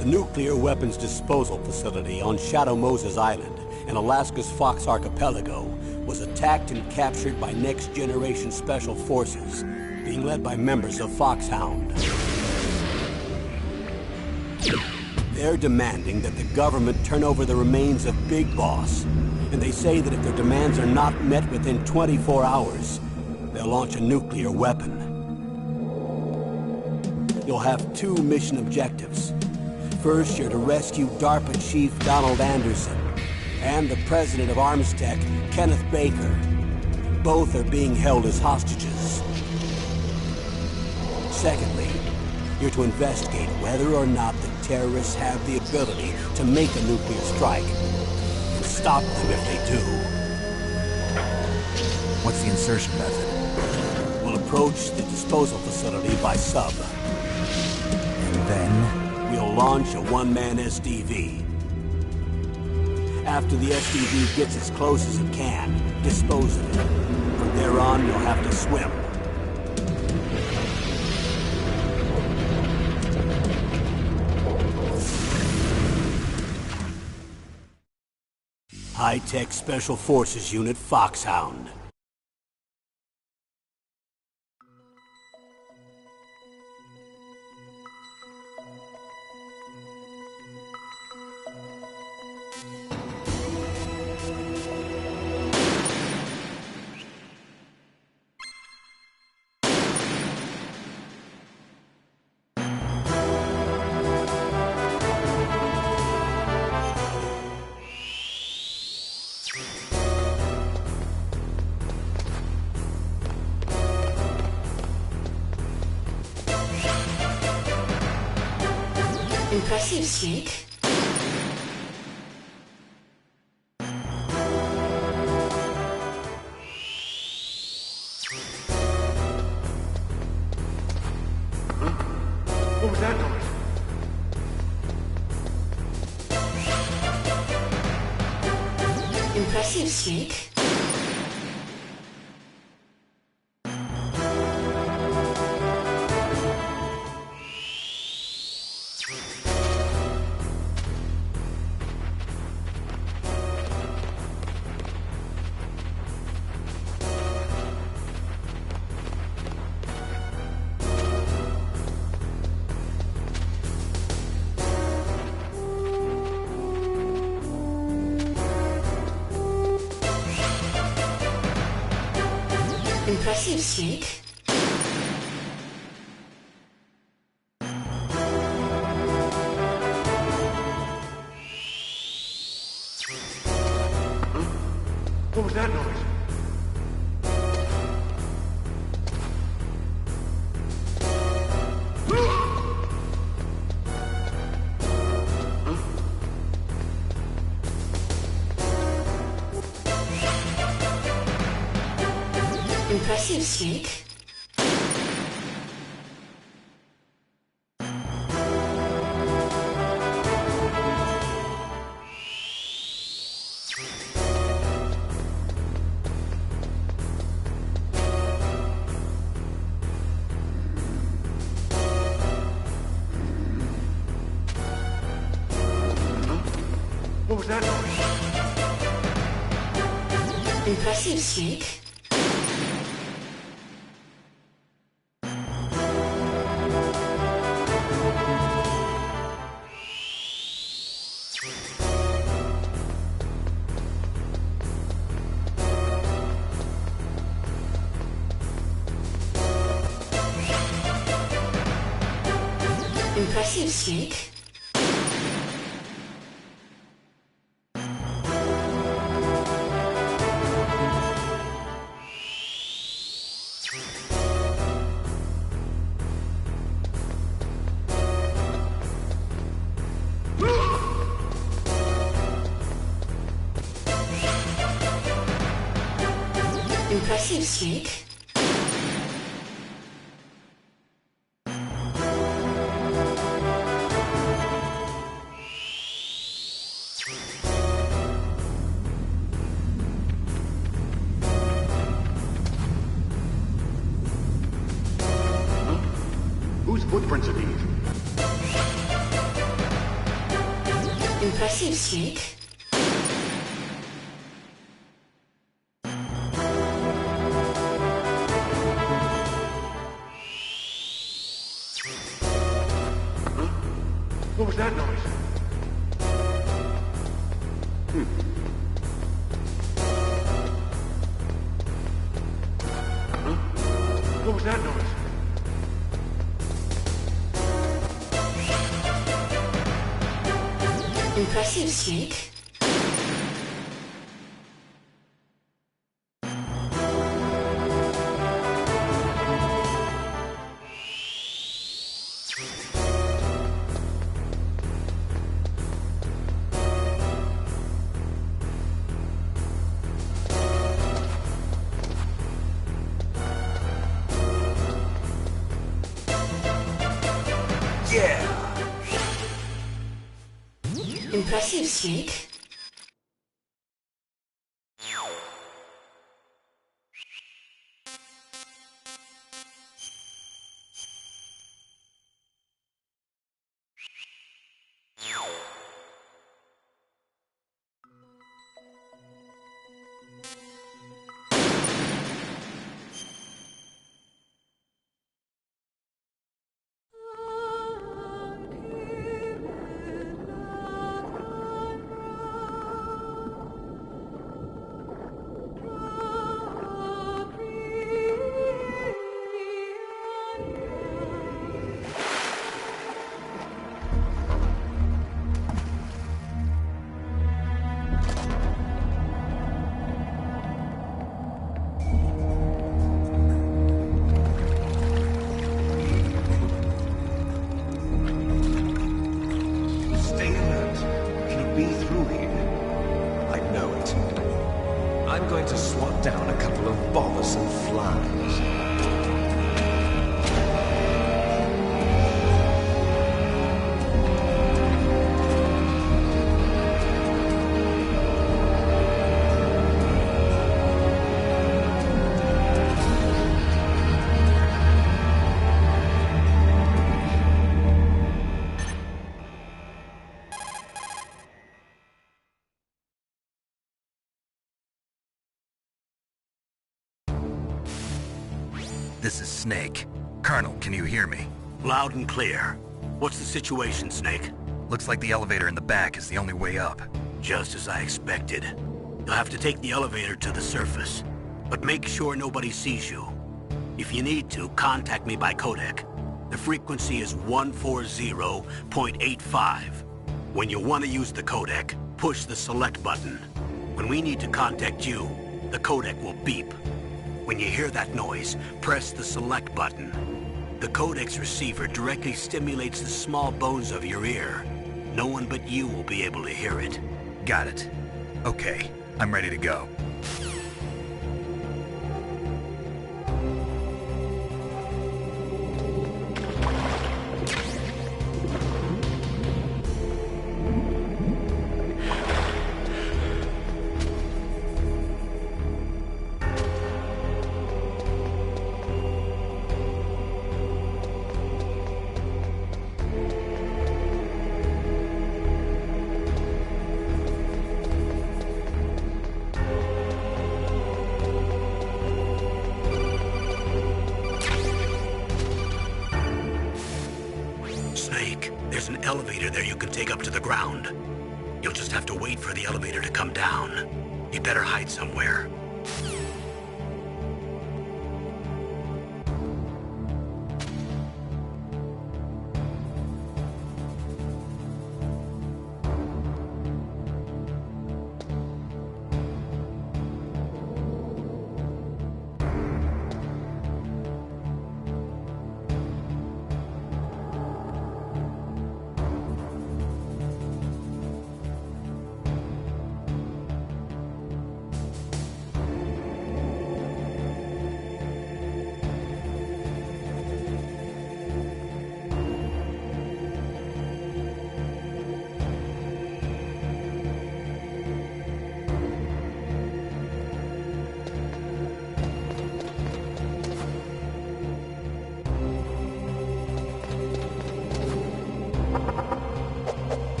The nuclear weapons disposal facility on Shadow Moses Island in Alaska's Fox Archipelago was attacked and captured by next-generation special forces, being led by members of Foxhound. They're demanding that the government turn over the remains of Big Boss, and they say that if their demands are not met within 24 hours, they'll launch a nuclear weapon. You'll have two mission objectives. First, you're to rescue DARPA Chief Donald Anderson and the president of Armstech, Kenneth Baker. Both are being held as hostages. Secondly, you're to investigate whether or not the terrorists have the ability to make a nuclear strike and stop them if they do. What's the insertion method? We'll approach the disposal facility by sub. And then? We'll launch a one-man SDV. After the SDV gets as close as it can, dispose of it. From there on, you'll have to swim. High-tech Special Forces Unit Foxhound. Impressive, Snake. What was that noise? Impressive, Snake. Impressive, Snake. What was that noise? Impressive, Snake. What was that noise? Impressive, Snake. Impressive, Snake. Impressive, Snake. Whose footprints are these? Impressive, Snake. What was that noise? Huh? What was that noise? Impressive, Snake. Yeah! Impressive, Snake. Stay alert. He'll be through here. I know it. I'm going to swat down a couple of bothersome flies. This is Snake. Colonel, can you hear me? Loud and clear. What's the situation, Snake? Looks like the elevator in the back is the only way up. Just as I expected. You'll have to take the elevator to the surface. But make sure nobody sees you. If you need to, contact me by codec. The frequency is 140.85. When you want to use the codec, push the select button. When we need to contact you, the codec will beep. When you hear that noise, press the select button. The codec's receiver directly stimulates the small bones of your ear. No one but you will be able to hear it. Got it. Okay, I'm ready to go. Snake, there's an elevator there you can take up to the ground. You'll just have to wait for the elevator to come down. You'd better hide somewhere.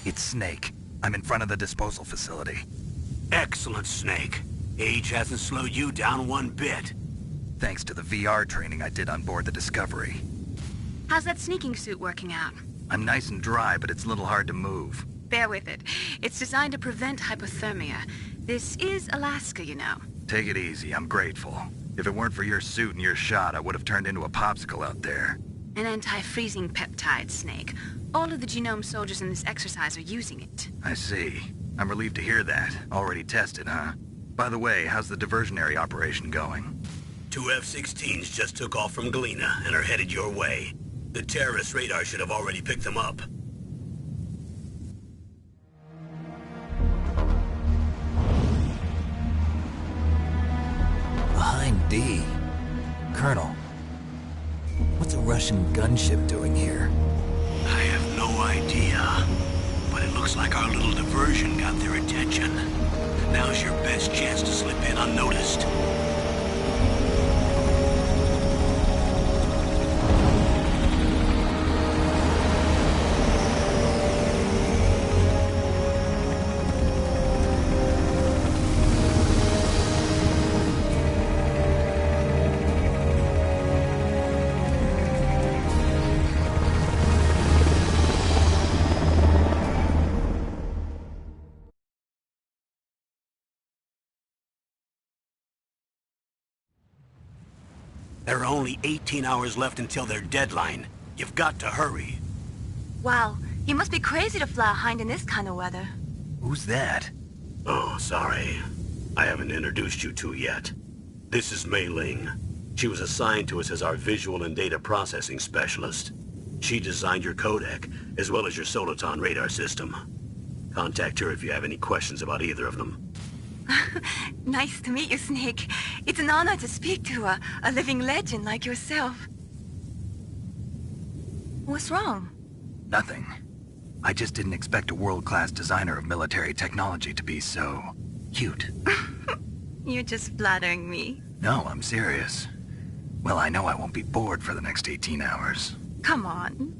It's Snake. I'm in front of the disposal facility. Excellent, Snake. Age hasn't slowed you down one bit. Thanks to the VR training I did on board the Discovery. How's that sneaking suit working out? I'm nice and dry, but it's a little hard to move. Bear with it. It's designed to prevent hypothermia. This is Alaska, you know. Take it easy, I'm grateful. If it weren't for your suit and your shot, I would have turned into a popsicle out there. An anti-freezing peptide, Snake. All of the genome soldiers in this exercise are using it. I see. I'm relieved to hear that. Already tested, huh? By the way, how's the diversionary operation going? 2 F-16s just took off from Galena and are headed your way. The terrorist radar should have already picked them up. Behind D. Colonel, what's a Russian gunship doing here? I have no idea, but it looks like our little diversion got their attention. Now's your best chance to slip in unnoticed. There are only 18 hours left until their deadline. You've got to hurry. Wow, you must be crazy to fly a hind in this kind of weather. Who's that? Oh, sorry. I haven't introduced you to yet. This is Mei Ling. She was assigned to us as our visual and data processing specialist. She designed your codec, as well as your Soliton radar system. Contact her if you have any questions about either of them. Nice to meet you, Snake. It's an honor to speak to a living legend like yourself. What's wrong? Nothing. I just didn't expect a world-class designer of military technology to be so cute. You're just flattering me. No, I'm serious. Well, I know I won't be bored for the next 18 hours. Come on.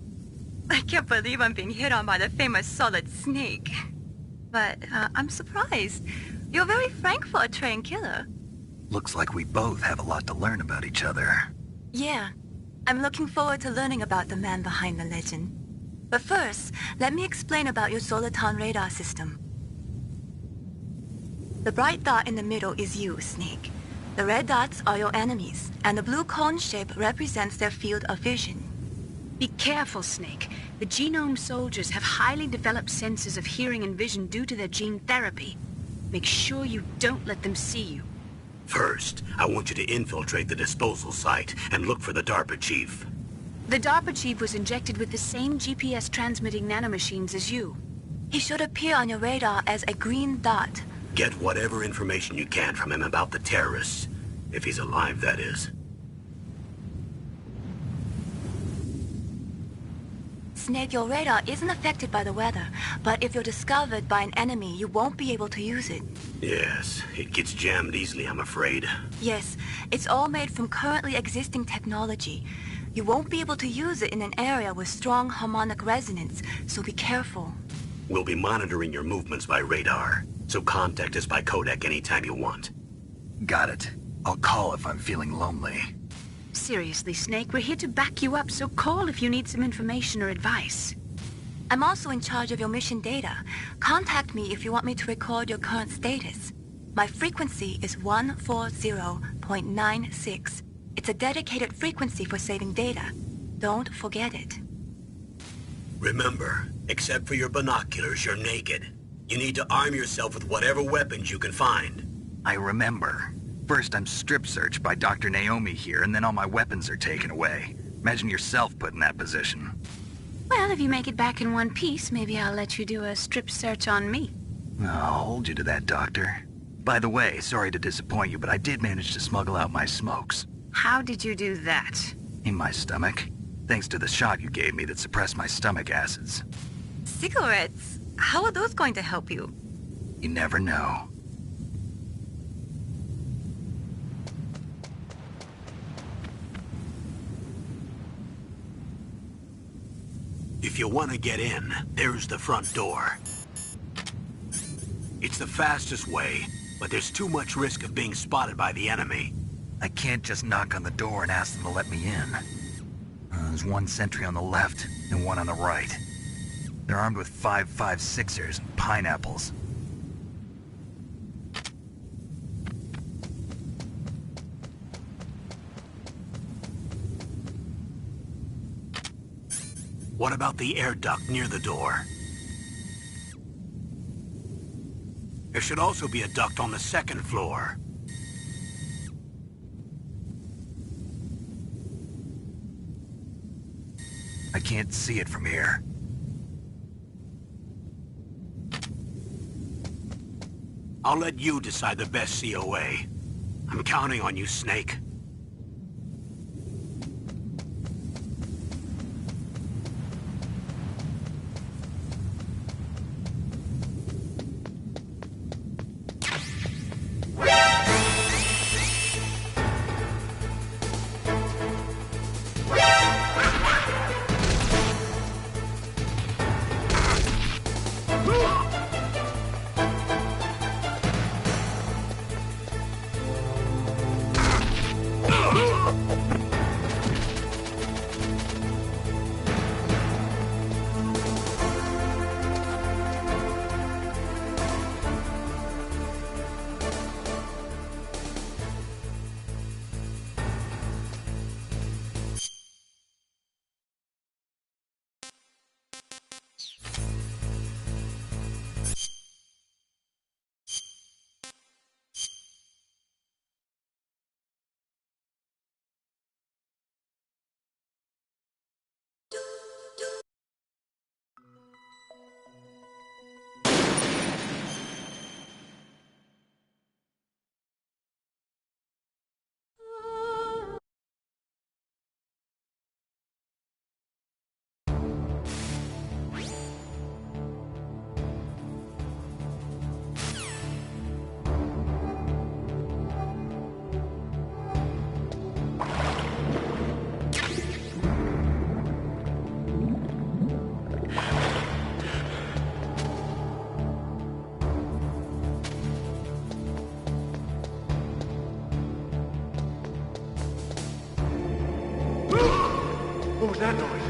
I can't believe I'm being hit on by the famous Solid Snake. But I'm surprised. You're very frank for a trained killer. Looks like we both have a lot to learn about each other. Yeah. I'm looking forward to learning about the man behind the legend. But first, let me explain about your Soliton radar system. The bright dot in the middle is you, Snake. The red dots are your enemies, and the blue cone shape represents their field of vision. Be careful, Snake. The genome soldiers have highly developed senses of hearing and vision due to their gene therapy. Make sure you don't let them see you. First, I want you to infiltrate the disposal site and look for the DARPA chief. The DARPA chief was injected with the same GPS transmitting nanomachines as you. He should appear on your radar as a green dot. Get whatever information you can from him about the terrorists. If he's alive, that is. Snake, your radar isn't affected by the weather, but if you're discovered by an enemy, you won't be able to use it. Yes, it gets jammed easily, I'm afraid. Yes, it's all made from currently existing technology. You won't be able to use it in an area with strong harmonic resonance, so be careful. We'll be monitoring your movements by radar, so contact us by codec anytime you want. Got it. I'll call if I'm feeling lonely. Seriously, Snake, we're here to back you up, so call if you need some information or advice. I'm also in charge of your mission data. Contact me if you want me to record your current status. My frequency is 140.96. It's a dedicated frequency for saving data. Don't forget it. Remember, except for your binoculars, you're naked. You need to arm yourself with whatever weapons you can find. I remember. First I'm strip searched by Dr. Naomi here, and then all my weapons are taken away. Imagine yourself put in that position. Well, if you make it back in one piece, maybe I'll let you do a strip search on me. I'll hold you to that, Doctor. By the way, sorry to disappoint you, but I did manage to smuggle out my smokes. How did you do that? In my stomach. Thanks to the shot you gave me that suppressed my stomach acids. Cigarettes? How are those going to help you? You never know. If you want to get in, there's the front door. It's the fastest way, but there's too much risk of being spotted by the enemy. I can't just knock on the door and ask them to let me in. There's one sentry on the left and one on the right. They're armed with 5.56ers and pineapples. What about the air duct near the door? There should also be a duct on the second floor. I can't see it from here. I'll let you decide the best COA. I'm counting on you, Snake. What was that noise?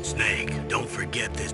Snake, don't forget this.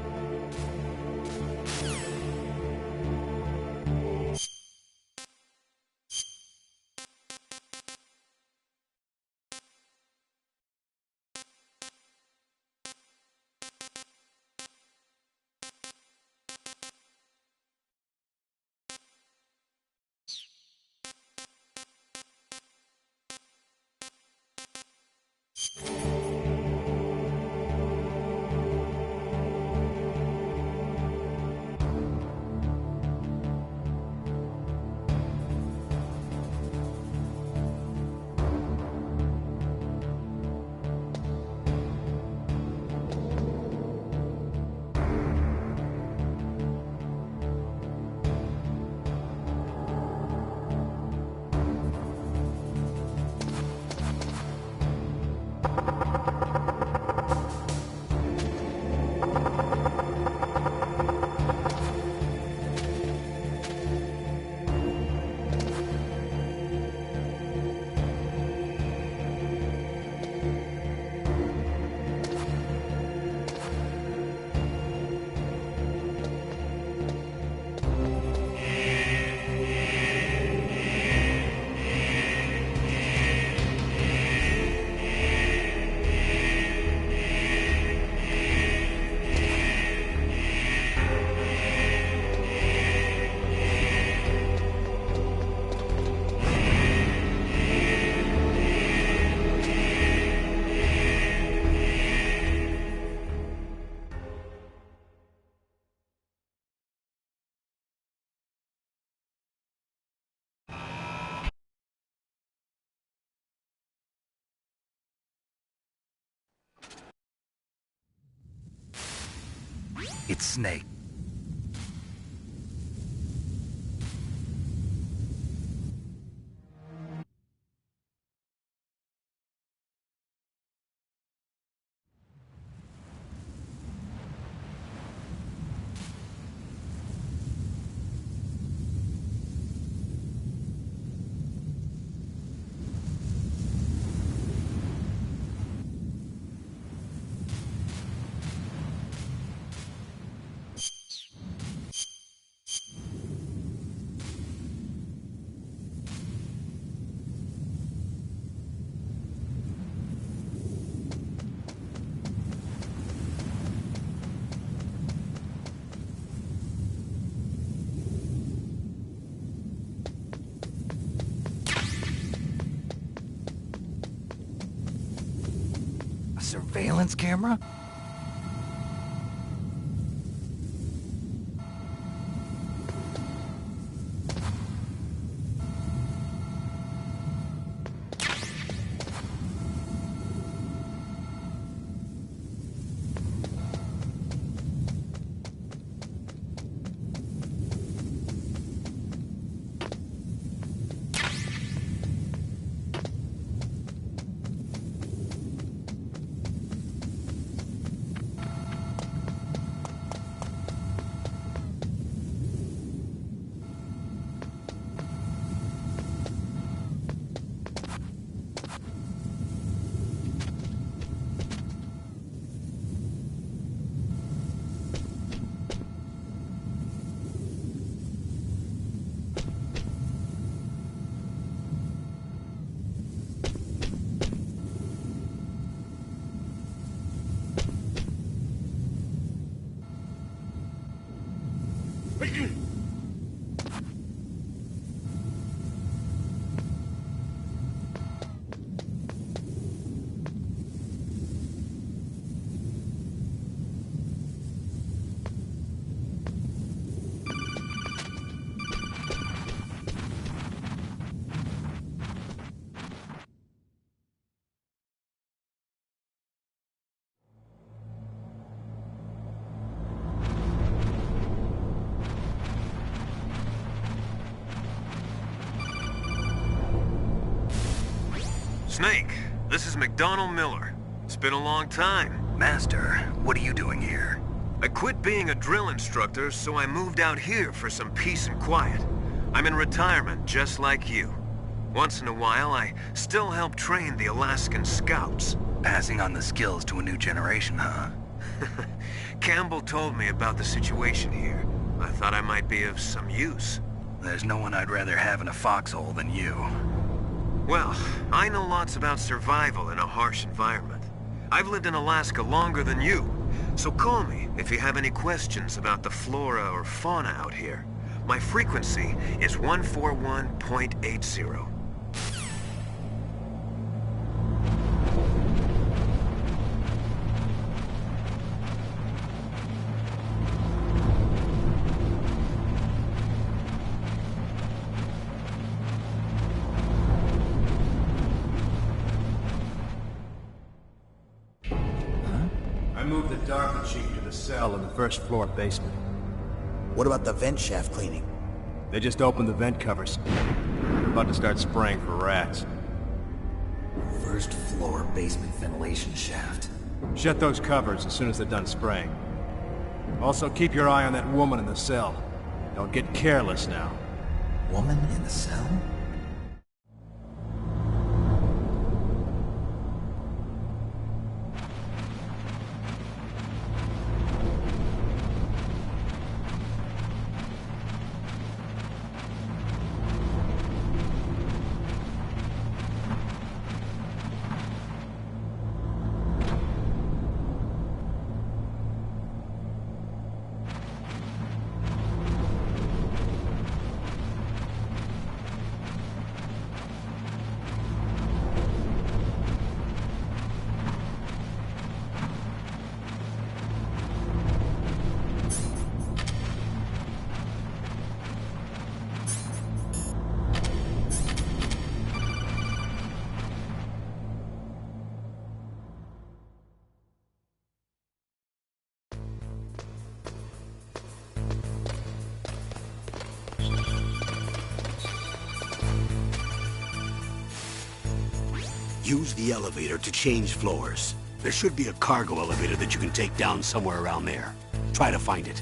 It's Snake. A surveillance camera? Snake, this is McDonald Miller. It's been a long time. Master, what are you doing here? I quit being a drill instructor, so I moved out here for some peace and quiet. I'm in retirement, just like you. Once in a while, I still help train the Alaskan Scouts. Passing on the skills to a new generation, huh? Campbell told me about the situation here. I thought I might be of some use. There's no one I'd rather have in a foxhole than you. Well, I know lots about survival in a harsh environment. I've lived in Alaska longer than you, so call me if you have any questions about the flora or fauna out here. My frequency is 141.80. I moved the DARPA chief to the cell in the first floor basement. What about the vent shaft cleaning? They just opened the vent covers. They're about to start spraying for rats. First floor basement ventilation shaft. Shut those covers as soon as they're done spraying. Also, keep your eye on that woman in the cell. Don't get careless now. Woman in the cell? Use the elevator to change floors. There should be a cargo elevator that you can take down somewhere around there. Try to find it.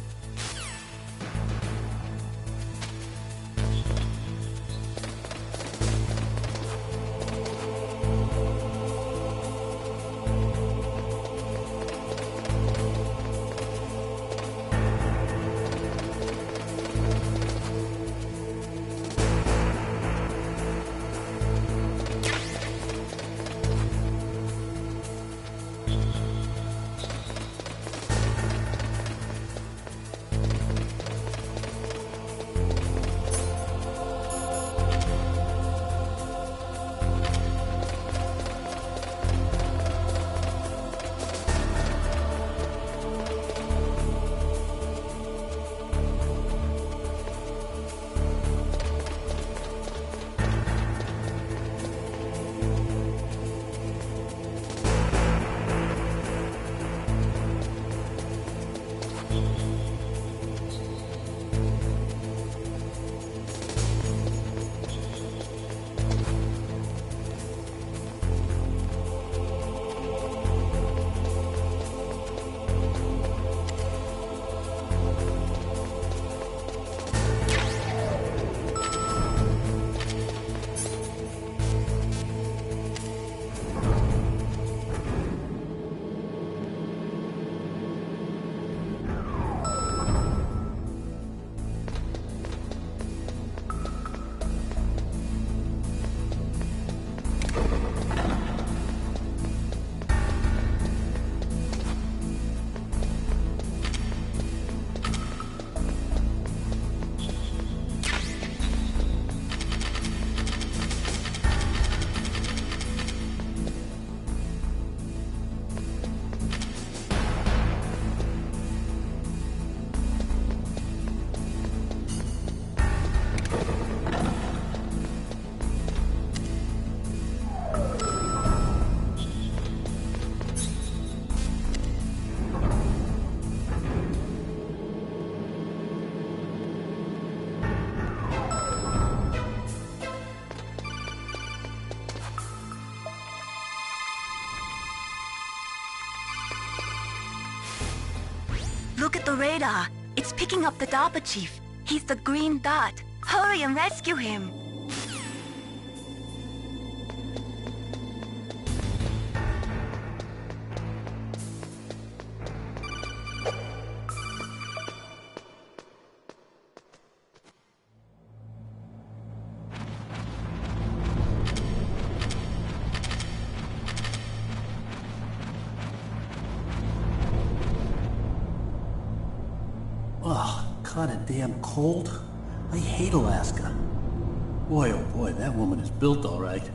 Look at the radar. It's picking up the DARPA chief. He's the green dot. Hurry and rescue him. Oh, kinda damn cold. I hate Alaska. Boy, oh boy, that woman is built all right.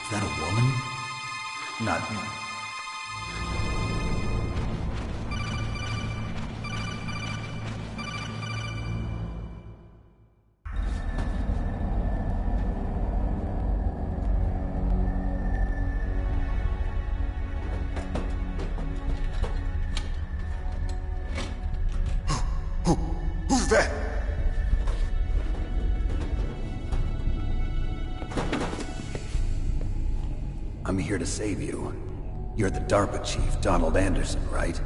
Is that a woman? Not me. Who's that? I'm here to save you. You're the DARPA chief, Donald Anderson, right?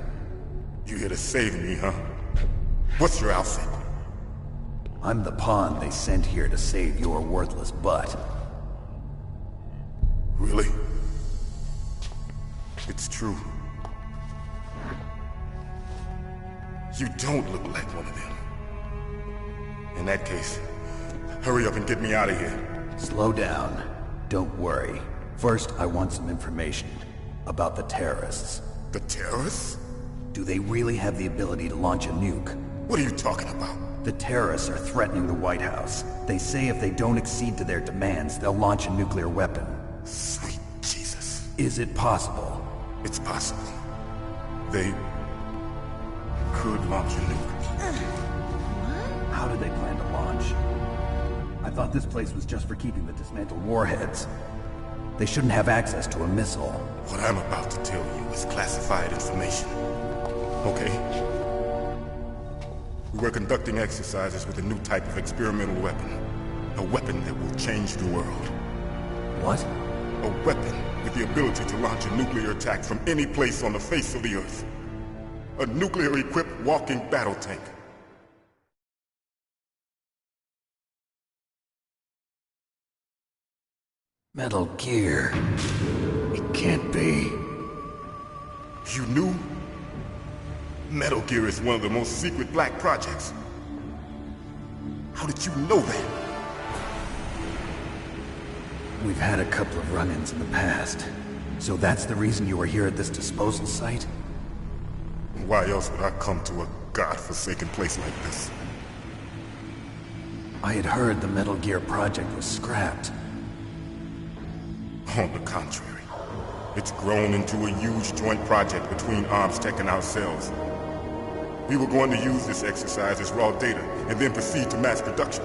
You here to save me, huh? What's your outfit? I'm the pawn they sent here to save your worthless butt. Really? It's true. You don't look like one of them. In that case, hurry up and get me out of here. Slow down. Don't worry. First, I want some information about the terrorists. The terrorists? Do they really have the ability to launch a nuke? What are you talking about? The terrorists are threatening the White House. They say if they don't accede to their demands, they'll launch a nuclear weapon. Sweet Jesus. Is it possible It's possible. They could launch a nuke. How did they plan to launch? I thought this place was just for keeping the dismantled warheads. They shouldn't have access to a missile. What I'm about to tell you is classified information. Okay? We were conducting exercises with a new type of experimental weapon. A weapon that will change the world. What? A weapon with the ability to launch a nuclear attack from any place on the face of the Earth. A nuclear-equipped walking battle tank. Metal Gear. It can't be. You knew? Metal Gear is one of the most secret black projects. How did you know that? We've had a couple of run-ins in the past. So that's the reason you were here at this disposal site? Why else would I come to a godforsaken place like this? I had heard the Metal Gear project was scrapped. On the contrary, it's grown into a huge joint project between ArmsTech and ourselves. We were going to use this exercise as raw data and then proceed to mass production.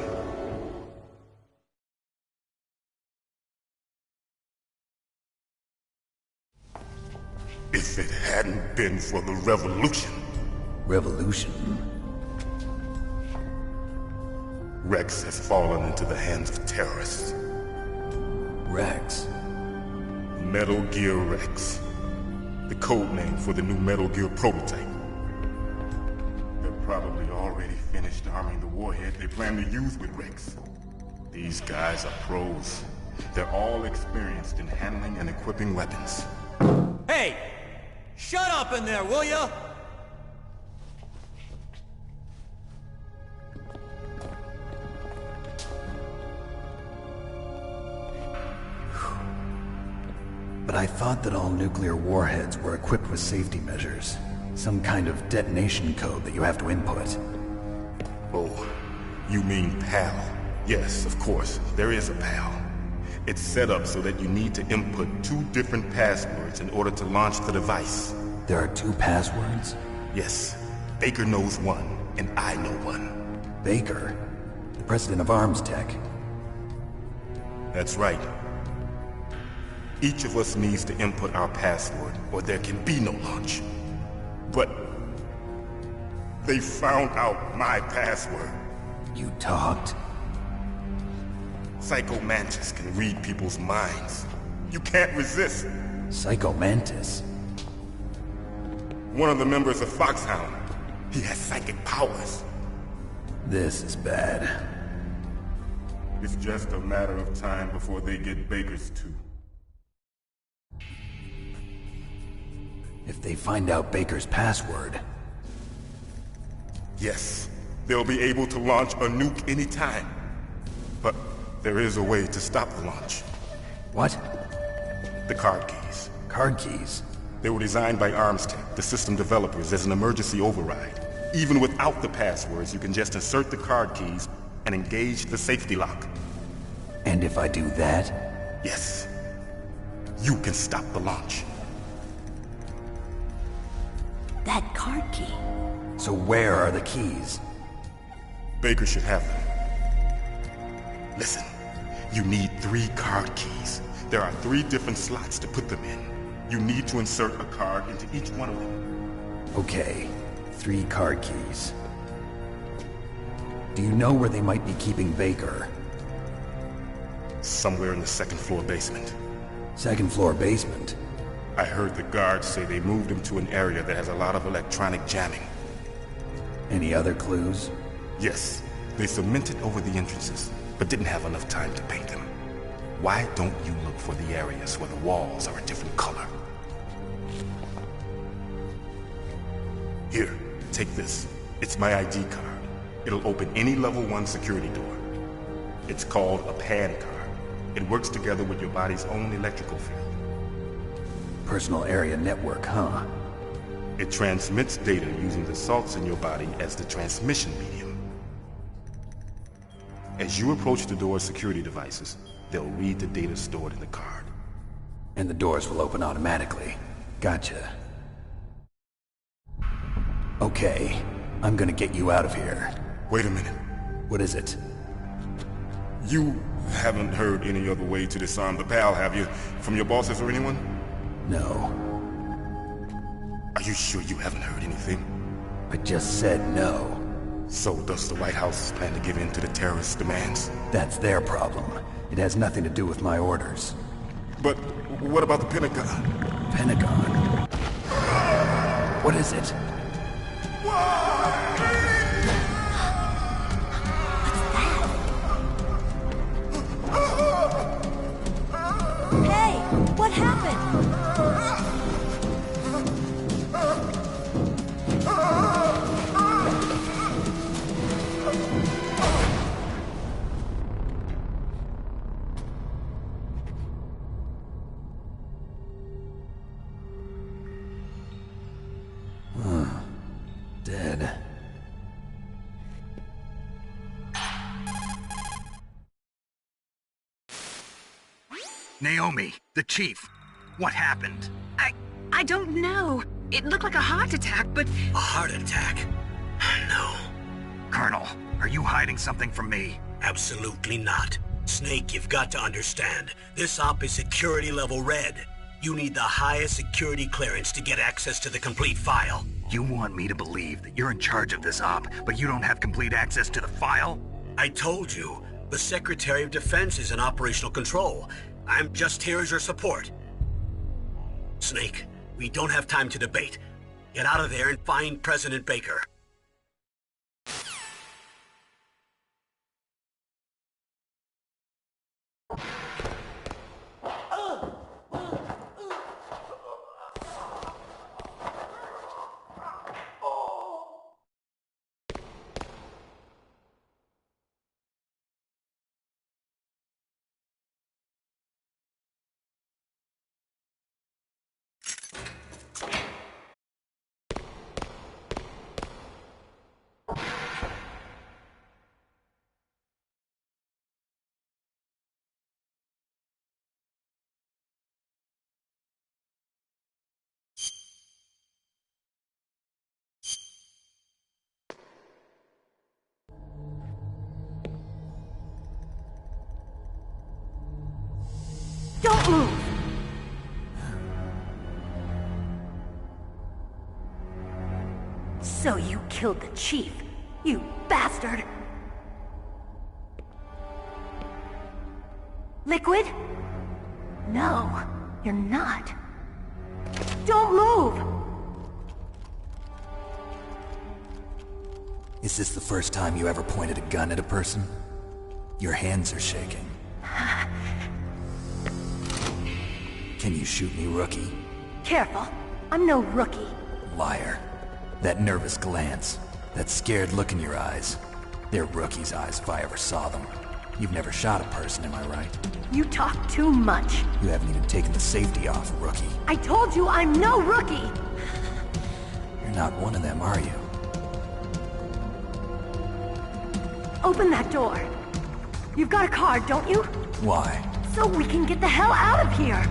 If it hadn't been for the revolution... Revolution? Rex has fallen into the hands of terrorists. Rex? Metal Gear Rex. The code name for the new Metal Gear prototype. They're probably already finished arming the warhead they plan to use with Rex. These guys are pros. They're all experienced in handling and equipping weapons. Hey! Shut up in there, will ya? But I thought that all nuclear warheads were equipped with safety measures. Some kind of detonation code that you have to input. Oh, you mean PAL? Yes, of course, there is a PAL. It's set up so that you need to input 2 different passwords in order to launch the device. There are 2 passwords? Yes. Baker knows one, and I know one. Baker? The president of ArmsTech? That's right. Each of us needs to input our password, or there can be no launch. But... they found out my password. You talked? Psycho Mantis can read people's minds. You can't resist. Psycho Mantis? One of the members of Foxhound. He has psychic powers. This is bad. It's just a matter of time before they get Baker's too. If they find out Baker's password... Yes, they'll be able to launch a nuke anytime. But there is a way to stop the launch. What? The card keys. Card keys? They were designed by ArmsTech, the system developers, as an emergency override. Even without the passwords, you can just insert the card keys and engage the safety lock. And if I do that? Yes. You can stop the launch. That card key. So where are the keys? Baker should have them. Listen, you need 3 card keys. There are 3 different slots to put them in. You need to insert a card into each one of them. Okay, 3 card keys. Do you know where they might be keeping Baker? Somewhere in the 2nd floor basement. 2nd floor basement? I heard the guards say they moved him to an area that has a lot of electronic jamming. Any other clues? Yes. They cemented over the entrances, but didn't have enough time to paint them. Why don't you look for the areas where the walls are a different color? Here, take this. It's my ID card. It'll open any level 1 security door. It's called a PAN card. It works together with your body's own electrical field. Personal area network, huh? It transmits data using the salts in your body as the transmission medium. As you approach the door's security devices, they'll read the data stored in the card. And the doors will open automatically. Gotcha. Okay, I'm gonna get you out of here. Wait a minute. What is it? You haven't heard any other way to disarm the PAL, have you? From your bosses or anyone? No. Are you sure you haven't heard anything? I just said no. So does the White House plan to give in to the terrorists' demands? That's their problem. It has nothing to do with my orders. But what about the Pentagon? Pentagon? What is it? Hey, what happened? Dead. Naomi, the chief. What happened? I don't know. It looked like a heart attack, but... A heart attack? No. Colonel, are you hiding something from me? Absolutely not. Snake, you've got to understand. This op is security level red. You need the highest security clearance to get access to the complete file. You want me to believe that you're in charge of this op, but you don't have complete access to the file? I told you, the Secretary of Defense is in operational control. I'm just here as your support. Snake, we don't have time to debate. Get out of there and find President Baker. Don't move! So you killed the chief, you bastard! Liquid? No, you're not. Don't move! Is this the first time you ever pointed a gun at a person? Your hands are shaking. Can you shoot me, rookie? Careful, I'm no rookie. Liar. That nervous glance, that scared look in your eyes. They're rookie's eyes if I ever saw them. You've never shot a person, am I right? You talk too much. You haven't even taken the safety off, rookie. I told you I'm no rookie! You're not one of them, are you? Open that door. You've got a card, don't you? Why? So we can get the hell out of here!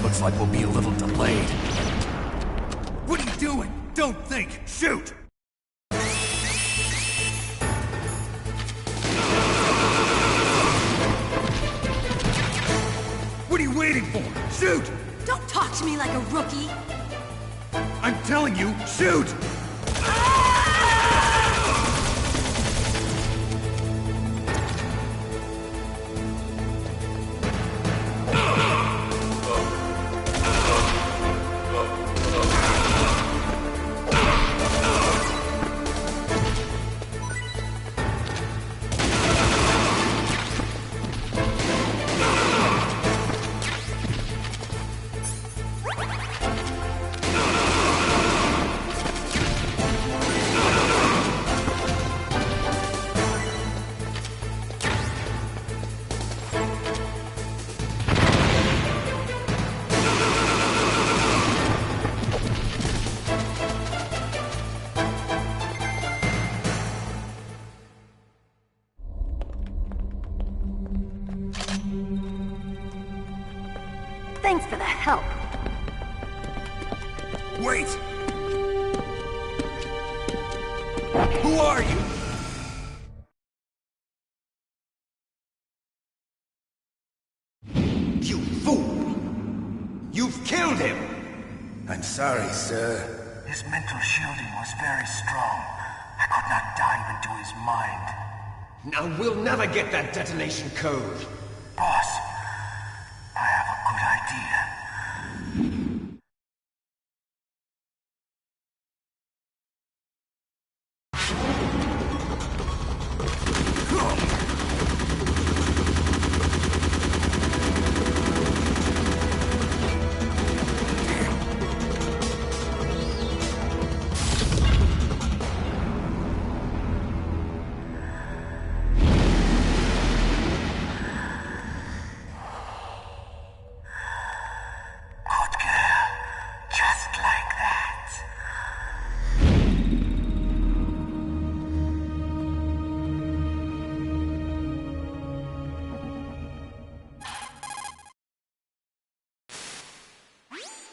Looks like we'll be a little delayed. What are you doing? Don't think! Shoot! What are you waiting for? Shoot! Don't talk to me like a rookie! I'm telling you, shoot! Thanks for the help. Wait! Who are you? You fool! You've killed him! I'm sorry, sir. His mental shielding was very strong. I could not dive into his mind. Now we'll never get that detonation code. Boss, I have a good idea.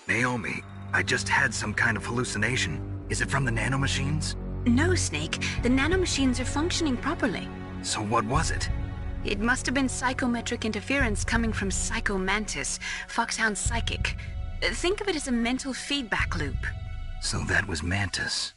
Naomi, I just had some kind of hallucination. Is it from the nanomachines? No, Snake. The nanomachines are functioning properly. So what was it? It must have been psychometric interference coming from Psycho Mantis, Foxhound's psychic. Think of it as a mental feedback loop. So that was Mantis.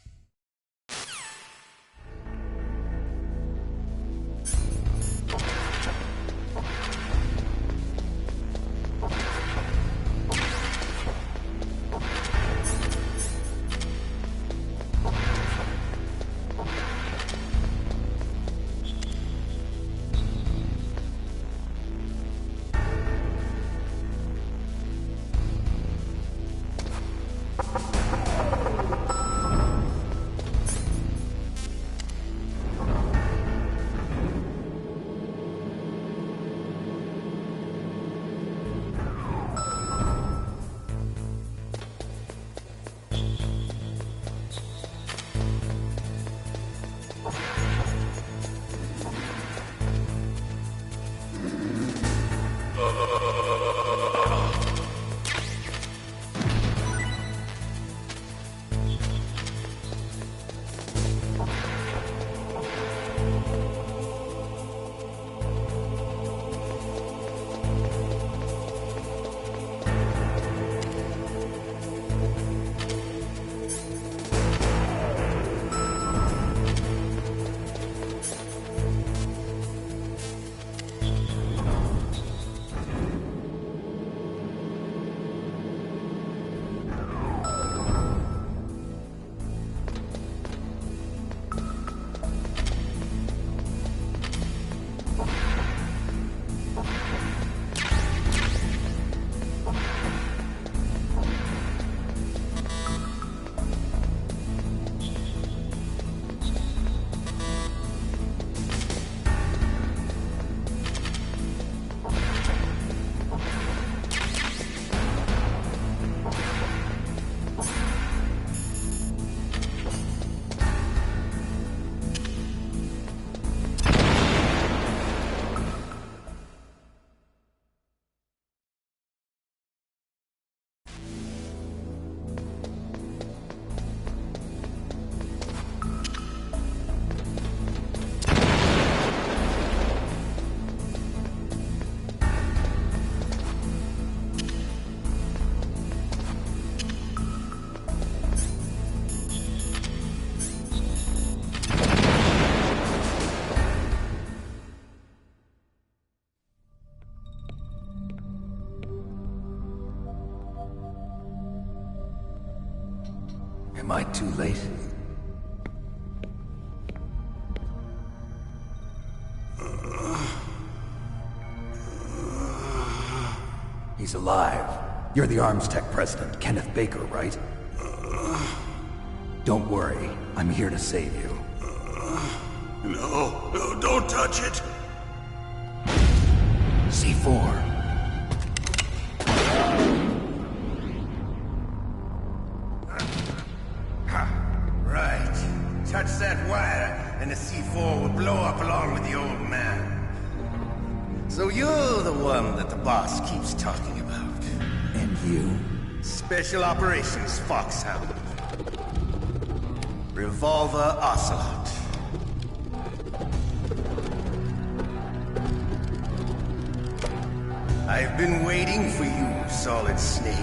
Am I too late? He's alive. You're the Arms Tech president, Kenneth Baker, right? Don't worry. I'm here to save you. No, don't touch it! C4. Right. Touch that wire, and the C4 will blow up along with the old man. So you're the one that the boss keeps talking about. And you? Special Operations Foxhound. Revolver Ocelot. I've been waiting for you, Solid Snake.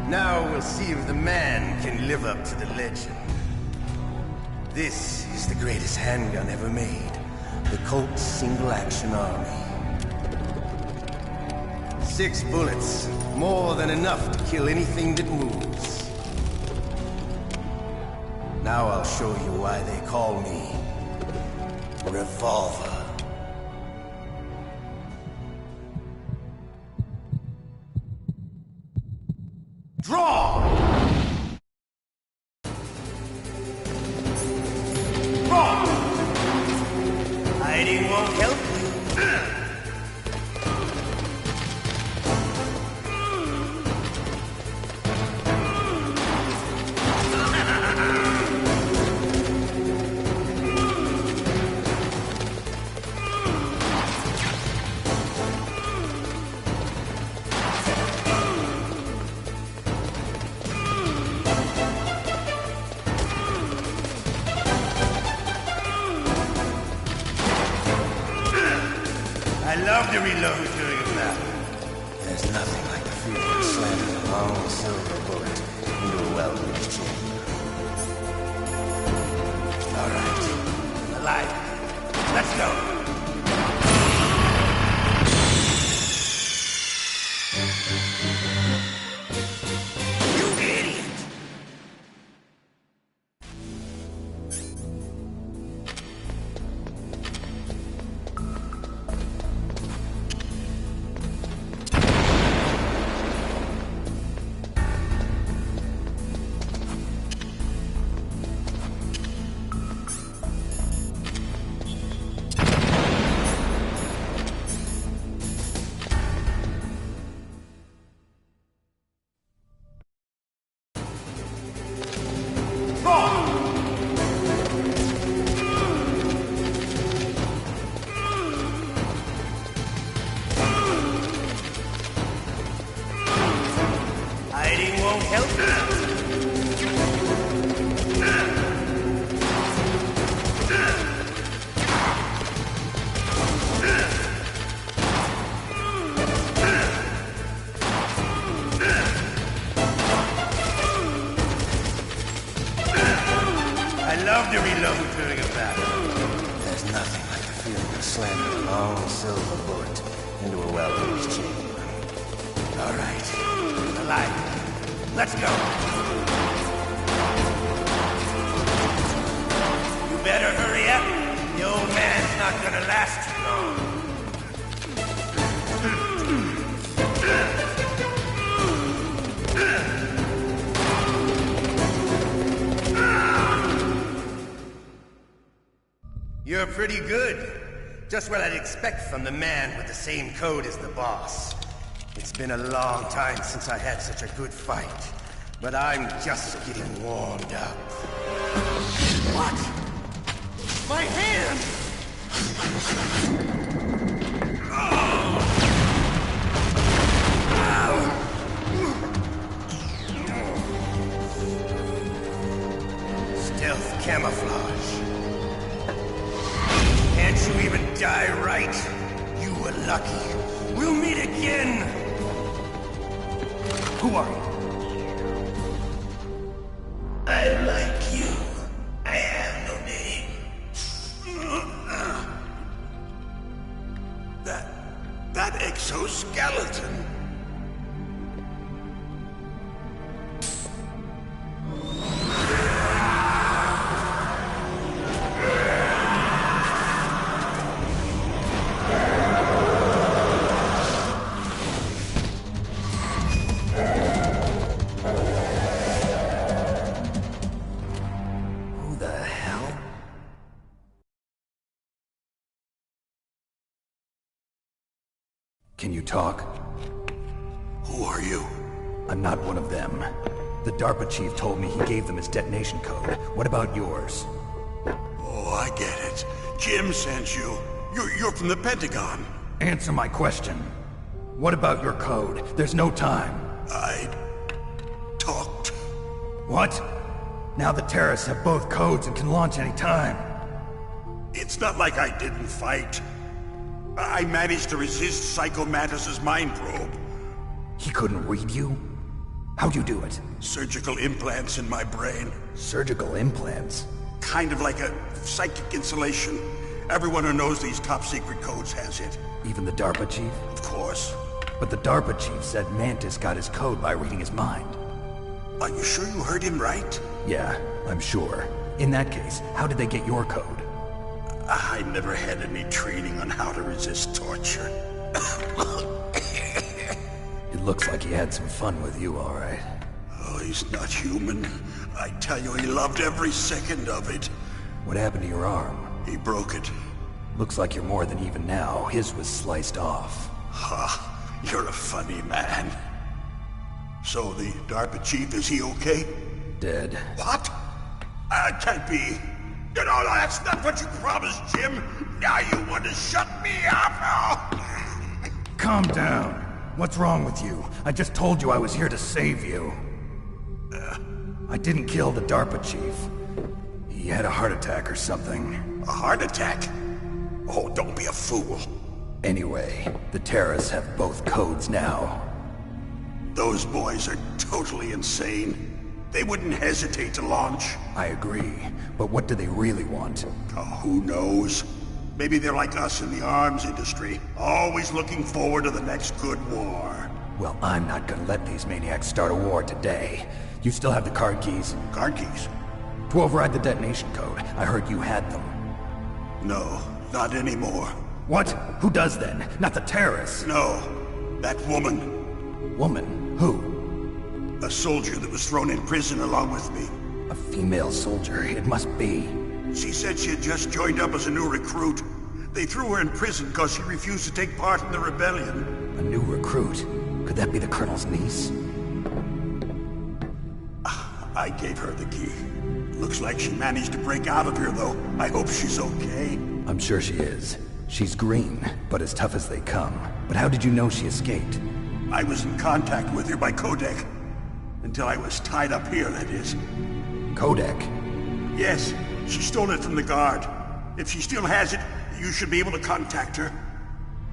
Now we'll see if the man can live up to the legend. This is the greatest handgun ever made. The Colt Single Action Army. 6 bullets, more than enough to kill anything that moves. Now I'll show you why they call me Revolver. Draw! Draw! Hiding won't help you. I love to reload during a battle. There's nothing like the feeling of slamming a long silver bullet into a well-lit chamber. All right, alive. Let's go. You idiot! Hiding won't help you. I love to reload during a battle. There's nothing like the feeling of slamming a long silver bullet into a well-lit chamber. All right, alive. Let's go. You better hurry up. The old man's not gonna last too long. You're pretty good. Just what I'd expect from the man with the same code as the boss. It's been a long time since I had such a good fight, but I'm just getting warmed up. What? My hand! Stealth camouflage. Can't you even die right? You were lucky. We'll meet again! Who are you? I'm like you. I have no name. That exoskeleton. Can you talk? Who are you? I'm not one of them. The DARPA chief told me he gave them his detonation code. What about yours? Oh, I get it. Jim sent you. You're from the Pentagon. Answer my question. What about your code? There's no time. I talked. What? Now the terrorists have both codes and can launch any time. It's not like I didn't fight. I managed to resist Psycho Mantis's mind probe. He couldn't read you? How'd you do it? Surgical implants in my brain. Surgical implants? Kind of like a psychic insulation. Everyone who knows these top-secret codes has it. Even the DARPA chief? Of course. But the DARPA chief said Mantis got his code by reading his mind. Are you sure you heard him right? Yeah, I'm sure. In that case, how did they get your code? I never had any training on how to resist torture. It looks like he had some fun with you, all right. Oh, he's not human. I tell you, he loved every second of it. What happened to your arm? He broke it. Looks like you're more than even now. His was sliced off. Ha, you're a funny man. So the DARPA chief, is he okay? Dead. What? Can't be. No, that's not what you promised, Jim. Now you want to shut me up? Calm down. What's wrong with you? I just told you I was here to save you. I didn't kill the DARPA chief. He had a heart attack or something. A heart attack? Oh, don't be a fool. Anyway, the terrorists have both codes now. Those boys are totally insane. They wouldn't hesitate to launch. I agree, but what do they really want? Oh, who knows? Maybe they're like us in the arms industry, always looking forward to the next good war. Well, I'm not gonna let these maniacs start a war today. You still have the card keys? Card keys? To override the detonation code. I heard you had them. No, not anymore. What? Who does then? Not the terrorists? No, that woman. Woman? Who? A soldier that was thrown in prison along with me. A female soldier, it must be. She said she had just joined up as a new recruit. They threw her in prison because she refused to take part in the rebellion. A new recruit? Could that be the Colonel's niece? I gave her the key. Looks like she managed to break out of here, though. I hope she's okay. I'm sure she is. She's green, but as tough as they come. But how did you know she escaped? I was in contact with her by codec. Until I was tied up here, that is. Codec? Yes, she stole it from the guard. If she still has it, you should be able to contact her.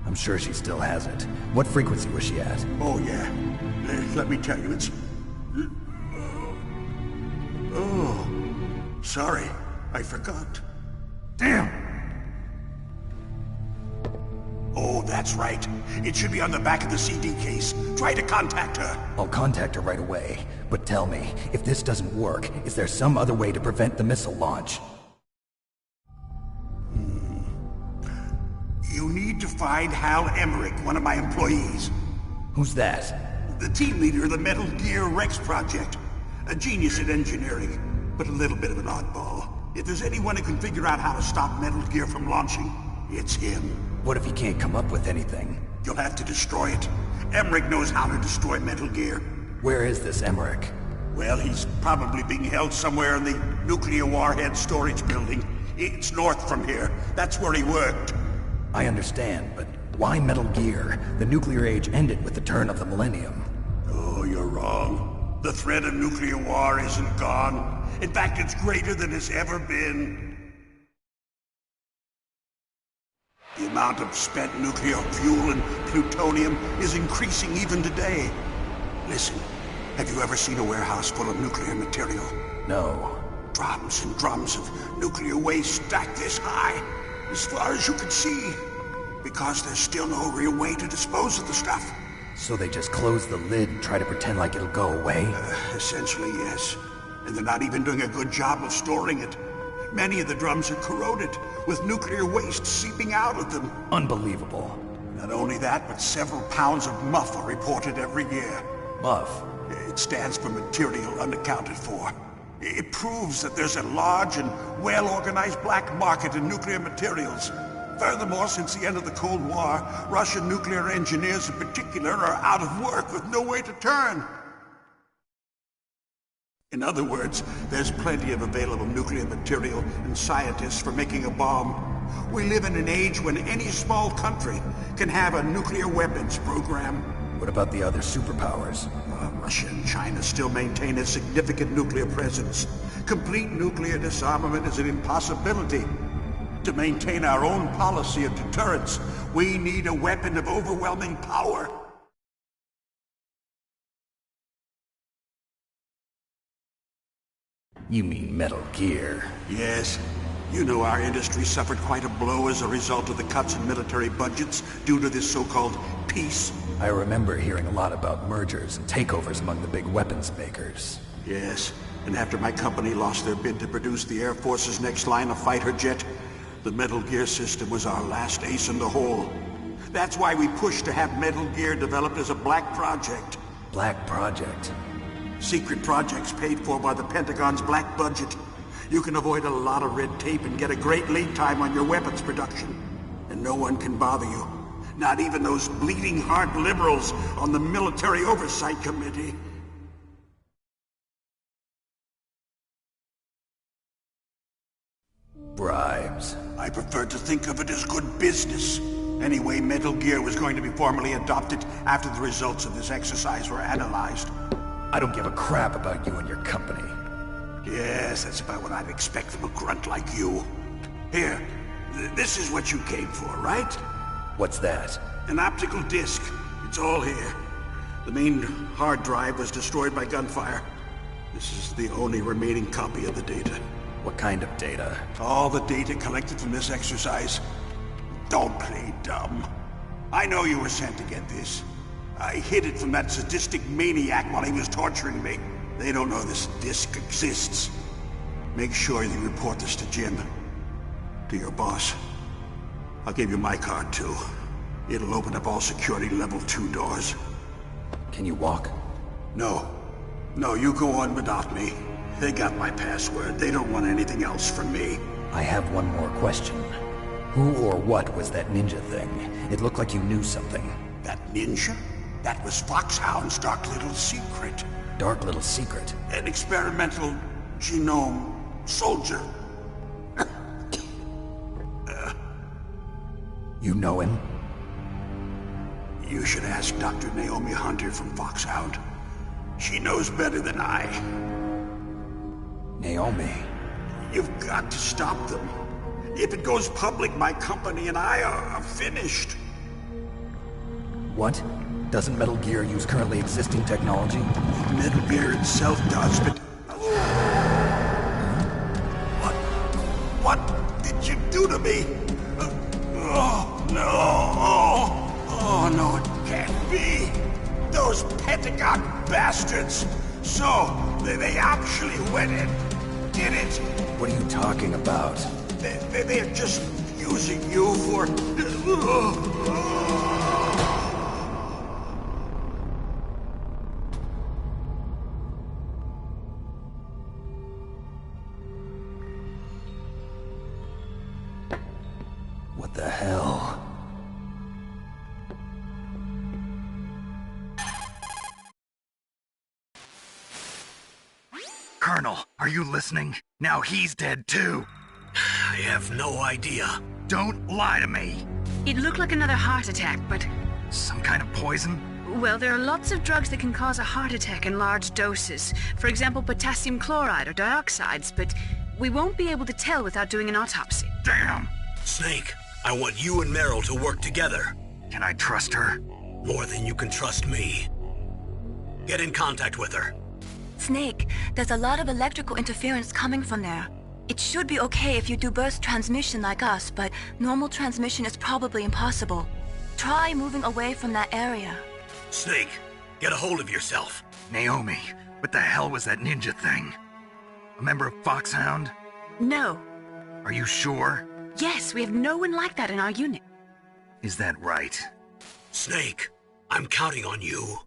I'm sure she still has it. What frequency was she at? Oh, yeah. Let me tell you, it's... Oh, sorry. I forgot. Damn! Oh, that's right. It should be on the back of the CD case. Try to contact her. I'll contact her right away. But tell me, if this doesn't work, is there some other way to prevent the missile launch? You need to find Hal Emmerich, one of my employees. Who's that? The team leader of the Metal Gear Rex project. A genius at engineering, but a little bit of an oddball. If there's anyone who can figure out how to stop Metal Gear from launching, it's him. What if he can't come up with anything? You'll have to destroy it. Emmerich knows how to destroy Metal Gear. Where is this Emmerich? Well, he's probably being held somewhere in the nuclear warhead storage building. It's north from here. That's where he worked. I understand, but why Metal Gear? The nuclear age ended with the turn of the millennium. Oh, you're wrong. The threat of nuclear war isn't gone. In fact, it's greater than it's ever been. The amount of spent nuclear fuel and plutonium is increasing even today. Listen, have you ever seen a warehouse full of nuclear material? No. Drums and drums of nuclear waste stacked this high, as far as you can see. Because there's still no real way to dispose of the stuff. So they just close the lid and try to pretend like it'll go away? Essentially, yes. And they're not even doing a good job of storing it. Many of the drums are corroded, with nuclear waste seeping out of them. Unbelievable. Not only that, but several pounds of MUF are reported every year. MUF? It stands for material unaccounted for. It proves that there's a large and well-organized black market in nuclear materials. Furthermore, since the end of the Cold War, Russian nuclear engineers in particular are out of work with no way to turn. In other words, there's plenty of available nuclear material and scientists for making a bomb. We live in an age when any small country can have a nuclear weapons program. What about the other superpowers? Russia and China still maintain a significant nuclear presence. Complete nuclear disarmament is an impossibility. To maintain our own policy of deterrence, we need a weapon of overwhelming power. You mean Metal Gear? Yes. You know our industry suffered quite a blow as a result of the cuts in military budgets due to this so-called peace. I remember hearing a lot about mergers and takeovers among the big weapons makers. Yes, and after my company lost their bid to produce the Air Force's next line of fighter jet, the Metal Gear system was our last ace in the hole. That's why we pushed to have Metal Gear developed as a black project. Black project? Secret projects paid for by the Pentagon's black budget. You can avoid a lot of red tape and get a great lead time on your weapons production. And no one can bother you. Not even those bleeding heart liberals on the Military Oversight Committee. Bribes. I prefer to think of it as good business. Anyway, Metal Gear was going to be formally adopted after the results of this exercise were analyzed. I don't give a crap about you and your company. Yes, that's about what I'd expect from a grunt like you. Here, this is what you came for, right? What's that? An optical disc. It's all here. The main hard drive was destroyed by gunfire. This is the only remaining copy of the data. What kind of data? All the data collected from this exercise. Don't play dumb. I know you were sent to get this. I hid it from that sadistic maniac while he was torturing me. They don't know this disc exists. Make sure you report this to Jim. To your boss. I'll give you my card, too. It'll open up all security level 2 doors. Can you walk? No. No, you go on without me. They got my password. They don't want anything else from me. I have one more question. Who or what was that ninja thing? It looked like you knew something. That ninja? That was Foxhound's dark little secret. Dark little secret? An experimental genome soldier. You know him? You should ask Dr. Naomi Hunter from Foxhound. She knows better than I. Naomi? You've got to stop them. If it goes public, my company and I are finished. What? Doesn't Metal Gear use currently existing technology? Metal Gear itself does, but... What did you do to me? Oh, no. Oh, no, it can't be. Those Pentagon bastards. So, they actually went and did it. What are you talking about? They're just using you for... What the hell? Colonel, are you listening? Now he's dead too. I have no idea. Don't lie to me. It looked like another heart attack, but... Some kind of poison? Well, there are lots of drugs that can cause a heart attack in large doses. For example, potassium chloride or dioxides, but we won't be able to tell without doing an autopsy. Damn! Snake, I want you and Meryl to work together. Can I trust her? More than you can trust me. Get in contact with her. Snake, there's a lot of electrical interference coming from there. It should be okay if you do burst transmission like us, but normal transmission is probably impossible. Try moving away from that area. Snake, get a hold of yourself. Naomi, what the hell was that ninja thing? A member of Foxhound? No. Are you sure? Yes, we have no one like that in our unit. Is that right? Snake, I'm counting on you.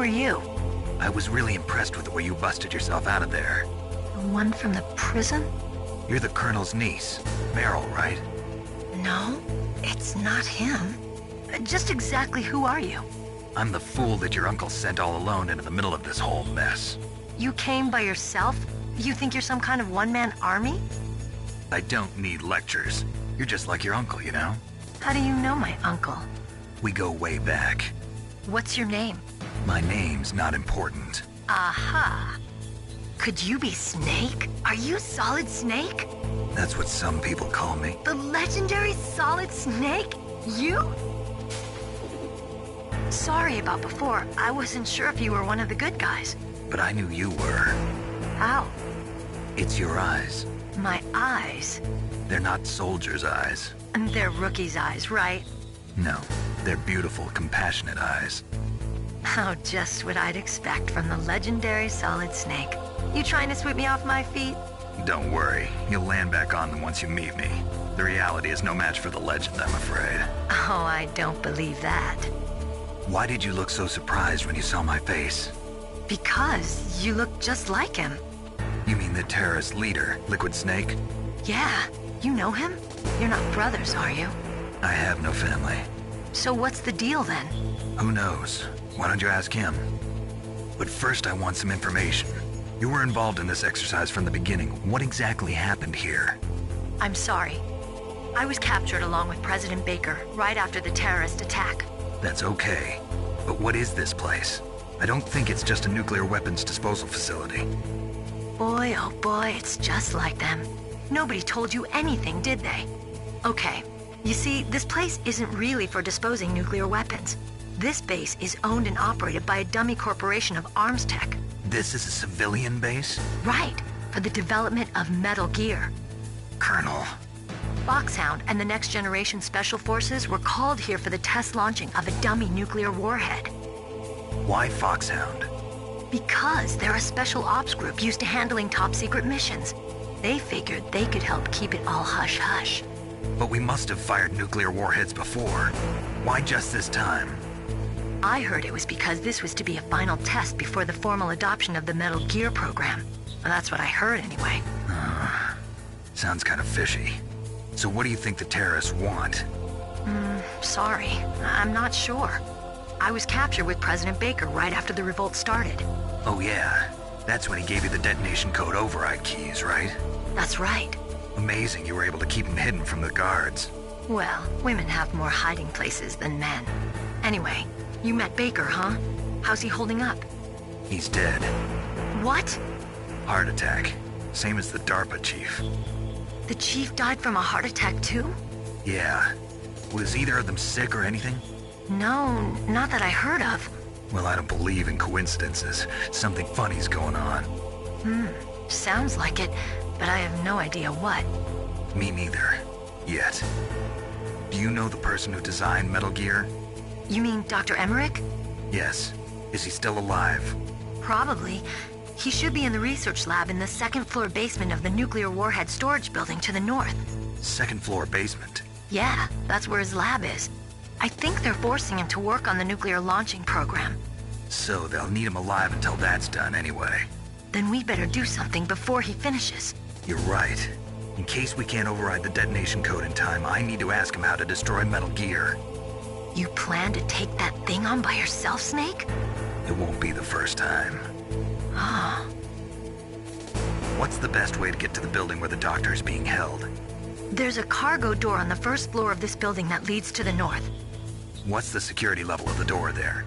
are you? I was really impressed with the way you busted yourself out of there. The one from the prison? You're the Colonel's niece, Meryl, right? No, it's not him. Just exactly who are you? I'm the fool that your uncle sent all alone into the middle of this whole mess. You came by yourself? You think you're some kind of one-man army? I don't need lectures. You're just like your uncle, you know? How do you know my uncle? We go way back. What's your name? My name's not important. Aha. Could you be Snake? Are you Solid Snake? That's what some people call me. The legendary Solid Snake? You? Sorry about before. I wasn't sure if you were one of the good guys. But I knew you were. How? It's your eyes. My eyes? They're not soldiers' eyes. And they're rookies' eyes, right? No, they're beautiful, compassionate eyes. Oh, just what I'd expect from the legendary Solid Snake. You trying to sweep me off my feet? Don't worry, you'll land back on them once you meet me. The reality is no match for the legend, I'm afraid. Oh, I don't believe that. Why did you look so surprised when you saw my face? Because you look just like him. You mean the terrorist leader, Liquid Snake? Yeah, you know him? You're not brothers, are you? I have no family. So what's the deal then? Who knows? Why don't you ask him? But first I want some information. You were involved in this exercise from the beginning. What exactly happened here? I'm sorry. I was captured along with President Baker right after the terrorist attack. That's okay. But what is this place? I don't think it's just a nuclear weapons disposal facility. Boy, oh boy, it's just like them. Nobody told you anything, did they? Okay, you see, this place isn't really for disposing nuclear weapons. This base is owned and operated by a dummy corporation of arms tech. This is a civilian base? Right, for the development of Metal Gear. Colonel. Foxhound and the Next Generation Special Forces were called here for the test launching of a dummy nuclear warhead. Why Foxhound? Because they're a special ops group used to handling top-secret missions. They figured they could help keep it all hush-hush. But we must have fired nuclear warheads before. Why just this time? I heard it was because this was to be a final test before the formal adoption of the Metal Gear program. Well, that's what I heard anyway. Sounds kind of fishy. So what do you think the terrorists want? Sorry. I'm not sure. I was captured with President Baker right after the revolt started. Oh yeah, that's when he gave you the detonation code override keys, right? That's right. Amazing you were able to keep him hidden from the guards. Well, women have more hiding places than men. Anyway, you met Baker, huh? How's he holding up? He's dead. What? Heart attack. Same as the DARPA chief. The chief died from a heart attack too? Yeah. Was either of them sick or anything? No, not that I heard of. Well, I don't believe in coincidences. Something funny's going on. Sounds like it, but I have no idea what. Me neither. Yet. Do you know the person who designed Metal Gear? You mean Dr. Emmerich? Yes. Is he still alive? Probably. He should be in the research lab in the second-floor basement of the nuclear warhead storage building to the north. Second-floor basement? Yeah, that's where his lab is. I think they're forcing him to work on the nuclear launching program. So they'll need him alive until that's done anyway. Then we better do something before he finishes. You're right. In case we can't override the detonation code in time, I need to ask him how to destroy Metal Gear. You plan to take that thing on by yourself, Snake? It won't be the first time. Ah. What's the best way to get to the building where the doctor is being held? There's a cargo door on the first floor of this building that leads to the north. What's the security level of the door there?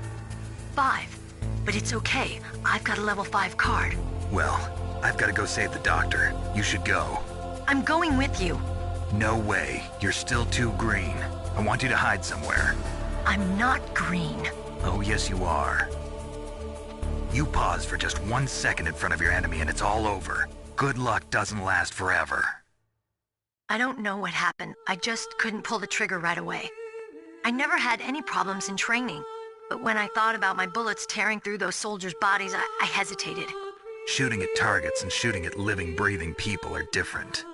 5. But it's okay. I've got a level 5 card. Well, I've got to go save the doctor. You should go. I'm going with you. No way. You're still too green. I want you to hide somewhere. I'm not green. Oh, yes you are. You pause for just 1 second in front of your enemy and it's all over. Good luck doesn't last forever. I don't know what happened. I just couldn't pull the trigger right away. I never had any problems in training, but when I thought about my bullets tearing through those soldiers' bodies, I hesitated. Shooting at targets and shooting at living, breathing people are different.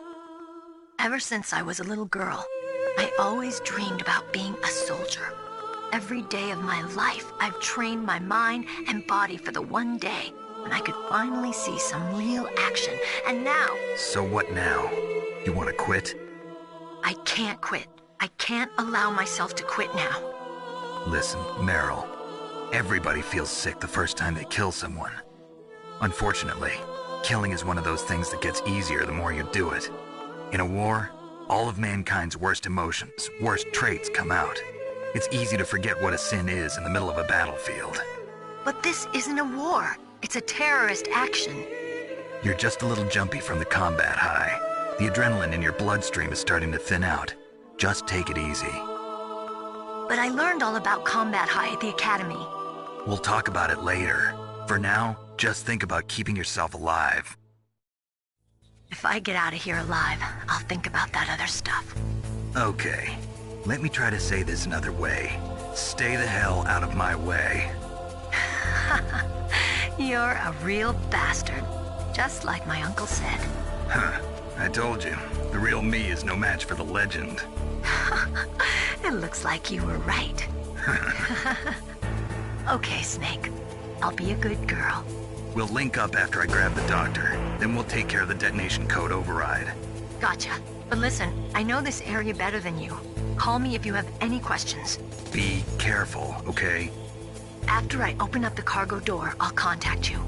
Ever since I was a little girl, I always dreamed about being a soldier. Every day of my life, I've trained my mind and body for the one day when I could finally see some real action. And now... So what now? You want to quit? I can't quit. I can't allow myself to quit now. Listen, Meryl. Everybody feels sick the first time they kill someone. Unfortunately, killing is one of those things that gets easier the more you do it. In a war, all of mankind's worst emotions, worst traits come out. It's easy to forget what a sin is in the middle of a battlefield. But this isn't a war. It's a terrorist action. You're just a little jumpy from the combat high. The adrenaline in your bloodstream is starting to thin out. Just take it easy. But I learned all about combat high at the academy. We'll talk about it later. For now, just think about keeping yourself alive. If I get out of here alive, I'll think about that other stuff. Okay. Let me try to say this another way. Stay the hell out of my way. You're a real bastard. Just like my uncle said. Huh. I told you. The real me is no match for the legend. It looks like you were right. Okay, Snake. I'll be a good girl. We'll link up after I grab the doctor. Then we'll take care of the detonation code override. Gotcha. But listen, I know this area better than you. Call me if you have any questions. Be careful, okay? After I open up the cargo door, I'll contact you.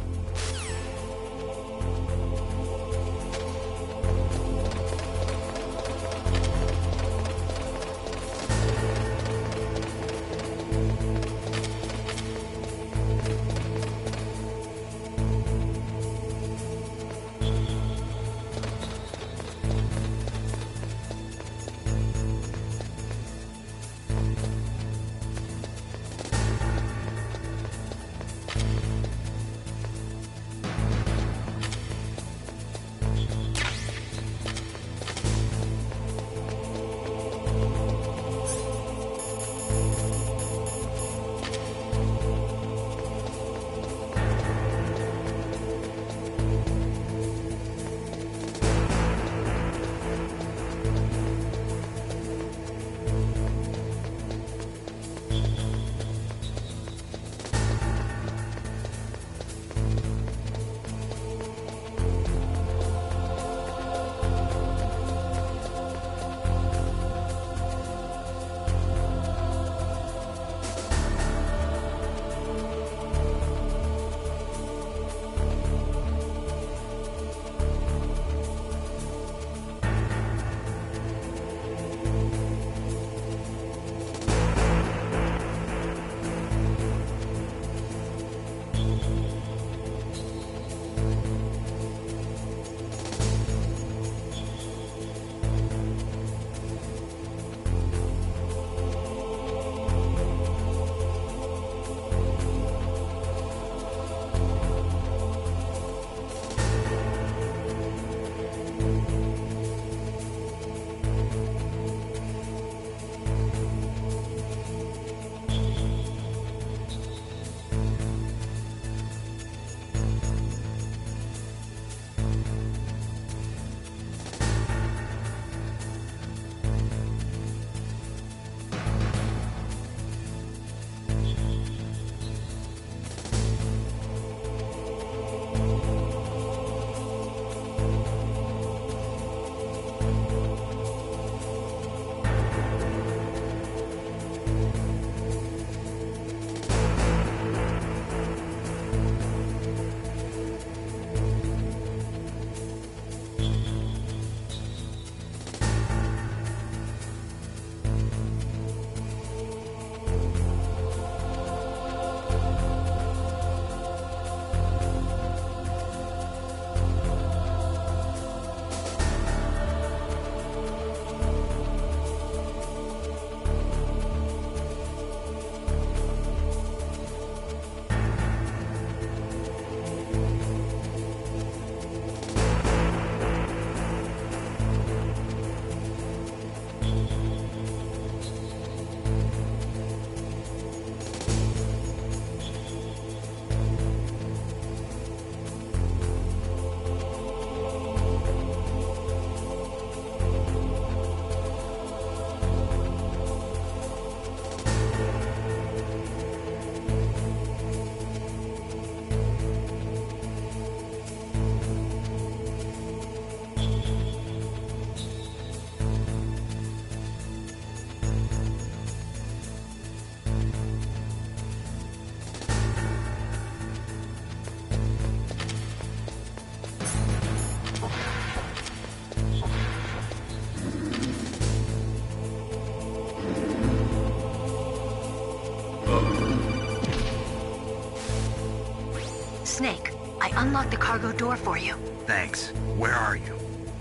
Snake, I unlocked the cargo door for you. Thanks. Where are you?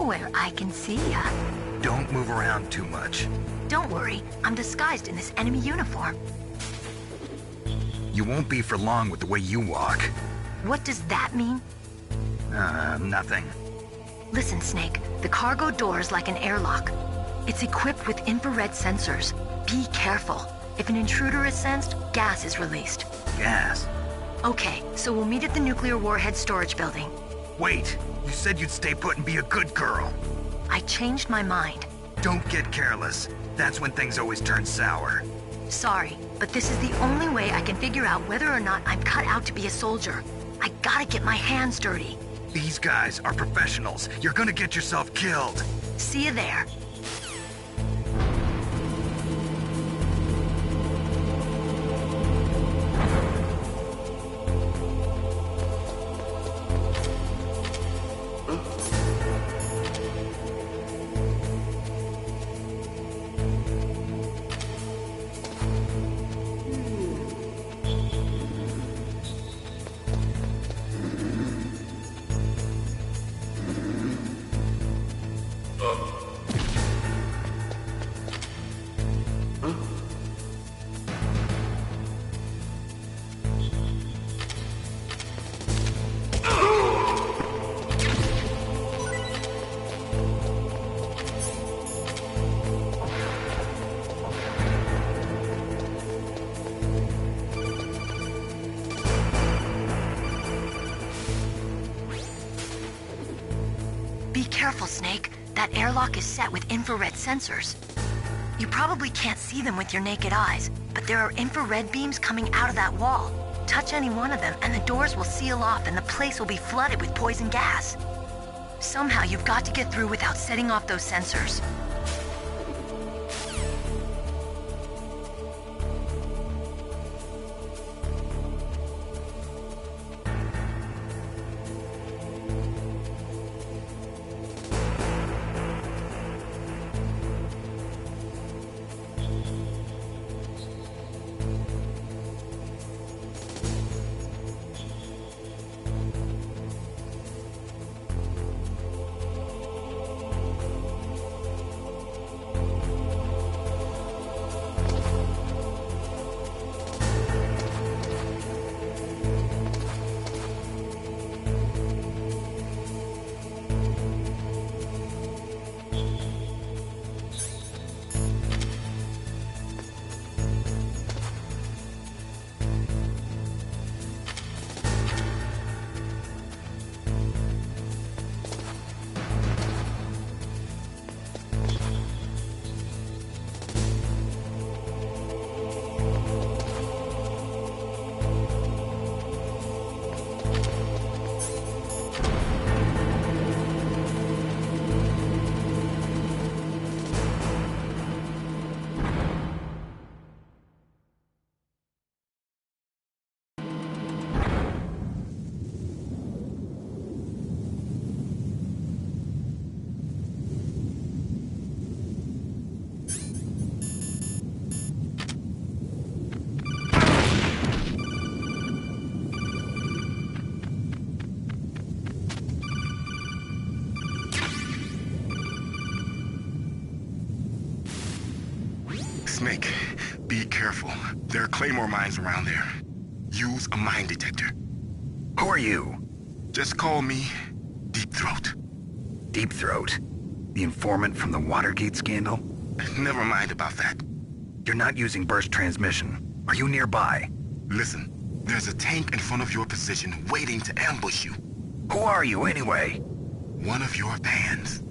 Where I can see ya. Don't move around too much. Don't worry, I'm disguised in this enemy uniform. You won't be for long with the way you walk. What does that mean? Nothing. Listen, Snake, the cargo door is like an airlock. It's equipped with infrared sensors. Be careful. If an intruder is sensed, gas is released. Gas? Okay, so we'll meet at the nuclear warhead storage building. Wait, you said you'd stay put and be a good girl. I changed my mind. Don't get careless. That's when things always turn sour. Sorry, but this is the only way I can figure out whether or not I'm cut out to be a soldier. I gotta get my hands dirty. These guys are professionals. You're gonna get yourself killed. See you there. Be careful, Snake. That airlock is set with infrared sensors. You probably can't see them with your naked eyes, but there are infrared beams coming out of that wall. Touch any one of them and the doors will seal off and the place will be flooded with poison gas. Somehow you've got to get through without setting off those sensors. Snake, be careful. There are claymore mines around there. Use a mine detector. Who are you? Just call me Deep Throat. Deep Throat? The informant from the Watergate scandal? Never mind about that. You're not using burst transmission. Are you nearby? Listen, there's a tank in front of your position waiting to ambush you. Who are you anyway? One of your fans.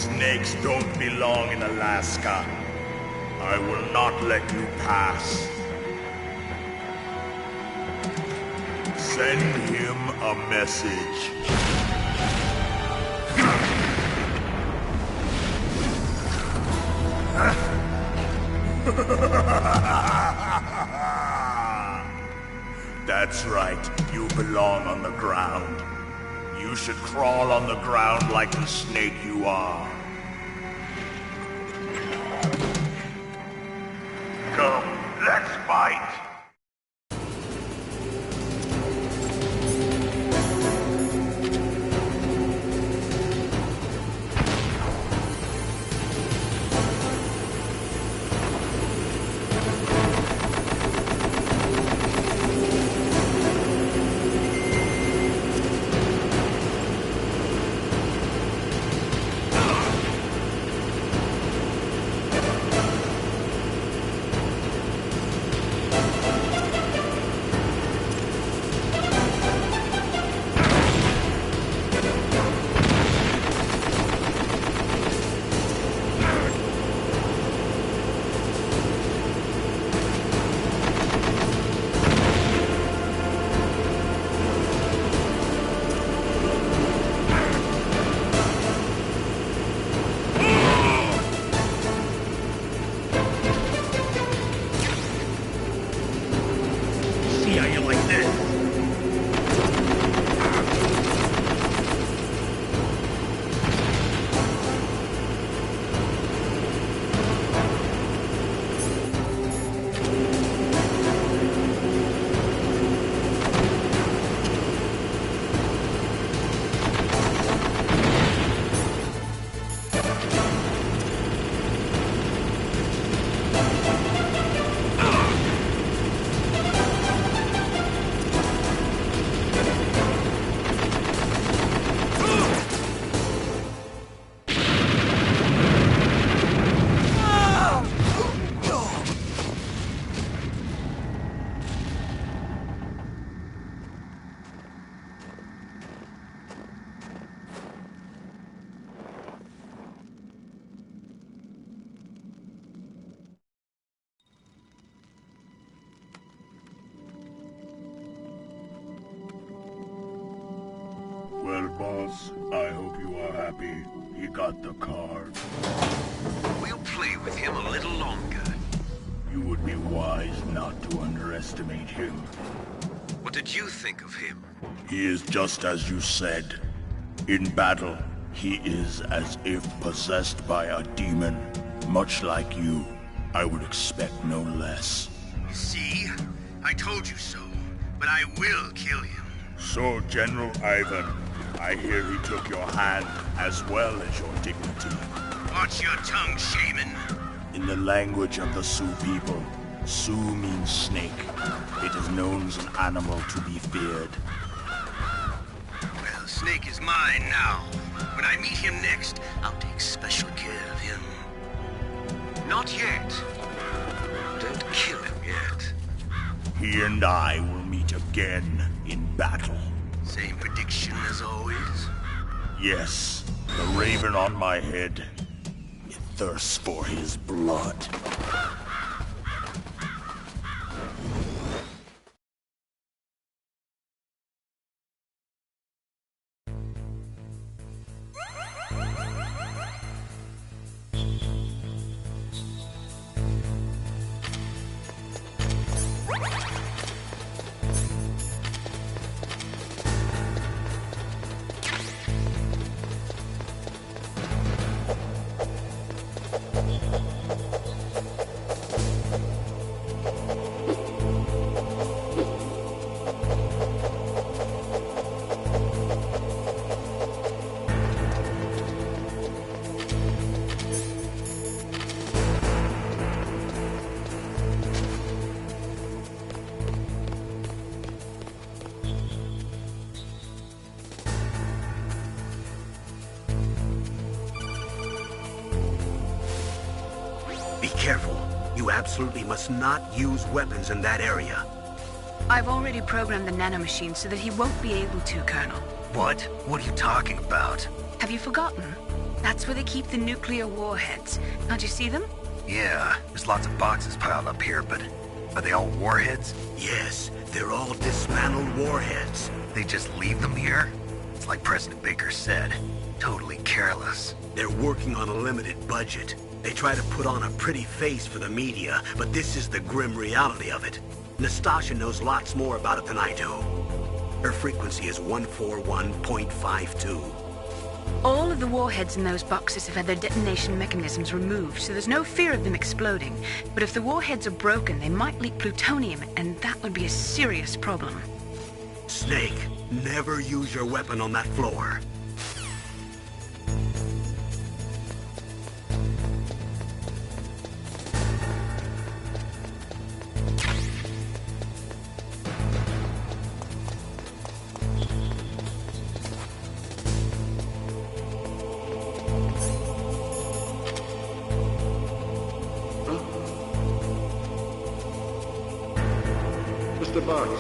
Snakes don't belong in Alaska. I will not let you pass. Send him a message. That's right, you belong on the ground. You should crawl on the ground like the snake you are. Come, let's fight! Well, boss, I hope you are happy. He got the card. We'll play with him a little longer. You would be wise not to underestimate him. What did you think of him? He is just as you said. In battle, he is as if possessed by a demon. Much like you, I would expect no less. See? I told you so. But I will kill him. So, General Ivan, I hear he took your hand as well as your dignity. Watch your tongue, shaman. In the language of the Sioux people, Sioux means snake. It is known as an animal to be feared. Well, Snake is mine now. When I meet him next, I'll take special care of him. Not yet. Don't kill him yet. He and I will meet again in battle. Same prediction as always? Yes, the raven on my head. It thirsts for his blood. Be careful. You absolutely must not use weapons in that area. I've already programmed the nanomachine so that he won't be able to, Colonel. What? What are you talking about? Have you forgotten? That's where they keep the nuclear warheads. Can't you see them? Yeah, there's lots of boxes piled up here, but are they all warheads? Yes, they're all dismantled warheads. They just leave them here? It's like President Baker said. Totally careless. They're working on a limited budget. They try to put on a pretty face for the media, but this is the grim reality of it. Nastasha knows lots more about it than I do. Her frequency is 141.52. All of the warheads in those boxes have had their detonation mechanisms removed, so there's no fear of them exploding. But if the warheads are broken, they might leak plutonium, and that would be a serious problem. Snake, never use your weapon on that floor. Mr. Box.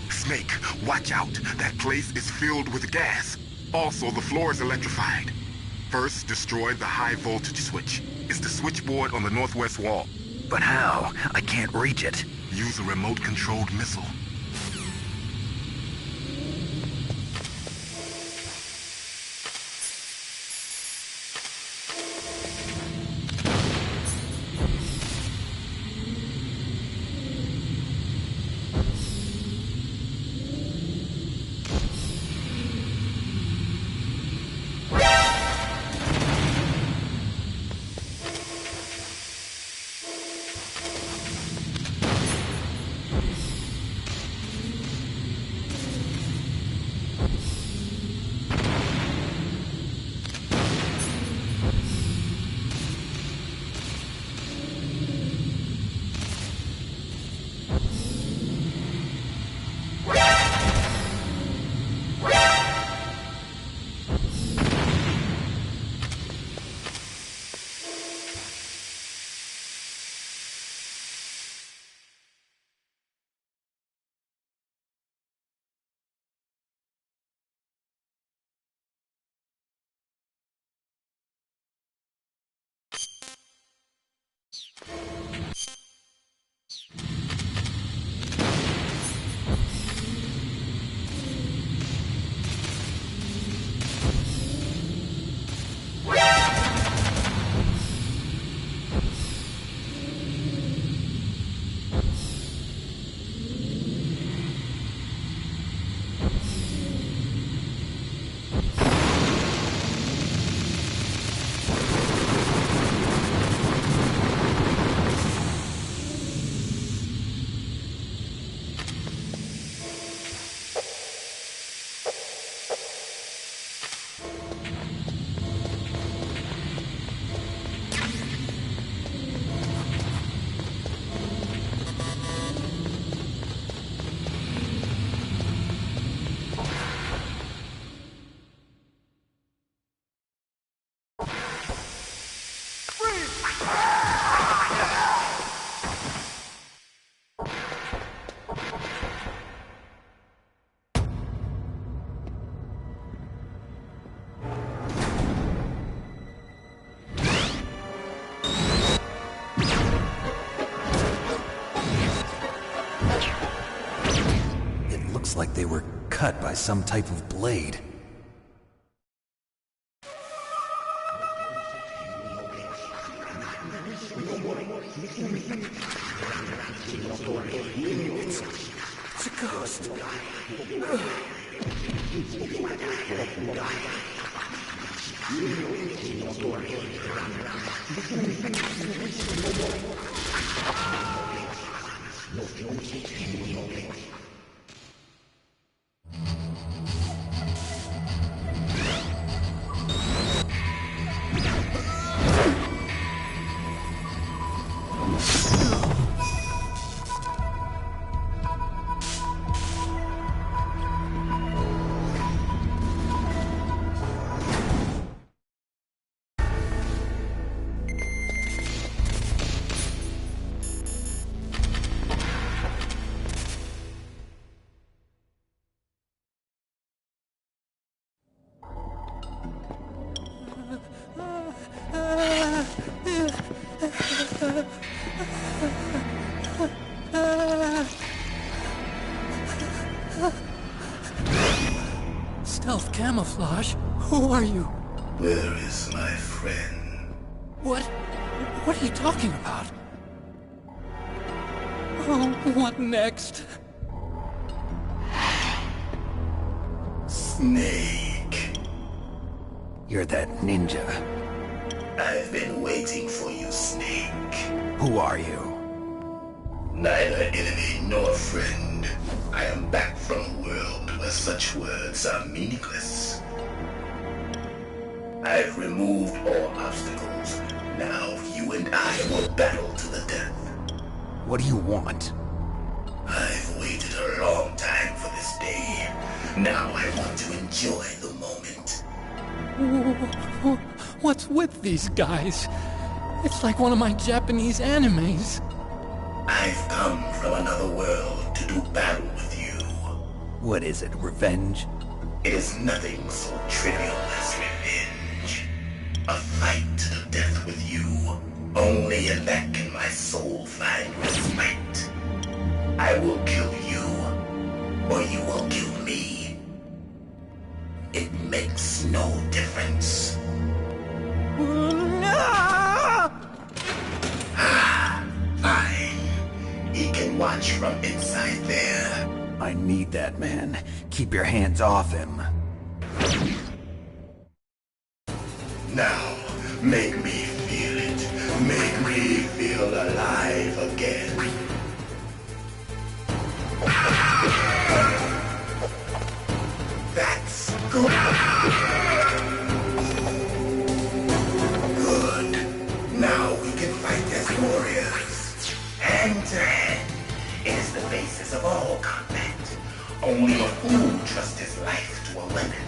Snake, watch out. That place is filled with gas. Also, the floor is electrified. First, destroy the high voltage switch. It's the switchboard on the northwest wall. But how? I can't reach it. Use a remote-controlled missile. Like they were cut by some type of blade. It's a ghost. Stealth camouflage? Who are you? Where is my friend? What are you talking about? Oh, what next? Snake. You're that ninja. I've been waiting for you, Snake. Who are you? Neither enemy nor friend. I am back from a world where such words are meaningless. I've removed all obstacles. Now you and I will battle to the death. What do you want? I've waited a long time for this day. Now I want to enjoy the moment. What's with these guys? It's like one of my Japanese animes. I've come from another world to do battle with you. What is it, revenge? It is nothing so trivial as revenge. A fight to the death with you. Only in that can my soul find respite. I will kill you, or you will kill me. It makes no difference. Fine. He can watch from inside there. I need that man. Keep your hands off him. Now, make me feel it. Make me feel alive again. That's good. Good. Now we can fight as warriors. Hand to hand. It is the basis of all combat. Only a fool trusts his life to a weapon.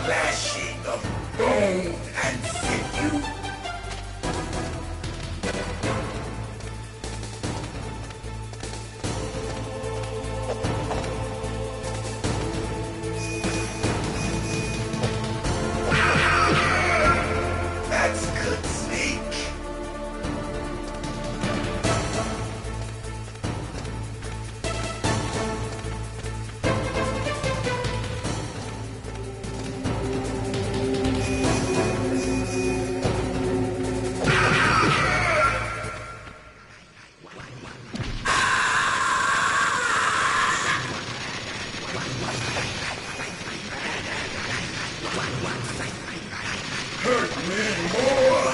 clashing of bone and sinew. That's good, Snake. Hurt me more!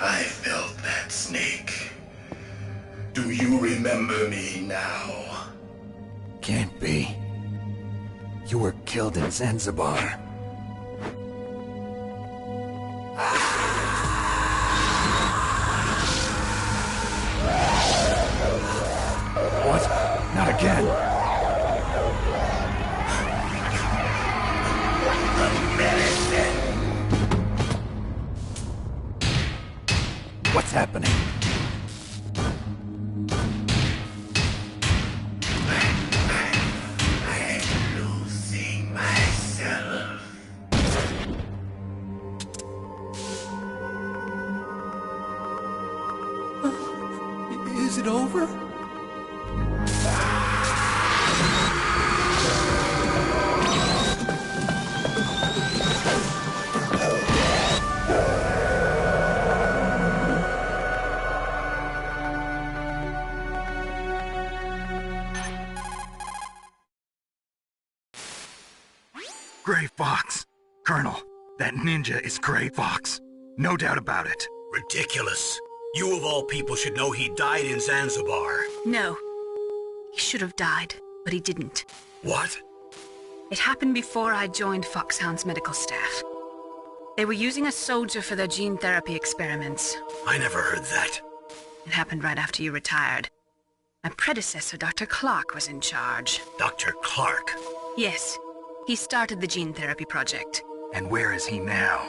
I felt that, Snake. Do you remember me now? Can't be. You were killed in Zanzibar. What? Not again. What's happening? I'm losing myself. Is it over? Gray Fox. Colonel, that ninja is Gray Fox. No doubt about it. Ridiculous. You of all people should know he died in Zanzibar. No. He should have died, but he didn't. What? It happened before I joined Foxhound's medical staff. They were using a soldier for their gene therapy experiments. I never heard that. It happened right after you retired. My predecessor, Dr. Clark, was in charge. Dr. Clark? Yes. He started the gene therapy project. And where is he now?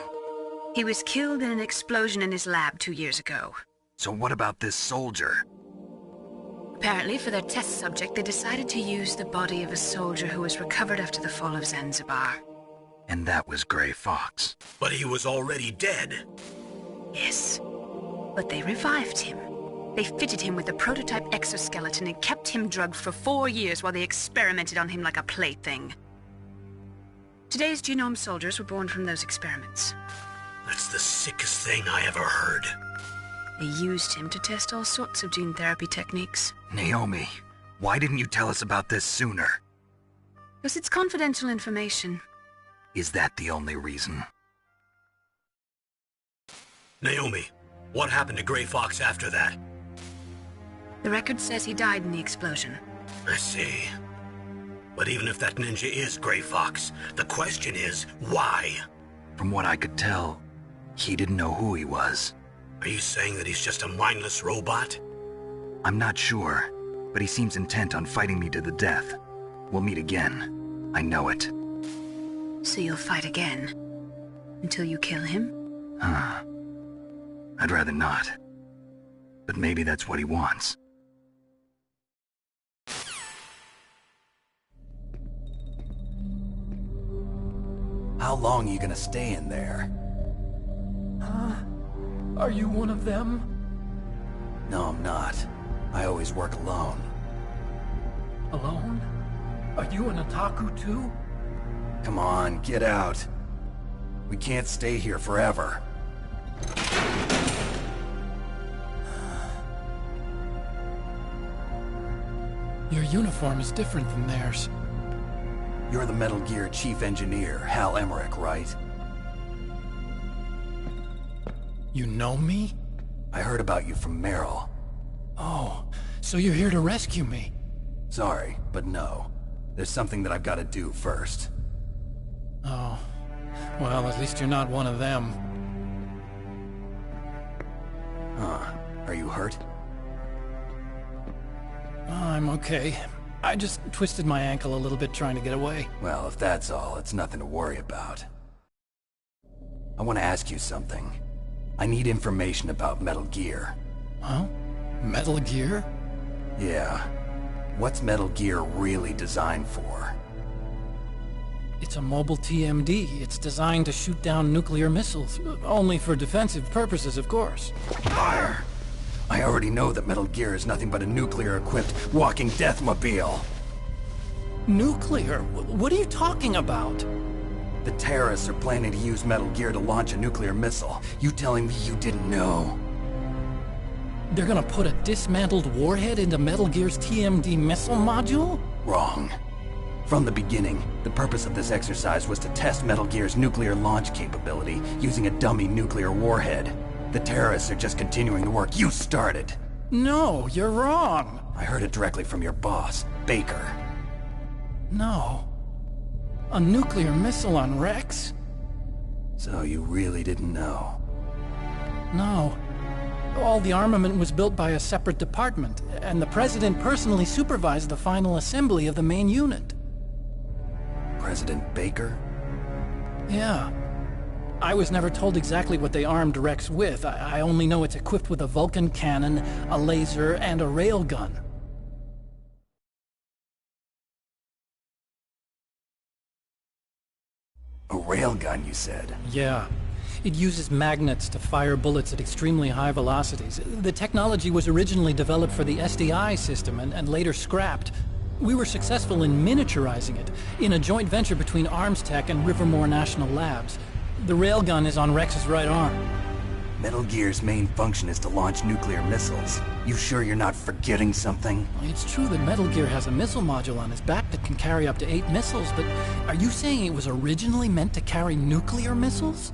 He was killed in an explosion in his lab 2 years ago. So what about this soldier? Apparently, for their test subject, they decided to use the body of a soldier who was recovered after the fall of Zanzibar. And that was Gray Fox. But he was already dead. Yes. But they revived him. They fitted him with a prototype exoskeleton and kept him drugged for 4 years while they experimented on him like a plaything. Today's genome soldiers were born from those experiments. That's the sickest thing I ever heard. They used him to test all sorts of gene therapy techniques. Naomi, why didn't you tell us about this sooner? Because it's confidential information. Is that the only reason? Naomi, what happened to Gray Fox after that? The record says he died in the explosion. I see. But even if that ninja is Gray Fox, the question is, why? From what I could tell, he didn't know who he was. Are you saying that he's just a mindless robot? I'm not sure, but he seems intent on fighting me to the death. We'll meet again. I know it. So you'll fight again? Until you kill him? I'd rather not. But maybe that's what he wants. How long are you gonna stay in there? Huh? Are you one of them? No, I'm not. I always work alone. Alone? Are you an otaku too? Come on, get out. We can't stay here forever. Your uniform is different than theirs. You're the Metal Gear Chief Engineer, Hal Emmerich, right? You know me? I heard about you from Meryl. Oh, so you're here to rescue me? Sorry, but no. There's something that I've got to do first. Oh. Well, at least you're not one of them. hurt? I'm okay. I just twisted my ankle a little bit trying to get away. Well, if that's all, it's nothing to worry about. I want to ask you something. I need information about Metal Gear. Huh? Metal Gear? Yeah. What's Metal Gear really designed for? It's a mobile TMD. It's designed to shoot down nuclear missiles. Only for defensive purposes, of course. Fire! I already know that Metal Gear is nothing but a nuclear-equipped walking deathmobile. Nuclear? What are you talking about? The terrorists are planning to use Metal Gear to launch a nuclear missile. You telling me you didn't know? They're gonna put a dismantled warhead into Metal Gear's TMD missile module? Wrong. From the beginning, the purpose of this exercise was to test Metal Gear's nuclear launch capability using a dummy nuclear warhead. The terrorists are just continuing the work you started. No, you're wrong. I heard it directly from your boss, Baker. No. A nuclear missile on Rex? So you really didn't know? No. All the armament was built by a separate department, and the President personally supervised the final assembly of the main unit. President Baker? Yeah. I was never told exactly what they armed Rex with. I only know it's equipped with a Vulcan cannon, a laser, and a railgun. A railgun, you said? Yeah. It uses magnets to fire bullets at extremely high velocities. The technology was originally developed for the SDI system and later scrapped. We were successful in miniaturizing it, in a joint venture between ArmsTech and Rivermore National Labs. The railgun is on Rex's right arm. Metal Gear's main function is to launch nuclear missiles. You sure you're not forgetting something? It's true that Metal Gear has a missile module on his back that can carry up to 8 missiles, but are you saying it was originally meant to carry nuclear missiles?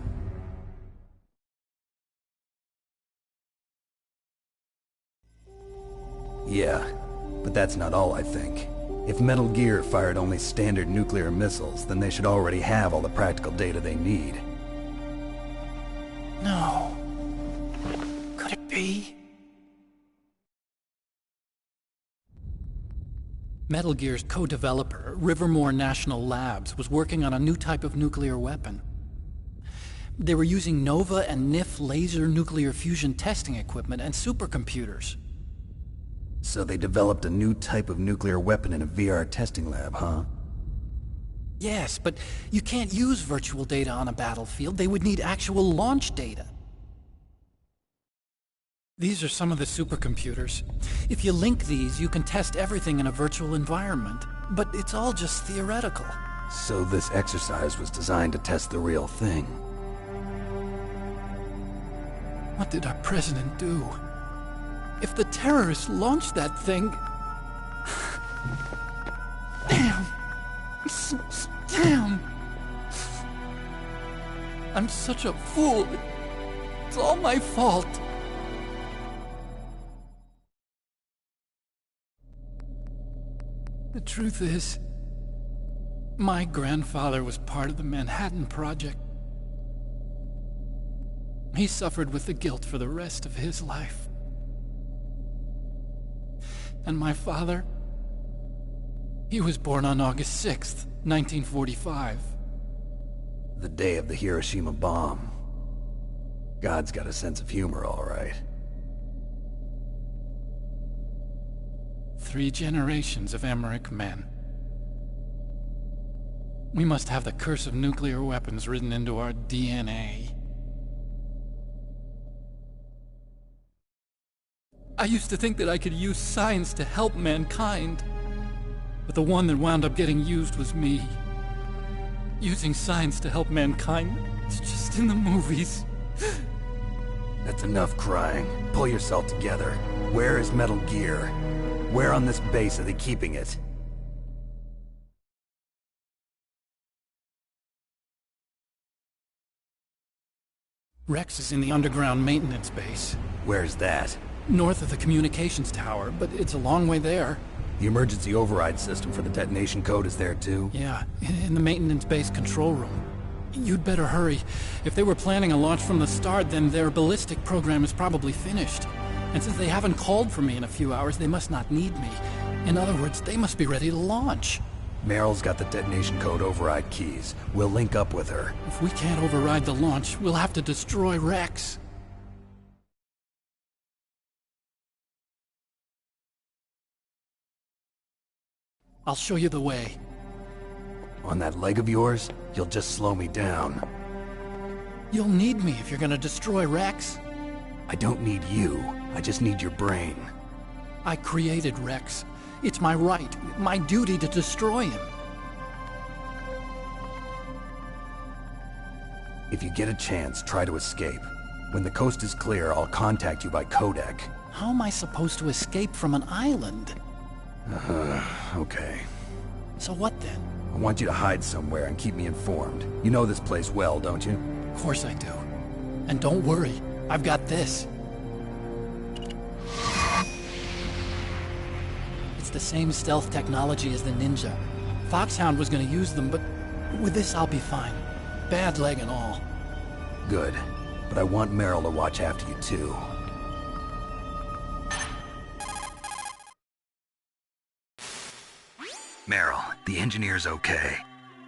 Yeah, but that's not all I think. If Metal Gear fired only standard nuclear missiles, then they should already have all the practical data they need. No. Could it be? Metal Gear's co-developer, Rivermore National Labs, was working on a new type of nuclear weapon. They were using NOVA and NIF laser nuclear fusion testing equipment and supercomputers. So they developed a new type of nuclear weapon in a VR testing lab, huh? Yes, but you can't use virtual data on a battlefield. They would need actual launch data. These are some of the supercomputers. If you link these, you can test everything in a virtual environment. But it's all just theoretical. So this exercise was designed to test the real thing. What did our president do? If the terrorists launched that thing... Damn! Damn! I'm such a fool. It's all my fault. The truth is, my grandfather was part of the Manhattan Project. He suffered with the guilt for the rest of his life. And my father, he was born on August 6th, 1945. The day of the Hiroshima bomb. God's got a sense of humor, all right. 3 generations of Emmerich men. We must have the curse of nuclear weapons written into our DNA. I used to think that I could use science to help mankind. But the one that wound up getting used was me. Using science to help mankind, it's just in the movies. That's enough crying. Pull yourself together. Where is Metal Gear? Where on this base are they keeping it? Rex is in the underground maintenance base. Where's that? North of the communications tower, but it's a long way there. The emergency override system for the detonation code is there too? Yeah, in the maintenance base control room. You'd better hurry. If they were planning a launch from the start, then their ballistic program is probably finished. And since they haven't called for me in a few hours, they must not need me. In other words, they must be ready to launch. Meryl's got the detonation code override keys. We'll link up with her. If we can't override the launch, we'll have to destroy Rex. I'll show you the way. On that leg of yours, you'll just slow me down. You'll need me if you're gonna destroy Rex. I don't need you. I just need your brain. I created Rex. It's my right, my duty to destroy him. If you get a chance, try to escape. When the coast is clear, I'll contact you by codec. How am I supposed to escape from an island? Okay. So what then? I want you to hide somewhere and keep me informed. You know this place well, don't you? Of course I do. And don't worry, I've got this. It's the same stealth technology as the Ninja. Foxhound was gonna use them, but with this I'll be fine. Bad leg and all. Good. But I want Meryl to watch after you too. Meryl, the engineer's okay.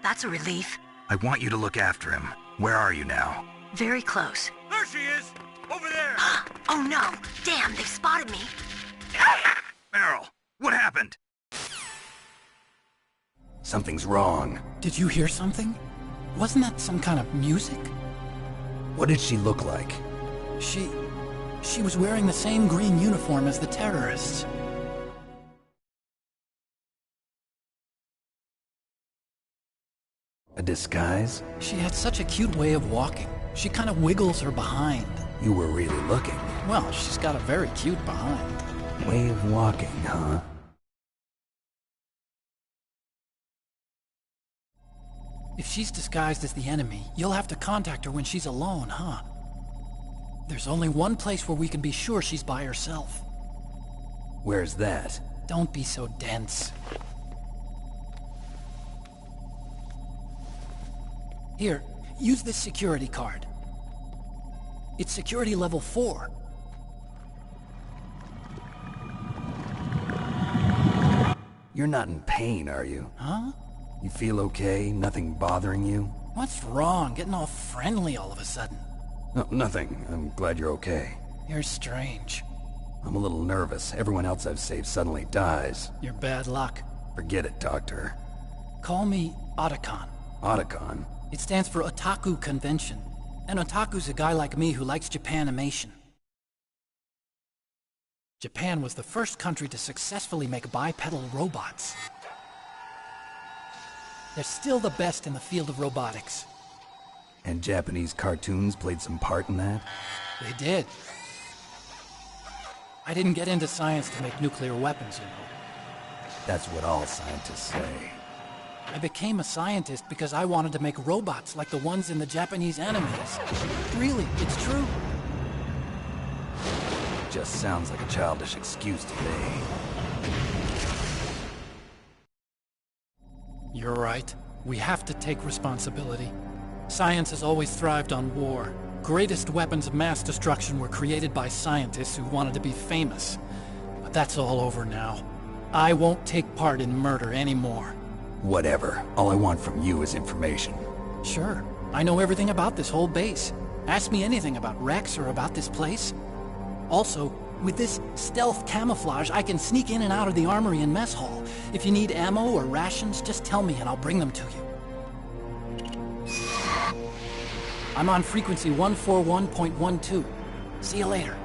That's a relief. I want you to look after him. Where are you now? Very close. There she is! Over there! Oh no! Damn, they've spotted me! Meryl, what happened? Something's wrong. Did you hear something? Wasn't that some kind of music? What did she look like? She was wearing the same green uniform as the terrorists. A disguise? She had such a cute way of walking. She kind of wiggles her behind. You were really looking. Well, she's got a very cute behind. Way of walking, huh? If she's disguised as the enemy, you'll have to contact her when she's alone, huh? There's only one place where we can be sure she's by herself. Where's that? Don't be so dense. Here, use this security card. It's security level 4. You're not in pain, are you? Huh? You feel okay? Nothing bothering you? What's wrong? Getting all friendly all of a sudden. No, nothing. I'm glad you're okay. You're strange. I'm a little nervous. Everyone else I've saved suddenly dies. You're bad luck. Forget it, Doctor. Call me Otacon. Otacon? It stands for Otaku Convention. An otaku's a guy like me who likes Japanimation. Japan was the first country to successfully make bipedal robots. They're still the best in the field of robotics. And Japanese cartoons played some part in that? They did. I didn't get into science to make nuclear weapons, you know. That's what all scientists say. I became a scientist because I wanted to make robots like the ones in the Japanese animes. Really, it's true. Just sounds like a childish excuse to me. You're right. We have to take responsibility. Science has always thrived on war. Greatest weapons of mass destruction were created by scientists who wanted to be famous. But that's all over now. I won't take part in murder anymore. Whatever. All I want from you is information. Sure. I know everything about this whole base. Ask me anything about Rex or about this place. Also, with this stealth camouflage, I can sneak in and out of the armory and mess hall. If you need ammo or rations, just tell me and I'll bring them to you. I'm on frequency 141.12. See you later.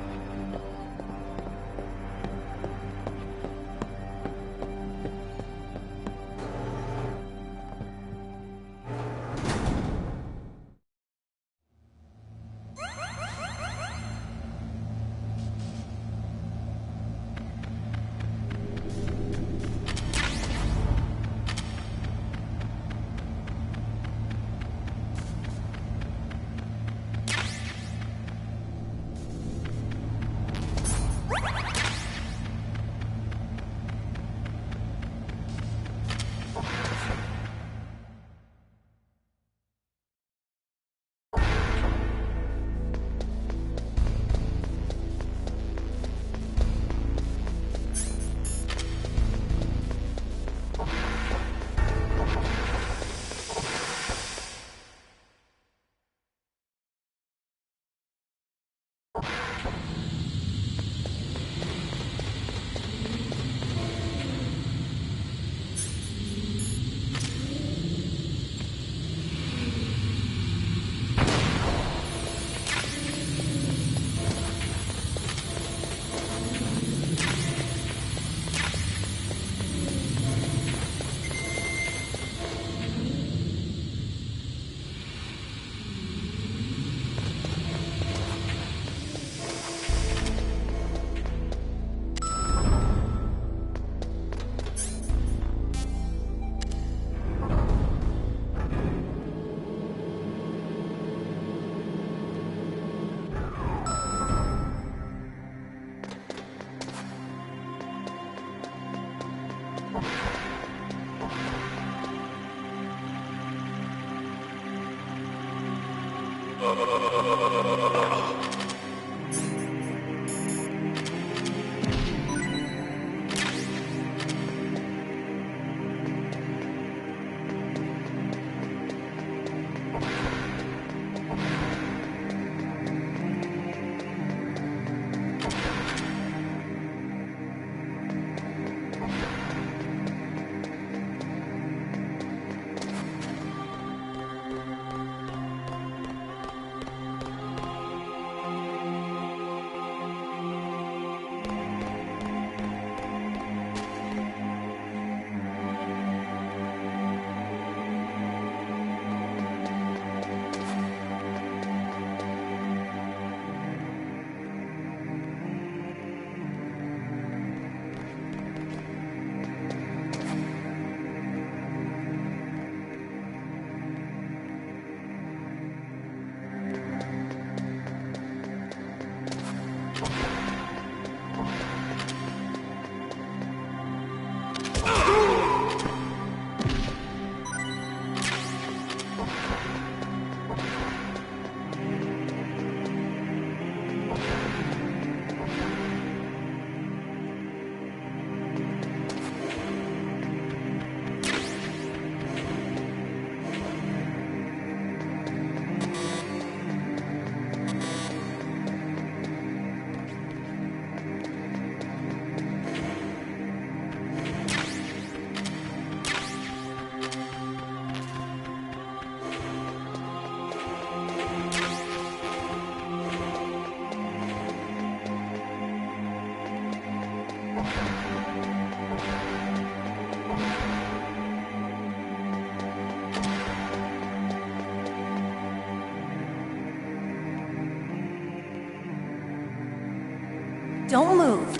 Don't move.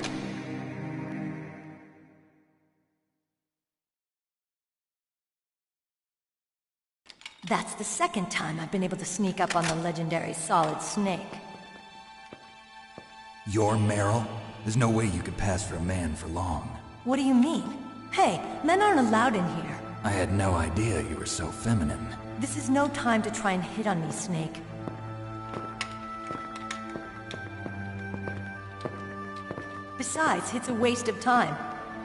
That's the second time I've been able to sneak up on the legendary Solid Snake. You're Meryl? There's no way you could pass for a man for long. What do you mean? Hey, men aren't allowed in here. I had no idea you were so feminine. This is no time to try and hit on me, Snake. Besides, it's a waste of time.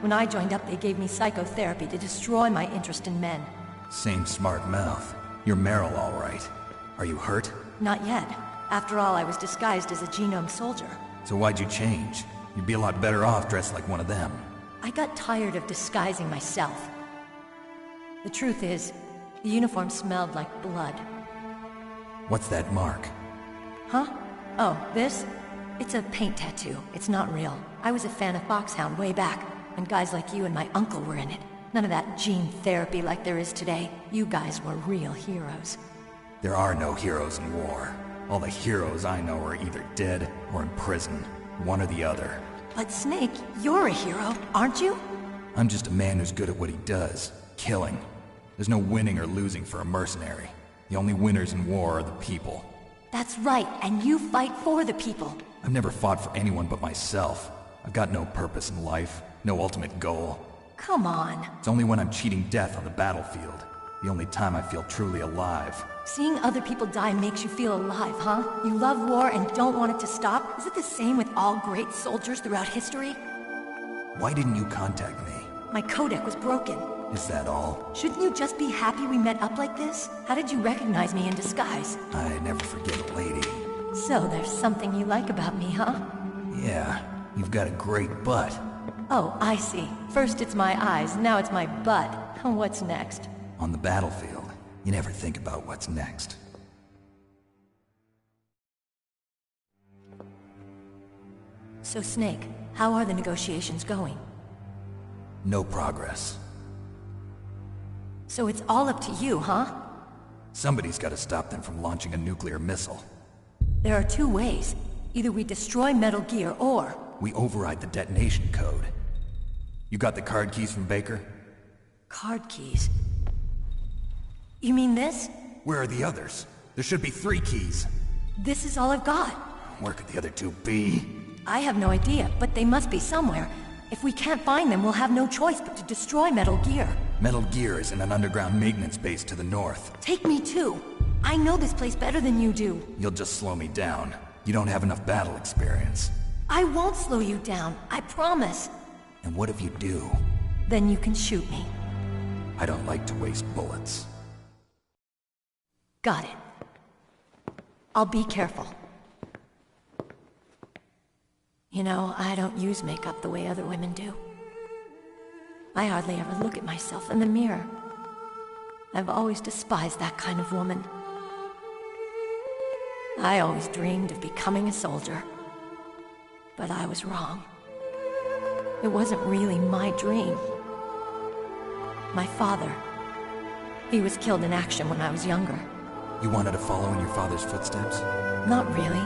When I joined up, they gave me psychotherapy to destroy my interest in men. Same smart mouth. You're Meryl, all right. Are you hurt? Not yet. After all, I was disguised as a genome soldier. So why'd you change? You'd be a lot better off dressed like one of them. I got tired of disguising myself. The truth is, the uniform smelled like blood. What's that mark? Huh? Oh, this? It's a paint tattoo. It's not real. I was a fan of Foxhound way back, when guys like you and my uncle were in it. None of that gene therapy like there is today. You guys were real heroes. There are no heroes in war. All the heroes I know are either dead or in prison. One or the other. But Snake, you're a hero, aren't you? I'm just a man who's good at what he does. Killing. There's no winning or losing for a mercenary. The only winners in war are the people. That's right, and you fight for the people. I've never fought for anyone but myself. I've got no purpose in life, no ultimate goal. Come on. It's only when I'm cheating death on the battlefield. The only time I feel truly alive. Seeing other people die makes you feel alive, huh? You love war and don't want it to stop? Is it the same with all great soldiers throughout history? Why didn't you contact me? My codec was broken. Is that all? Shouldn't you just be happy we met up like this? How did you recognize me in disguise? I never forget a lady. So there's something you like about me, huh? Yeah, you've got a great butt. Oh, I see. First it's my eyes, now it's my butt. What's next? On the battlefield, you never think about what's next. So Snake, how are the negotiations going? No progress. So it's all up to you, huh? Somebody's got to stop them from launching a nuclear missile. There are two ways. Either we destroy Metal Gear, or... we override the detonation code. You got the card keys from Baker? Card keys? You mean this? Where are the others? There should be 3 keys. This is all I've got. Where could the other 2 be? I have no idea, but they must be somewhere. If we can't find them, we'll have no choice but to destroy Metal Gear. Metal Gear is in an underground maintenance base to the north. Take me too. I know this place better than you do. You'll just slow me down. You don't have enough battle experience. I won't slow you down, I promise. And what if you do? Then you can shoot me. I don't like to waste bullets. Got it. I'll be careful. You know, I don't use makeup the way other women do. I hardly ever look at myself in the mirror. I've always despised that kind of woman. I always dreamed of becoming a soldier. But I was wrong. It wasn't really my dream. My father, he was killed in action when I was younger. You wanted to follow in your father's footsteps? Not really.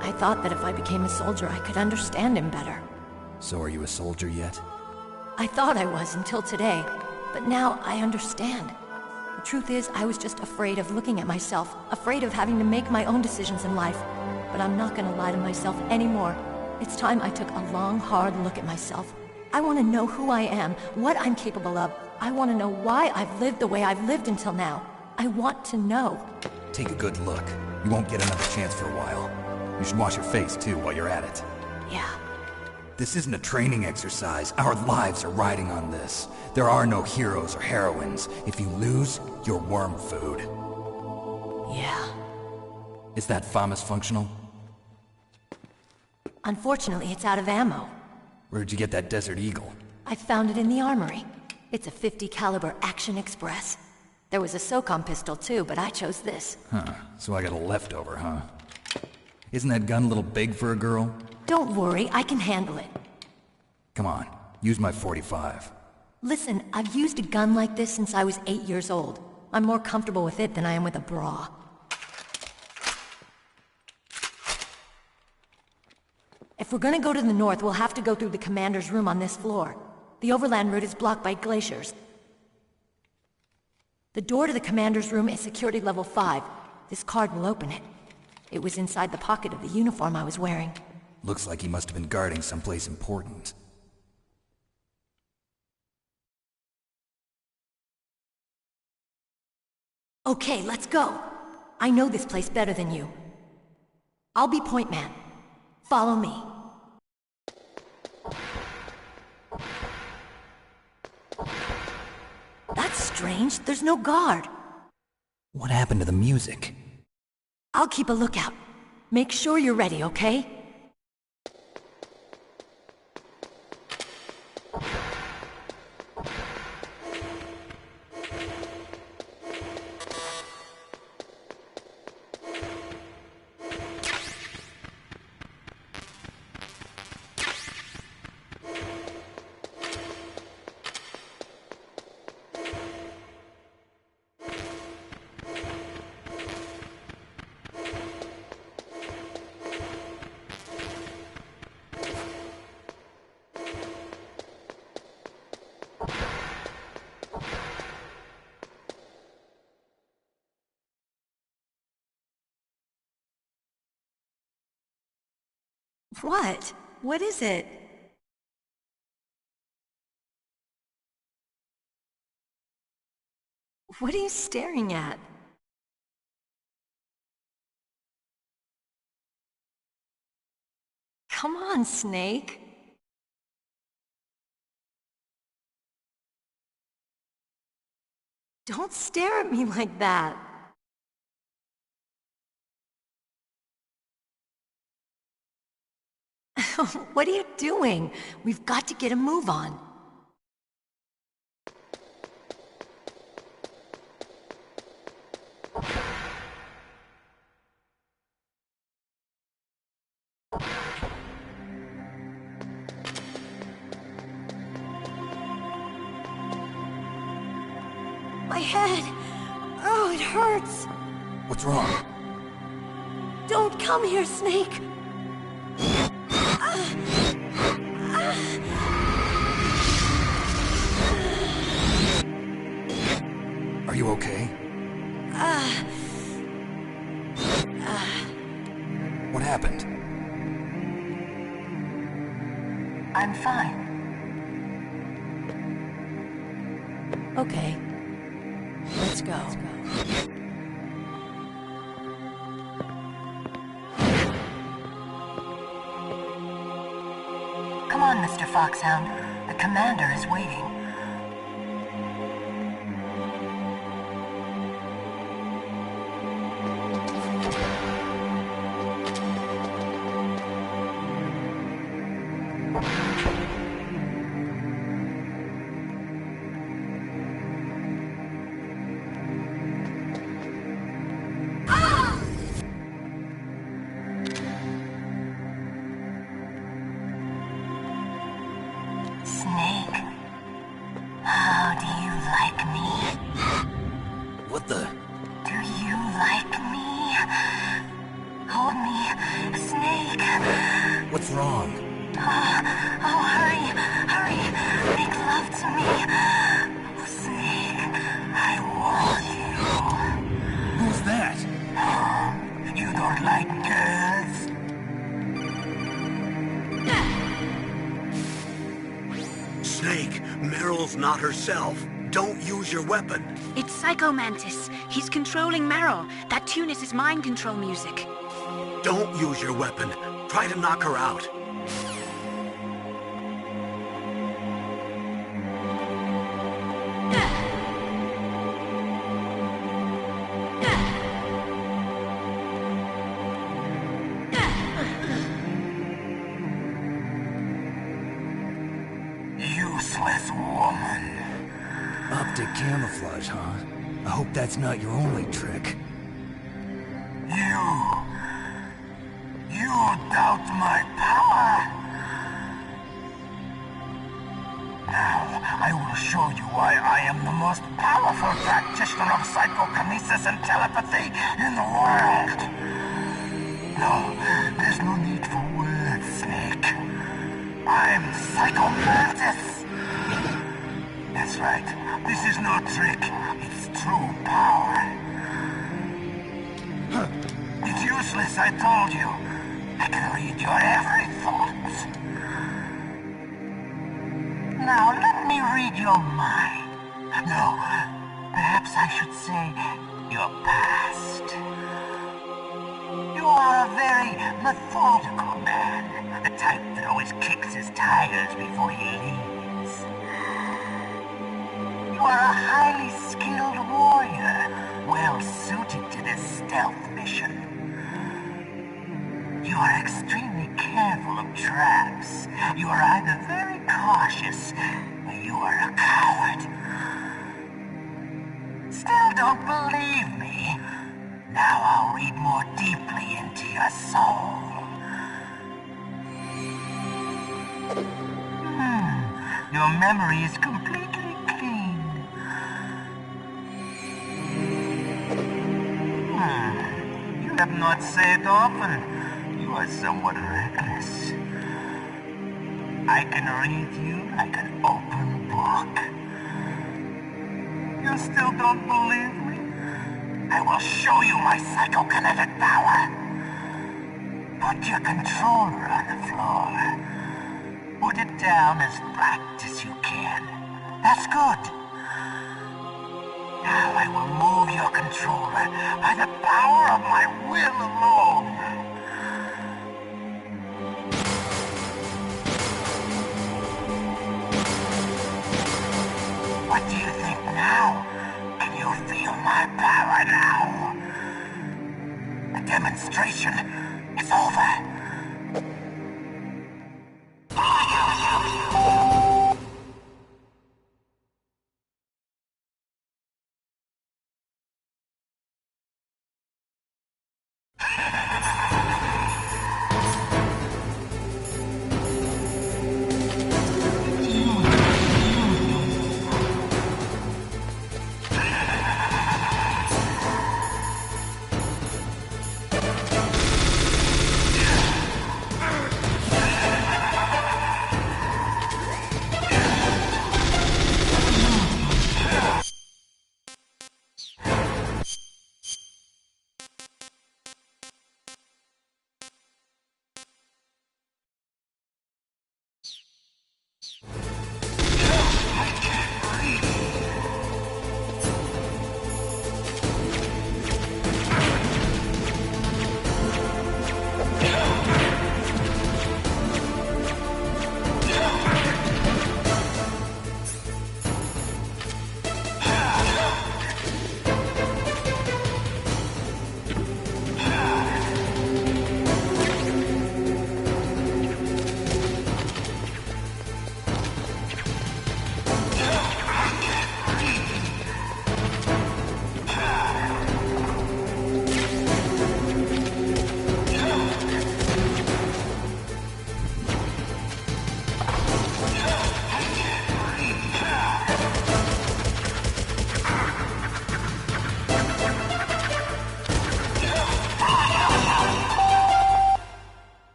I thought that if I became a soldier, I could understand him better. So are you a soldier yet? I thought I was until today, but now I understand. The truth is, I was just afraid of looking at myself, afraid of having to make my own decisions in life. But I'm not gonna lie to myself anymore. It's time I took a long, hard look at myself. I want to know who I am, what I'm capable of. I want to know why I've lived the way I've lived until now. I want to know. Take a good look. You won't get another chance for a while. You should wash your face, too, while you're at it. Yeah. This isn't a training exercise. Our lives are riding on this. There are no heroes or heroines. If you lose, you're worm food. Yeah. Is that FAMAS functional? Unfortunately, it's out of ammo. Where'd you get that Desert Eagle? I found it in the armory. It's a .50 caliber Action Express. There was a SOCOM pistol too, but I chose this. Huh, so I got a leftover, huh? Isn't that gun a little big for a girl? Don't worry, I can handle it. Come on, use my .45. Listen, I've used a gun like this since I was 8 years old. I'm more comfortable with it than I am with a bra. If we're gonna go to the north, we'll have to go through the commander's room on this floor. The overland route is blocked by glaciers. The door to the commander's room is security level 5. This card will open it. It was inside the pocket of the uniform I was wearing. Looks like he must have been guarding someplace important. Okay, let's go. I know this place better than you. I'll be point man. Follow me. That's strange. There's no guard. What happened to the music? I'll keep a lookout. Make sure you're ready, okay? What? What is it? What are you staring at? Come on, Snake. Don't stare at me like that. What are you doing? We've got to get a move on. My head! Oh, it hurts! What's wrong? Don't come here, Snake! Are you okay? What happened? I'm fine. Okay. Let's go. on, Mr. Foxhound. The commander is waiting. Snake, how do you like me? What the? Do you like me? Hold me, Snake. What's wrong? Oh, hurry, hurry, make love to me. Oh, Snake, I want you. Who's that? You don't like girls? Snake, Meryl's not herself. Don't use your weapon. It's Psycho Mantis. He's controlling Meryl. That tune is his mind control music. Don't use your weapon. Try to knock her out. Useless woman. Optic camouflage, huh? I hope that's not your only trick. You doubt my power? Now, I will show you why I am the most powerful practitioner of psychokinesis and telepathy in the world. No, there's no need for words, Snake. I'm Psycho Mantis. That's right. This is no trick. It's true power. It's useless, I told you. I can read your every thought. Now, let me read your mind. No, perhaps I should say your past. You are a very methodical man. The type that always kicks his tires before he leaves. You are a highly skilled warrior, well suited to this stealth mission. You are extremely careful of traps. You are either very cautious, or you are a coward. Still don't believe me? Now I'll read more deeply into your soul. Your memory is completely clean. You have not said often. You are somewhat reckless. I can read you like an open book. You still don't believe me? I will show you my psychokinetic power. Put your controller on the floor. Put it down as flat as you can. That's good. Now I will move your controller by the power of my will alone. What do you think now? Can you feel my power now? The demonstration is over.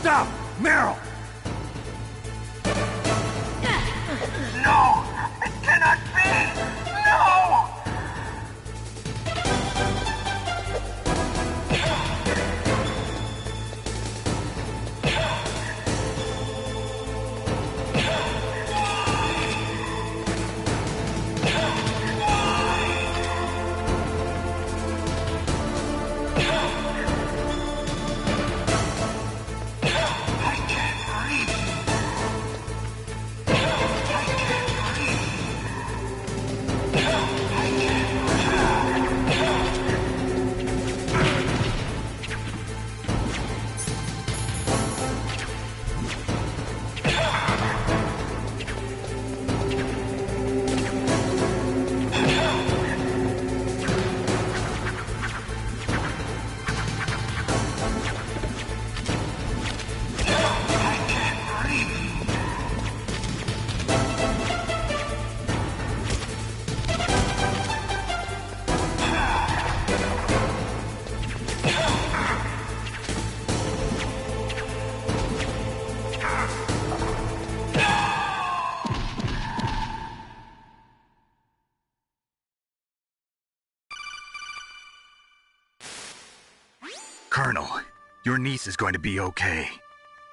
Stop! Meryl! No! It cannot be! No! Colonel, your niece is going to be okay.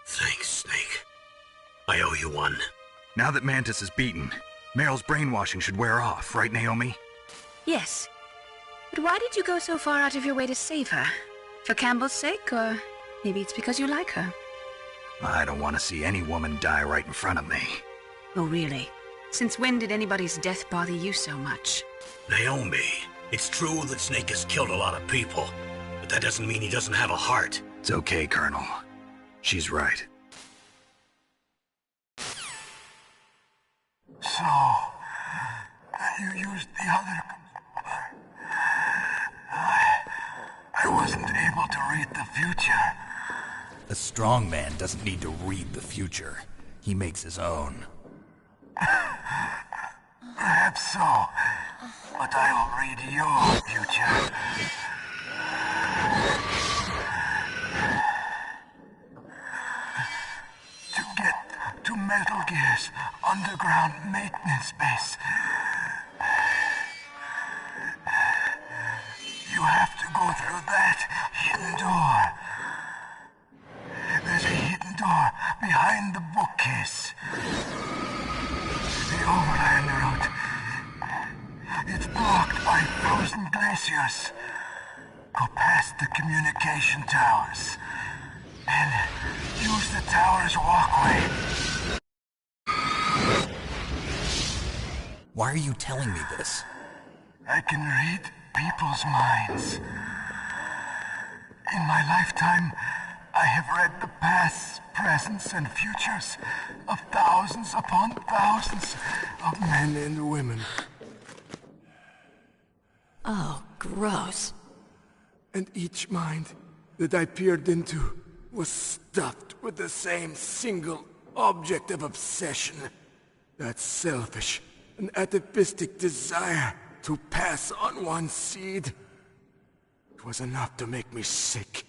Thanks, Snake. I owe you one. Now that Mantis is beaten, Meryl's brainwashing should wear off, right, Naomi? Yes. But why did you go so far out of your way to save her? For Campbell's sake, or maybe it's because you like her? I don't want to see any woman die right in front of me. Oh, really? Since when did anybody's death bother you so much? Naomi, it's true that Snake has killed a lot of people, but that doesn't mean he doesn't have a heart. It's okay, Colonel. She's right. So, you used the other... I wasn't able to read the future. A strong man doesn't need to read the future. He makes his own. Perhaps so, but I will read your future. To get to Metal Gear's underground maintenance base, you have to go through that hidden door. There's a hidden door behind the bookcase. The overland route. It's blocked by frozen glaciers. Go past the communication towers. And use the tower's walkway. Why are you telling me this? I can read people's minds. In my lifetime, I have read the pasts, presents, and futures of thousands upon thousands of men and women. Oh, gross. And each mind that I peered into was stuffed with the same single object of obsession. That selfish and atavistic desire to pass on one's seed. It was enough to make me sick.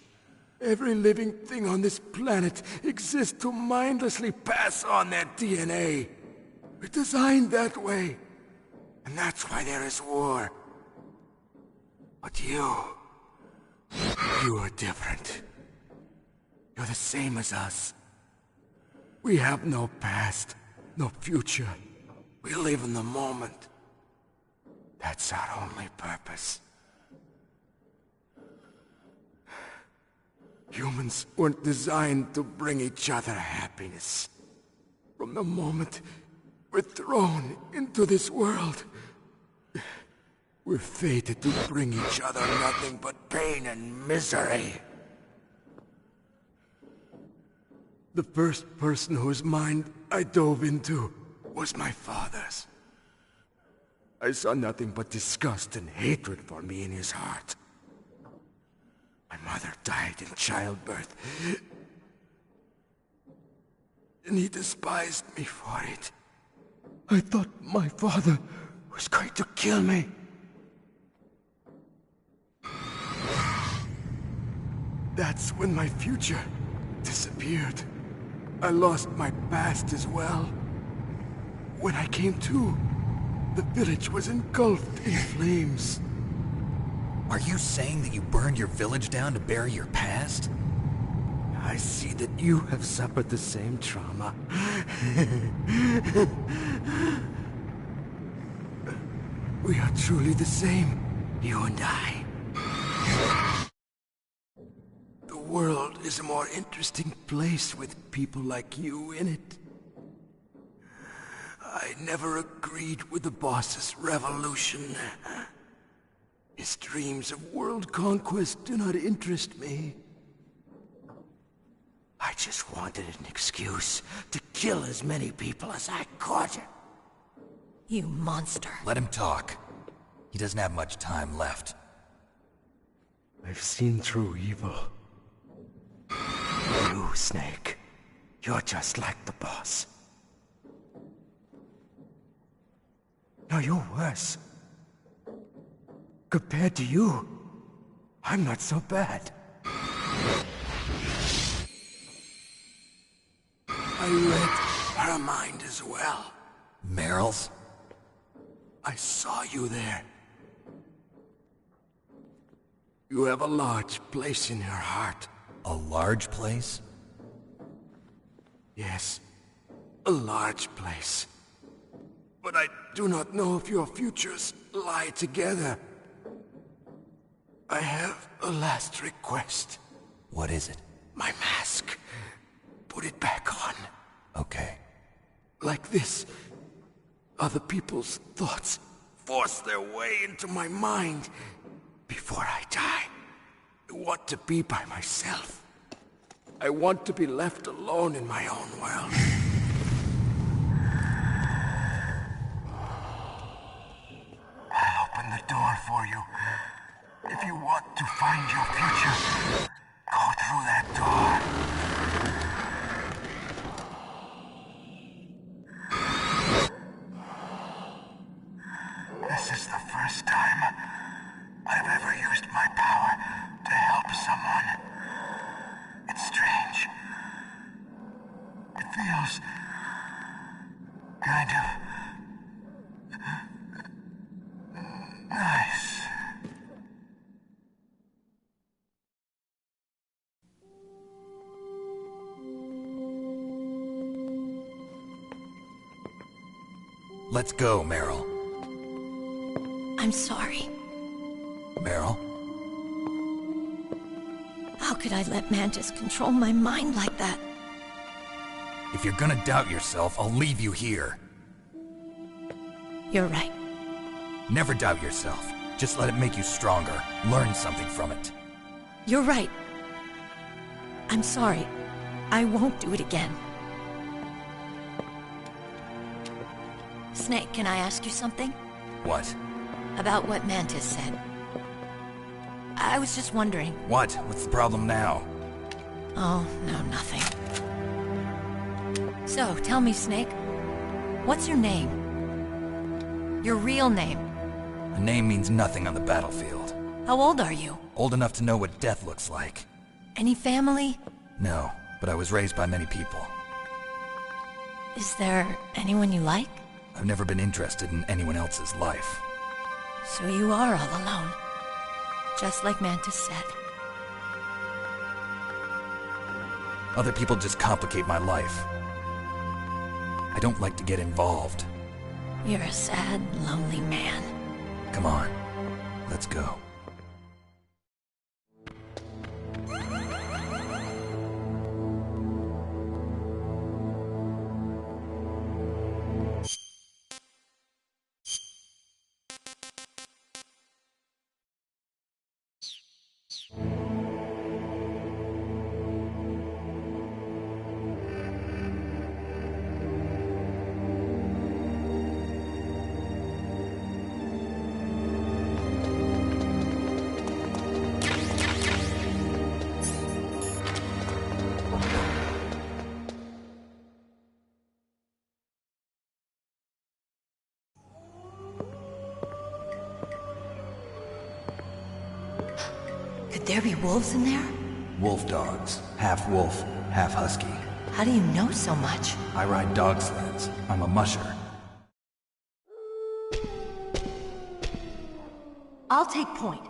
Every living thing on this planet exists to mindlessly pass on their DNA. We're designed that way. And that's why there is war. But you are different. You're the same as us. We have no past, no future. We live in the moment. That's our only purpose. Humans weren't designed to bring each other happiness. From the moment we're thrown into this world, we're fated to bring each other nothing but pain and misery. The first person whose mind I dove into was my father's. I saw nothing but disgust and hatred for me in his heart. My mother died in childbirth, and he despised me for it. I thought my father was going to kill me. That's when my future disappeared. I lost my past as well. When I came to, the village was engulfed in flames. Are you saying that you burned your village down to bury your past? I see that you have suffered the same trauma. We are truly the same, you and I. The world is a more interesting place with people like you in it. I never agreed with the boss's revolution. His dreams of world conquest do not interest me. I just wanted an excuse to kill as many people as I could. You monster. Let him talk. He doesn't have much time left. I've seen through evil. You, Snake. You're just like the boss. No, you're worse. Compared to you, I'm not so bad. I read her mind as well. Meryl's? I saw you there. You have a large place in her heart. A large place? Yes, a large place. But I do not know if your futures lie together. I have a last request. What is it? My mask. Put it back on. Okay. Like this, other people's thoughts force their way into my mind. Before I die, I want to be by myself. I want to be left alone in my own world. I'll open the door for you. If you want to find your future, go through that door. This is the first time I've ever used my power to help someone. It's strange. It feels kind of nice. Let's go, Meryl. I'm sorry. Meryl? How could I let Mantis control my mind like that? If you're gonna doubt yourself, I'll leave you here. You're right. Never doubt yourself. Just let it make you stronger. Learn something from it. You're right. I'm sorry. I won't do it again. Snake, can I ask you something? What? About what Mantis said. I was just wondering. What? What's the problem now? Oh, no, nothing. So, tell me, Snake. What's your name? Your real name? A name means nothing on the battlefield. How old are you? Old enough to know what death looks like. Any family? No, but I was raised by many people. Is there anyone you like? I've never been interested in anyone else's life. So you are all alone. Just like Mantis said. Other people just complicate my life. I don't like to get involved. You're a sad, lonely man. Come on, let's go. Could there be wolves in there? Wolf dogs. Half wolf, half husky. How do you know so much? I ride dog sleds. I'm a musher. I'll take point.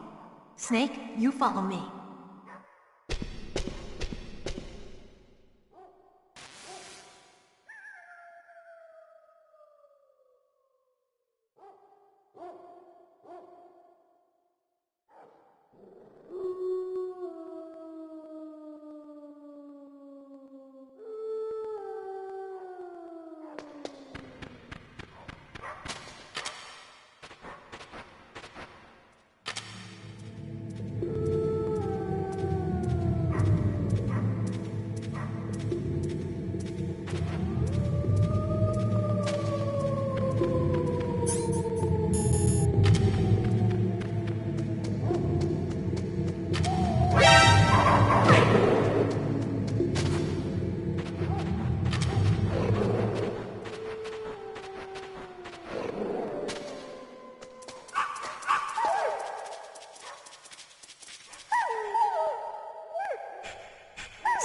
Snake, you follow me.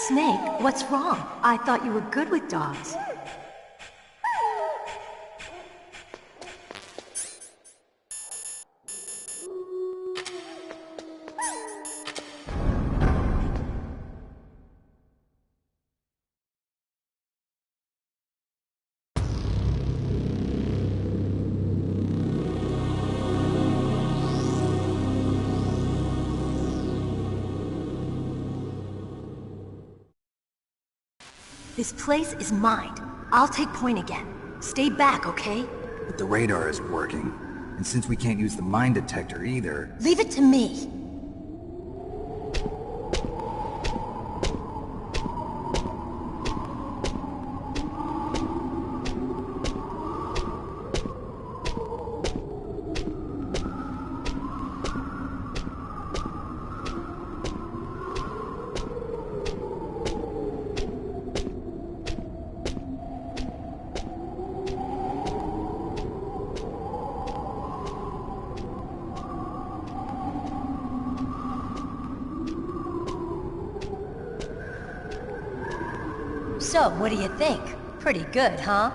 Snake, what's wrong? I thought you were good with dogs. This place is mine. I'll take point again. Stay back, okay? But the radar isn't working. And since we can't use the mine detector either... Leave it to me. So, what do you think? Pretty good, huh?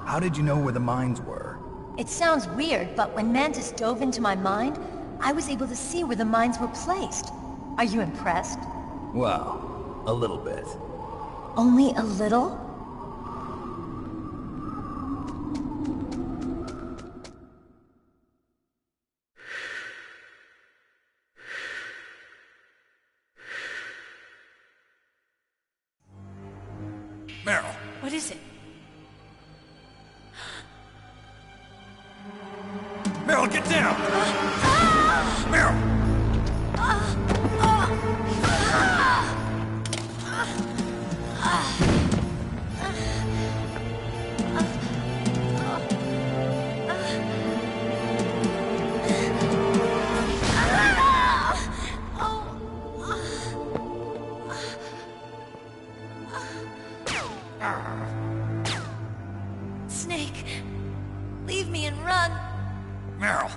How did you know where the mines were? It sounds weird, but when Mantis dove into my mind, I was able to see where the mines were placed. Are you impressed? Well, a little bit. Only a little? Meryl! What is it? Meryl, get down! Meryl! Snake, leave me and run. Meryl!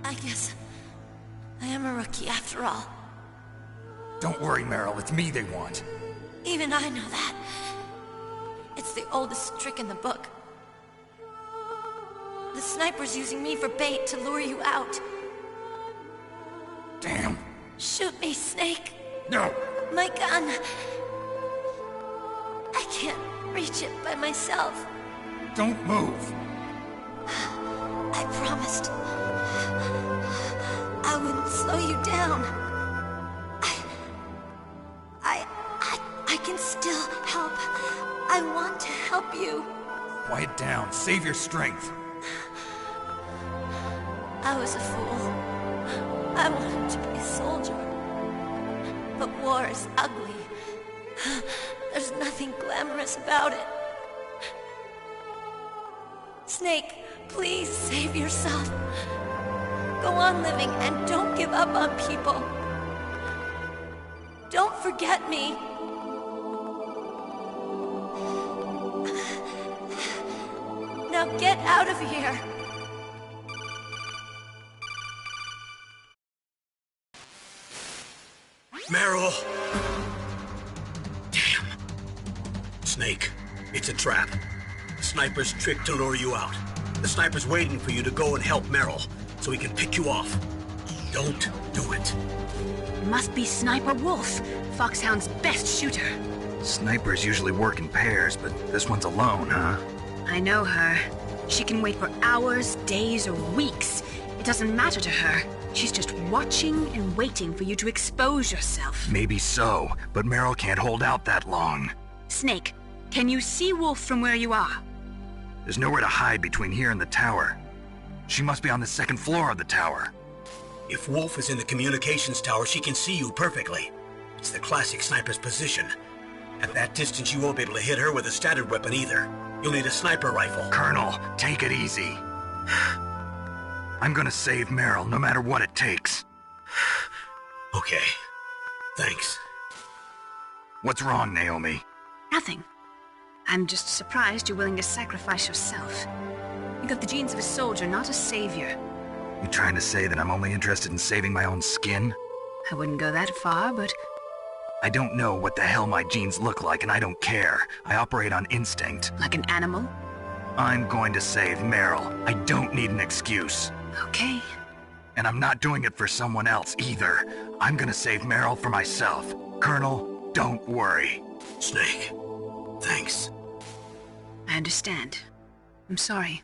I guess I am a rookie after all. Don't worry, Meryl. It's me they want. Even I know that. It's the oldest trick in the book. The sniper's using me for bait to lure you out. Damn. Shoot me, Snake. No. My gun. I can't reach it by myself. Don't move. I promised. I wouldn't slow you down. I can still help. I want to help you. Quiet down. Save your strength. I was a fool. I wanted to be a soldier. But war is ugly. There's nothing glamorous about it. Snake, please save yourself. Go on living and don't give up on people. Don't forget me. Now get out of here. Meryl! Meryl! Damn. Snake, it's a trap. The sniper's trick to lure you out. The sniper's waiting for you to go and help Meryl, so he can pick you off. Don't do it. It must be Sniper Wolf, Foxhound's best shooter. Snipers usually work in pairs, but this one's alone, huh? I know her. She can wait for hours, days, or weeks. It doesn't matter to her. She's just watching and waiting for you to expose yourself. Maybe so, but Meryl can't hold out that long. Snake, can you see Wolf from where you are? There's nowhere to hide between here and the tower. She must be on the second floor of the tower. If Wolf is in the communications tower, she can see you perfectly. It's the classic sniper's position. At that distance, you won't be able to hit her with a standard weapon either. You'll need a sniper rifle. Colonel, take it easy. I'm gonna save Meryl, no matter what it takes. Okay. Thanks. What's wrong, Naomi? Nothing. I'm just surprised you're willing to sacrifice yourself. You got the genes of a soldier, not a savior. You trying to say that I'm only interested in saving my own skin? I wouldn't go that far, but... I don't know what the hell my genes look like, and I don't care. I operate on instinct. Like an animal? I'm going to save Meryl. I don't need an excuse. Okay. And I'm not doing it for someone else, either. I'm gonna save Meryl for myself. Colonel, don't worry. Snake, thanks. I understand. I'm sorry.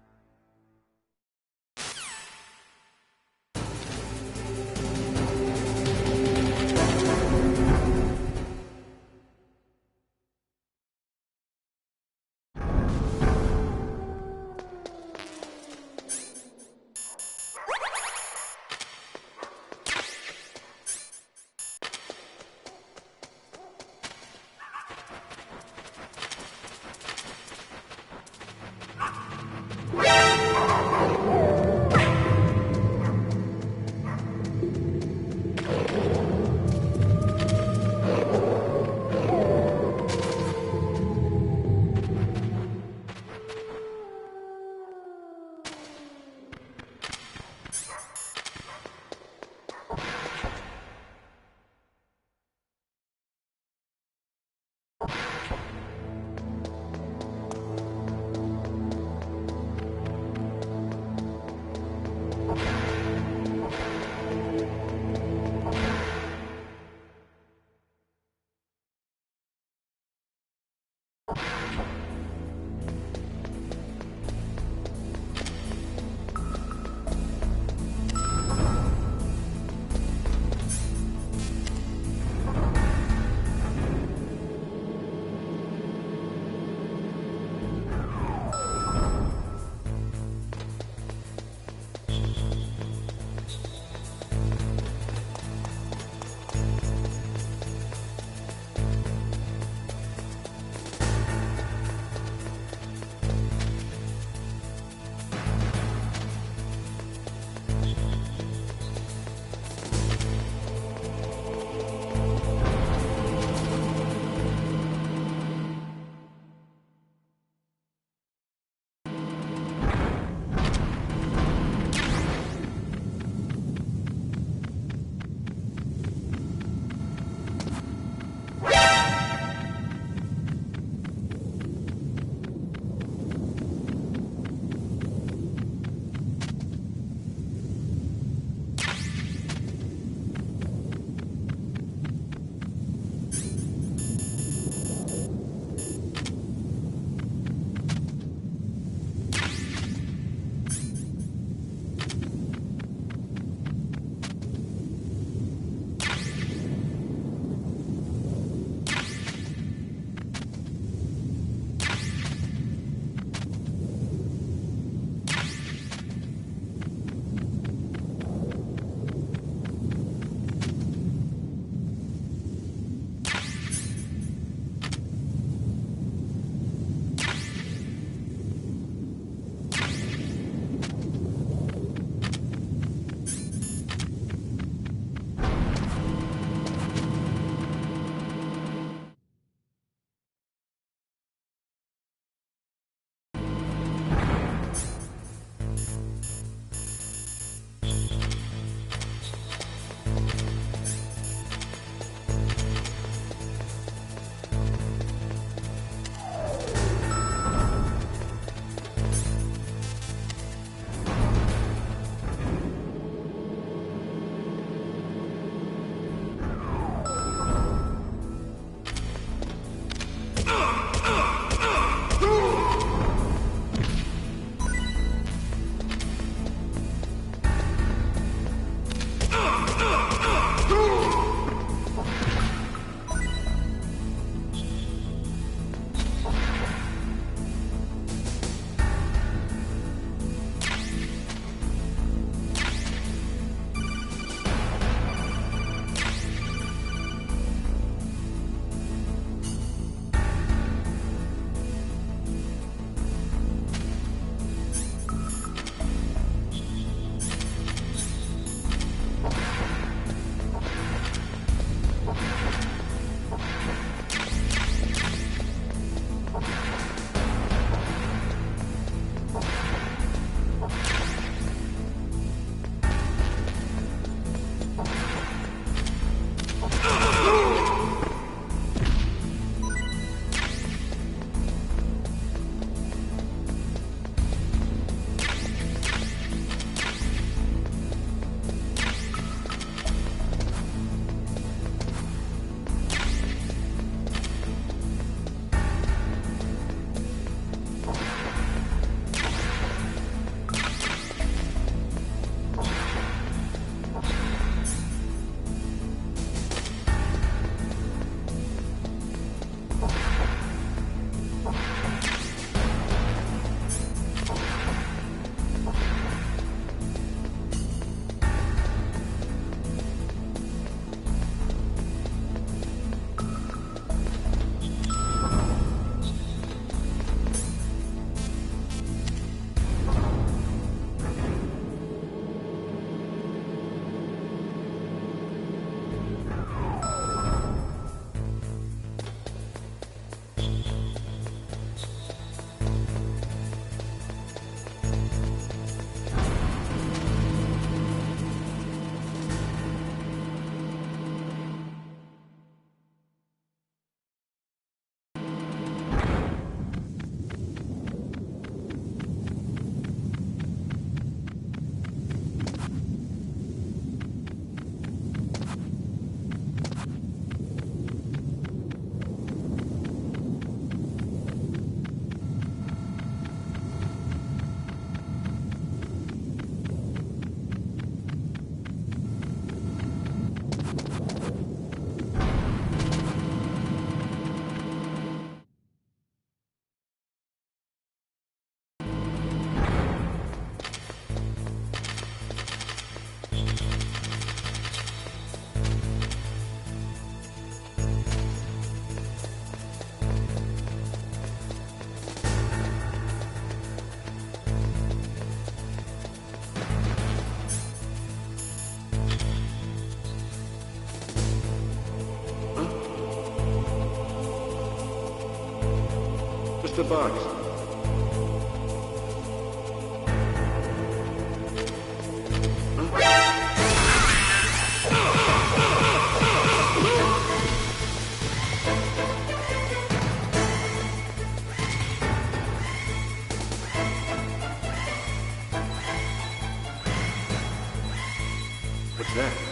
Mr. Box. What's that?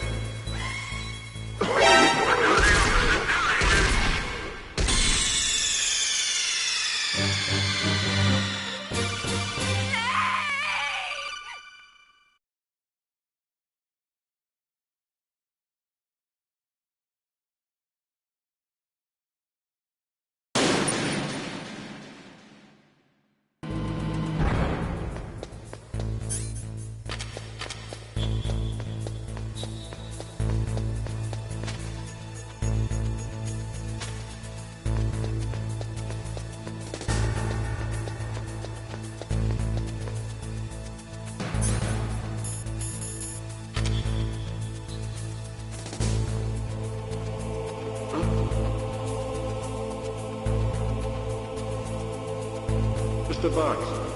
Mr. Box.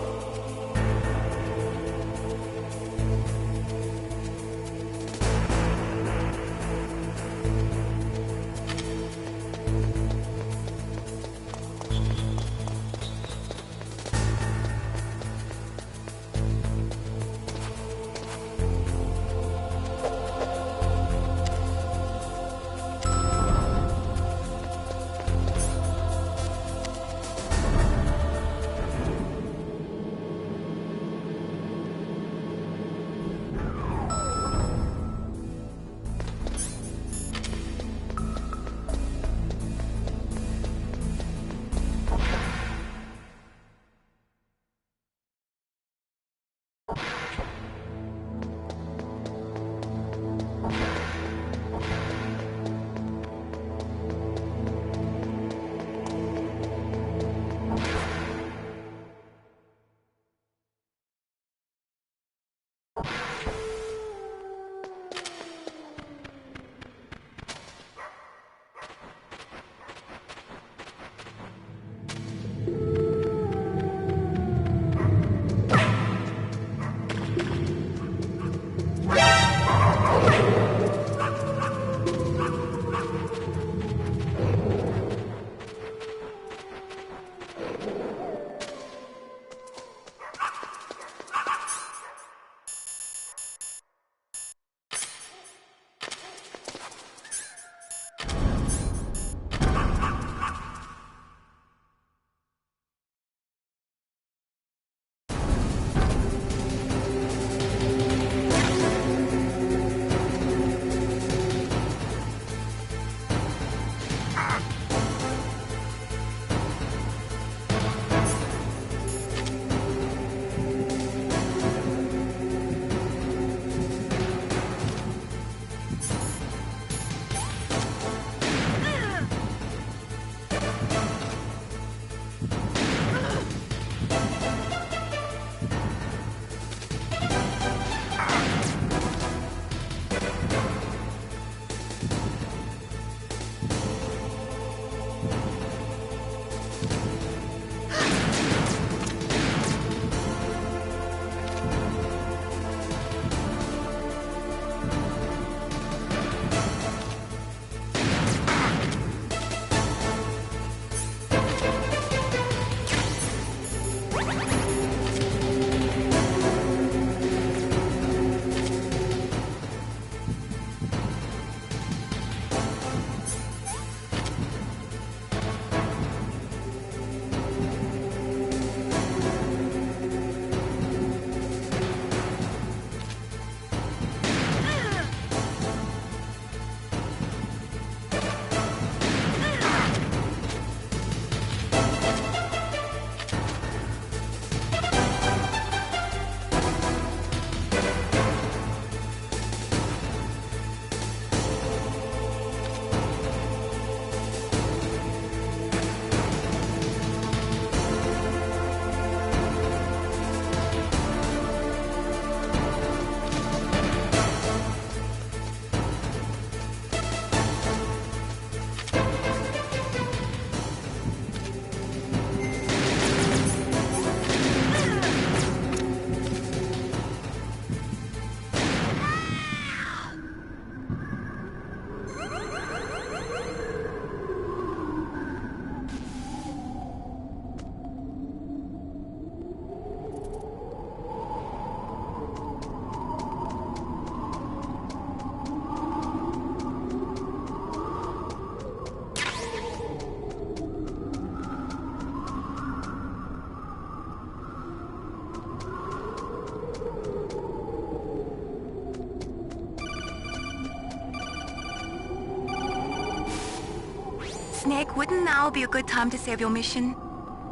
Snake, wouldn't now be a good time to save your mission?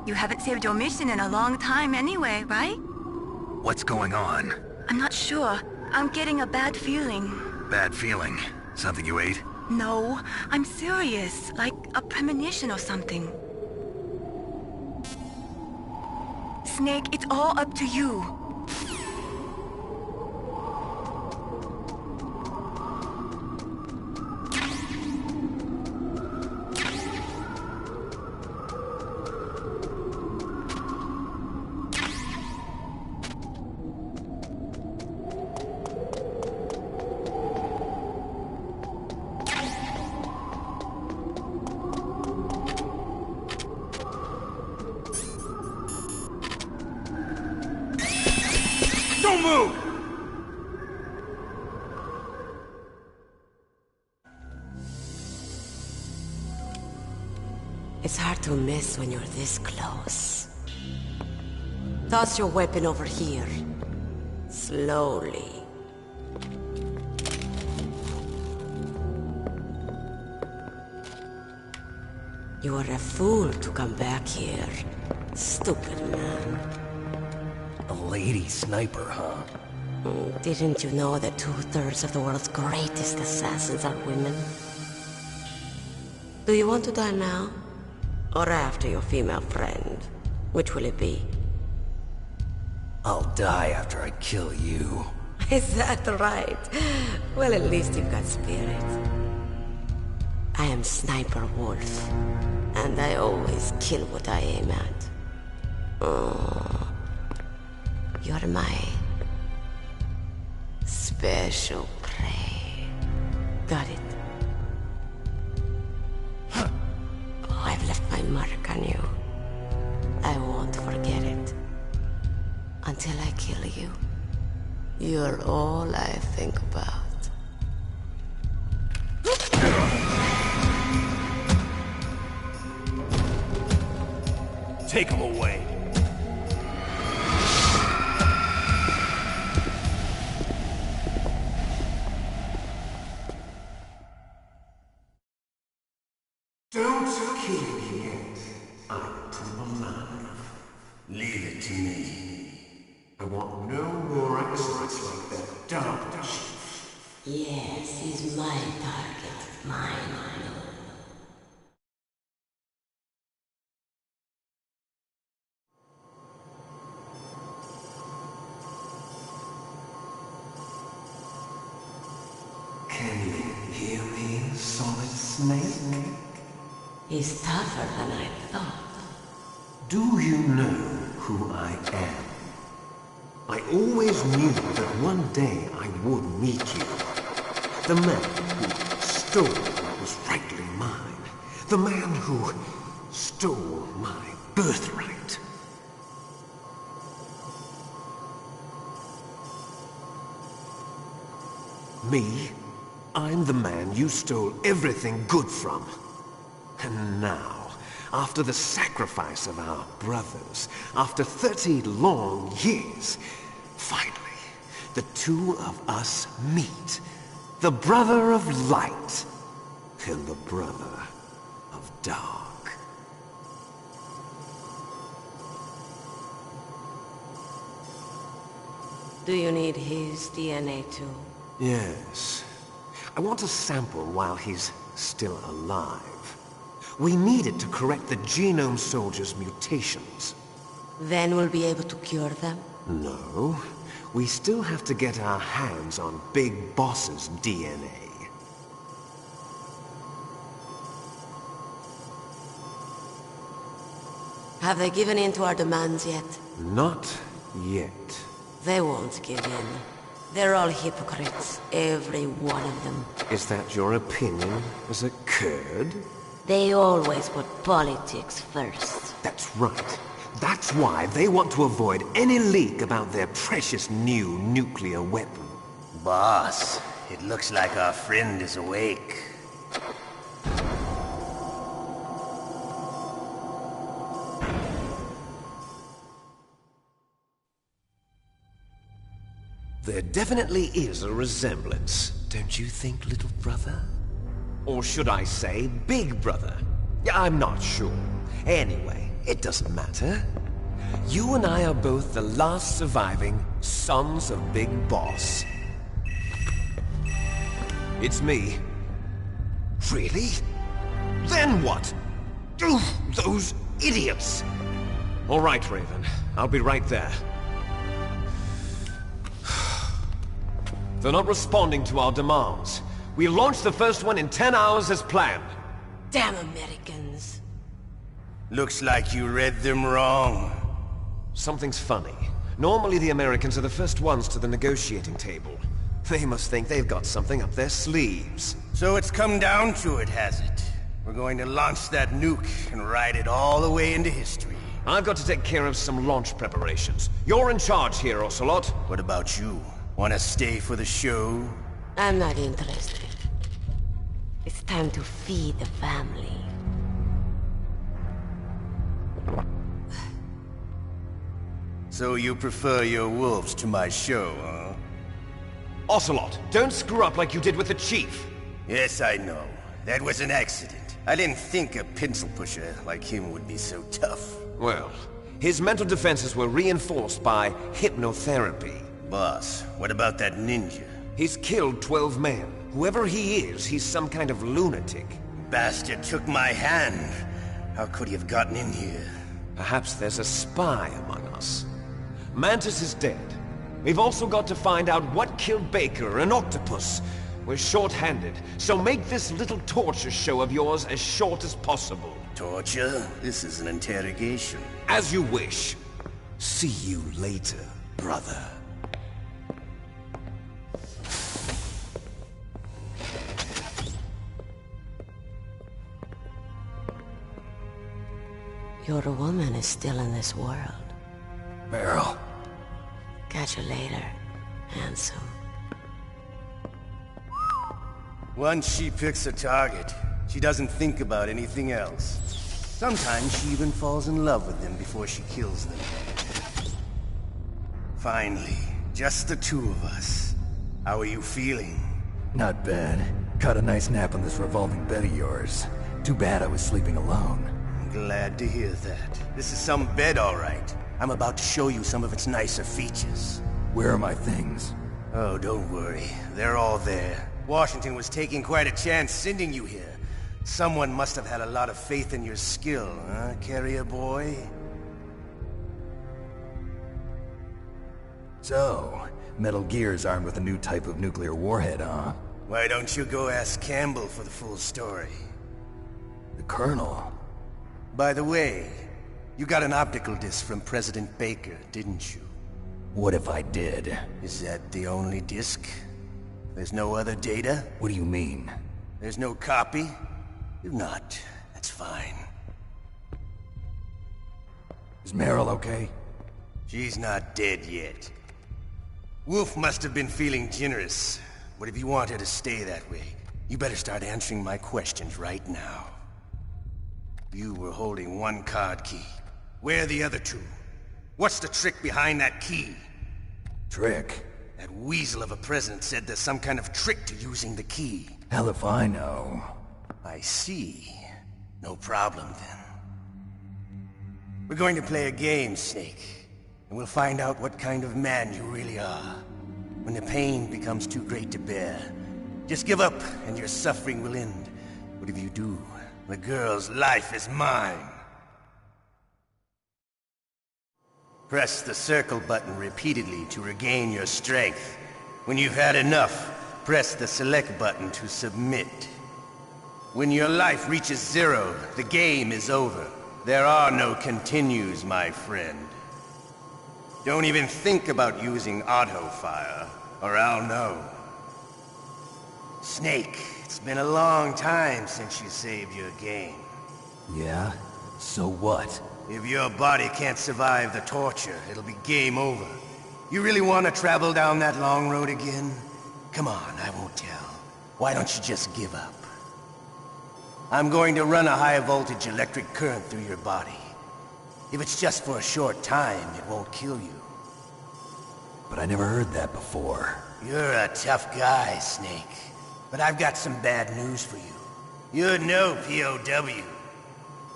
You haven't saved your mission in a long time anyway, right? What's going on? I'm not sure. I'm getting a bad feeling. Bad feeling? Something you ate? No, I'm serious. Like a premonition or something. Snake, it's all up to you. Don't move! It's hard to miss when you're this close. Toss your weapon over here. Slowly. You are a fool to come back here. Stupid man. A lady sniper, huh? Didn't you know that 2/3 of the world's greatest assassins are women? Do you want to die now? Or after your female friend? Which will it be? I'll die after I kill you. Is that right? Well, at least you've got spirit. I am Sniper Wolf, and I always kill what I aim at. Oh, you're my special prey. Got it. I've left my mark on you. I won't forget it. Until I kill you. You're all I think about. Take him away. Don't kill me yet. I'm alive. Leave it to me. I want no more accidents like that dark chief. Yes, he's my target. Mine. Can you hear me, Solid Snake? He's tougher than I thought. Do you know who I am? I always knew that one day I would meet you. The man who stole what was rightly mine. The man who stole my birthright. Me? I'm the man you stole everything good from. And now, after the sacrifice of our brothers, after 30 long years, finally, the two of us meet. The brother of light and the brother of dark. Do you need his DNA too? Yes. I want a sample while he's still alive. We need it to correct the Genome Soldier's mutations. Then we'll be able to cure them? No. We still have to get our hands on Big Boss's DNA. Have they given in to our demands yet? Not yet. They won't give in. They're all hypocrites, every one of them. Is that your opinion as a Kurd? They always put politics first. That's right. That's why they want to avoid any leak about their precious new nuclear weapon. Boss, it looks like our friend is awake. There definitely is a resemblance, don't you think, little brother? Or should I say, big brother? Yeah, I'm not sure. Anyway, it doesn't matter. You and I are both the last surviving sons of Big Boss. It's me. Really? Then what? Those idiots! All right, Raven. I'll be right there. They're not responding to our demands. We launched the first one in 10 hours as planned. Damn Americans. Looks like you read them wrong. Something's funny. Normally the Americans are the first ones to the negotiating table. They must think they've got something up their sleeves. So it's come down to it, has it? We're going to launch that nuke and ride it all the way into history. I've got to take care of some launch preparations. You're in charge here, Ocelot. What about you? Want to stay for the show? I'm not interested. It's time to feed the family. So you prefer your wolves to my show, huh? Ocelot, don't screw up like you did with the Chief. Yes, I know. That was an accident. I didn't think a pencil pusher like him would be so tough. Well, his mental defenses were reinforced by hypnotherapy. Boss, what about that ninja? He's killed 12 men. Whoever he is, he's some kind of lunatic. Bastard took my hand. How could he have gotten in here? Perhaps there's a spy among us. Mantis is dead. We've also got to find out what killed Baker and Octopus. We're short-handed, so make this little torture show of yours as short as possible. Torture? This is an interrogation. As you wish. See you later, brother. Your woman is still in this world. Meryl. Catch you later, handsome. Once she picks a target, she doesn't think about anything else. Sometimes she even falls in love with them before she kills them. Finally, just the two of us. How are you feeling? Not bad. Caught a nice nap on this revolving bed of yours. Too bad I was sleeping alone. I'm glad to hear that. This is some bed, all right. I'm about to show you some of its nicer features. Where are my things? Oh, don't worry. They're all there. Washington was taking quite a chance sending you here. Someone must have had a lot of faith in your skill, huh, carrier boy? So, Metal Gear's armed with a new type of nuclear warhead, huh? Why don't you go ask Campbell for the full story? The Colonel? By the way, you got an optical disc from President Baker, didn't you? What if I did? Is that the only disc? There's no other data? What do you mean? There's no copy? If not, that's fine. Is Meryl okay? She's not dead yet. Wolf must have been feeling generous. But if you want her to stay that way, you better start answering my questions right now. You were holding one card key. Where are the other two? What's the trick behind that key? Trick? That weasel of a president said there's some kind of trick to using the key. Hell if I know. I see. No problem then. We're going to play a game, Snake. And we'll find out what kind of man you really are. When the pain becomes too great to bear, just give up and your suffering will end. But if you do, the girl's life is mine. Press the circle button repeatedly to regain your strength. When you've had enough, press the select button to submit. When your life reaches 0, the game is over. There are no continues, my friend. Don't even think about using auto-fire, or I'll know. Snake, it's been a long time since you saved your game. Yeah? So what? If your body can't survive the torture, it'll be game over. You really want to travel down that long road again? Come on, I won't tell. Why don't you just give up? I'm going to run a high-voltage electric current through your body. If it's just for a short time, it won't kill you. But I never heard that before. You're a tough guy, Snake. But I've got some bad news for you. You're no POW.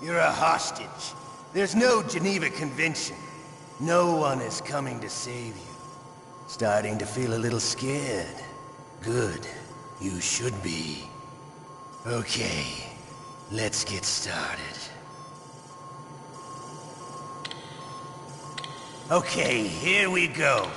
You're a hostage. There's no Geneva Convention. No one is coming to save you. Starting to feel a little scared. Good. You should be. Okay, let's get started. Okay, here we go.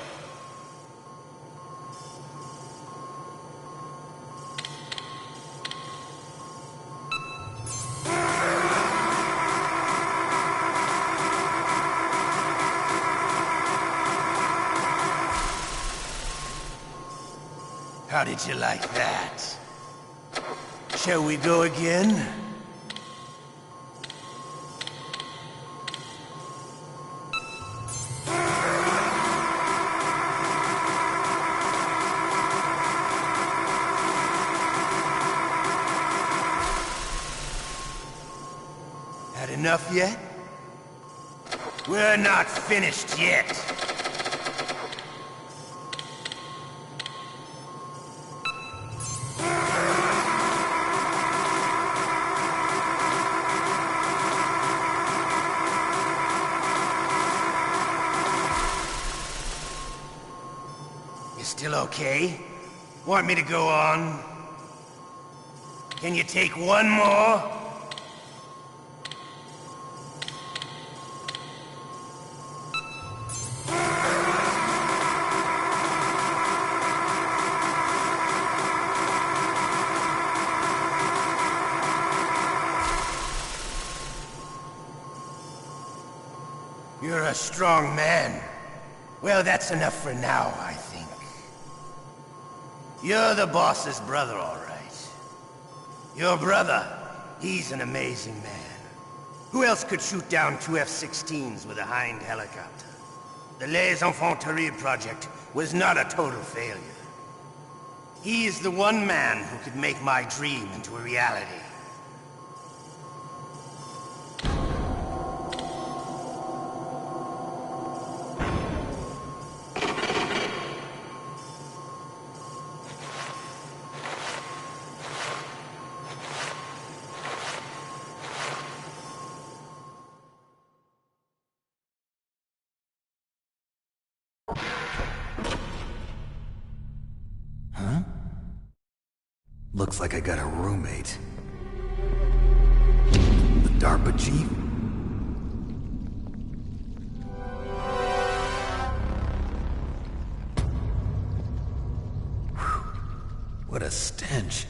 How did you like that? Shall we go again? Had enough yet? We're not finished yet. Still okay? Want me to go on? Can you take one more? You're a strong man. Well, that's enough for now, I think. You're the boss's brother, all right. Your brother, he's an amazing man. Who else could shoot down 2 F-16s with a Hind helicopter? The Les Enfants Terribles project was not a total failure. He is the one man who could make my dream into a reality. Huh? Looks like I got a roommate. The DARPA chief? Whew. What a stench.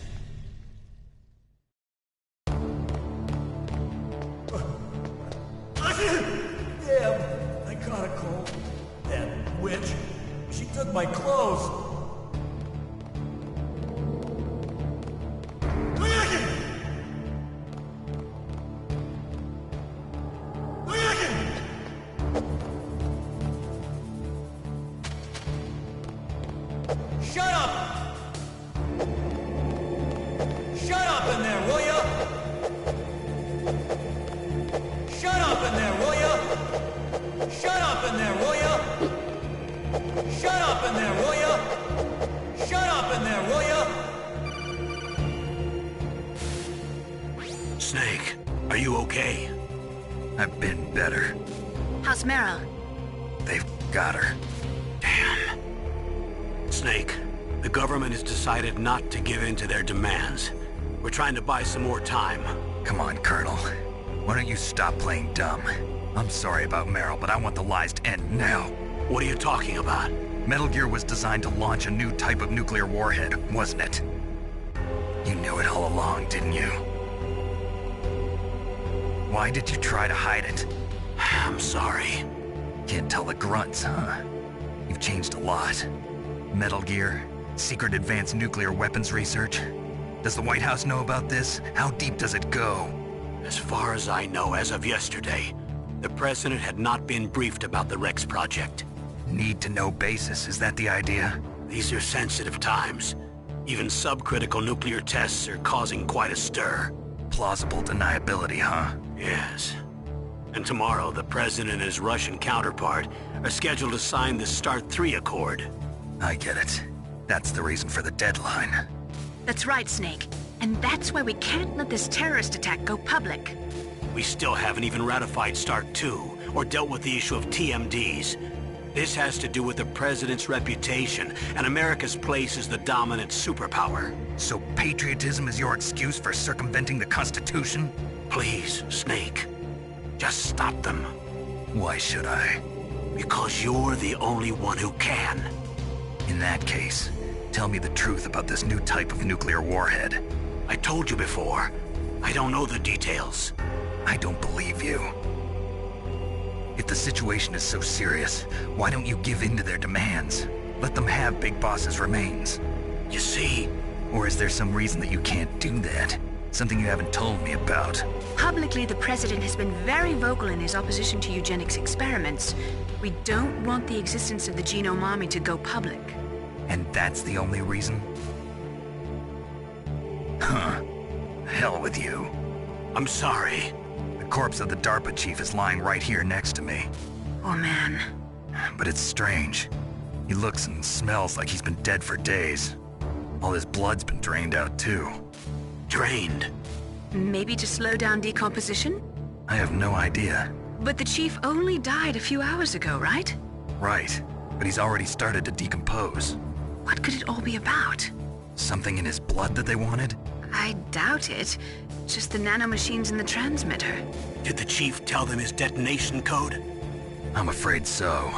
Damn, I caught a cold. That witch. She took my clothes. Shut up! Shut up in there, will ya? Shut up in there, will ya? Shut up in there, will ya? Shut up in there, will ya? Shut up in there, will ya? Snake, are you okay? I've been better. How's Meryl? They've got her. Damn. Snake, the government has decided not to give in to their demands. We're trying to buy some more time. Come on, Colonel. Why don't you stop playing dumb? I'm sorry about Meryl, but I want the lies to end now. What are you talking about? Metal Gear was designed to launch a new type of nuclear warhead, wasn't it? You knew it all along, didn't you? Why did you try to hide it? I'm sorry. Can't tell the grunts, huh? You've changed a lot. Metal Gear, secret advanced nuclear weapons research. Does the White House know about this? How deep does it go? As far as I know, as of yesterday, the President had not been briefed about the Rex project. Need-to-know basis, is that the idea? These are sensitive times. Even subcritical nuclear tests are causing quite a stir. Plausible deniability, huh? Yes. And tomorrow, the President and his Russian counterpart are scheduled to sign the START 3 Accord. I get it. That's the reason for the deadline. That's right, Snake. And that's why we can't let this terrorist attack go public. We still haven't even ratified START 2, or dealt with the issue of TMDs. This has to do with the President's reputation, and America's place as the dominant superpower. So patriotism is your excuse for circumventing the Constitution? Please, Snake. Just stop them. Why should I? Because you're the only one who can. In that case, tell me the truth about this new type of nuclear warhead. I told you before. I don't know the details. I don't believe you. If the situation is so serious, why don't you give in to their demands? Let them have Big Boss's remains. You see? Or is there some reason that you can't do that? Something you haven't told me about? Publicly, the President has been very vocal in his opposition to eugenics experiments. We don't want the existence of the Genome Army to go public. And that's the only reason? Huh. Hell with you. I'm sorry. The corpse of the DARPA chief is lying right here next to me. Oh, man. But it's strange. He looks and smells like he's been dead for days. All his blood's been drained out, too. Drained? Maybe to slow down decomposition? I have no idea. But the chief only died a few hours ago, right? Right. But he's already started to decompose. What could it all be about? Something in his blood that they wanted? I doubt it. Just the nanomachines in the transmitter. Did the chief tell them his detonation code? I'm afraid so.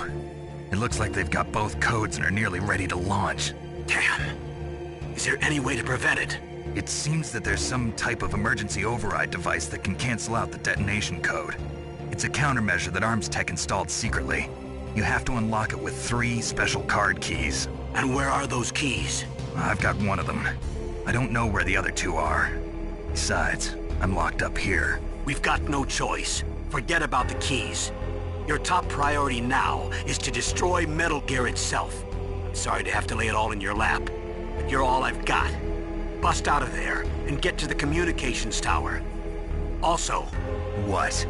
It looks like they've got both codes and are nearly ready to launch. Damn. Is there any way to prevent it? It seems that there's some type of emergency override device that can cancel out the detonation code. It's a countermeasure that ArmsTech installed secretly. You have to unlock it with 3 special card keys. And where are those keys? I've got one of them. I don't know where the other 2 are. Besides, I'm locked up here. We've got no choice. Forget about the keys. Your top priority now is to destroy Metal Gear itself. I'm sorry to have to lay it all in your lap, but you're all I've got. Bust out of there and get to the communications tower. Also... What?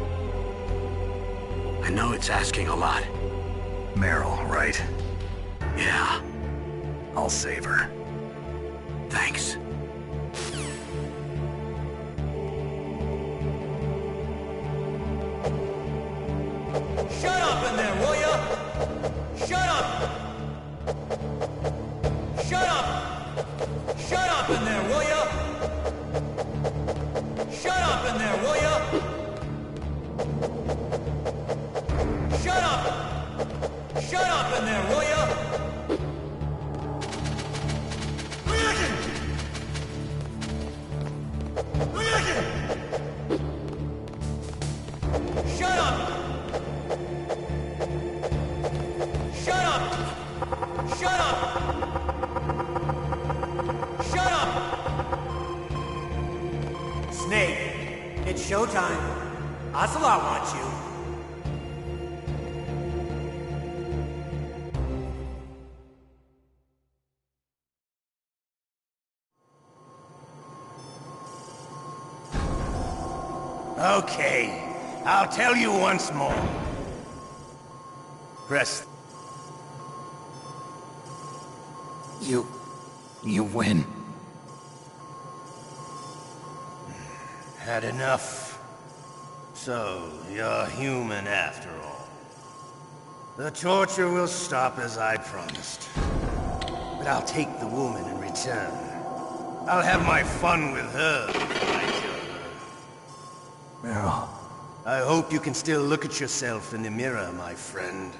I know it's asking a lot. Meryl, right? Yeah. I'll save her. Thanks. Shut up in there, will ya? Shut up! Shut up! Shut up in there, will ya? Shut up in there, will ya? Shut up! Shut up in there, will ya? Shut up! Shut up! Shut up! Shut up! Snake, it's showtime. Ocelot wants you. Okay, I'll tell you once more. Press. You win. Had enough. So, you're human after all. The torture will stop as I promised. But I'll take the woman in return. I'll have my fun with her before I kill her. Meryl. I hope you can still look at yourself in the mirror, my friend.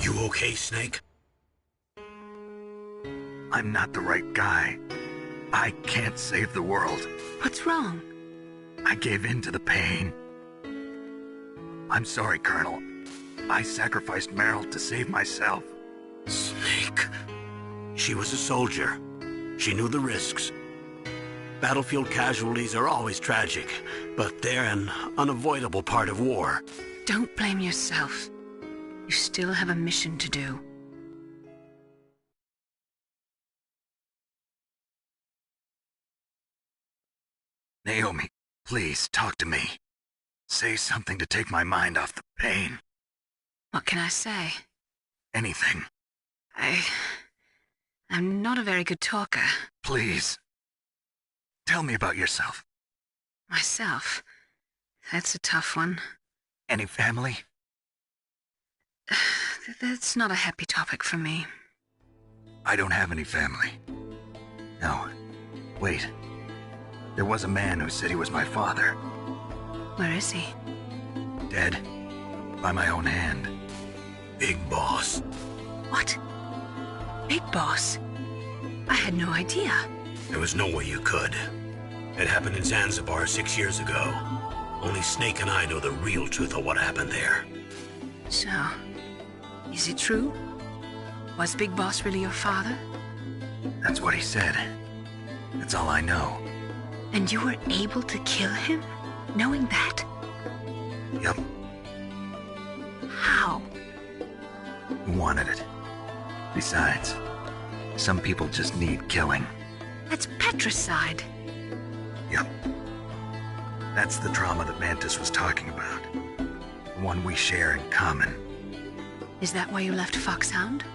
You okay, Snake? I'm not the right guy. I can't save the world. What's wrong? I gave in to the pain. I'm sorry, Colonel. I sacrificed Meryl to save myself. Snake. She was a soldier. She knew the risks. Battlefield casualties are always tragic, but they're an unavoidable part of war. Don't blame yourself. You You still have a mission to do. Naomi, please, talk to me. Say something to take my mind off the pain. What can I say? Anything. I'm not a very good talker. Please. Tell me about yourself. Myself? That's a tough one. Any family? That's not a happy topic for me. I don't have any family. No. Wait. There was a man who said he was my father. Where is he? Dead. By my own hand. Big Boss. What? Big Boss? I had no idea. There was no way you could. It happened in Zanzibar 6 years ago. Only Snake and I know the real truth of what happened there. So, is it true? Was Big Boss really your father? That's what he said. That's all I know. And you were able to kill him, knowing that? Yep. How? He wanted it. Besides, some people just need killing. That's patricide. Yep. That's the trauma that Mantis was talking about. The one we share in common. Is that why you left Foxhound?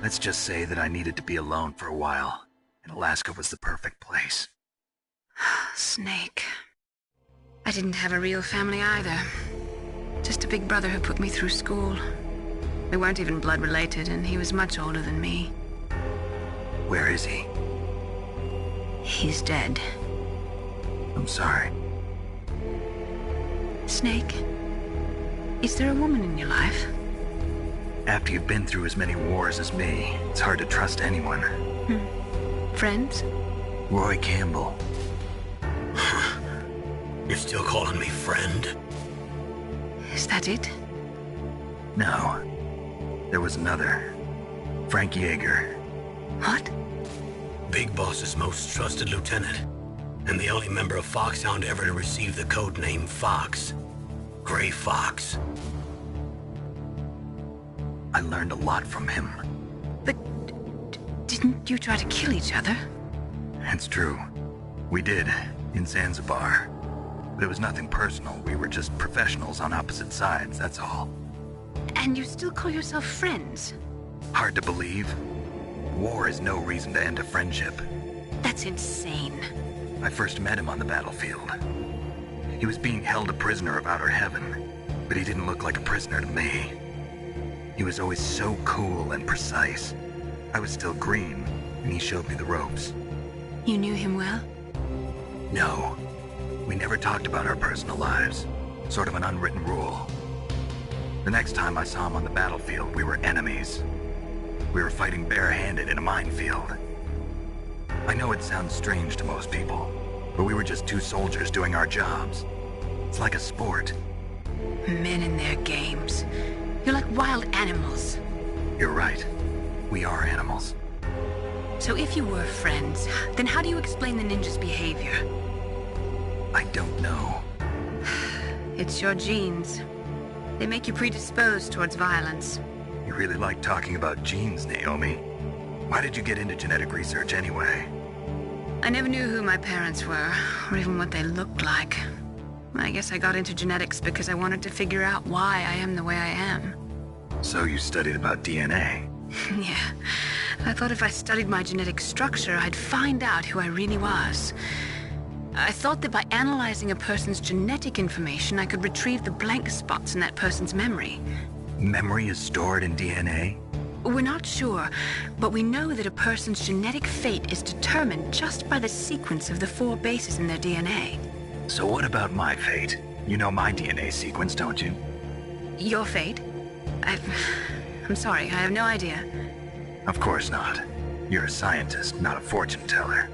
Let's just say that I needed to be alone for a while, and Alaska was the perfect place. Snake. I didn't have a real family either. Just a big brother who put me through school. We weren't even blood related, and he was much older than me. Where is he? He's dead. I'm sorry. Snake, is there a woman in your life? After you've been through as many wars as me, it's hard to trust anyone. Friends? Roy Campbell. You're still calling me friend? Is that it? No. There was another. Frank Yeager. What? Big Boss's most trusted lieutenant, and the only member of Foxhound ever to receive the code name Fox. Gray Fox. I learned a lot from him. But didn't you try to kill each other? It's true. We did, in Zanzibar. But it was nothing personal. We were just professionals on opposite sides, that's all. And you still call yourself friends? Hard to believe. War is no reason to end a friendship. That's insane. I first met him on the battlefield. He was being held a prisoner of outer heaven, but he didn't look like a prisoner to me. He was always so cool and precise. I was still green, and he showed me the ropes. You knew him well? No. We never talked about our personal lives. Sort of an unwritten rule. The next time I saw him on the battlefield, we were enemies. We were fighting barehanded in a minefield. I know it sounds strange to most people, but we were just two soldiers doing our jobs. It's like a sport. Men and their games. You're like wild animals. You're right. We are animals. So if you were friends, then how do you explain the ninja's behavior? I don't know. It's your genes. They make you predisposed towards violence. You really like talking about genes, Naomi. Why did you get into genetic research anyway? I never knew who my parents were, or even what they looked like. I guess I got into genetics because I wanted to figure out why I am the way I am. So you studied about DNA? Yeah. I thought if I studied my genetic structure, I'd find out who I really was. I thought that by analyzing a person's genetic information, I could retrieve the blank spots in that person's memory. Memory is stored in DNA? We're not sure, but we know that a person's genetic fate is determined just by the sequence of the 4 bases in their DNA. So what about my fate? You know my DNA sequence, don't you? Your fate? I'm sorry, I have no idea. Of course not. You're a scientist, not a fortune teller.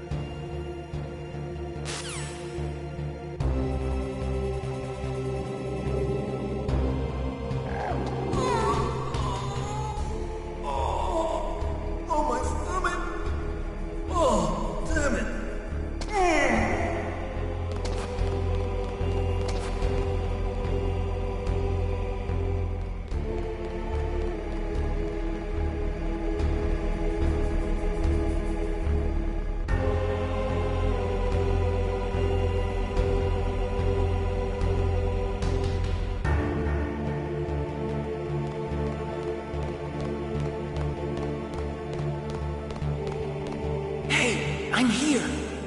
I'm here.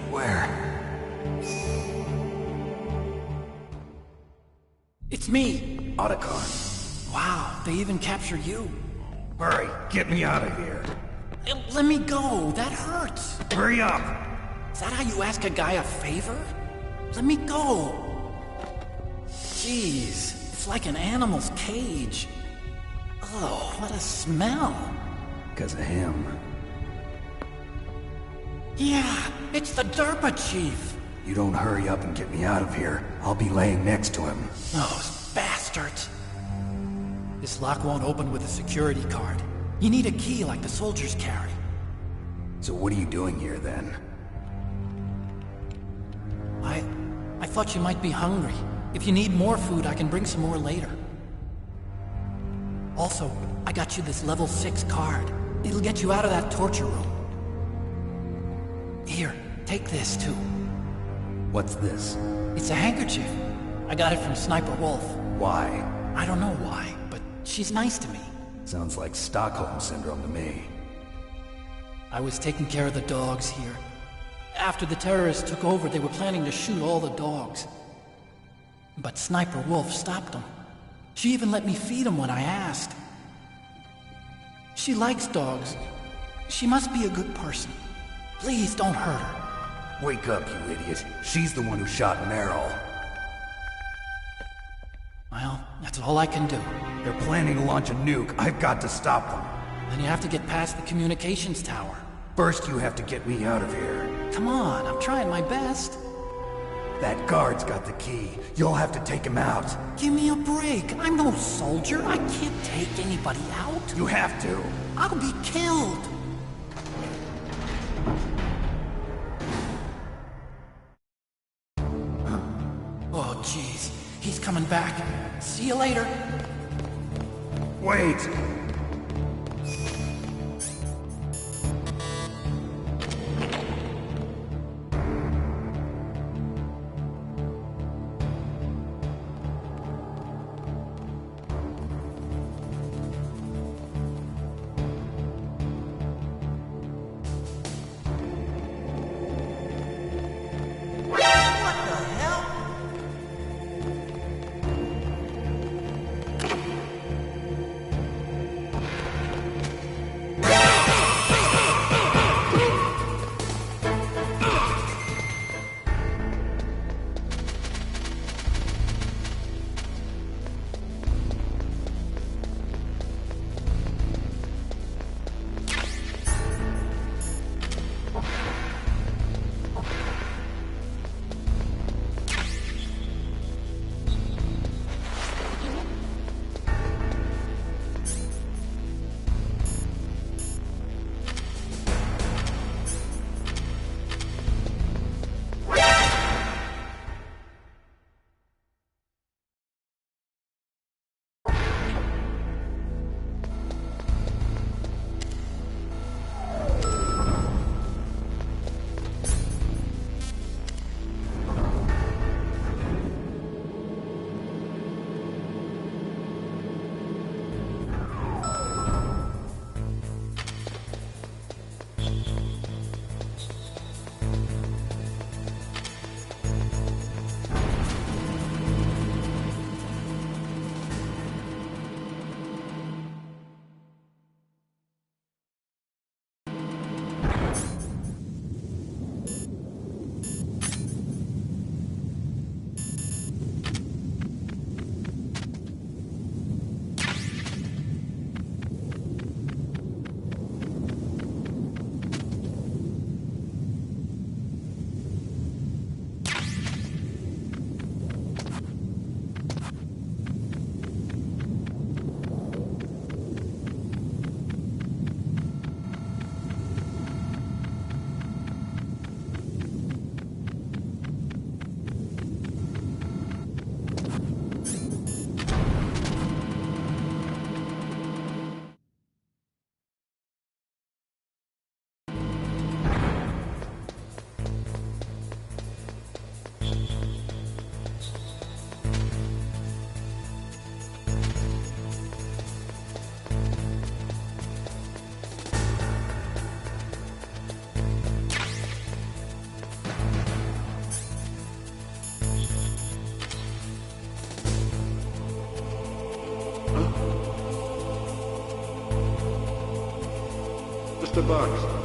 Where? It's me. Otacon. Wow, they even capture you. Hurry, get me out of here. Let me go, that hurts. Hurry up. Is that how you ask a guy a favor? Let me go. Jeez, it's like an animal's cage. Oh, what a smell. Because of him. Yeah, it's the DARPA chief. You don't hurry up and get me out of here, I'll be laying next to him. Those bastards. This lock won't open with a security card. You need a key like the soldiers carry. So what are you doing here then? I thought you might be hungry. If you need more food, I can bring some more later. Also, I got you this level 6 card. It'll get you out of that torture room. Here, take this too. What's this? It's a handkerchief. I got it from Sniper Wolf. Why? I don't know why, but she's nice to me. Sounds like Stockholm Syndrome to me. I was taking care of the dogs here. After the terrorists took over, they were planning to shoot all the dogs. But Sniper Wolf stopped them. She even let me feed them when I asked. She likes dogs. She must be a good person. Please don't hurt her. Wake up, you idiot. She's the one who shot Meryl. Well, that's all I can do. They're planning to launch a nuke. I've got to stop them. Then you have to get past the communications tower. First, you have to get me out of here. Come on, I'm trying my best. That guard's got the key. You'll have to take him out. Give me a break. I'm no soldier. I can't take anybody out. You have to. I'll be killed. Oh, jeez. He's coming back. See you later. Wait. Mr. Bugs.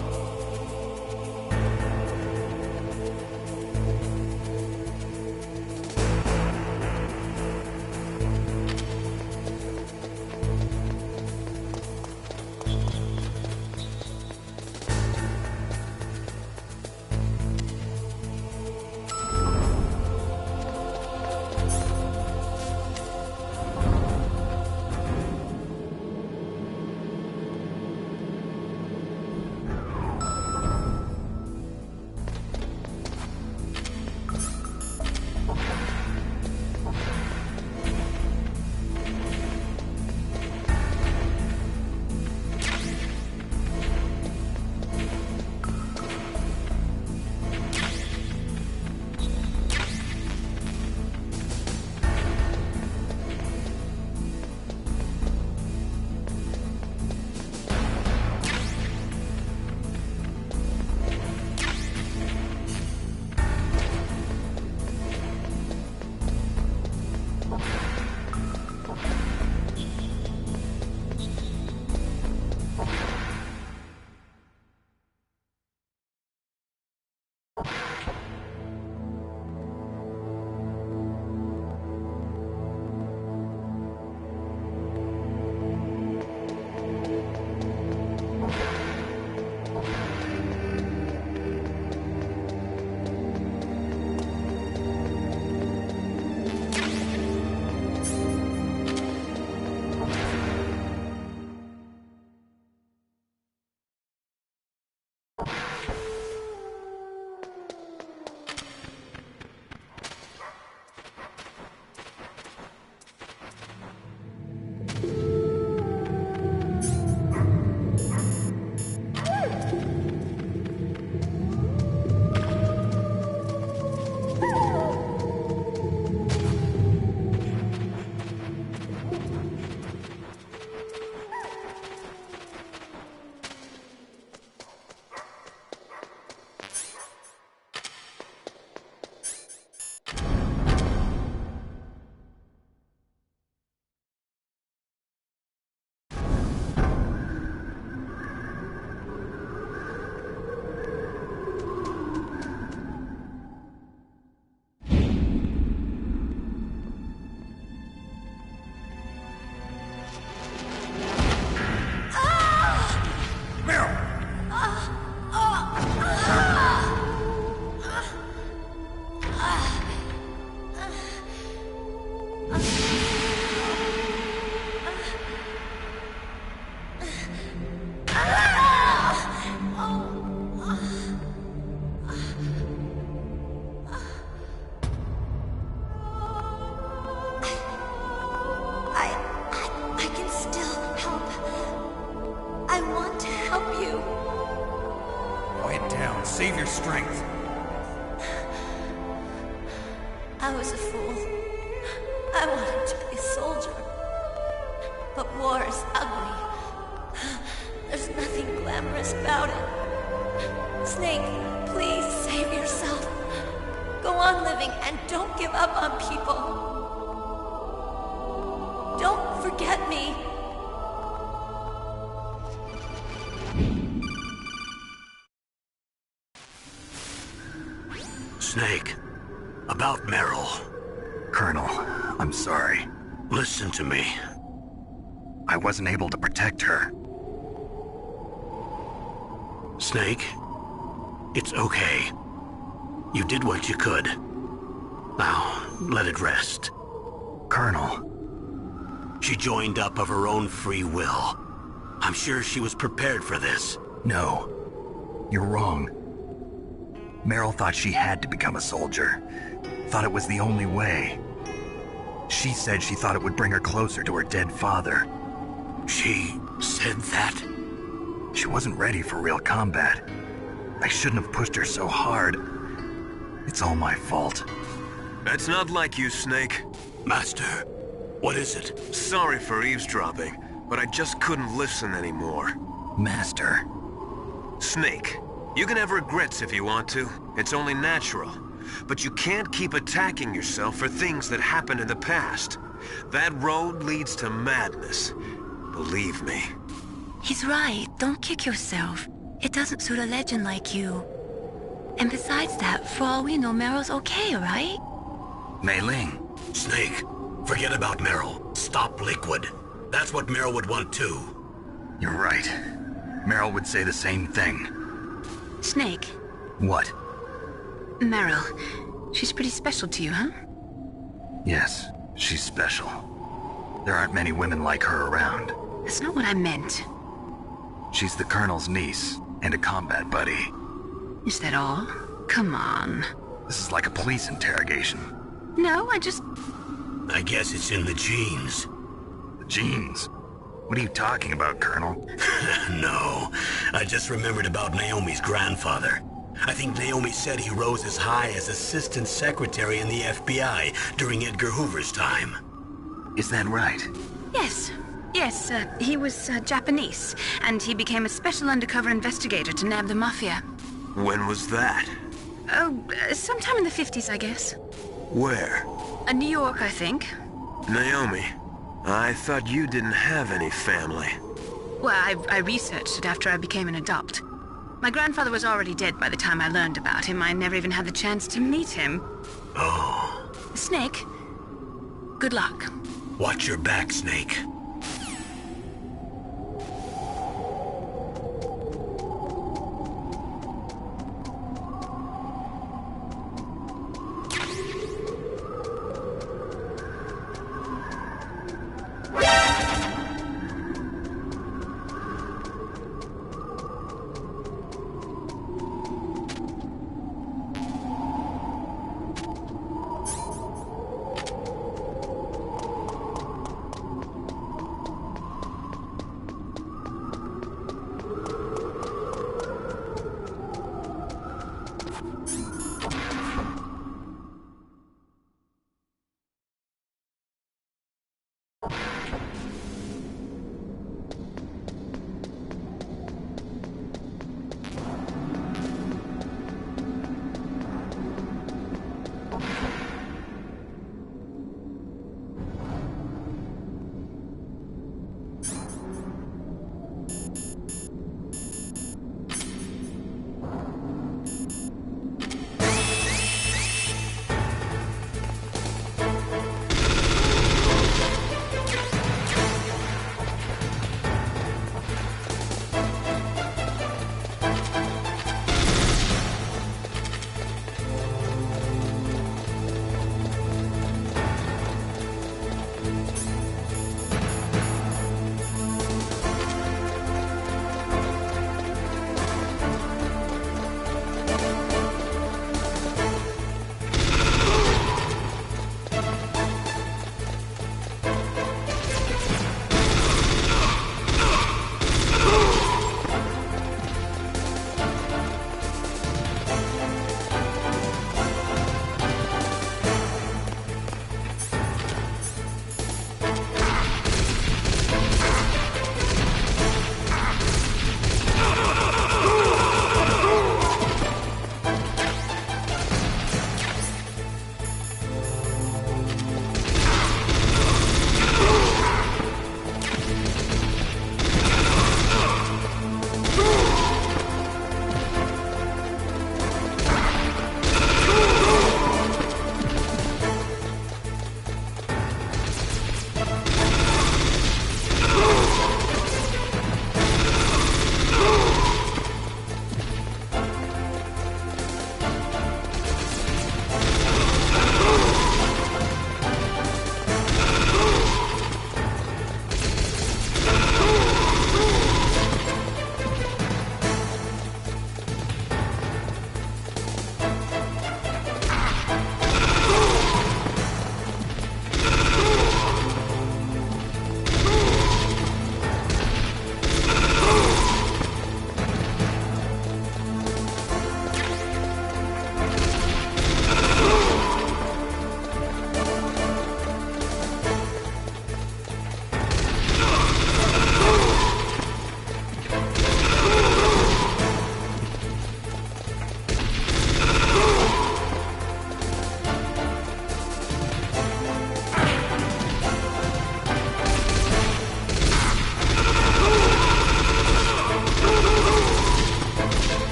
Save your strength. I was a fool. I wanted to be a soldier. But war is ugly. There's nothing glamorous about it. Snake, please save yourself. Go on living and don't give up on people. Don't forget me. Snake, about Meryl. Colonel, I'm sorry. Listen to me. I wasn't able to protect her. Snake, it's okay. You did what you could. Now, let it rest. Colonel. She joined up of her own free will. I'm sure she was prepared for this. No. You're wrong. Meryl thought she had to become a soldier. Thought it was the only way. She said she thought it would bring her closer to her dead father. She said that? She wasn't ready for real combat. I shouldn't have pushed her so hard. It's all my fault. That's not like you, Snake. Master, what is it? Sorry for eavesdropping, but I just couldn't listen anymore. Master. Snake, you can have regrets if you want to. It's only natural. But you can't keep attacking yourself for things that happened in the past. That road leads to madness. Believe me. He's right. Don't kick yourself. It doesn't suit a legend like you. And besides that, for all we know, Meryl's okay, right? Mei Ling. Snake, forget about Meryl. Stop Liquid. That's what Meryl would want too. You're right. Meryl would say the same thing. Snake. What? Meryl. She's pretty special to you, huh? Yes, she's special. There aren't many women like her around. That's not what I meant. She's the Colonel's niece, and a combat buddy. Is that all? Come on. This is like a police interrogation. No, I guess it's in the genes. The genes? What are you talking about, Colonel? No, I just remembered about Naomi's grandfather. I think Naomi said he rose as high as assistant secretary in the FBI during Edgar Hoover's time. Is that right? Yes. Yes, he was Japanese, and he became a special undercover investigator to nab the Mafia. When was that? Oh, sometime in the 50s, I guess. Where? New York, I think. Naomi, I thought you didn't have any family. Well, I researched it after I became an adopt. My grandfather was already dead by the time I learned about him. I never even had the chance to meet him. Oh. Snake, good luck. Watch your back, Snake.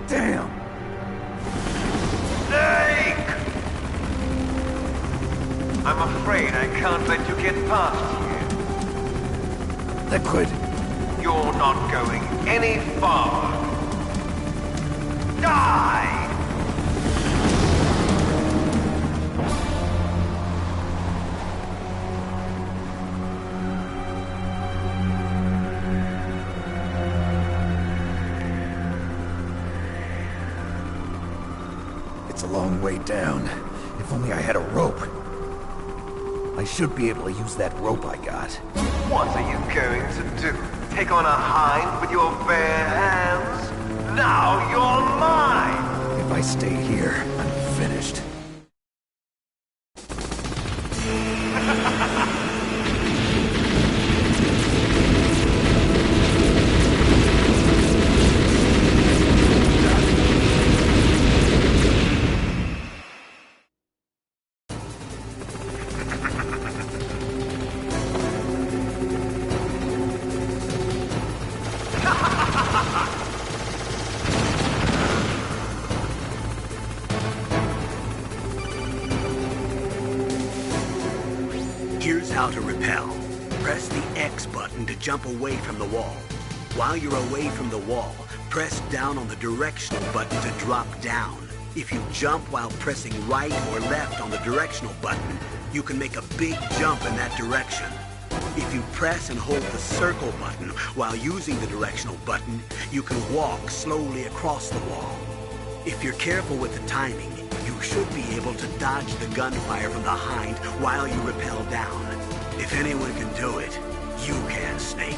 Damn! Snake! I'm afraid I can't let you get past here. Liquid! You're not going any farther. Die! It's a long way down. If only I had a rope. I should be able to use that rope I got. What are you going to do? Take on a hind with your bare hands? Now you're mine! If I stay here, I'm finished. Here's how to repel. Press the X button to jump away from the wall. While you're away from the wall, press down on the directional button to drop down. If you jump while pressing right or left on the directional button, you can make a big jump in that direction. If you press and hold the circle button while using the directional button, you can walk slowly across the wall. If you're careful with the timing, you should be able to dodge the gunfire from the hind while you rappel down. If anyone can do it, you can, Snake.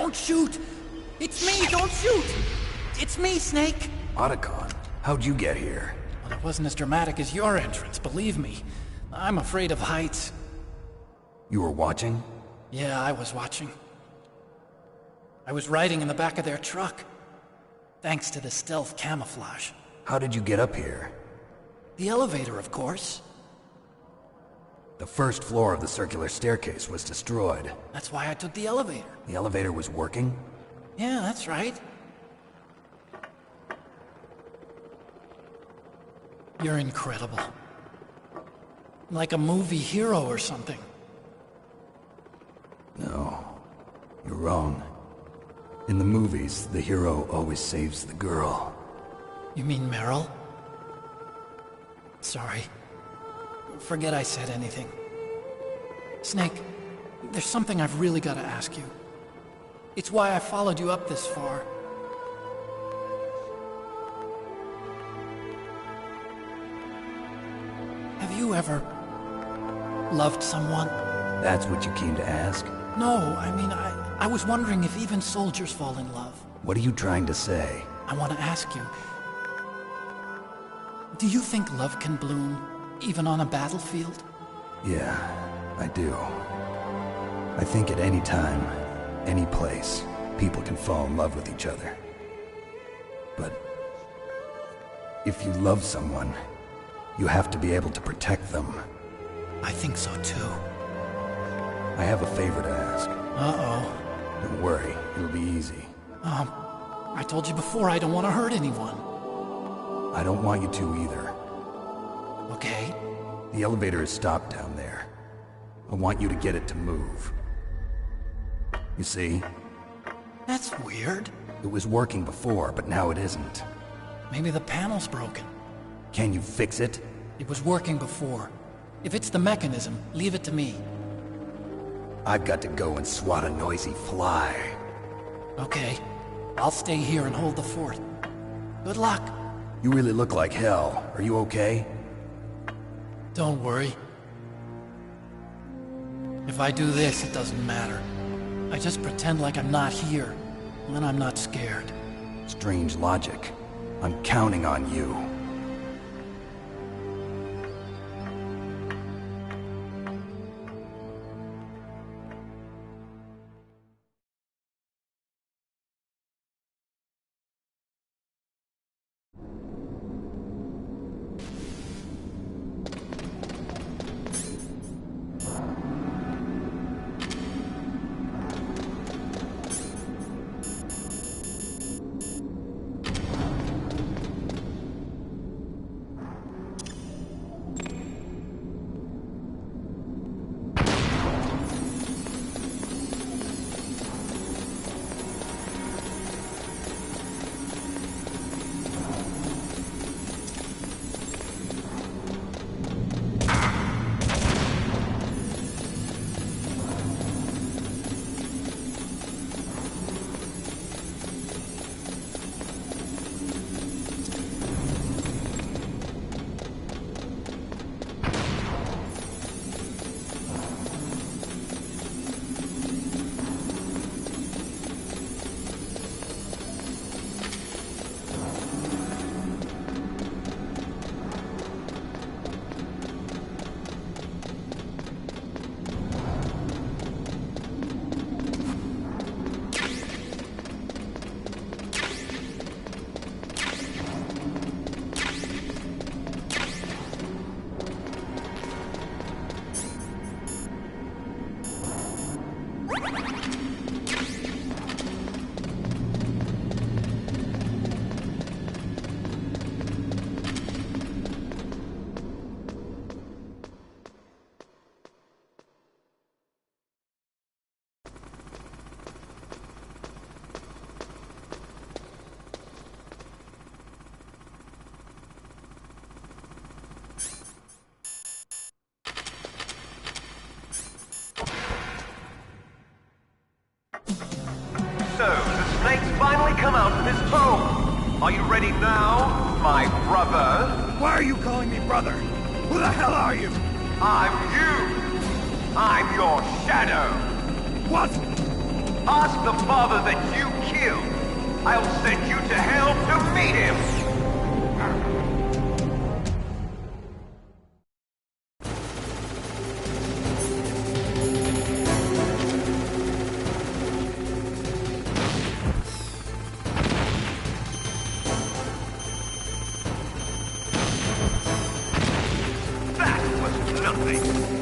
Don't shoot! It's me! Don't shoot! It's me, Snake! Otacon, how'd you get here? Well, it wasn't as dramatic as your entrance, believe me. I'm afraid of heights. You were watching? Yeah, I was watching. I was riding in the back of their truck. Thanks to the stealth camouflage. How did you get up here? The elevator, of course. The first floor of the circular staircase was destroyed. That's why I took the elevator. The elevator was working? Yeah, that's right. You're incredible. Like a movie hero or something. No, you're wrong. In the movies, the hero always saves the girl. You mean Meryl? Sorry. Forget I said anything. Snake, there's something I've really got to ask you. It's why I followed you up this far. Have you ever loved someone? That's what you came to ask? No, I mean, I was wondering if even soldiers fall in love. What are you trying to say? I want to ask you, do you think love can bloom, even on a battlefield? Yeah, I do. I think at any time, any place, people can fall in love with each other. But if you love someone, you have to be able to protect them. I think so too. I have a favor to ask. Uh-oh. Don't worry, it'll be easy. I told you before I don't want to hurt anyone. I don't want you to either. Okay. The elevator is stopped down there. I want you to get it to move. You see? That's weird. It was working before, but now it isn't. Maybe the panel's broken. Can you fix it? It was working before. If it's the mechanism, leave it to me. I've got to go and swat a noisy fly. Okay. I'll stay here and hold the fort. Good luck. You really look like hell. Are you okay? Don't worry. If I do this, it doesn't matter. I just pretend like I'm not here, and then I'm not scared. Strange logic. I'm counting on you. So, the snake's finally come out of his home. Are you ready now, my brother? Why are you calling me brother? Who the hell are you? I'm you. I'm your shadow. What? Ask the father that you killed. I'll send you to hell to meet him! That was nothing!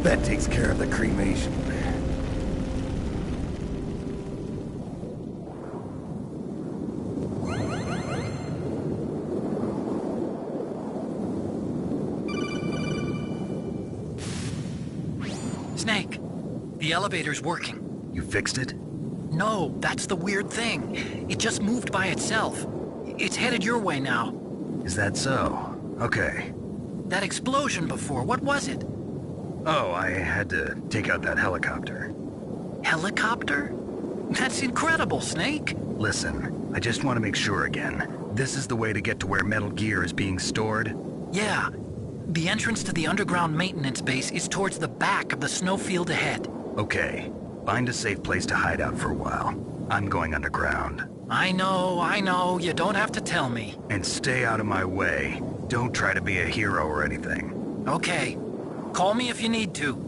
That takes care of the cremation. Snake, the elevator's working. You fixed it? No, that's the weird thing. It just moved by itself. It's headed your way now. Is that so? Okay. That explosion before, what was it? Oh, I had to take out that helicopter. Helicopter? That's incredible, Snake. Listen, I just want to make sure again. This is the way to get to where Metal Gear is being stored? Yeah. The entrance to the underground maintenance base is towards the back of the snowfield ahead. Okay. Find a safe place to hide out for a while. I'm going underground. I know. You don't have to tell me. And stay out of my way. Don't try to be a hero or anything. Okay. Call me if you need to.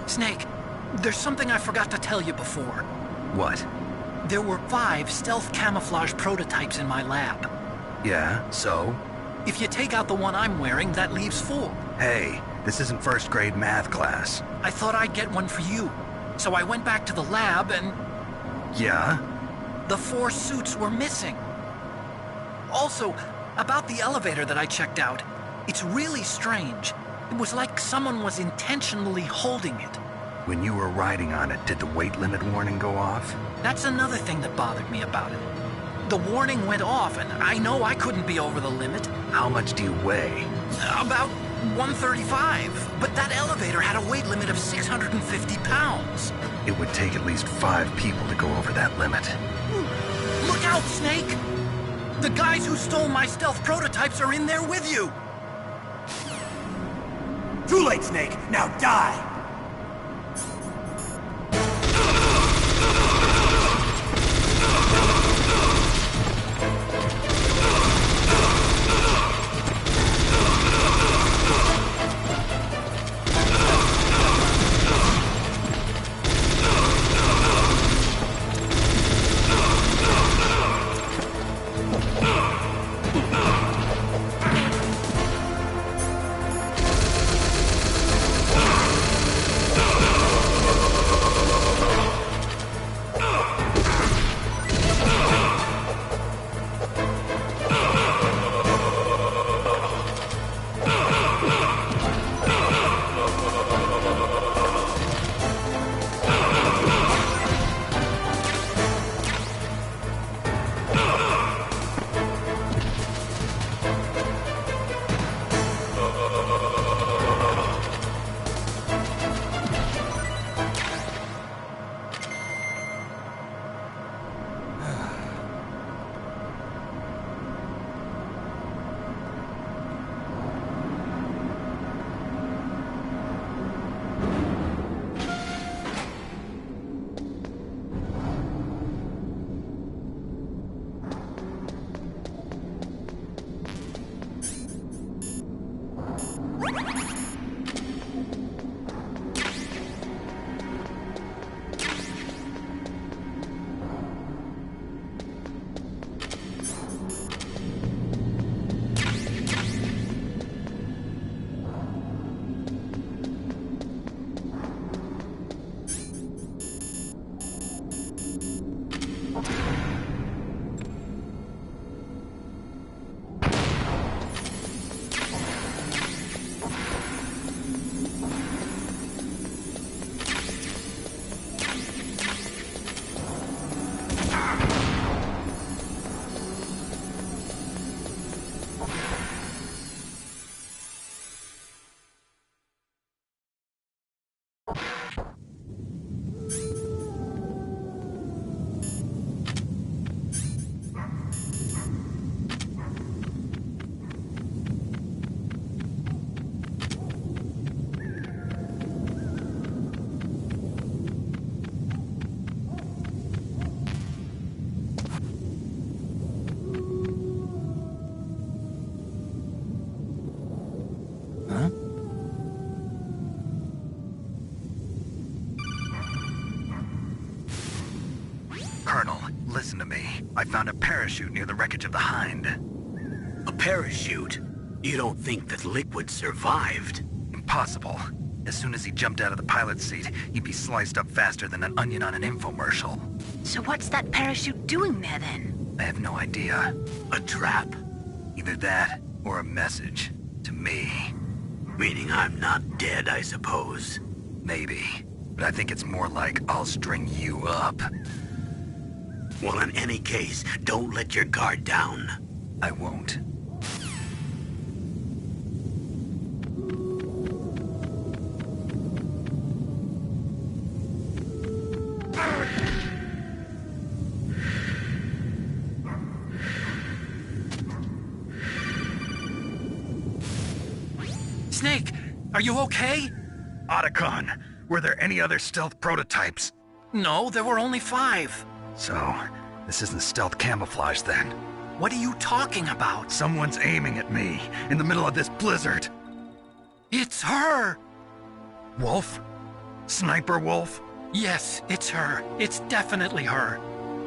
Snake, there's something I forgot to tell you before. What? There were 5 stealth camouflage prototypes in my lab. Yeah, so? If you take out the one I'm wearing, that leaves 4. Hey, this isn't first grade math class. I thought I'd get one for you. So I went back to the lab and... Yeah? The 4 suits were missing. Also, about the elevator that I checked out, it's really strange. It was like someone was intentionally holding it. When you were riding on it, did the weight limit warning go off? That's another thing that bothered me about it. The warning went off, and I know I couldn't be over the limit. How much do you weigh? About 135, but that elevator had a weight limit of 650 pounds. It would take at least 5 people to go over that limit. Look out, Snake! The guys who stole my stealth prototypes are in there with you! Too late, Snake! Now die! Huh? Colonel, listen to me. I found a parachute near the wreckage of the Hind. A parachute? You don't think that Liquid survived? Impossible. As soon as he jumped out of the pilot's seat, he'd be sliced up faster than an onion on an infomercial. So what's that parachute doing there then? I have no idea. A trap? Either that, or a message. To me. Meaning I'm not dead, I suppose. Maybe. But I think it's more like I'll string you up. Well, in any case, don't let your guard down. I won't. Snake, are you okay? Otacon, were there any other stealth prototypes? No, there were only 5. So, this isn't stealth camouflage then? What are you talking about? Someone's aiming at me, in the middle of this blizzard. It's her! Wolf? Sniper Wolf? Yes, it's her. It's definitely her.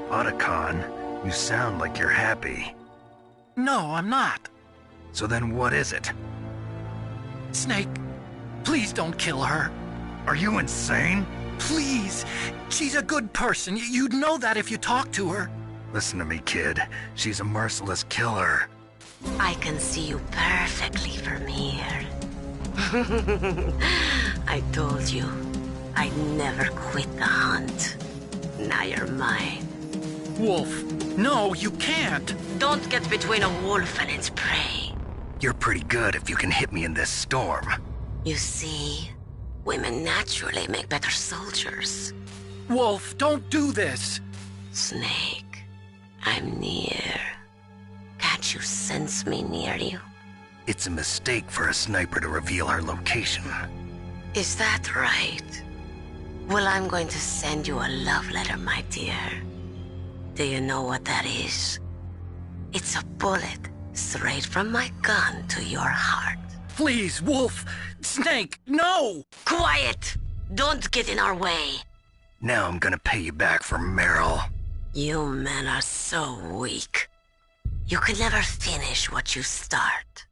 Otacon, you sound like you're happy. No, I'm not. So then what is it? Snake, please don't kill her. Are you insane? Please! She's a good person. You'd know that if you talked to her. Listen to me, kid. She's a merciless killer. I can see you perfectly from here. I told you, I'd never quit the hunt. Now you're mine. Wolf, no, you can't. Don't get between a wolf and its prey. You're pretty good if you can hit me in this storm. You see, women naturally make better soldiers. Wolf, don't do this. Snake, I'm near. Can't you sense me near you? It's a mistake for a sniper to reveal her location. Is that right? Well, I'm going to send you a love letter, my dear. Do you know what that is? It's a bullet straight from my gun to your heart. Please, Wolf! Snake, no! Quiet! Don't get in our way. Now I'm gonna pay you back for Meryl. You men are so weak. You can never finish what you start.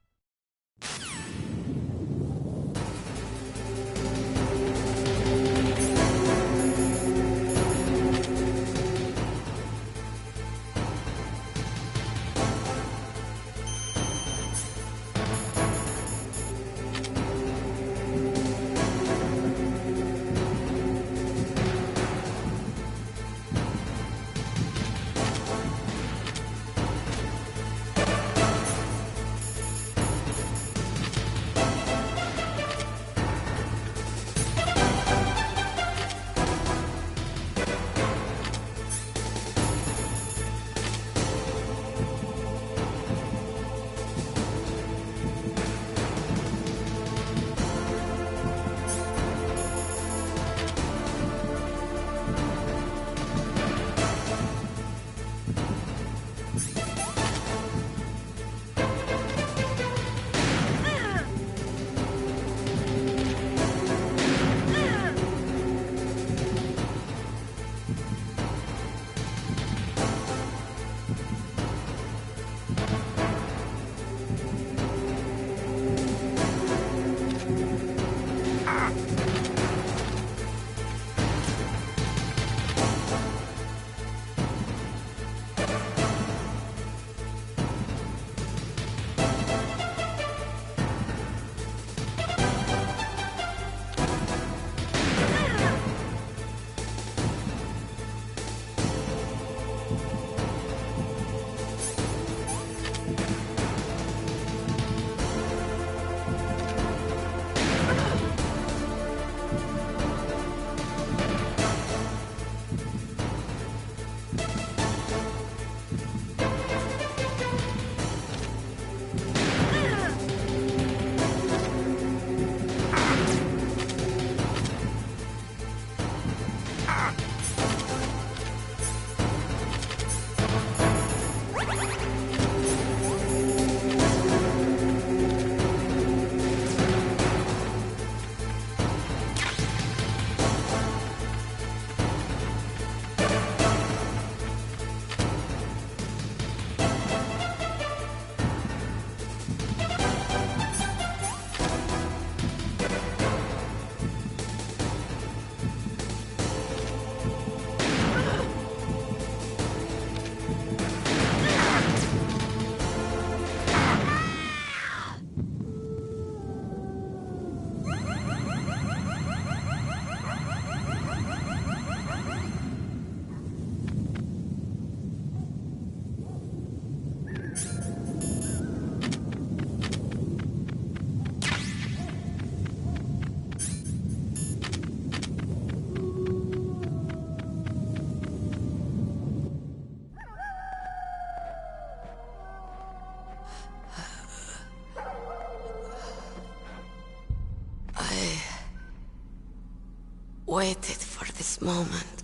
waited for this moment.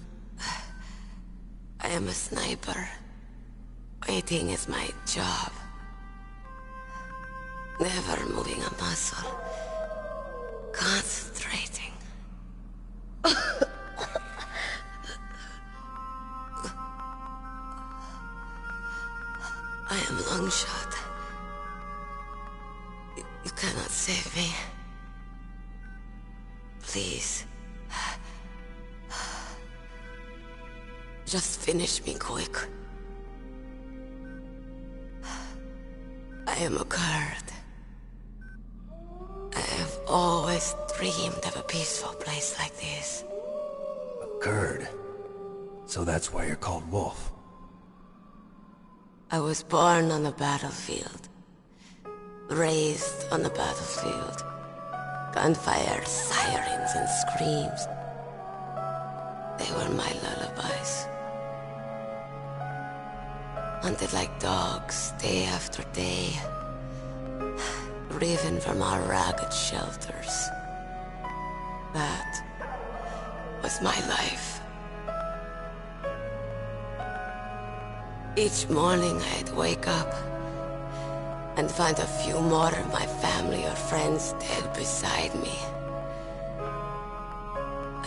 I am a sniper. Waiting is my job. Never moving a muscle. Concentrating. I am Longshot. You cannot save me. Please. Just finish me quick. I am a Kurd. I have always dreamed of a peaceful place like this. A Kurd? So that's why you're called Wolf. I was born on the battlefield. Raised on the battlefield. Gunfire, sirens, and screams. They were my lullabies. Hunted like dogs, day after day. Driven from our ragged shelters. That was my life. Each morning I'd wake up and find a few more of my family or friends dead beside me.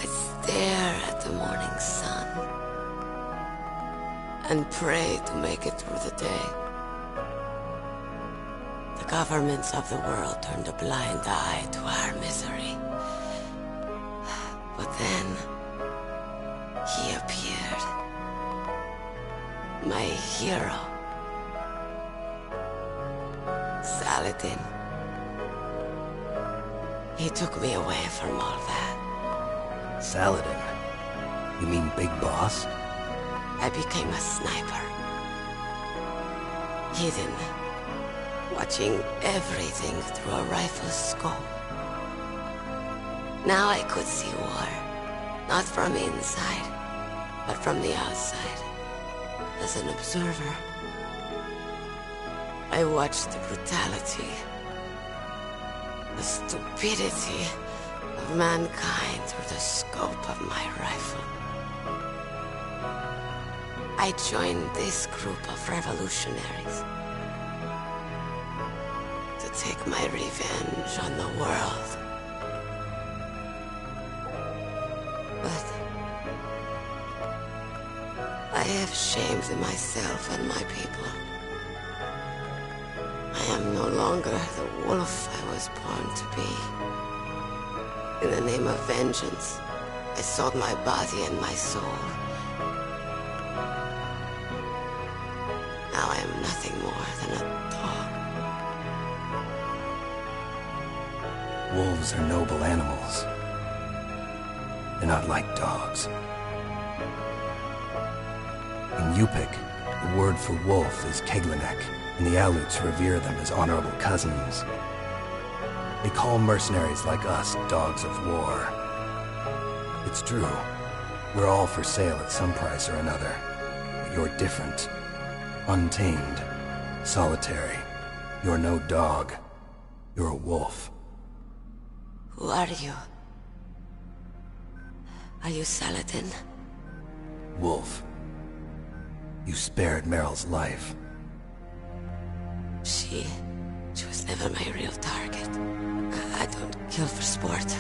I'd stare at the morning sun and pray to make it through the day. The governments of the world turned a blind eye to our misery. But then, he appeared. My hero. Saladin. He took me away from all that. Saladin? You mean Big Boss? I became a sniper. Hidden. Watching everything through a rifle's scope. Now I could see war. Not from inside, but from the outside. As an observer. I watched the brutality, the stupidity of mankind through the scope of my rifle. I joined this group of revolutionaries to take my revenge on the world. But I have shamed myself and my people. I am no longer the wolf I was born to be. In the name of vengeance, I sold my body and my soul. Now I am nothing more than a dog. Wolves are noble animals. They're not like dogs. In Yupik, the word for wolf is Keglanek, and the Aleuts revere them as honorable cousins. They call mercenaries like us dogs of war. It's true. We're all for sale at some price or another. But you're different. Untamed. Solitary. You're no dog. You're a wolf. Who are you? Are you Saladin? Wolf. You spared Meryl's life. She was never my real target. I don't kill for sport.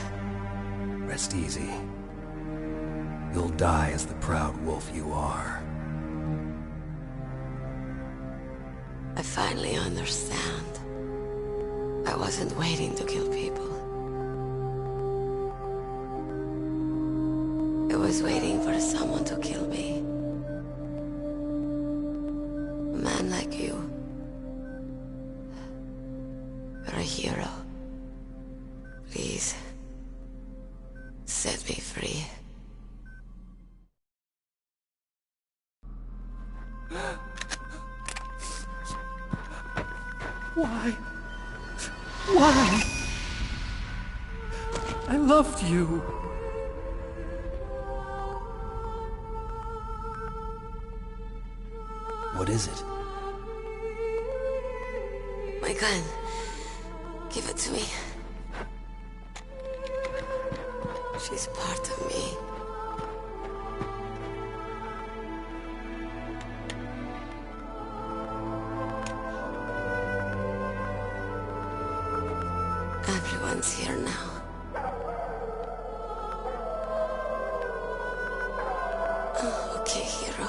Rest easy. You'll die as the proud wolf you are. I finally understand. I wasn't waiting to kill people. I was waiting for someone to kill me. A man like you. You're a hero. Please, set me free. Why? Why? I loved you. What is it? My gun. Give it to me. She's part of me. Everyone's here now. Oh, okay, hero.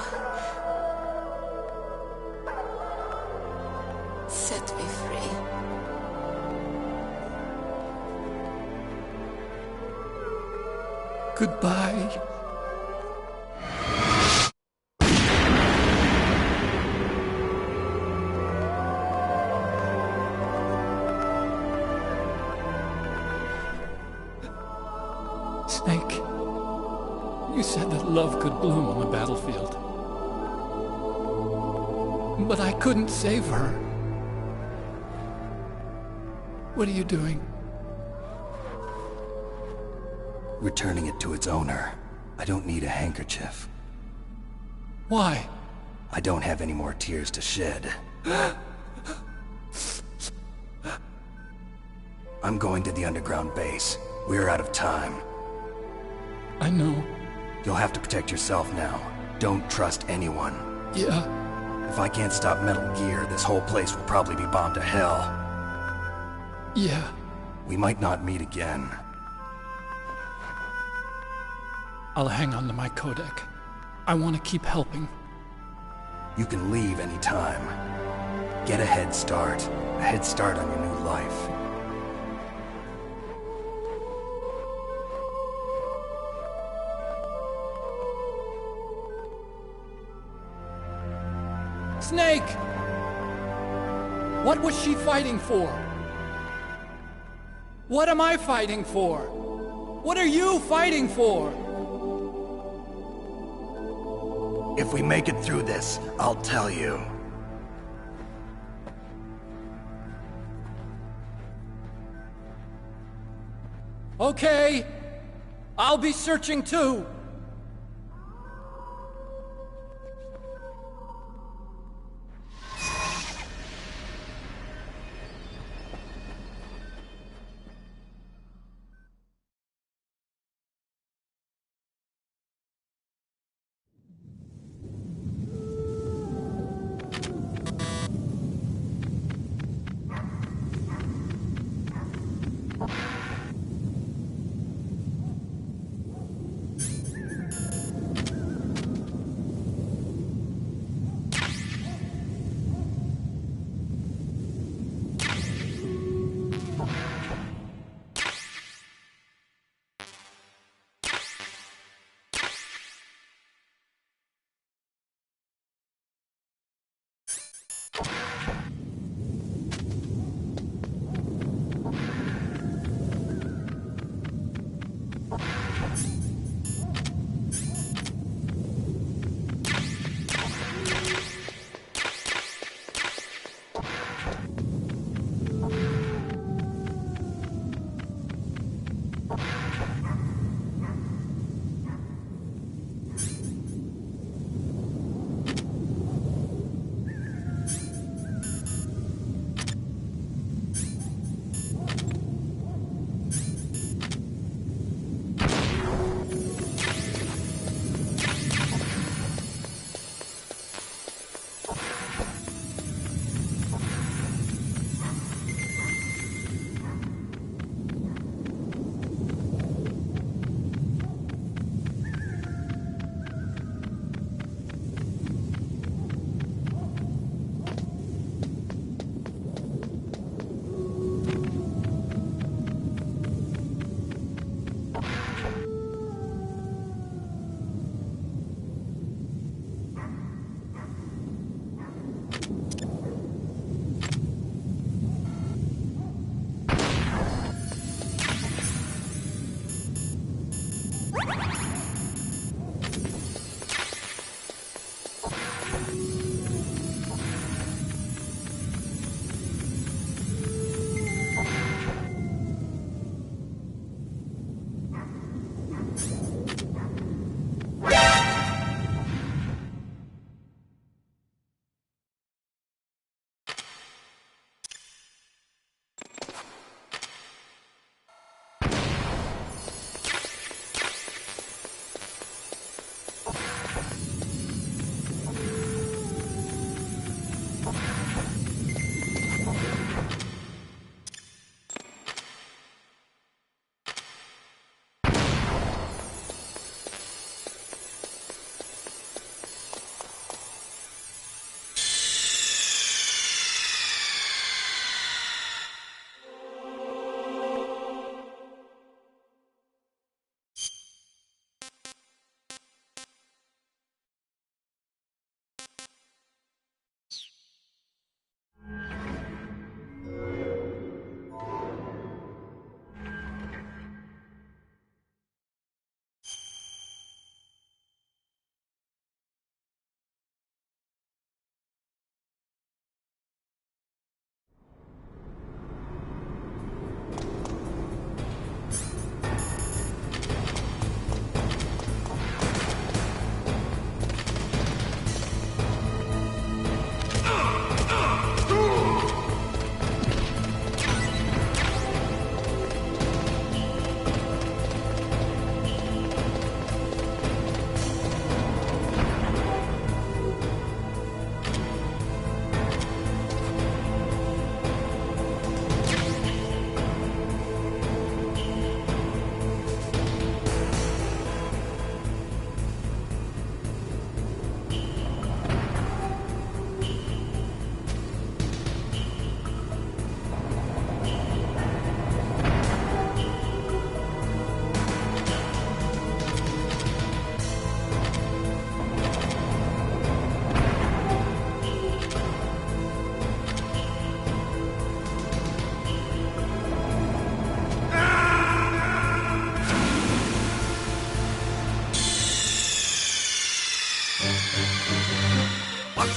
Set me free. Goodbye. Snake, you said that love could bloom on the battlefield. But I couldn't save her. What are you doing? Returning it to its owner. I don't need a handkerchief. Why? I don't have any more tears to shed. I'm going to the underground base. We're out of time. I know. You'll have to protect yourself now. Don't trust anyone. Yeah. If I can't stop Metal Gear, this whole place will probably be bombed to hell. Yeah. We might not meet again. I'll hang on to my codec. I want to keep helping. You can leave anytime. Get a head start. A head start on your new life. Snake! What was she fighting for? What am I fighting for? What are you fighting for? If we make it through this, I'll tell you. Okay. I'll be searching too.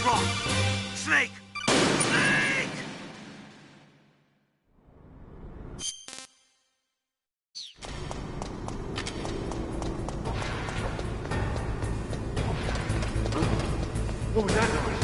What's wrong? Snake! Snake! What was that noise?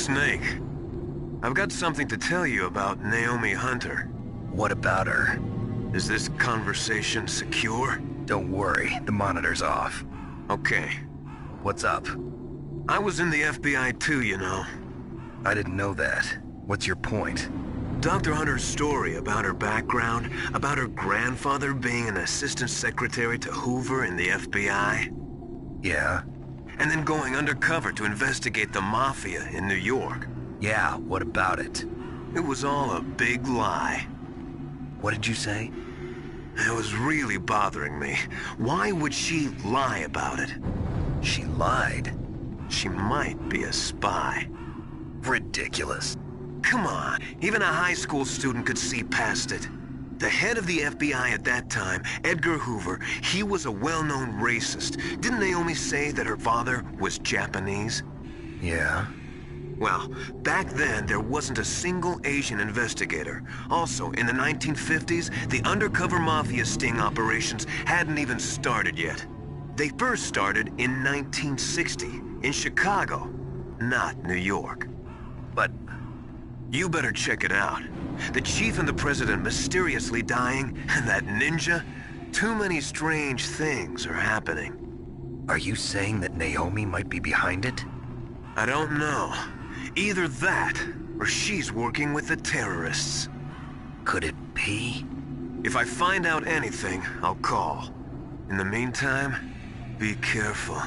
Snake. I've got something to tell you about Naomi Hunter. What about her? Is this conversation secure? Don't worry, the monitor's off. Okay. What's up? I was in the FBI too, you know. I didn't know that. What's your point? Dr. Hunter's story about her background, about her grandfather being an assistant secretary to Hoover in the FBI. Yeah? And then going undercover to investigate the Mafia in New York. Yeah, what about it? It was all a big lie. What did you say? It was really bothering me. Why would she lie about it? She lied? She might be a spy. Ridiculous. Come on, even a high school student could see past it. The head of the FBI at that time, Edgar Hoover, he was a well-known racist. Didn't Naomi say that her father was Japanese? Yeah. Well, back then, there wasn't a single Asian investigator. Also, in the 1950s, the undercover mafia sting operations hadn't even started yet. They first started in 1960, in Chicago, not New York. But you better check it out. The chief and the president mysteriously dying, and that ninja? Too many strange things are happening. Are you saying that Naomi might be behind it? I don't know. Either that, or she's working with the terrorists. Could it be? If I find out anything, I'll call. In the meantime, be careful.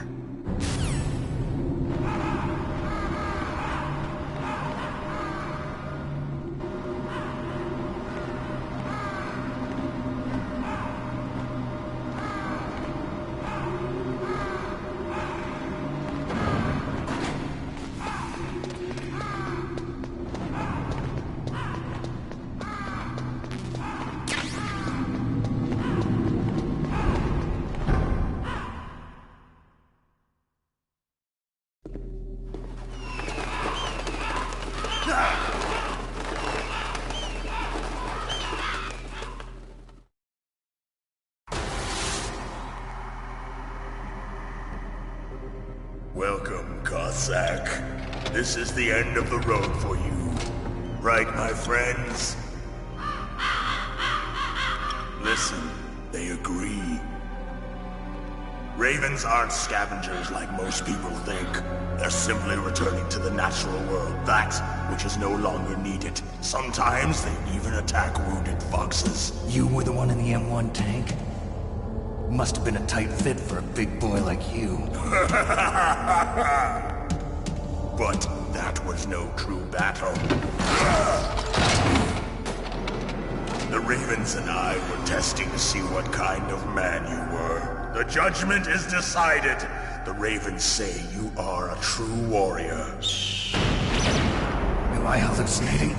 Welcome, Cossack. This is the end of the road for you. Right, my friends? Listen, they agree. Ravens aren't scavengers like most people think. They're simply returning to the natural world, that which is no longer needed. Sometimes they even attack wounded foxes. You were the one in the M1 tank? Must have been a tight fit for a big boy like you. But that was no true battle. The Ravens and I were testing to see what kind of man you were. The judgment is decided. The Ravens say you are a true warrior. Am I hallucinating?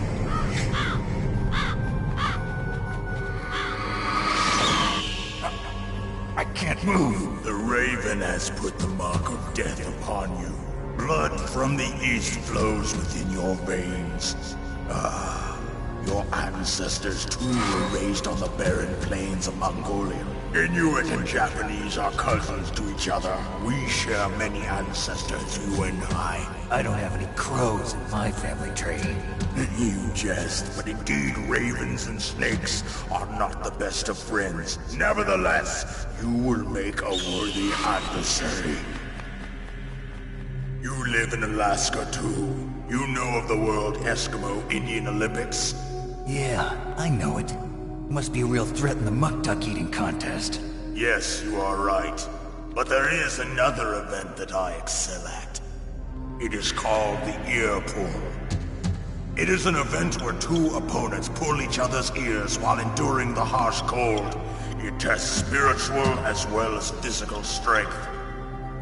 I can't move. The Raven has put the mark of death upon you. Blood from the east flows within your veins. Ah, your ancestors too were raised on the barren plains of Mongolia. Inuit and Japanese are cousins to each other. We share many ancestors, you and I. I don't have any crows in my family tree. You jest, but indeed ravens and snakes are not the best of friends. Nevertheless, you will make a worthy adversary. You live in Alaska too. You know of the World Eskimo Indian Olympics? Yeah, I know it. Must be a real threat in the muck-duck eating contest. Yes, you are right. But there is another event that I excel at. It is called the ear pull. It is an event where two opponents pull each other's ears while enduring the harsh cold. It tests spiritual as well as physical strength.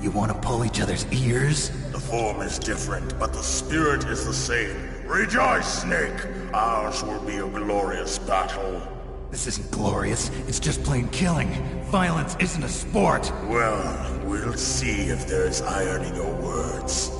You want to pull each other's ears? The form is different, but the spirit is the same. Rejoice, Snake! Ours will be a glorious battle. This isn't glorious. It's just plain killing. Violence isn't a sport. Well, we'll see if there's iron in your words.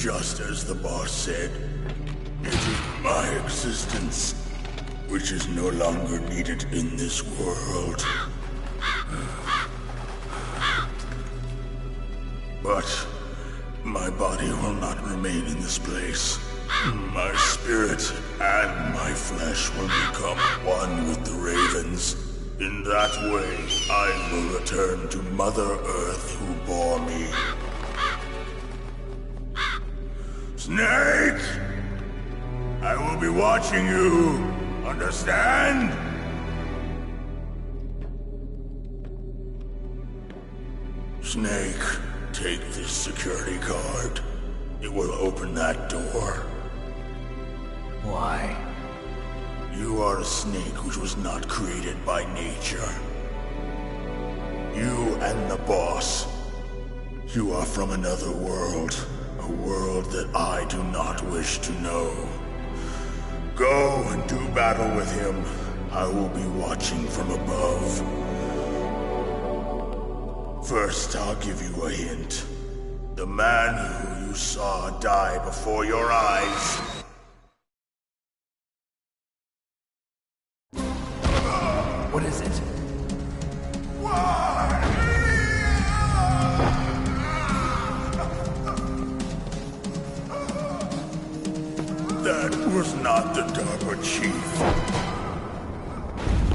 Just as the boss said, it is my existence which is no longer needed in this world. But my body will not remain in this place. My spirit and my flesh will become one with the ravens. In that way, I will return to Mother Earth who bore me. Snake! I will be watching you. Understand? Snake, take this security card. It will open that door. Why? You are a snake which was not created by nature. You and the boss. You are from another world. A world that I do not wish to know. Go and do battle with him. I will be watching from above. First, I'll give you a hint. The man who you saw die before your eyes. What is it? That was not the DARPA chief.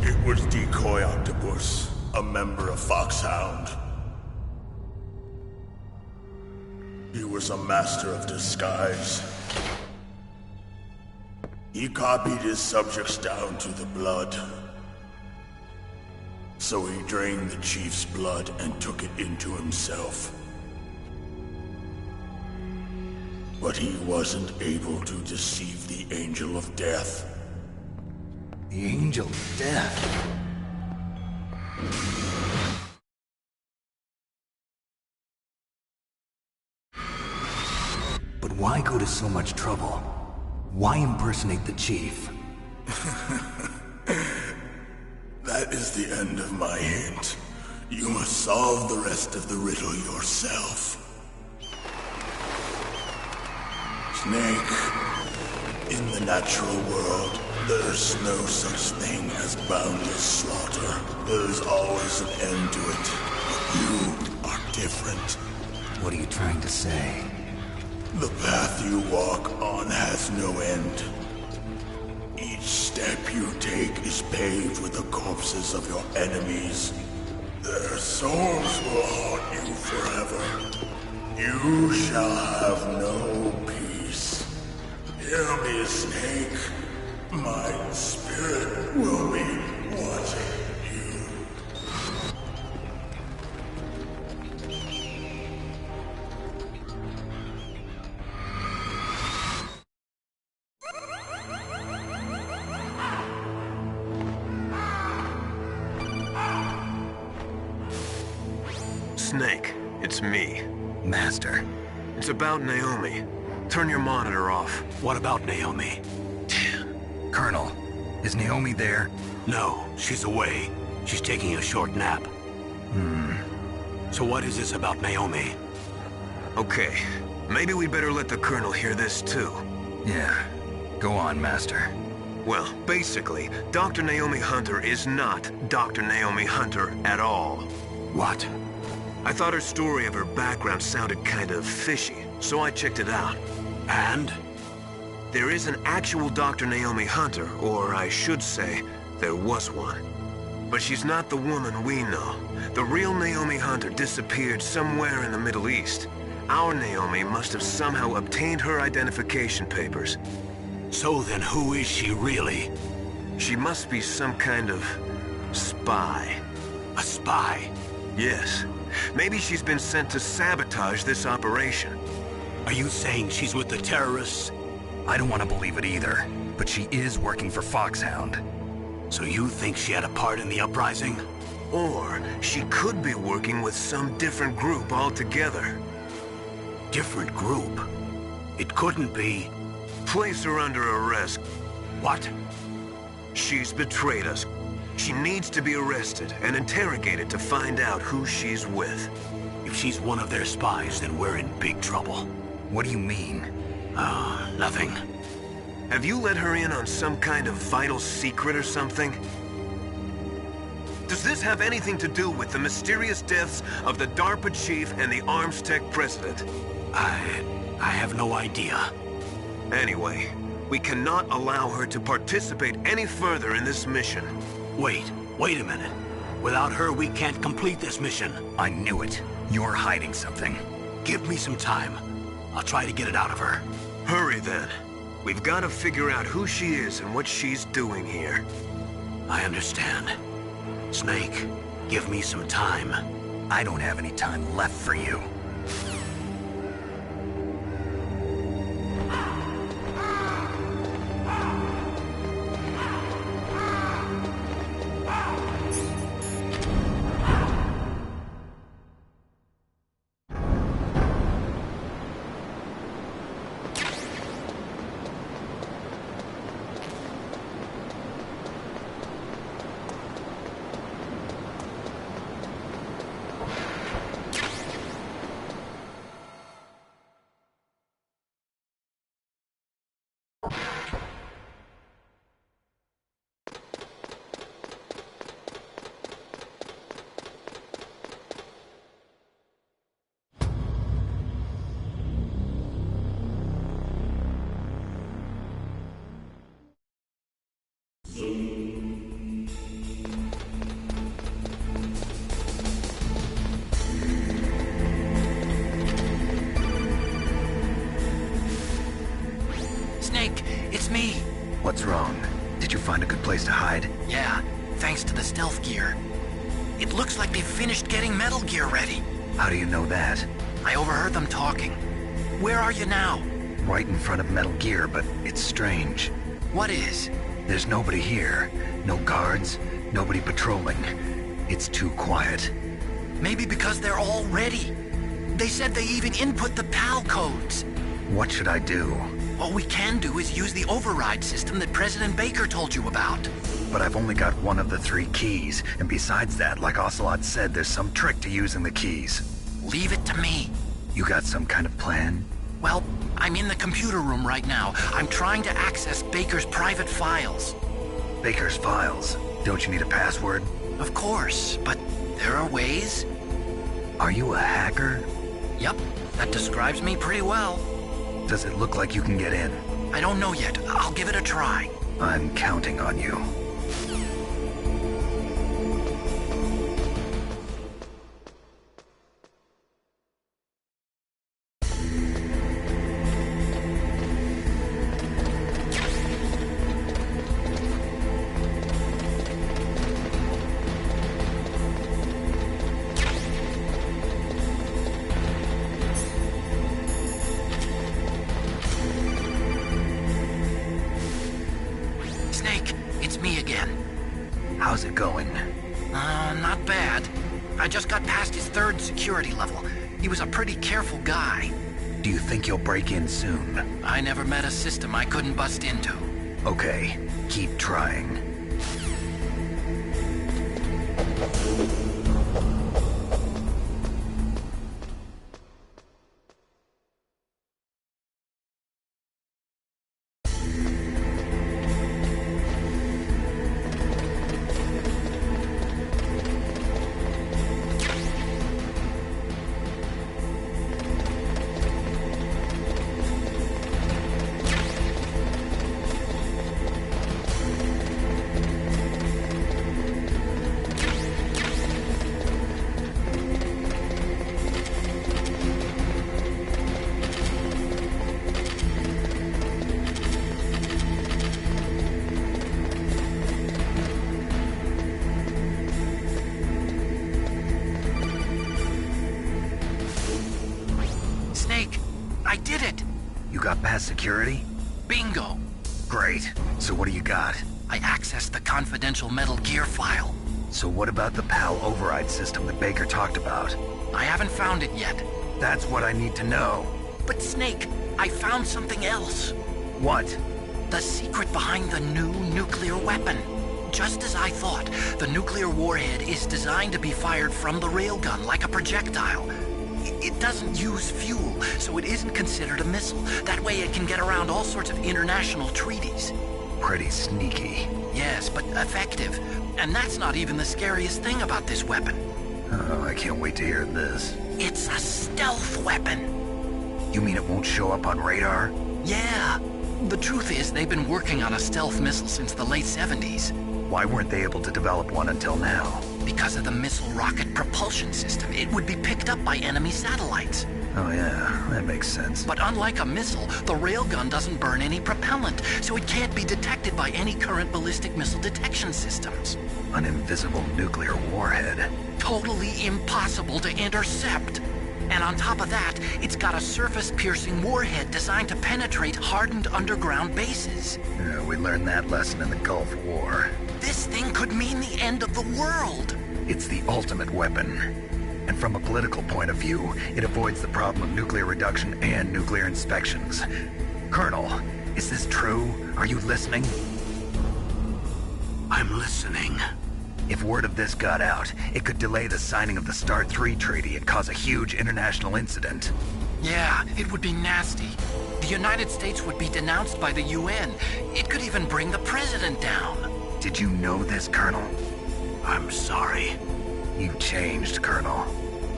It was Decoy Octopus, a member of Foxhound. He was a master of disguise. He copied his subjects down to the blood. So he drained the chief's blood and took it into himself. But he wasn't able to deceive the Angel of Death. The Angel of Death? But why go to so much trouble? Why impersonate the chief? That is the end of my hint. You must solve the rest of the riddle yourself. Snake, in the natural world, there's no such thing as boundless slaughter. There's always an end to it. But you are different. What are you trying to say? The path you walk on has no end. Each step you take is paved with the corpses of your enemies. Their souls will haunt you forever. You shall have no peace. Hear me, Snake. My spirit will be watching you. Snake, it's me. Master. It's about Naomi. Turn your monitor off. What about Naomi? Colonel, is Naomi there? No, she's away. She's taking a short nap. So what is this about Naomi? Okay, maybe we'd better let the Colonel hear this too. Yeah, go on, Master. Well, basically, Dr. Naomi Hunter is not Dr. Naomi Hunter at all. What? I thought her story of her background sounded kind of fishy, so I checked it out. And? There is an actual Dr. Naomi Hunter, or I should say, there was one. But she's not the woman we know. The real Naomi Hunter disappeared somewhere in the Middle East. Our Naomi must have somehow obtained her identification papers. So then who is she really? She must be some kind of spy. A spy? Yes. Maybe she's been sent to sabotage this operation. Are you saying she's with the terrorists? I don't want to believe it either, but she is working for Foxhound. So you think she had a part in the uprising? Or she could be working with some different group altogether. Different group? It couldn't be... Place her under arrest. What? She's betrayed us. She needs to be arrested and interrogated to find out who she's with. If she's one of their spies, then we're in big trouble. What do you mean? Oh, nothing. Have you let her in on some kind of vital secret or something? Does this have anything to do with the mysterious deaths of the DARPA chief and the ArmsTech president? I have no idea. Anyway, we cannot allow her to participate any further in this mission. Wait a minute. Without her, we can't complete this mission. I knew it. You're hiding something. Give me some time. I'll try to get it out of her. Hurry then. We've got to figure out who she is and what she's doing here. I understand. Snake, give me some time. I don't have any time left for you. Snake, it's me. What's wrong? Did you find a good place to hide? Yeah, thanks to the stealth gear. It looks like they've finished getting Metal Gear ready. How do you know that? I overheard them talking. Where are you now? Right in front of Metal Gear, but it's strange. What is? There's nobody here. No guards, nobody patrolling. It's too quiet. Maybe because they're all ready. They said they even input the PAL codes. What should I do? All we can do is use the override system that President Baker told you about. But I've only got one of the 3 keys, and besides that, like Ocelot said, there's some trick to using the keys. Leave it to me. You got some kind of plan? Well, I'm in the computer room right now. I'm trying to access Baker's private files. Baker's files? Don't you need a password? Of course, but there are ways. Are you a hacker? Yep, that describes me pretty well. Does it look like you can get in? I don't know yet. I'll give it a try. I'm counting on you. How's it going? Not bad. I just got past his 3rd security level. He was a pretty careful guy. Do you think you'll break in soon? I never met a system I couldn't bust into. Okay, keep trying. I did it! You got past security? Bingo! Great. So what do you got? I accessed the confidential Metal Gear file. So what about the PAL override system that Baker talked about? I haven't found it yet. That's what I need to know. But Snake, I found something else. What? The secret behind the new nuclear weapon. Just as I thought, the nuclear warhead is designed to be fired from the railgun like a projectile. It doesn't use fuel, so it isn't considered a missile. That way it can get around all sorts of international treaties. Pretty sneaky. Yes, but effective. And that's not even the scariest thing about this weapon. Oh, I can't wait to hear this. It's a stealth weapon. You mean it won't show up on radar? Yeah. The truth is, they've been working on a stealth missile since the late 70s. Why weren't they able to develop one until now? Because of the missile rocket propulsion system. It would be picked up by enemy satellites. Oh yeah, that makes sense. But unlike a missile, the railgun doesn't burn any propellant, so it can't be detected by any current ballistic missile detection systems. An invisible nuclear warhead. Totally impossible to intercept. And on top of that, it's got a surface-piercing warhead designed to penetrate hardened underground bases. Yeah, we learned that lesson in the Gulf War. This thing could mean the end of the world. It's the ultimate weapon. And from a political point of view, it avoids the problem of nuclear reduction and nuclear inspections. Colonel, is this true? Are you listening? I'm listening. If word of this got out, it could delay the signing of the START III treaty and cause a huge international incident. Yeah, it would be nasty. The United States would be denounced by the UN. It could even bring the president down. Did you know this, Colonel? I'm sorry. You changed, Colonel.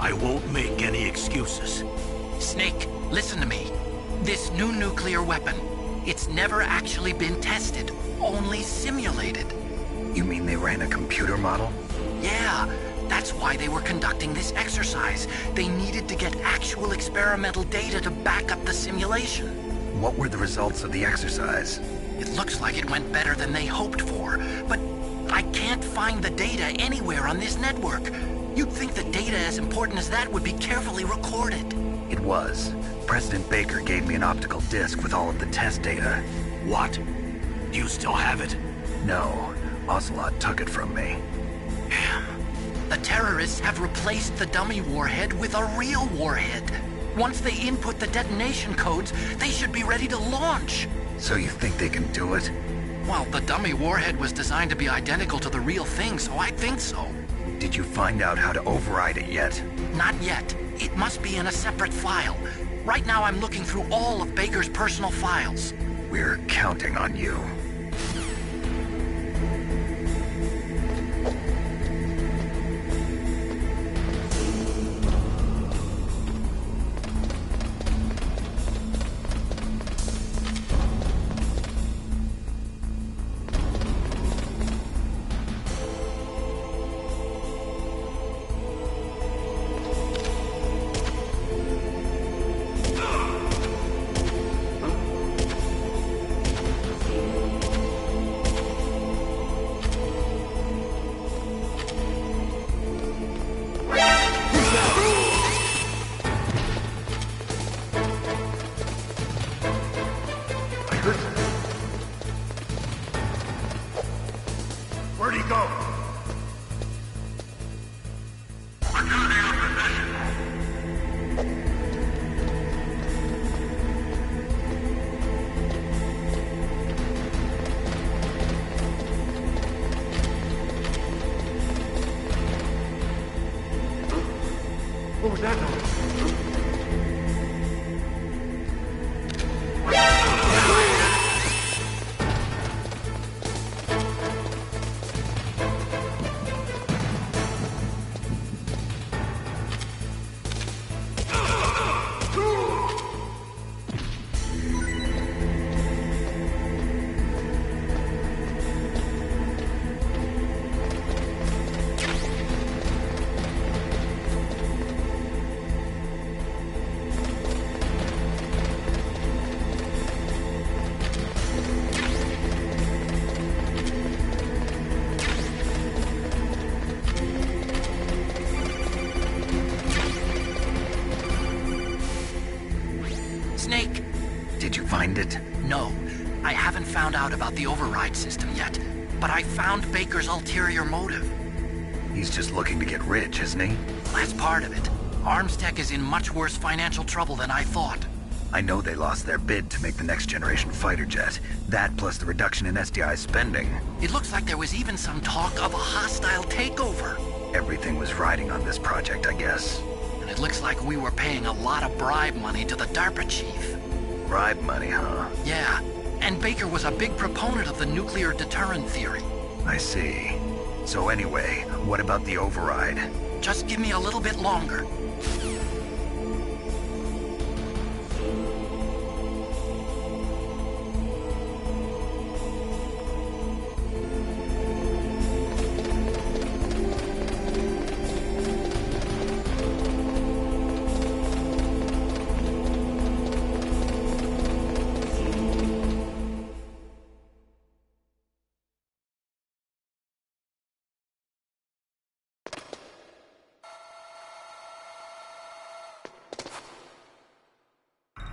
I won't make any excuses. Snake, listen to me. This new nuclear weapon, it's never actually been tested, only simulated. You mean they ran a computer model? Yeah, that's why they were conducting this exercise. They needed to get actual experimental data to back up the simulation. What were the results of the exercise? It looks like it went better than they hoped for, but I can't find the data anywhere on this network. You'd think the data as important as that would be carefully recorded. It was. President Baker gave me an optical disc with all of the test data. What? Do you still have it? No. Ocelot took it from me. Damn. The terrorists have replaced the dummy warhead with a real warhead. Once they input the detonation codes, they should be ready to launch. So you think they can do it? Well, the dummy warhead was designed to be identical to the real thing, so I think so. Did you find out how to override it yet? Not yet. It must be in a separate file. Right now I'm looking through all of Baker's personal files. We're counting on you. Where'd he go? What was that noise? Snake! Did you find it? No. I haven't found out about the override system yet, but I found Baker's ulterior motive. He's just looking to get rich, isn't he? That's part of it. Armstech is in much worse financial trouble than I thought. I know they lost their bid to make the next generation fighter jet. That plus the reduction in SDI spending. It looks like there was even some talk of a hostile takeover. Everything was riding on this project, I guess. it looks like we were paying a lot of bribe money to the DARPA chief. Bribe money, huh? Yeah, and Baker was a big proponent of the nuclear deterrent theory. I see. So anyway, what about the override? Just give me a little bit longer.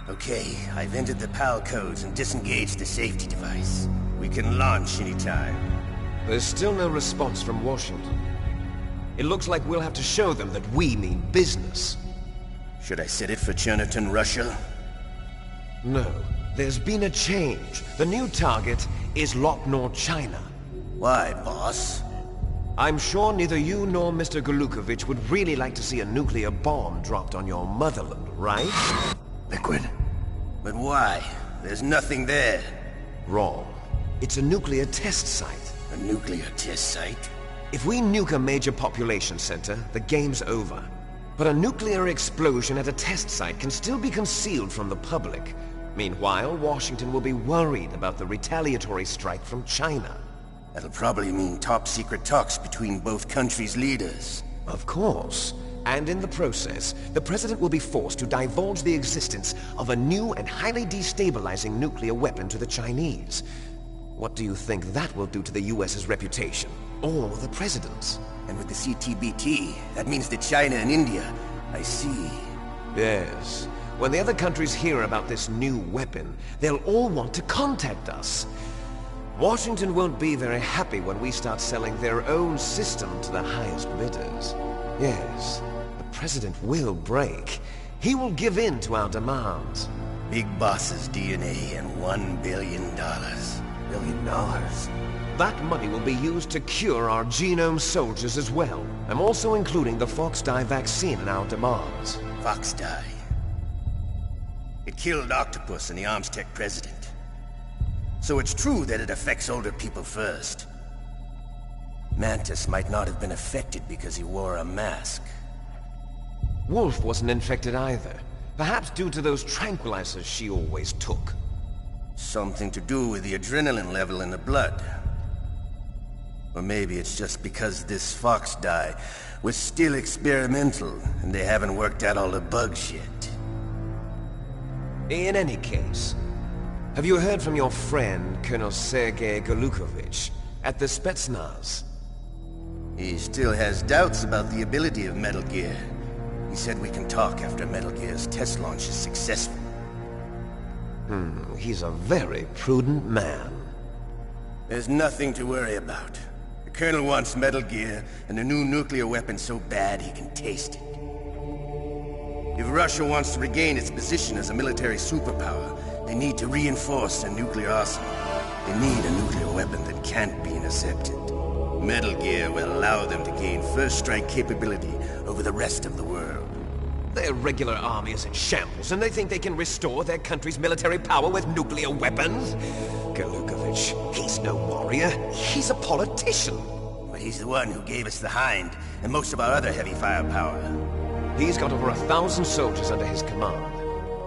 Okay, I've entered the PAL codes and disengaged the safety device. We can launch anytime. There's still no response from Washington. It looks like we'll have to show them that we mean business. Should I set it for Cherniton, Russia? No. There's been a change. The new target is Locknor, China. Why, boss? I'm sure neither you nor Mr. Golukovich would really like to see a nuclear bomb dropped on your motherland, right? Liquid. But why? There's nothing there. Wrong. It's a nuclear test site. A nuclear test site? If we nuke a major population center, the game's over. But a nuclear explosion at a test site can still be concealed from the public. Meanwhile, Washington will be worried about the retaliatory strike from China. That'll probably mean top-secret talks between both countries' leaders. Of course. And in the process, the President will be forced to divulge the existence of a new and highly destabilizing nuclear weapon to the Chinese. What do you think that will do to the US's reputation? Or the President's? And with the CTBT, that means that China and India... I see. Yes. When the other countries hear about this new weapon, they'll all want to contact us. Washington won't be very happy when we start selling their own system to the highest bidders. Yes, the President will break. He will give in to our demands. Big Boss's DNA and $1 billion. $1 billion? That money will be used to cure our genome soldiers as well. I'm also including the Fox-Die vaccine in our demands. Fox-Die? It killed Octopus and the Armstech president. So it's true that it affects older people first. Mantis might not have been affected because he wore a mask. Wolf wasn't infected either. Perhaps due to those tranquilizers she always took. Something to do with the adrenaline level in the blood. Or maybe it's just because this Fox-Die was still experimental and they haven't worked out all the bugs yet. In any case, have you heard from your friend, Colonel Sergei Golukovich, at the Spetsnaz? He still has doubts about the ability of Metal Gear. He said we can talk after Metal Gear's test launch is successful. He's a very prudent man. There's nothing to worry about. The Colonel wants Metal Gear and a new nuclear weapon so bad he can taste it. If Russia wants to regain its position as a military superpower, they need to reinforce their nuclear arsenal. They need a nuclear weapon that can't be intercepted. Metal Gear will allow them to gain first strike capability over the rest of the world. Their regular army is in shambles, and they think they can restore their country's military power with nuclear weapons? Golukovich, he's no warrior. He's a politician. But he's the one who gave us the Hind and most of our other heavy firepower. He's got over 1,000 soldiers under his command.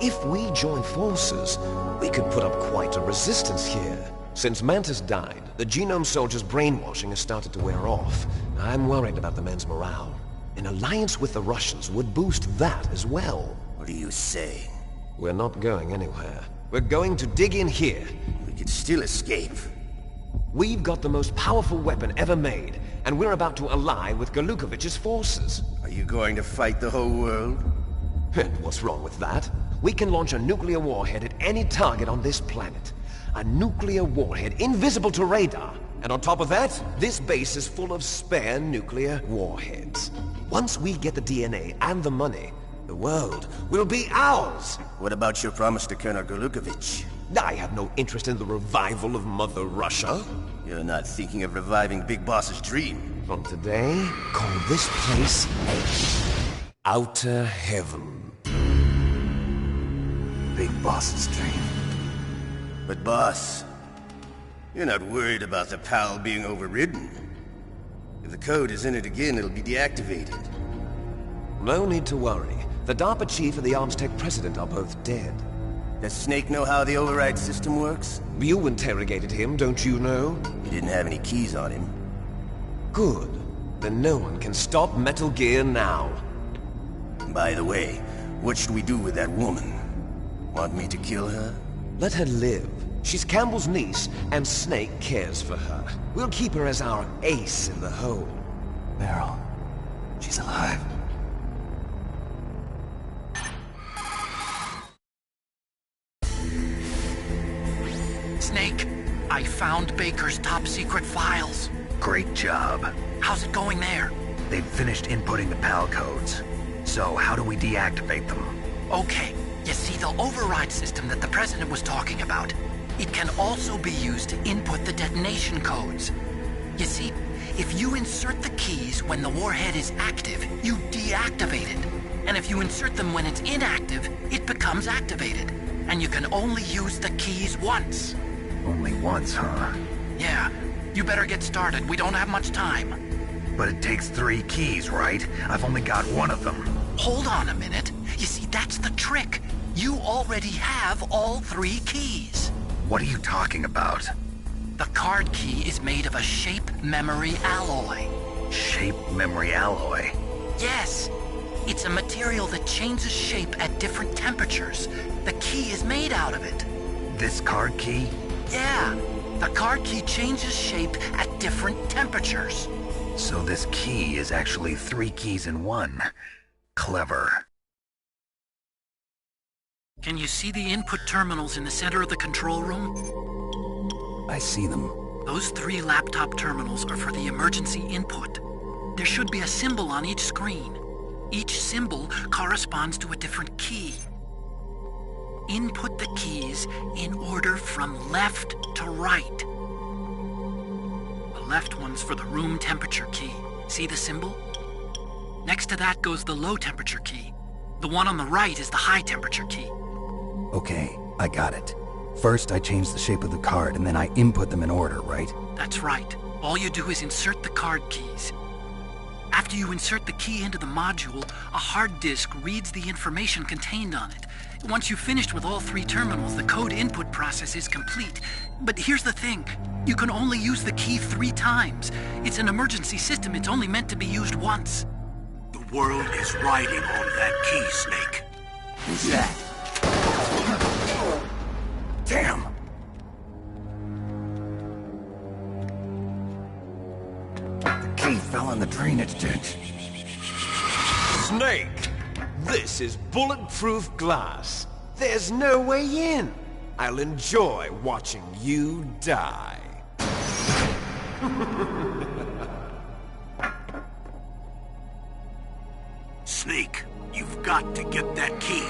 If we join forces, we could put up quite a resistance here. Since Mantis died, the genome soldiers' brainwashing has started to wear off. I'm worried about the men's morale. An alliance with the Russians would boost that as well. What do you say? We're not going anywhere. We're going to dig in here. We could still escape. We've got the most powerful weapon ever made, and we're about to ally with Golukovich's forces. Are you going to fight the whole world? And what's wrong with that? We can launch a nuclear warhead at any target on this planet. A nuclear warhead invisible to radar. And on top of that, this base is full of spare nuclear warheads. Once we get the DNA and the money, the world will be ours! What about your promise to Colonel Golukovich? I have no interest in the revival of Mother Russia. You're not thinking of reviving Big Boss's dream. From today, call this place A. Outer heaven. Big Boss's dream. But boss, you're not worried about the PAL being overridden. If the code is in it again, it'll be deactivated. No need to worry. The DARPA chief and the Armstech president are both dead. Does Snake know how the override system works? You interrogated him, don't you know? He didn't have any keys on him. Good. Then no one can stop Metal Gear now. By the way, what should we do with that woman? Want me to kill her? Let her live. She's Campbell's niece, and Snake cares for her. We'll keep her as our ace in the hole. Meryl, she's alive. Snake, I found Baker's top-secret files. Great job. How's it going there? They've finished inputting the PAL codes. So, how do we deactivate them? Okay, you see the override system that the President was talking about? It can also be used to input the detonation codes. You see, if you insert the keys when the warhead is active, you deactivate it. And if you insert them when it's inactive, it becomes activated. And you can only use the keys once. Only once, huh? Yeah, you better get started. We don't have much time. But it takes 3 keys, right? I've only got 1 of them. Hold on a minute. You see, that's the trick. You already have all 3 keys. What are you talking about? The card key is made of a shape memory alloy. Shape memory alloy? Yes. It's a material that changes shape at different temperatures. The key is made out of it. This card key? Yeah. The card key changes shape at different temperatures. So this key is actually 3 keys in 1. Clever. Can you see the input terminals in the center of the control room? I see them. Those 3 laptop terminals are for the emergency input. There should be a symbol on each screen. Each symbol corresponds to a different key. Input the keys in order from left to right. The left one's for the room temperature key. See the symbol? Next to that goes the low temperature key. The one on the right is the high temperature key. Okay, I got it. First, I change the shape of the card, and then I input them in order, right? That's right. All you do is insert the card keys. After you insert the key into the module, a hard disk reads the information contained on it. Once you've finished with all 3 terminals, the code input process is complete. But here's the thing. You can only use the key 3 times. It's an emergency system. It's only meant to be used once. The world is riding on that key, Snake. Who's that? Damn! The key fell in the drainage ditch. Snake! This is bulletproof glass. There's no way in. I'll enjoy watching you die. Snake, you've got to get that key.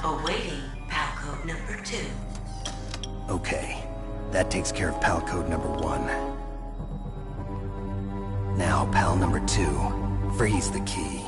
Awaiting PAL code number 2. Okay, that takes care of PAL code number 1. Now, PAL number 2, freeze the key.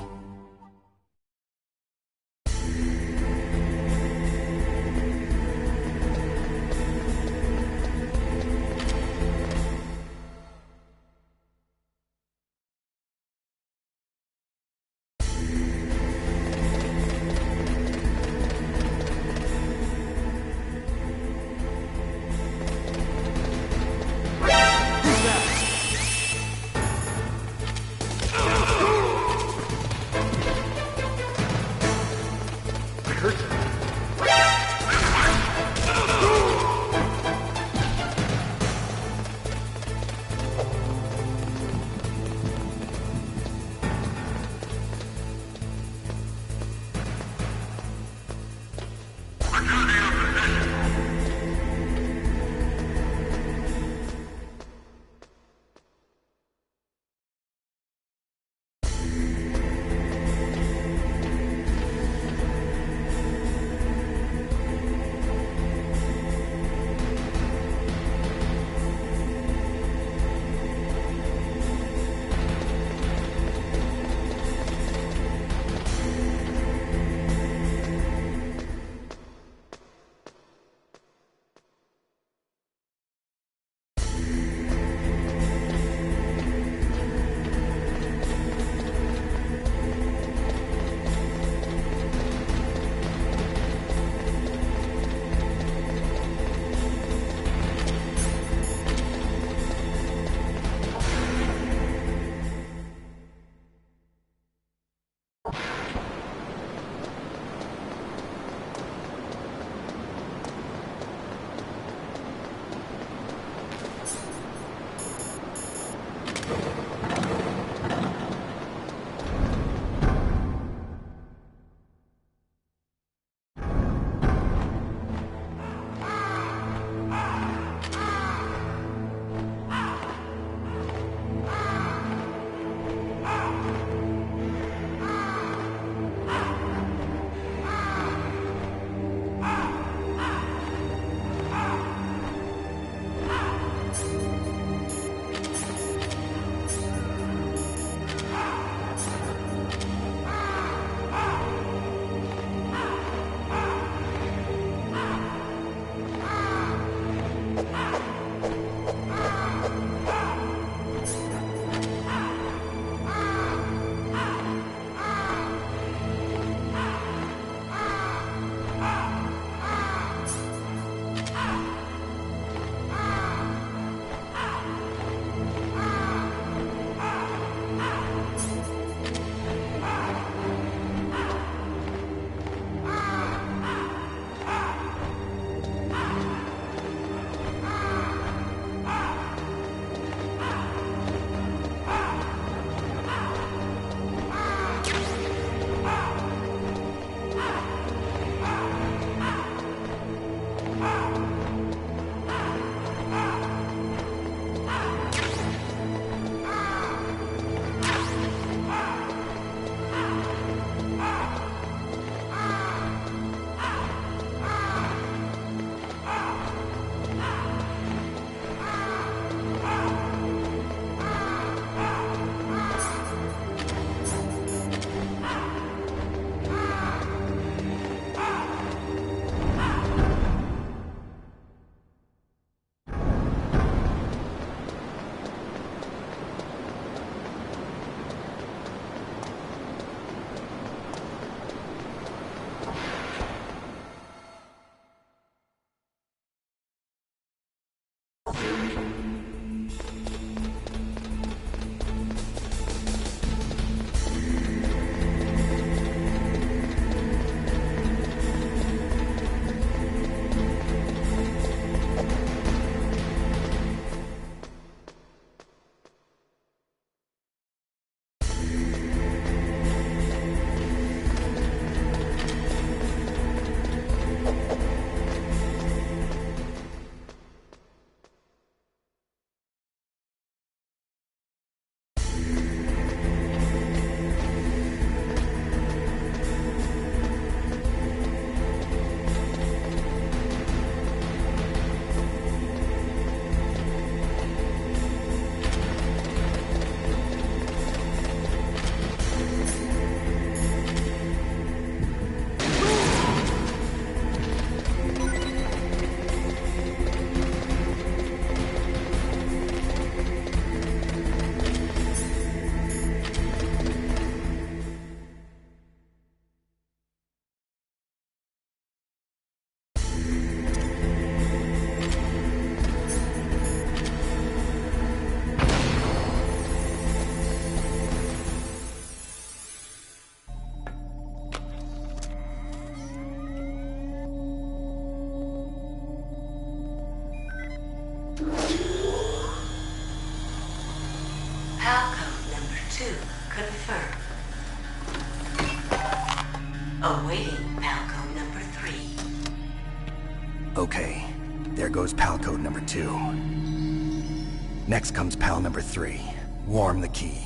Awaiting pal code number 3. Okay, there goes pal code number 2. Next comes pal number 3. Warm the key.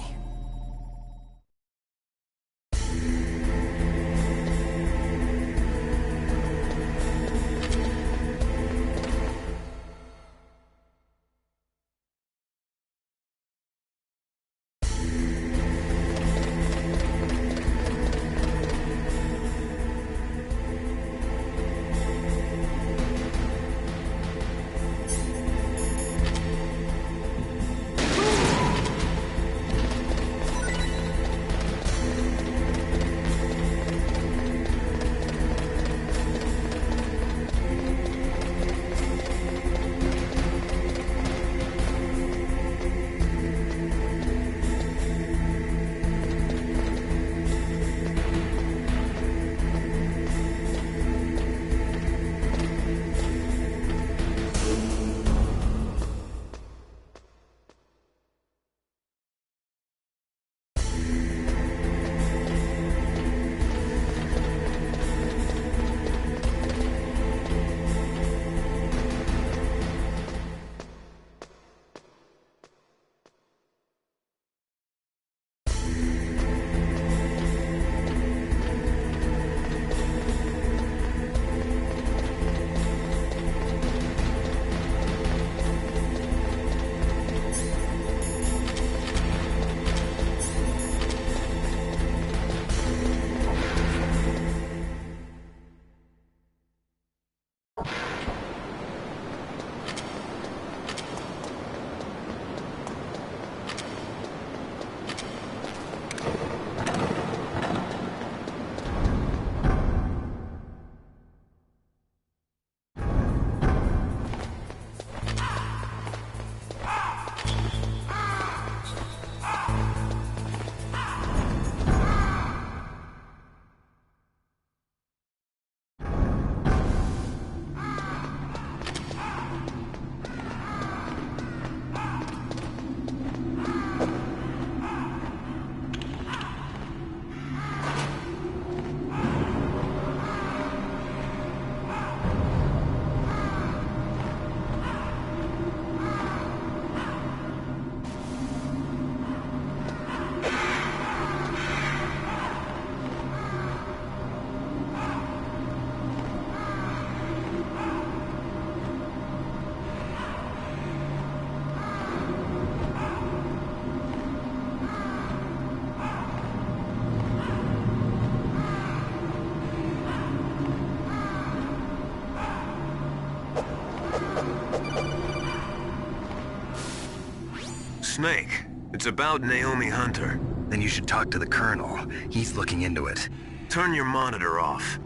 Snake, it's about Naomi Hunter. Then you should talk to the Colonel. He's looking into it. Turn your monitor off.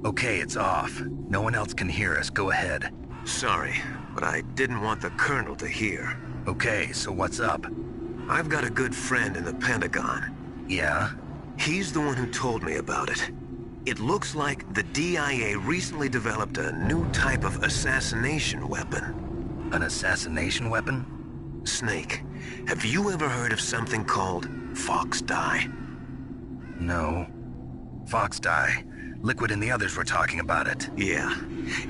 Okay, it's off. No one else can hear us. Go ahead. Sorry, but I didn't want the Colonel to hear. Okay, so what's up? I've got a good friend in the Pentagon. Yeah? He's the one who told me about it. It looks like the DIA recently developed a new type of assassination weapon. An assassination weapon? Snake, have you ever heard of something called Fox Dye? No. Fox Dye. Liquid and the others were talking about it. Yeah.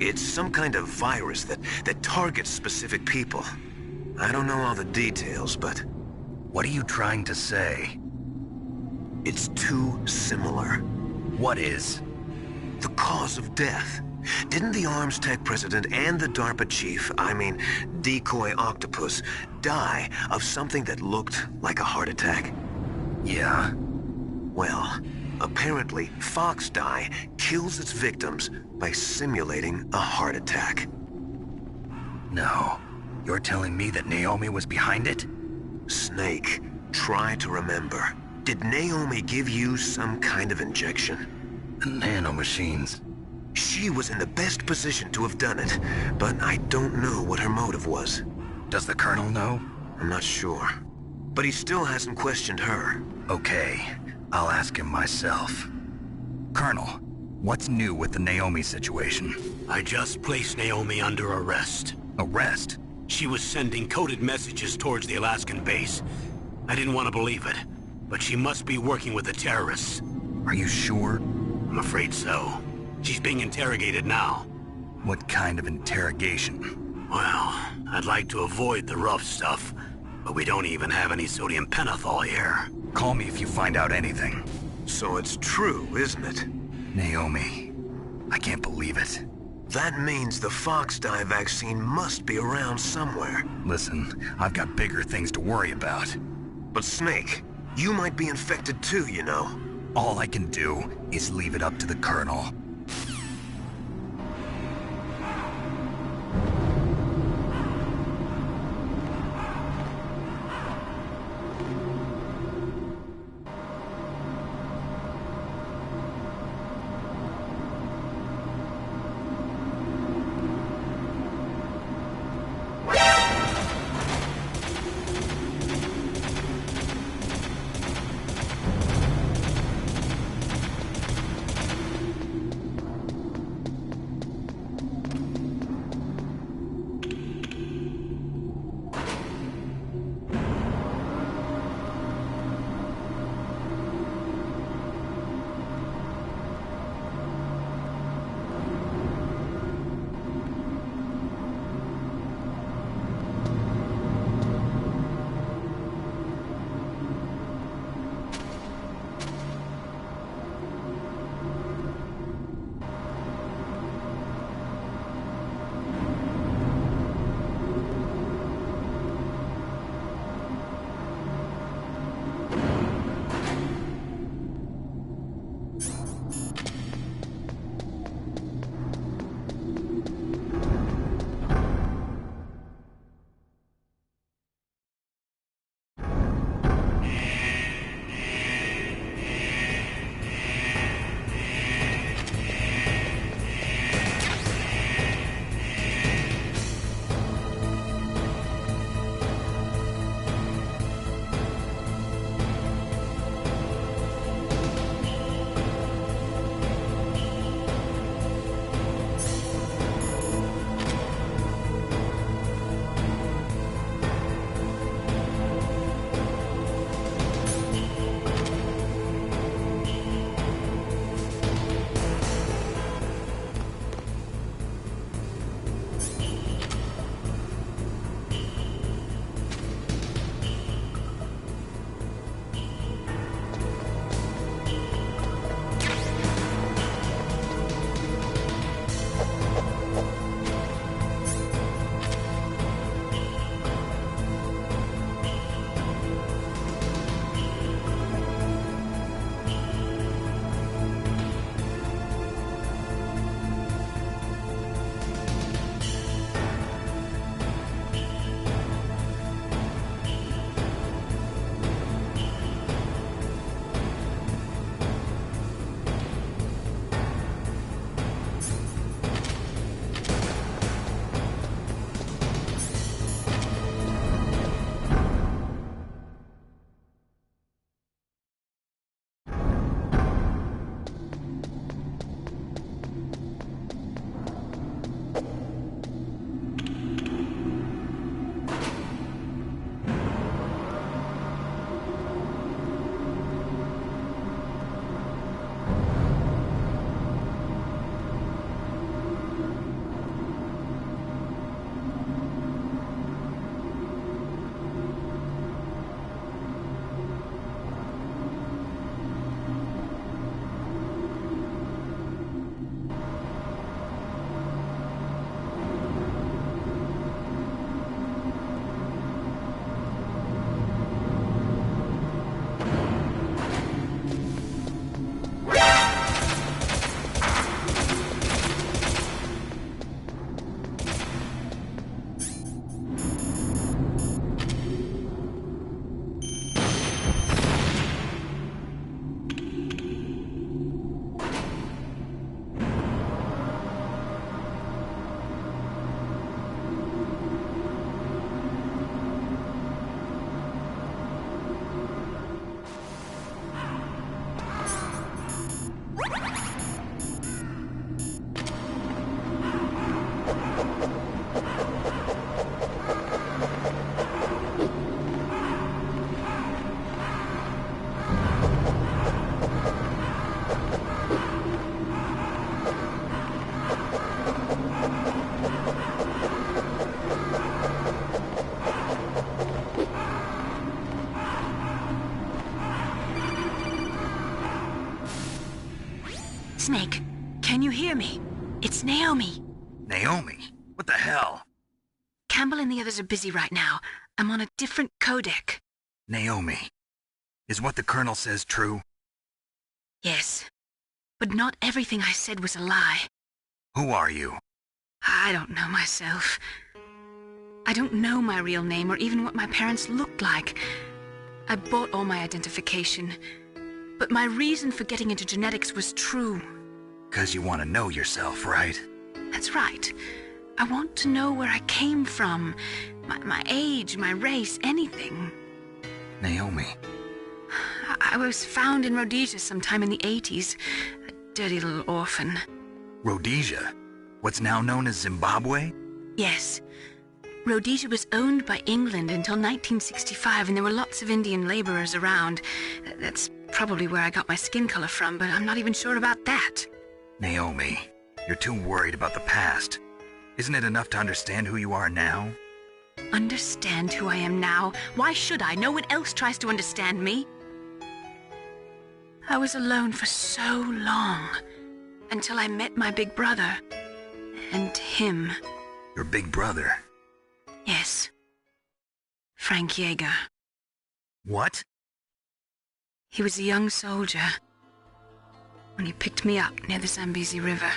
It's some kind of virus that targets specific people. I don't know all the details, but... What are you trying to say? It's too similar. What is? The cause of death. Didn't the Arms Tech president and the DARPA chief, I mean, Decoy Octopus, die of something that looked like a heart attack? Yeah? Well, apparently Fox Dye kills its victims by simulating a heart attack. No. You're telling me that Naomi was behind it? Snake, try to remember. Did Naomi give you some kind of injection? Nanomachines. She was in the best position to have done it, but I don't know what her motive was. Does the Colonel know? I'm not sure. But he still hasn't questioned her. Okay, I'll ask him myself. Colonel, what's new with the Naomi situation? I just placed Naomi under arrest. Arrest? She was sending coded messages towards the Alaskan base. I didn't want to believe it, but she must be working with the terrorists. Are you sure? I'm afraid so. She's being interrogated now. What kind of interrogation? Well, I'd like to avoid the rough stuff, but we don't even have any sodium pentothal here. Call me if you find out anything. So it's true, isn't it? Naomi, I can't believe it. That means the Fox dye vaccine must be around somewhere. Listen, I've got bigger things to worry about. But Snake, you might be infected too, you know. All I can do is leave it up to the Colonel. Snake, can you hear me? It's Naomi. Naomi? What the hell? Campbell and the others are busy right now. I'm on a different codec. Naomi, is what the Colonel says true? Yes, but not everything I said was a lie. Who are you? I don't know myself. I don't know my real name or even what my parents looked like. I bought all my identification, but my reason for getting into genetics was true. 'Cause you want to know yourself, right? That's right. I want to know where I came from. My age, my race, anything. Naomi. I was found in Rhodesia sometime in the 80s. A dirty little orphan. Rhodesia? What's now known as Zimbabwe? Yes. Rhodesia was owned by England until 1965, and there were lots of Indian laborers around. That's probably where I got my skin color from, but I'm not even sure about that. Naomi, you're too worried about the past. Isn't it enough to understand who you are now? Understand who I am now? Why should I? No one else tries to understand me. I was alone for so long, until I met my big brother. And him. Your big brother? Yes. Frank Yeager. What? He was a young soldier when he picked me up near the Zambezi River.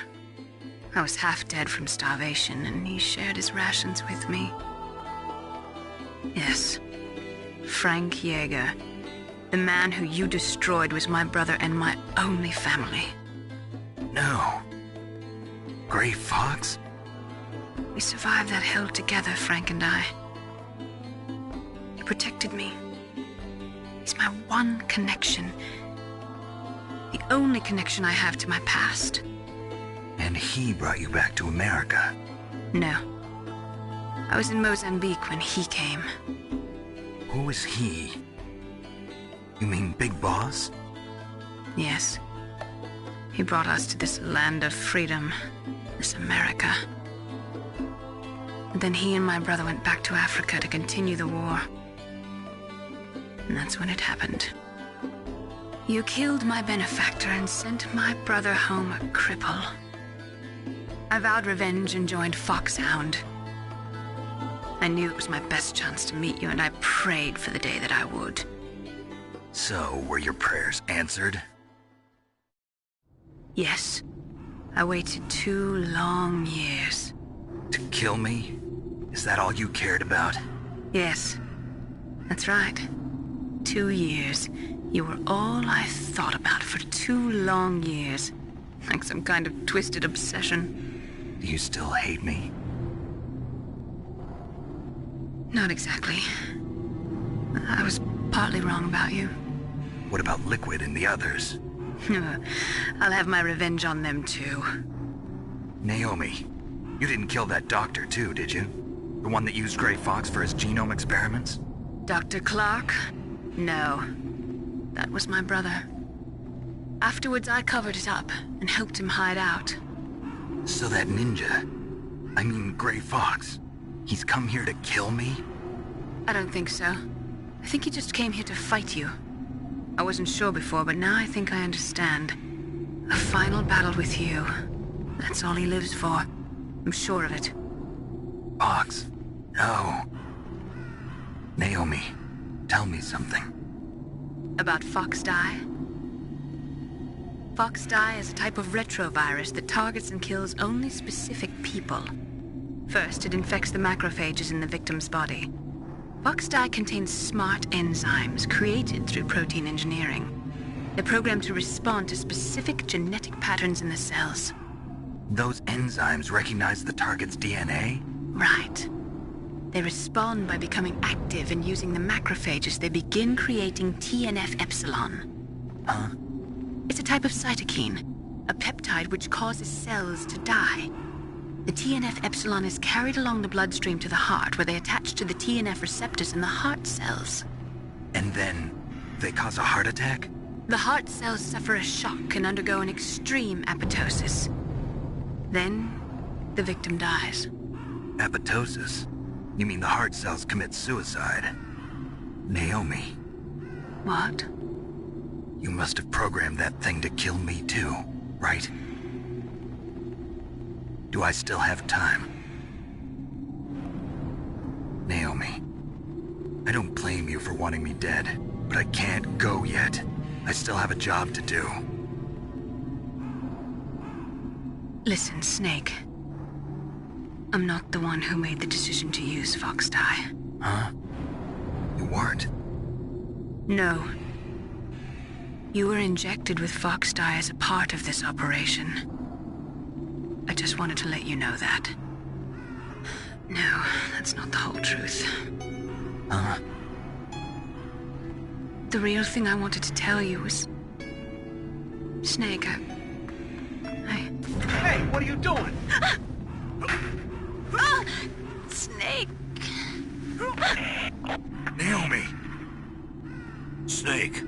I was half dead from starvation, and he shared his rations with me. Yes, Frank Yeager. The man who you destroyed was my brother and my only family. No. Gray Fox? We survived that hell together, Frank and I. He protected me. He's my one connection. The only connection I have to my past. And he brought you back to America? No. I was in Mozambique when he came. Who is he? You mean Big Boss? Yes. He brought us to this land of freedom, this America. And then he and my brother went back to Africa to continue the war. And that's when it happened. You killed my benefactor and sent my brother home a cripple. I vowed revenge and joined Foxhound. I knew it was my best chance to meet you, and I prayed for the day that I would. So, were your prayers answered? Yes. I waited 2 long years. To kill me? Is that all you cared about? Yes. That's right. 2 years. You were all I thought about for 2 long years. Like some kind of twisted obsession. Do you still hate me? Not exactly. I was partly wrong about you. What about Liquid and the others? I'll have my revenge on them too. Naomi, you didn't kill that doctor too, did you? The one that used Gray Fox for his genome experiments? Dr. Clark? No. That was my brother. Afterwards, I covered it up and helped him hide out. So that ninja, I mean Gray Fox, he's come here to kill me? I don't think so. I think he just came here to fight you. I wasn't sure before, but now I think I understand. A final battle with you. That's all he lives for. I'm sure of it. Fox? No. Naomi, tell me something. About Fox Die? Fox Die is a type of retrovirus that targets and kills only specific people. First, it infects the macrophages in the victim's body. Fox Die contains smart enzymes created through protein engineering. They're programmed to respond to specific genetic patterns in the cells. Those enzymes recognize the target's DNA? Right. They respond by becoming active and using the macrophages. They begin creating TNF-epsilon. Huh? It's a type of cytokine, a peptide which causes cells to die. The TNF-epsilon is carried along the bloodstream to the heart, where they attach to the TNF receptors in the heart cells. And then they cause a heart attack? The heart cells suffer a shock and undergo an extreme apoptosis. Then, the victim dies. Apoptosis? You mean the heart cells commit suicide? Naomi. What? You must have programmed that thing to kill me too. right? Do I still have time? Naomi, I don't blame you for wanting me dead, but I can't go yet. I still have a job to do. Listen, Snake. I'm not the one who made the decision to use Fox Dye. Huh? You weren't? No. You were injected with Fox Dye as a part of this operation. I just wanted to let you know that. No, that's not the whole truth. Huh? The real thing I wanted to tell you was... Snake, I... Hey, what are you doing? Snake! Naomi! Snake,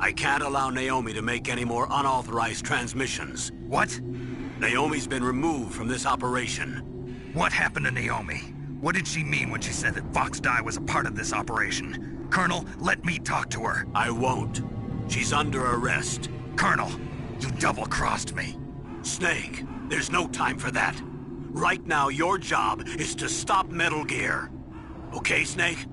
I can't allow Naomi to make any more unauthorized transmissions. What? Naomi's been removed from this operation. What happened to Naomi? What did she mean when she said that Fox Dye was a part of this operation? Colonel, let me talk to her. I won't. She's under arrest. Colonel, you double-crossed me. Snake, there's no time for that. Right now, your job is to stop Metal Gear. Okay, Snake?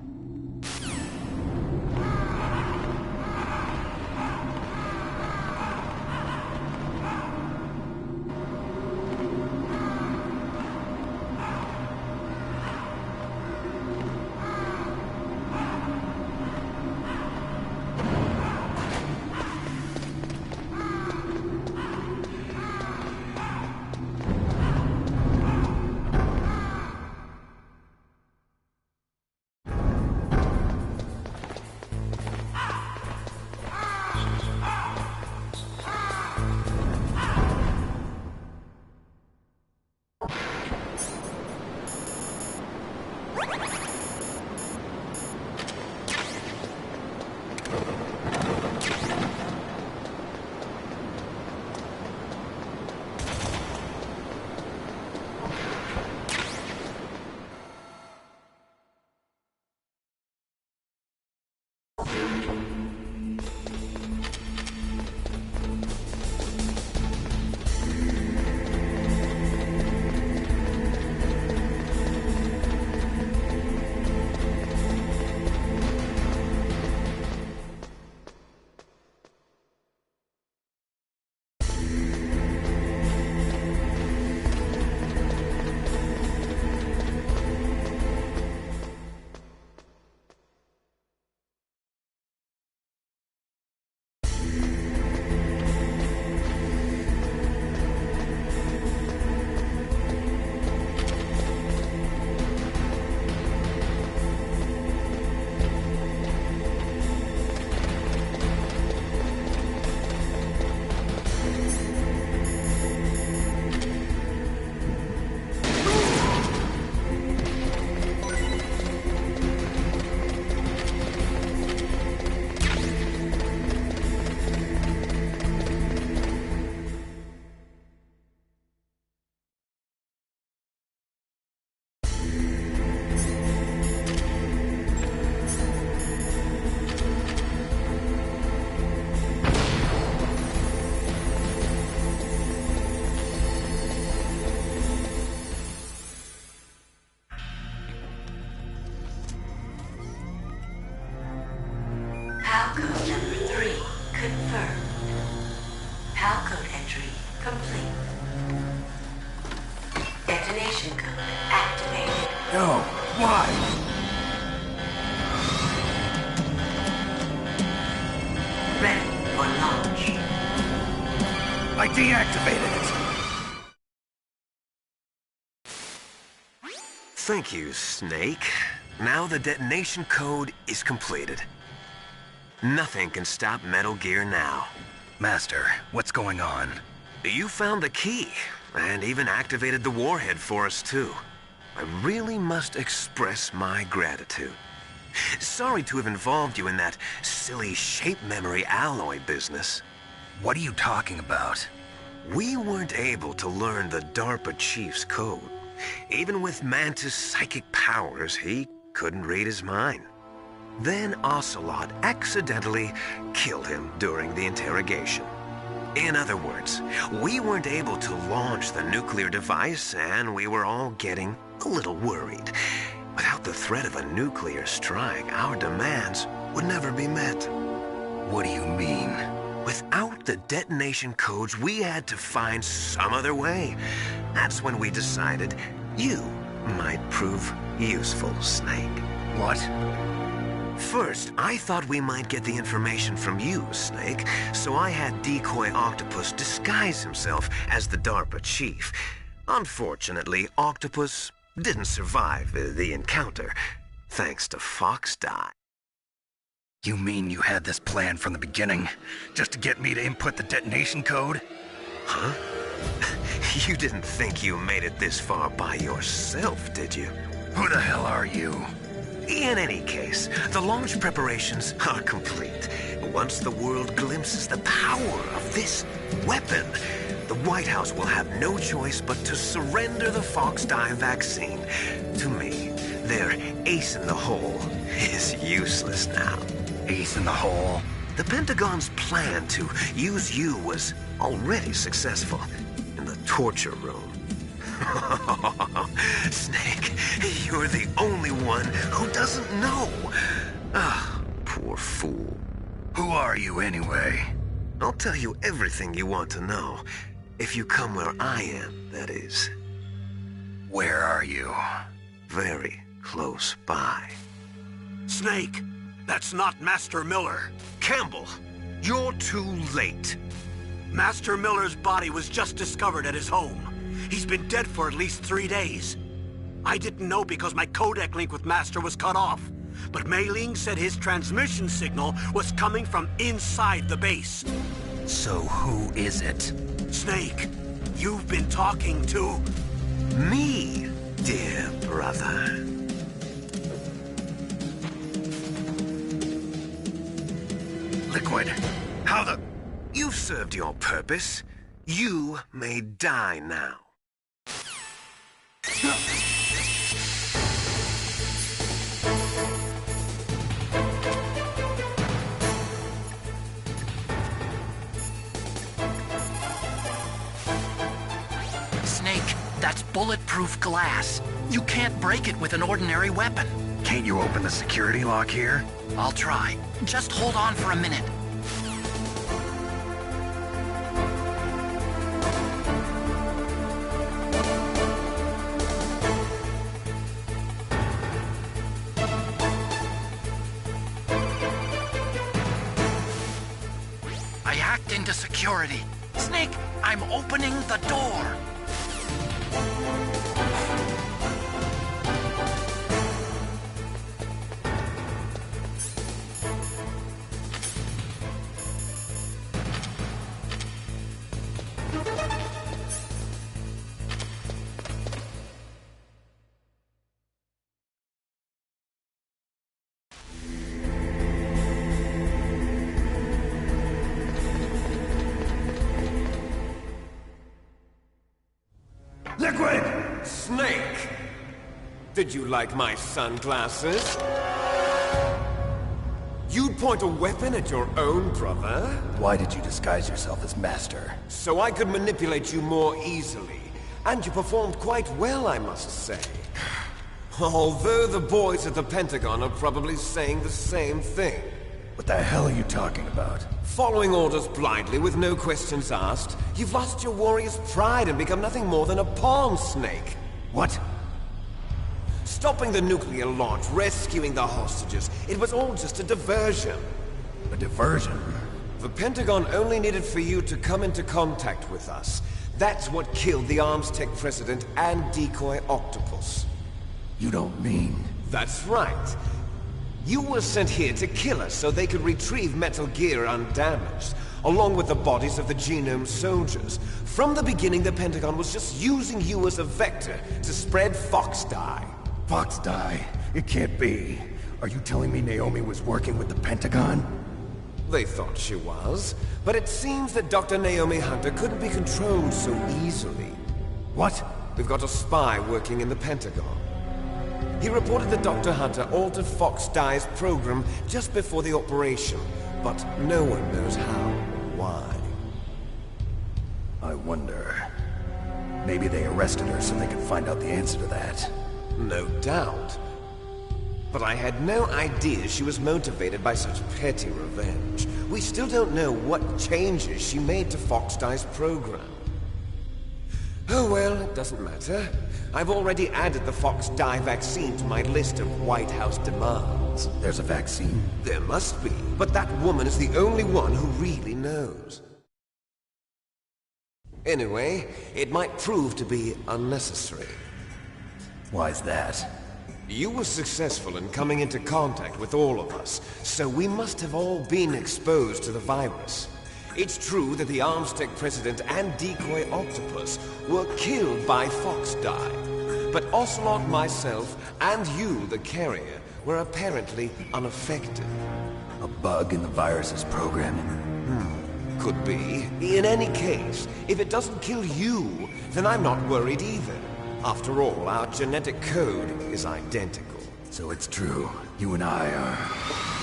Code number 3 confirmed. PAL code entry complete. Detonation code activated. No, why? Ready for launch. I deactivated it. Thank you, Snake. Now the detonation code is completed. Nothing can stop Metal Gear now. Master, what's going on? You found the key, and even activated the warhead for us, too. I really must express my gratitude. Sorry to have involved you in that silly shape memory alloy business. What are you talking about? We weren't able to learn the DARPA chief's code. Even with Mantis' psychic powers, he couldn't read his mind. Then Ocelot accidentally killed him during the interrogation. In other words, we weren't able to launch the nuclear device, and we were all getting a little worried. Without the threat of a nuclear strike, our demands would never be met. What do you mean? Without the detonation codes, we had to find some other way. That's when we decided you might prove useful, Snake. What? First, I thought we might get the information from you, Snake, so I had Decoy Octopus disguise himself as the DARPA chief. Unfortunately, Octopus didn't survive the encounter, thanks to Fox Die. You mean you had this plan from the beginning, just to get me to input the detonation code? Huh? You didn't think you made it this far by yourself, did you? Who the hell are you? In any case, the launch preparations are complete. Once the world glimpses the power of this weapon, the White House will have no choice but to surrender the Fox Die vaccine. To me, their ace in the hole is useless now. Ace in the hole? The Pentagon's plan to use you was already successful in the torture room. Snake, you're the only one who doesn't know. Ah, poor fool. Who are you anyway? I'll tell you everything you want to know. If you come where I am, that is. Where are you? Very close by. Snake, that's not Master Miller. Campbell, you're too late. Master Miller's body was just discovered at his home. He's been dead for at least 3 days. I didn't know because my codec link with Master was cut off. But Mei Ling said his transmission signal was coming from inside the base. So who is it? Snake, you've been talking to... me, dear brother. Liquid, how the... You've served your purpose. You may die now. Snake, that's bulletproof glass. You can't break it with an ordinary weapon. Can't you open the security lock here? I'll try. Just hold on for a minute. I hacked into security. Snake, I'm opening the door. Liquid! Snake! Did you like my sunglasses? You'd point a weapon at your own brother? Why did you disguise yourself as Master? So I could manipulate you more easily. And you performed quite well, I must say. Although the boys at the Pentagon are probably saying the same thing. What the hell are you talking about? Following orders blindly with no questions asked, you've lost your warrior's pride and become nothing more than a pawn, Snake. What? Stopping the nuclear launch, rescuing the hostages, it was all just a diversion. A diversion? The Pentagon only needed for you to come into contact with us. That's what killed the Arms Tech president and Decoy Octopus. You don't mean... That's right. You were sent here to kill us so they could retrieve Metal Gear undamaged, along with the bodies of the Genome soldiers. From the beginning, the Pentagon was just using you as a vector to spread Fox Die. Fox Die? It can't be. Are you telling me Naomi was working with the Pentagon? They thought she was, but it seems that Dr. Naomi Hunter couldn't be controlled so easily. What? We've got a spy working in the Pentagon. He reported that Dr. Hunter altered Fox Die's program just before the operation, but no one knows how or why. wonder. Maybe they arrested her so they could find out the answer to that. No doubt. But I had no idea she was motivated by such petty revenge. We still don't know what changes she made to Fox-Die's program. Oh well, it doesn't matter. I've already added the Fox-Die vaccine to my list of White House demands. There's a vaccine? There must be, but that woman is the only one who really knows. Anyway, it might prove to be unnecessary. Why's that? You were successful in coming into contact with all of us, so we must have all been exposed to the virus. It's true that the Armstech president and decoy octopus were killed by Fox-Die, but Ocelot, myself, and you, the carrier, were apparently unaffected. A bug in the virus's programming? Could be. In any case, if it doesn't kill you, then I'm not worried either. After all, our genetic code is identical. So it's true. You and I are...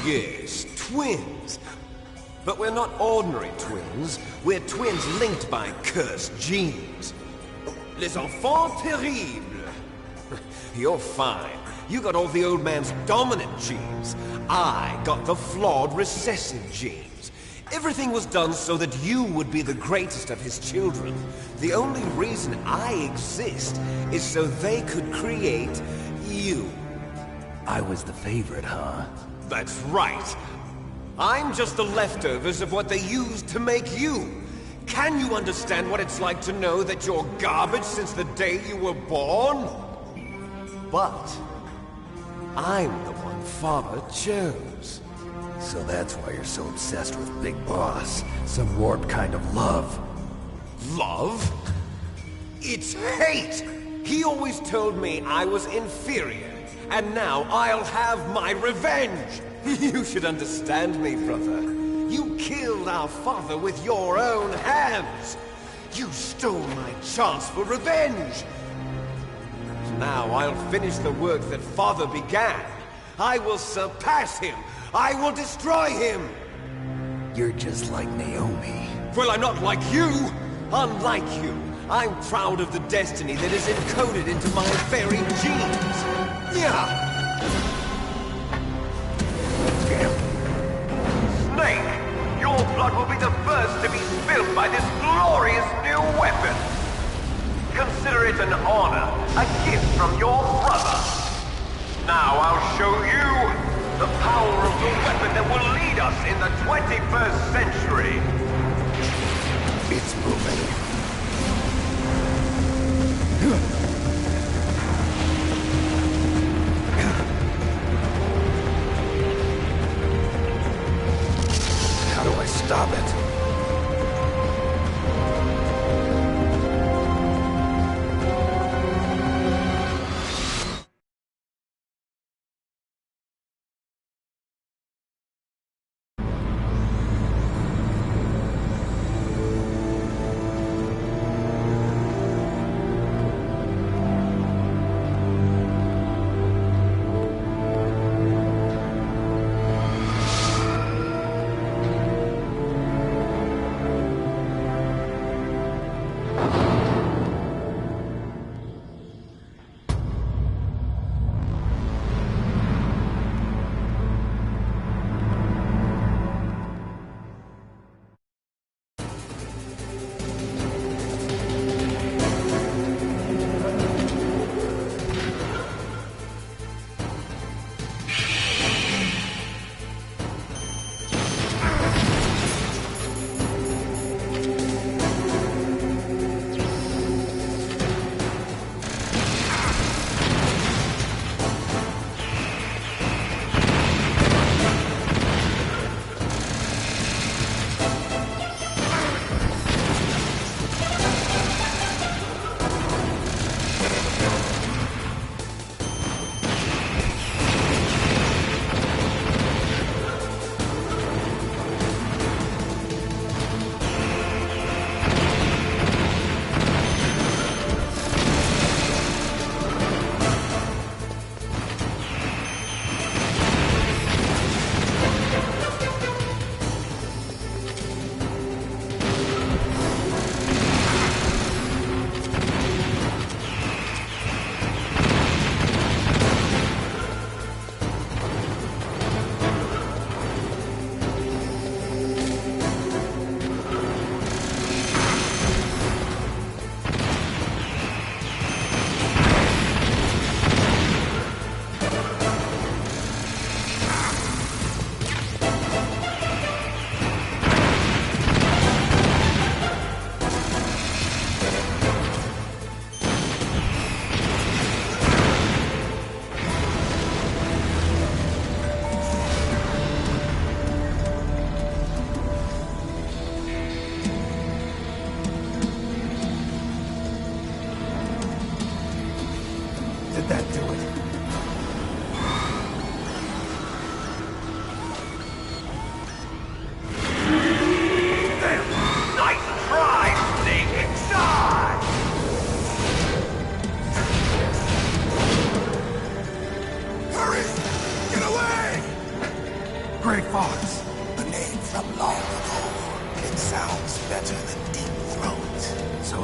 Yes, twins. But we're not ordinary twins. We're twins linked by cursed genes. Les enfants terribles. You're fine. You got all the old man's dominant genes. I got the flawed recessive genes. Everything was done so that you would be the greatest of his children. The only reason I exist is so they could create you. I was the favorite, huh? That's right. I'm just the leftovers of what they used to make you. Can you understand what it's like to know that you're garbage since the day you were born? But I'm the one Father chose. So that's why you're so obsessed with Big Boss. Some warped kind of love. Love? It's hate! He always told me I was inferior, and now I'll have my revenge! You should understand me, brother. You killed our father with your own hands! You stole my chance for revenge! Now I'll finish the work that Father began. I will surpass him! I will destroy him! You're just like Naomi. Well, I'm not like you! Unlike you, I'm proud of the destiny that is encoded into my very genes! Yeah! Snake, your blood will be the first to be spilled by this glorious new weapon! Consider it an honor, a gift from your brother! Now I'll show you the power of the weapon that will lead us in the 21st century! It's moving. How do I stop it?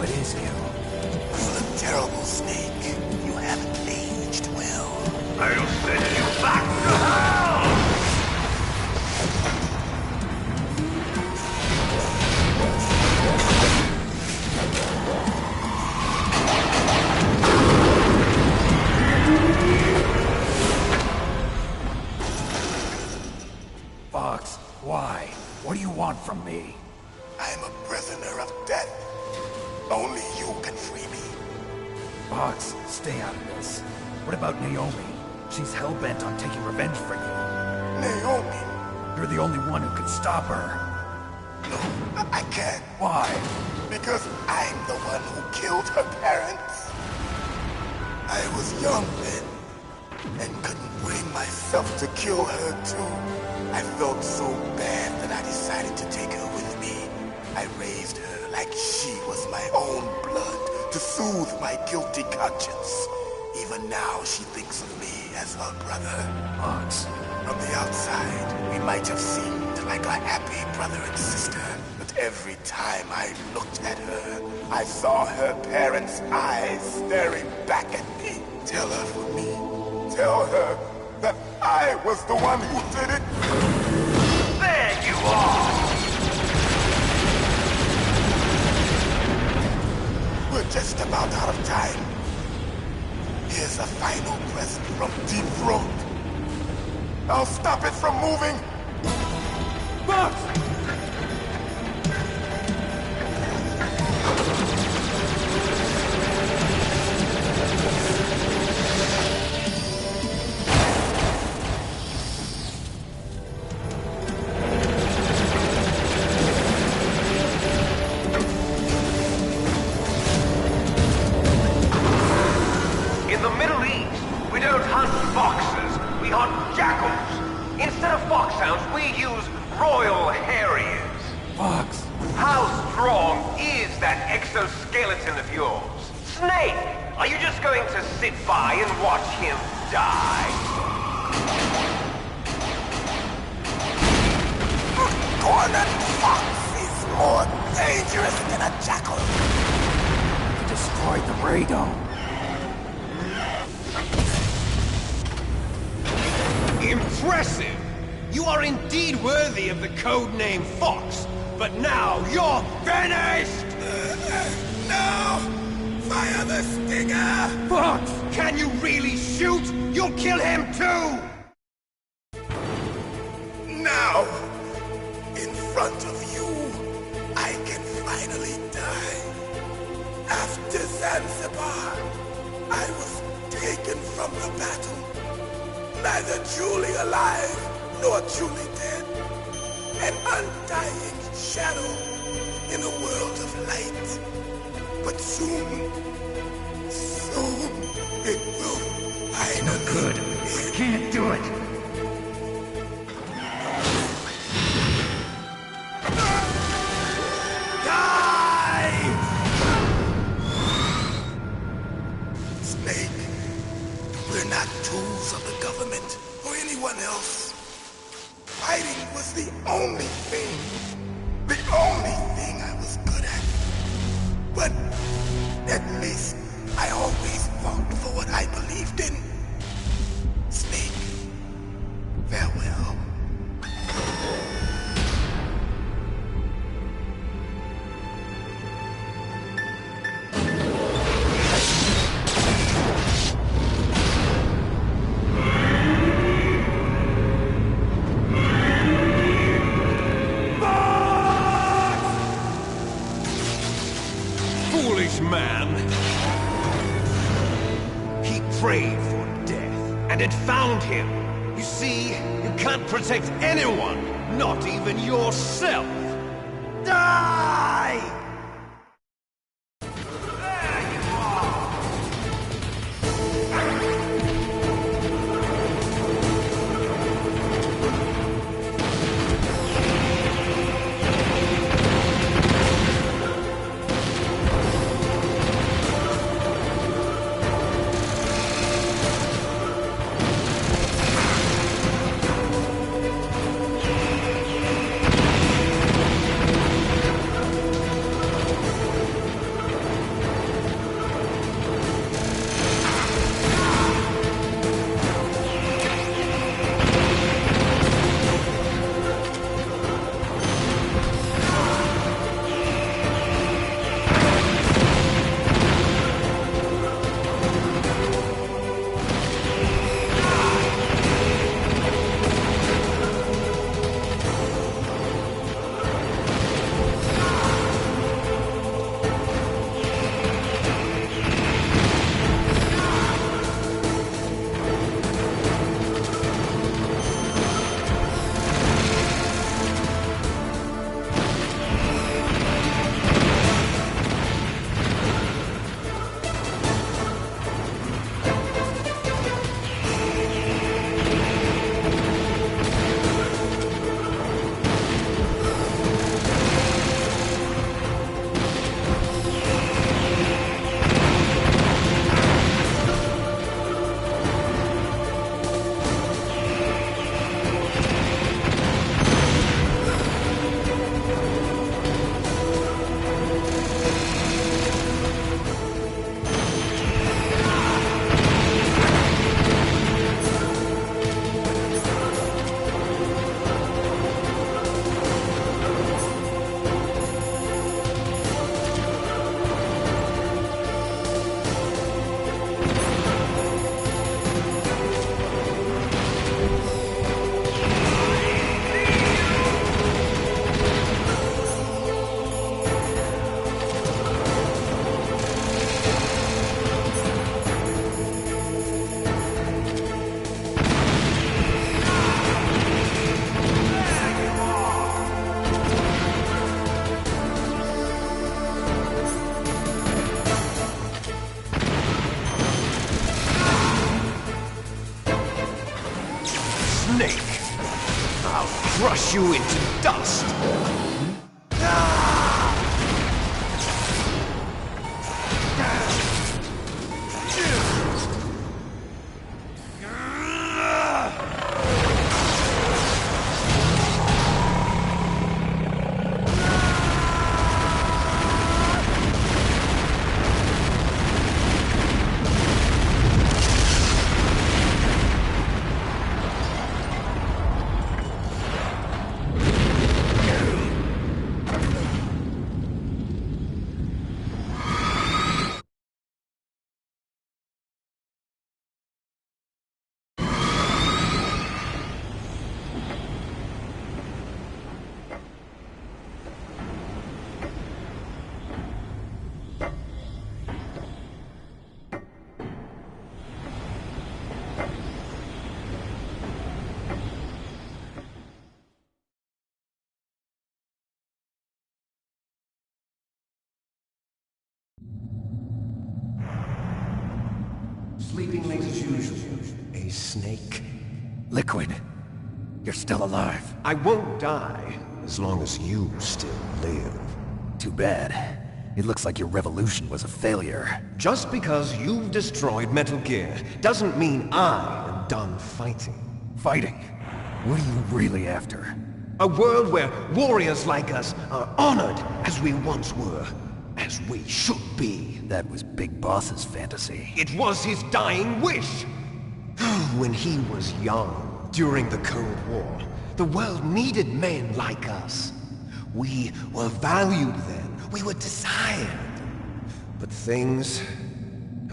it is you. You look terrible, Snake. You haven't aged well. I'll send you back to hell! Fox, why? What do you want from me? I'm a prisoner of death. Only you can free me. Fox, stay out of this. What about Naomi? She's hell-bent on taking revenge for you. Naomi? You're the only one who can stop her. No, I can't. Why? Because I'm the one who killed her parents. I was young then, and couldn't bring myself to kill her too. I felt so bad that I decided to take her with me. I raised her like she was my own blood to soothe my guilty conscience. Even now, she thinks of me as her brother. Fox. From the outside, we might have seemed like a happy brother and sister, but every time I looked at her, I saw her parents' eyes staring back at me. Tell her for me. Tell her that I was the one who did it. There you are! We're just about out of time. Here's a final present from Deep Throat. I'll stop it from moving. Fox! In the Middle East, we don't hunt foxes, we hunt jackals. Instead of foxhounds, we use Royal Harriers. Fox! How strong is that exoskeleton of yours? Snake, are you just going to sit by and watch him die? Cornered fox is more dangerous than a jackal. You destroyed the radome. Impressive! You are indeed worthy of the codename Fox, but now you're finished! No! Fire the stinger! Fox! Can you really shoot? You'll kill him too! Now, in front of you, I can finally die. After Zanzibar, I was taken from the battle. Neither truly alive, nor truly dead. An undying shadow in a world of light. But soon it will finally Good. end. Can't do it. Snake, we're not tools of the government or anyone else. Fighting was the only thing I was good at. But at least I always fought for what I believed in. Snake, farewell. Foolish man! He prayed for death, and it found him. You see, you can't protect anyone, not even yourself. Die! you into dust! Sleeping late as usual. A snake. Liquid, you're still alive. I won't die as long as you still live. Too bad. It looks like your revolution was a failure. Just because you've destroyed Metal Gear doesn't mean I am done fighting. Fighting? What are you really after? A world where warriors like us are honored as we once were. As we should be. That was Big Boss's fantasy. It was his dying wish! When he was young, during the Cold War, the world needed men like us. We were valued then. We were desired. But things,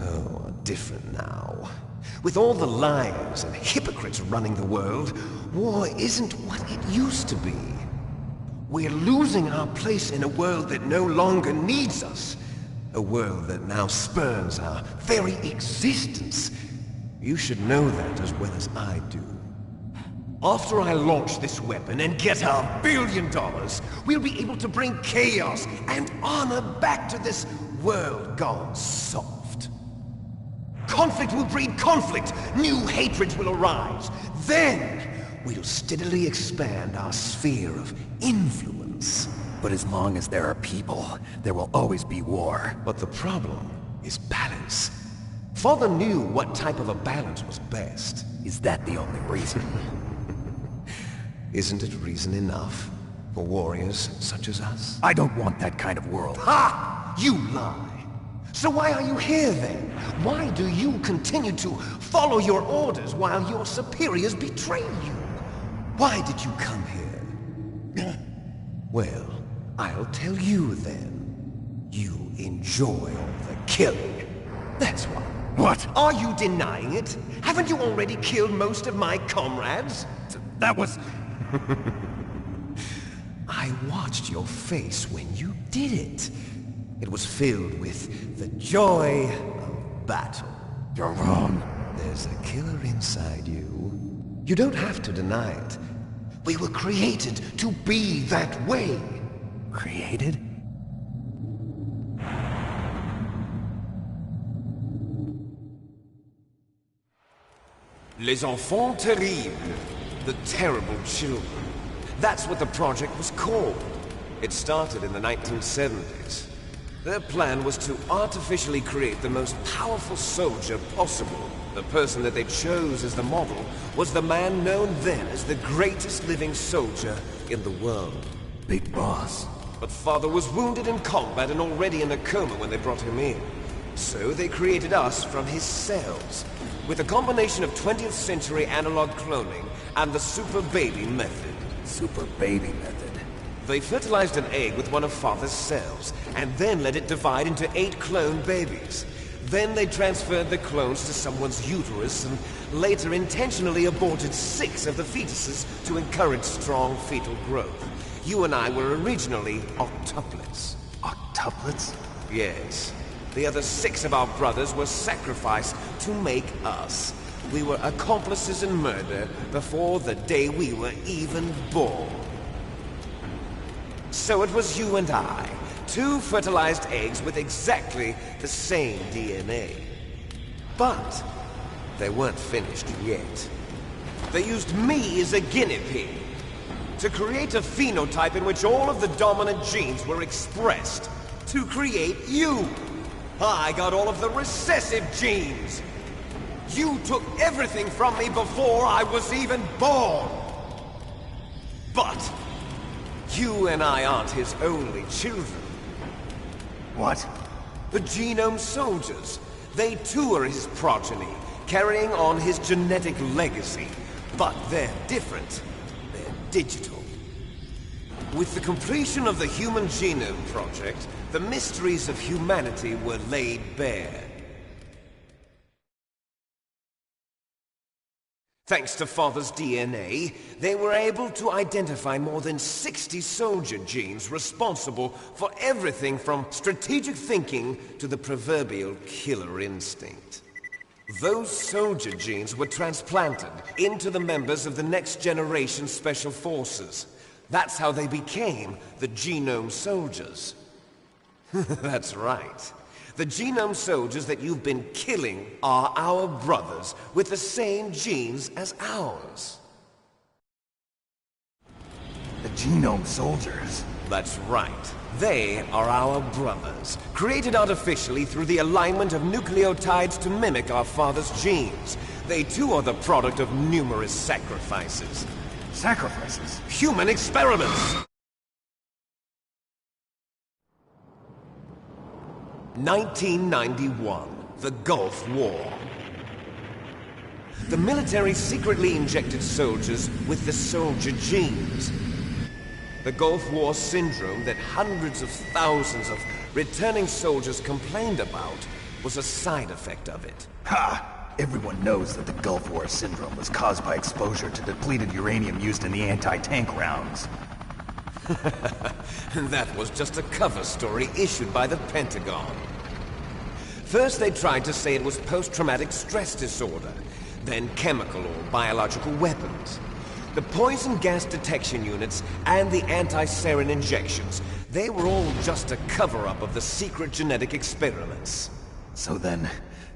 are different now. With all the liars and hypocrites running the world, war isn't what it used to be. We're losing our place in a world that no longer needs us. A world that now spurns our very existence. You should know that as well as I do. After I launch this weapon and get $1 billion, we'll be able to bring chaos and honor back to this world gone soft. Conflict will breed conflict. New hatreds will arise. Then, we'll steadily expand our sphere of influence. But as long as there are people, there will always be war. But the problem is balance. Father knew what type of a balance was best. Is that the only reason? Isn't it reason enough for warriors such as us? I don't want that kind of world. Ha! You lie! So why are you here then? Why do you continue to follow your orders while your superiors betray you? Why did you come here? Well, I'll tell you then. You enjoy all the killing. That's why. What? Are you denying it? Haven't you already killed most of my comrades? That was... I watched your face when you did it. It was filled with the joy of battle. You're wrong. There's a killer inside you. You don't have to deny it. We were created to be that way. Created? Les enfants terribles. The terrible children. That's what the project was called. It started in the 1970s. Their plan was to artificially create the most powerful soldier possible. The person that they chose as the model was the man known then as the greatest living soldier in the world. Big Boss. But Father was wounded in combat and already in a coma when they brought him in. So they created us from his cells, with a combination of 20th century analog cloning and the super baby method. Super baby method. They fertilized an egg with one of Father's cells, and then let it divide into 8 clone babies. Then they transferred the clones to someone's uterus, and later intentionally aborted 6 of the fetuses to encourage strong fetal growth. You and I were originally octuplets. Octuplets? Yes. The other 6 of our brothers were sacrificed to make us. We were accomplices in murder before the day we were even born. So it was you and I, 2 fertilized eggs with exactly the same DNA. But they weren't finished yet. They used me as a guinea pig. to create a phenotype in which all of the dominant genes were expressed. To create you. I got all of the recessive genes. You took everything from me before I was even born. But you and I aren't his only children. What? The Genome Soldiers. They too are his progeny, carrying on his genetic legacy. But they're different. They're digital. With the completion of the Human Genome Project, the mysteries of humanity were laid bare. Thanks to Father's DNA, they were able to identify more than 60 soldier genes responsible for everything from strategic thinking to the proverbial killer instinct. Those soldier genes were transplanted into the members of the next generation Special Forces. That's how they became the Genome Soldiers. That's right. The Genome Soldiers that you've been killing are our brothers with the same genes as ours. The Genome Soldiers? That's right. They are our brothers, created artificially through the alignment of nucleotides to mimic our father's genes. They too are the product of numerous sacrifices. Sacrifices? Human experiments! 1991, the Gulf War. The military secretly injected soldiers with the soldier genes. The Gulf War syndrome that hundreds of thousands of returning soldiers complained about was a side effect of it. Ha! Everyone knows that the Gulf War syndrome was caused by exposure to depleted uranium used in the anti-tank rounds. That was just a cover story issued by the Pentagon. First they tried to say it was post-traumatic stress disorder, then chemical or biological weapons. The poison gas detection units and the anti-sarin injections, they were all just a cover-up of the secret genetic experiments. So then,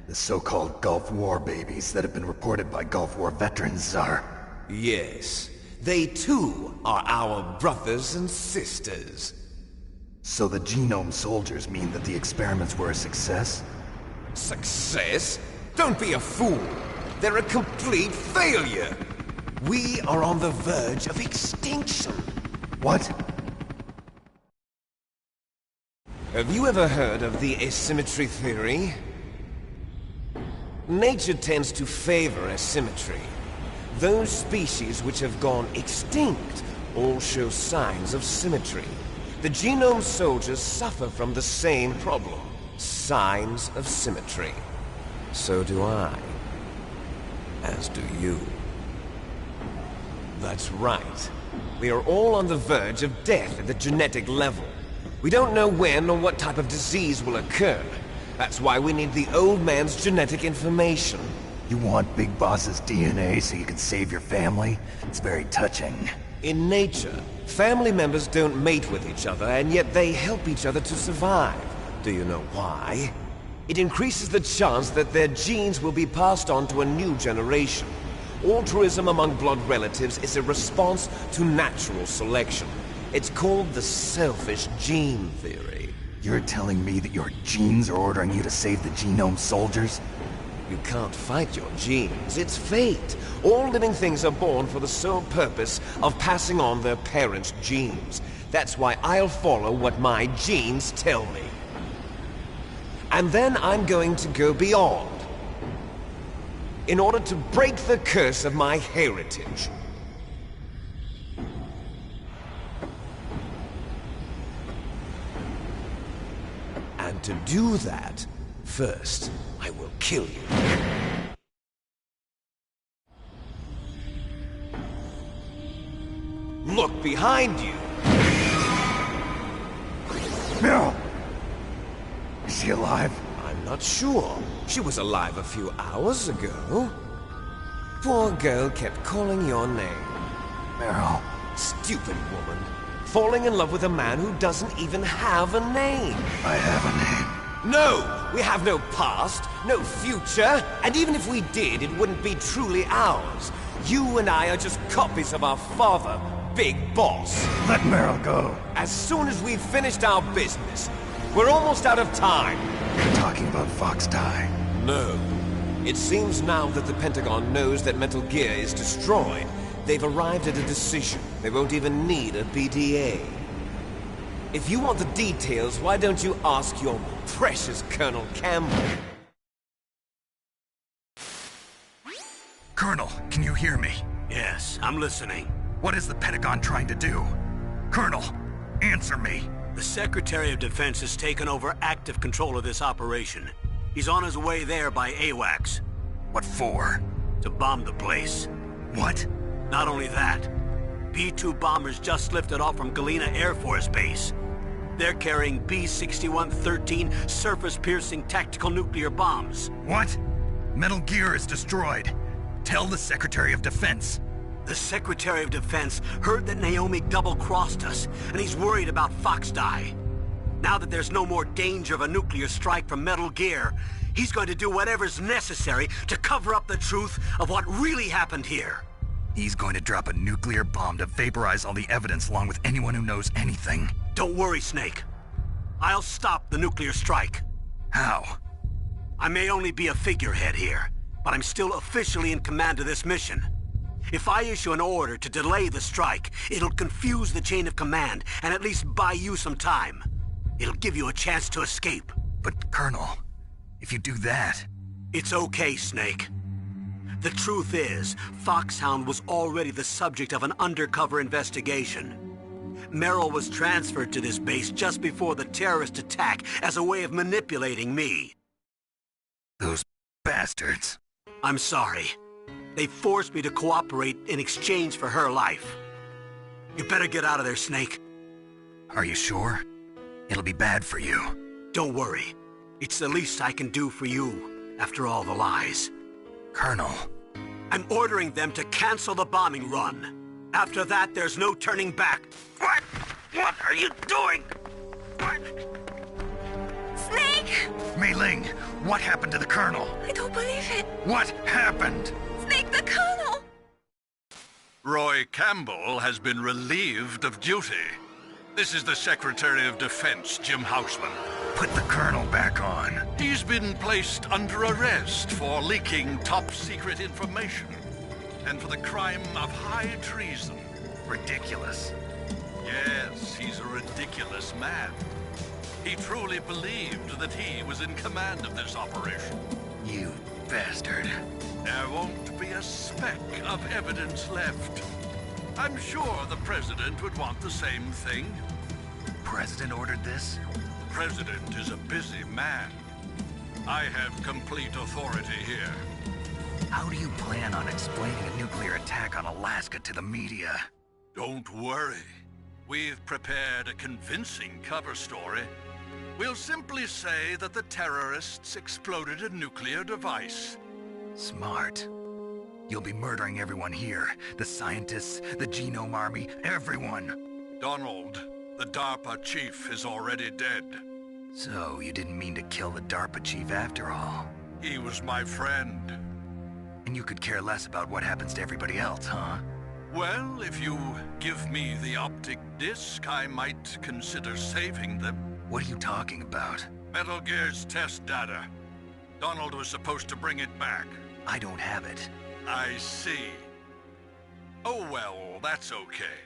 the so-called Gulf War babies that have been reported by Gulf War veterans are... Yes. They too are our brothers and sisters. So the Genome Soldiers mean that the experiments were a success? Success? Don't be a fool! They're a complete failure! We are on the verge of extinction. What? Have you ever heard of the asymmetry theory? Nature tends to favor asymmetry. Those species which have gone extinct all show signs of symmetry. The Genome Soldiers suffer from the same problem. Signs of symmetry. So do I. As do you. That's right. We are all on the verge of death at the genetic level. We don't know when or what type of disease will occur. That's why we need the old man's genetic information. You want Big Boss's DNA so you can save your family? It's very touching. In nature, family members don't mate with each other, and yet they help each other to survive. Do you know why? It increases the chance that their genes will be passed on to a new generation. Altruism among blood relatives is a response to natural selection. It's called the selfish gene theory. You're telling me that your genes are ordering you to save the Genome Soldiers? You can't fight your genes. It's fate. All living things are born for the sole purpose of passing on their parents' genes. That's why I'll follow what my genes tell me. And then I'm going to go beyond. In order to break the curse of my heritage. And to do that, first, I will kill you. Look behind you! Meryl! Is she alive? I'm not sure. She was alive a few hours ago. Poor girl kept calling your name. Meryl. Stupid woman. Falling in love with a man who doesn't even have a name. I have a name. No! We have no past, no future, and even if we did, it wouldn't be truly ours. You and I are just copies of our father, big boss. Let Meryl go. As soon as we've finished our business, we're almost out of time. You're talking about Fox Die. No. It seems now that the Pentagon knows that Metal Gear is destroyed. They've arrived at a decision. They won't even need a BDA. If you want the details, why don't you ask your precious Colonel Campbell? Colonel, can you hear me? Yes, I'm listening. What is the Pentagon trying to do? Colonel, answer me. The Secretary of Defense has taken over active control of this operation. He's on his way there by AWACS. What for? To bomb the place. What? Not only that, B-2 bombers just lifted off from Galena Air Force Base. They're carrying B-6113 surface-piercing tactical nuclear bombs. What? Metal Gear is destroyed. Tell the Secretary of Defense. The Secretary of Defense heard that Naomi double-crossed us, and he's worried about Fox Die. Now that there's no more danger of a nuclear strike from Metal Gear, he's going to do whatever's necessary to cover up the truth of what really happened here. He's going to drop a nuclear bomb to vaporize all the evidence along with anyone who knows anything. Don't worry, Snake. I'll stop the nuclear strike. How? I may only be a figurehead here, but I'm still officially in command of this mission. If I issue an order to delay the strike, it'll confuse the chain of command and at least buy you some time. It'll give you a chance to escape. But, Colonel, if you do that... It's okay, Snake. The truth is, Foxhound was already the subject of an undercover investigation. Meryl was transferred to this base just before the terrorist attack as a way of manipulating me. Those bastards. I'm sorry. They forced me to cooperate in exchange for her life. You better get out of there, Snake. Are you sure? It'll be bad for you. Don't worry. It's the least I can do for you, after all the lies. Colonel. I'm ordering them to cancel the bombing run. After that, there's no turning back. What? What are you doing? What? Snake! Mei Ling, what happened to the Colonel? I don't believe it. What happened? Snake, the Colonel! Roy Campbell has been relieved of duty. This is the Secretary of Defense, Jim Houseman. Put the Colonel back on. He's been placed under arrest for leaking top-secret information and for the crime of high treason. Ridiculous. Yes, he's a ridiculous man. He truly believed that he was in command of this operation. You bastard. There won't be a speck of evidence left. I'm sure the President would want the same thing. President ordered this? The President is a busy man. I have complete authority here. How do you plan on explaining a nuclear attack on Alaska to the media? Don't worry. We've prepared a convincing cover story. We'll simply say that the terrorists exploded a nuclear device. Smart. You'll be murdering everyone here. The scientists, the Genome Army, everyone. Donald, the DARPA chief, is already dead. So, you didn't mean to kill the DARPA chief after all? He was my friend. And you could care less about what happens to everybody else, huh? Well, if you give me the optic disc, I might consider saving them. What are you talking about? Metal Gear's test data. Donald was supposed to bring it back. I don't have it. I see. Oh well, that's okay.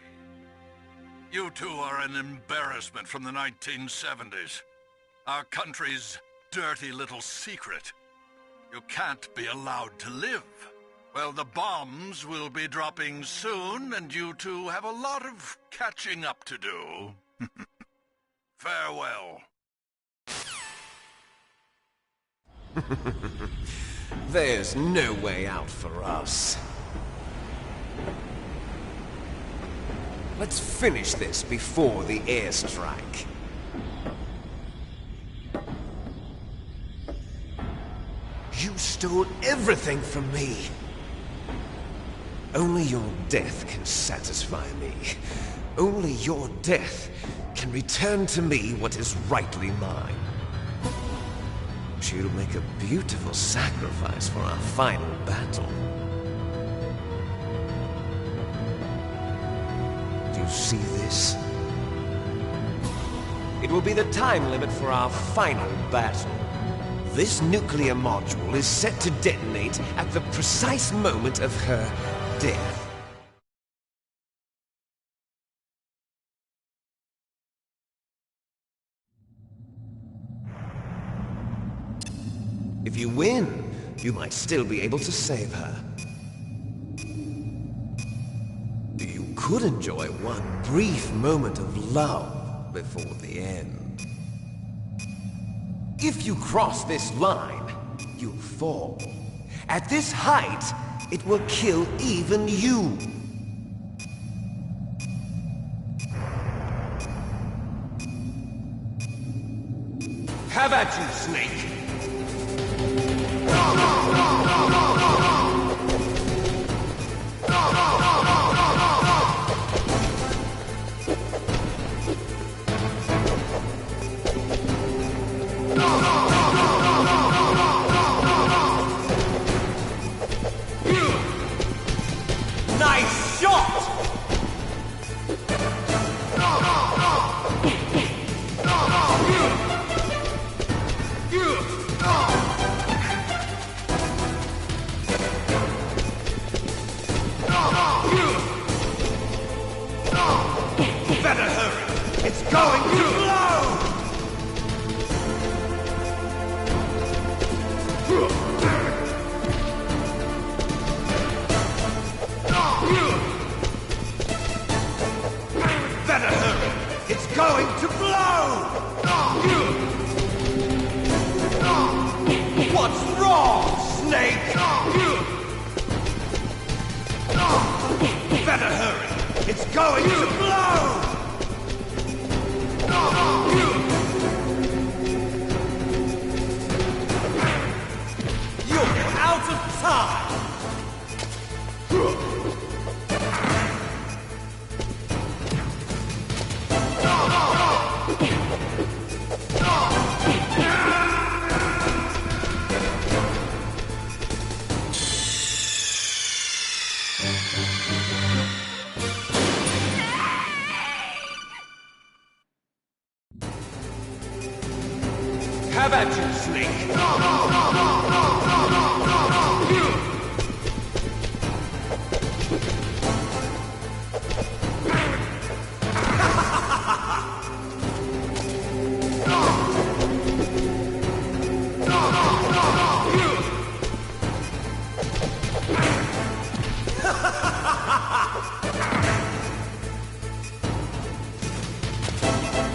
You two are an embarrassment from the 1970s. Our country's dirty little secret. You can't be allowed to live. Well, the bombs will be dropping soon, and you two have a lot of catching up to do. Farewell. There's no way out for us. Let's finish this before the airstrike. You stole everything from me. Only your death can satisfy me. Only your death can return to me what is rightly mine. She'll make a beautiful sacrifice for our final battle. see this? It will be the time limit for our final battle. This nuclear module is set to detonate at the precise moment of her death. If you win, you might still be able to save her. You could enjoy one brief moment of love before the end. If you cross this line, you'll fall. At this height, it will kill even you. Have at you, Snake! Nice shot! Better hurry! It's going to blow! Better hurry! It's going to blow! What's wrong, Snake? Better hurry! It's going to blow! You're out of time! Have at you, Snake!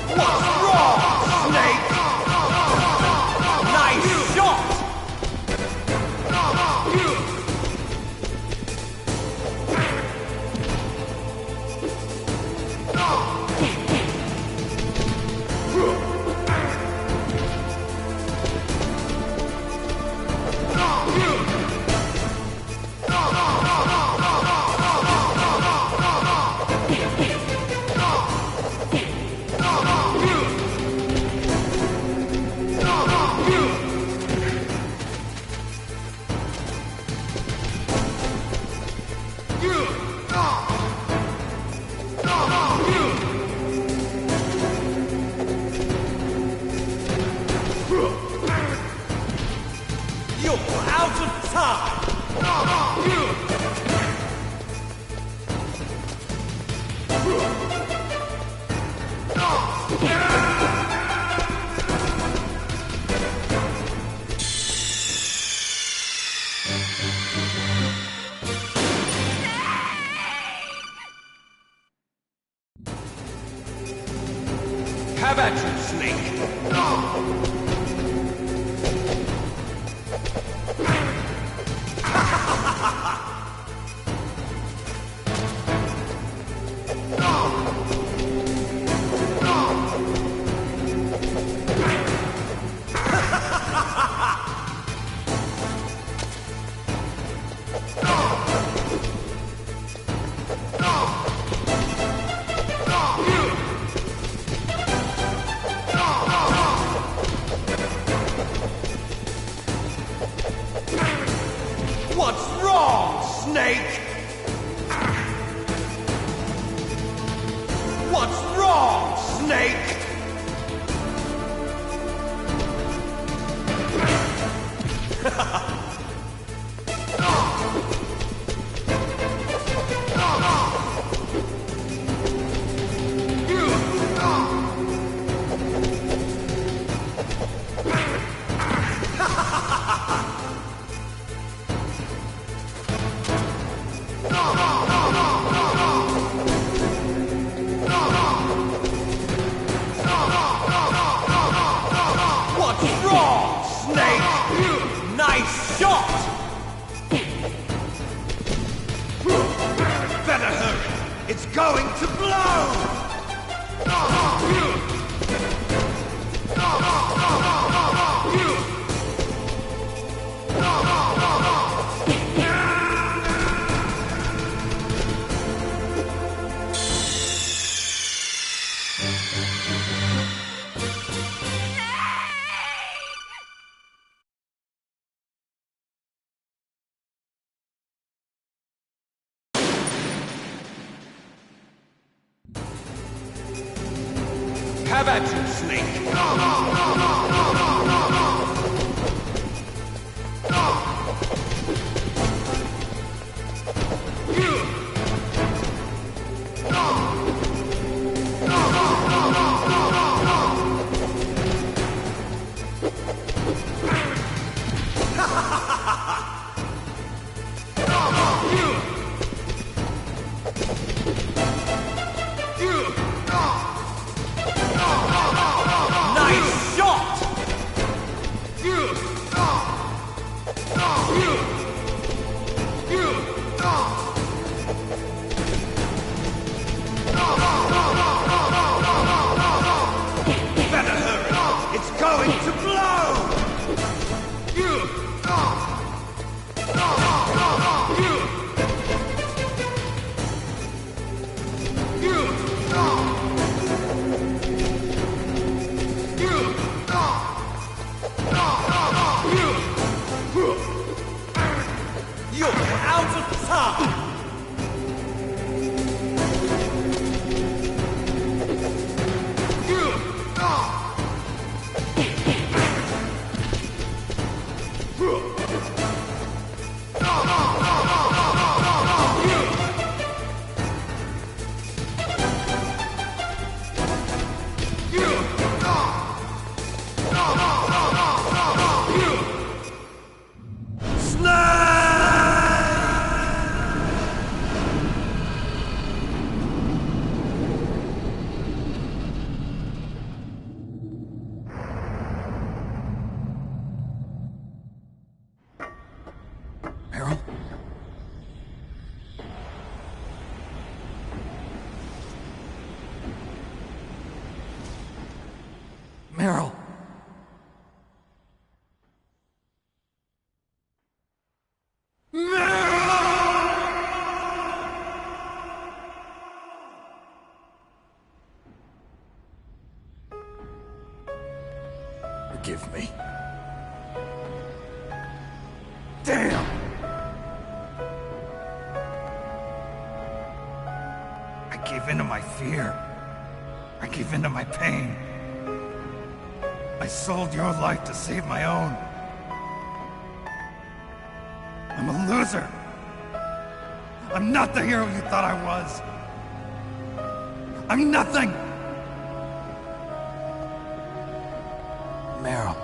What's wrong, Snake? Nice shot! You're out of time! Have at you, Snake! What's wrong, Snake? Nice shot! Better hurry! It's going to blow! Have at you, Snake! Nice shot! Better hurry! It's going to blow! You're out of time! Meryl? Meryl! Forgive me. Damn! I gave in to my fear. I gave in to my pain. I sold your life to save my own. I'm a loser. I'm not the hero you thought I was. I'm nothing. Meryl,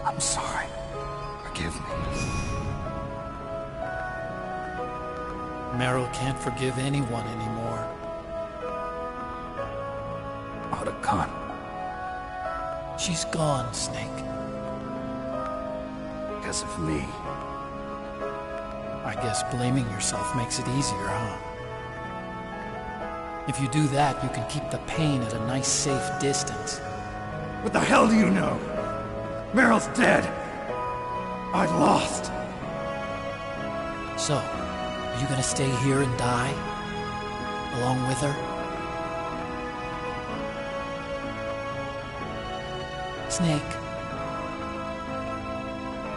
I'm sorry. Forgive me. Meryl can't forgive anyone anymore. Otacon. She's gone, Snake. Because of me. I guess blaming yourself makes it easier, huh? If you do that, you can keep the pain at a nice, safe distance. What the hell do you know? Meryl's dead. I lost. So, are you gonna stay here and die? Along with her? Snake.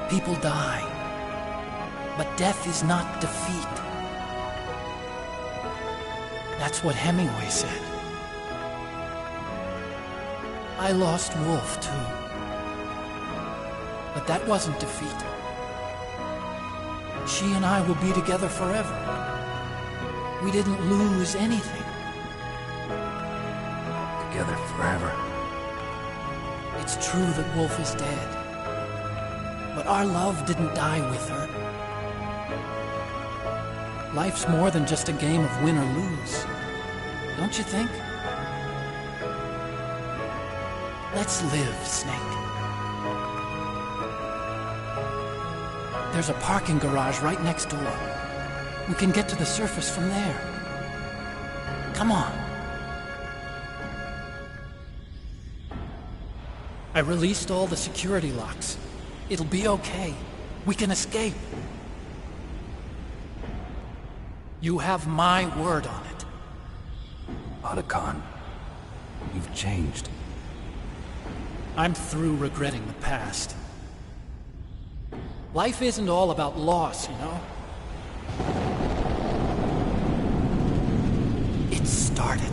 People die. But death is not defeat. That's what Hemingway said. I lost Wolf, too. But that wasn't defeat. She and I will be together forever. We didn't lose anything. Together forever. It's true that Wolf is dead. But our love didn't die with her. Life's more than just a game of win or lose. Don't you think? Let's live, Snake. There's a parking garage right next door. We can get to the surface from there. Come on. I released all the security locks. It'll be okay. We can escape. You have my word on it. Otacon, you've changed. I'm through regretting the past. Life isn't all about loss, you know? It started.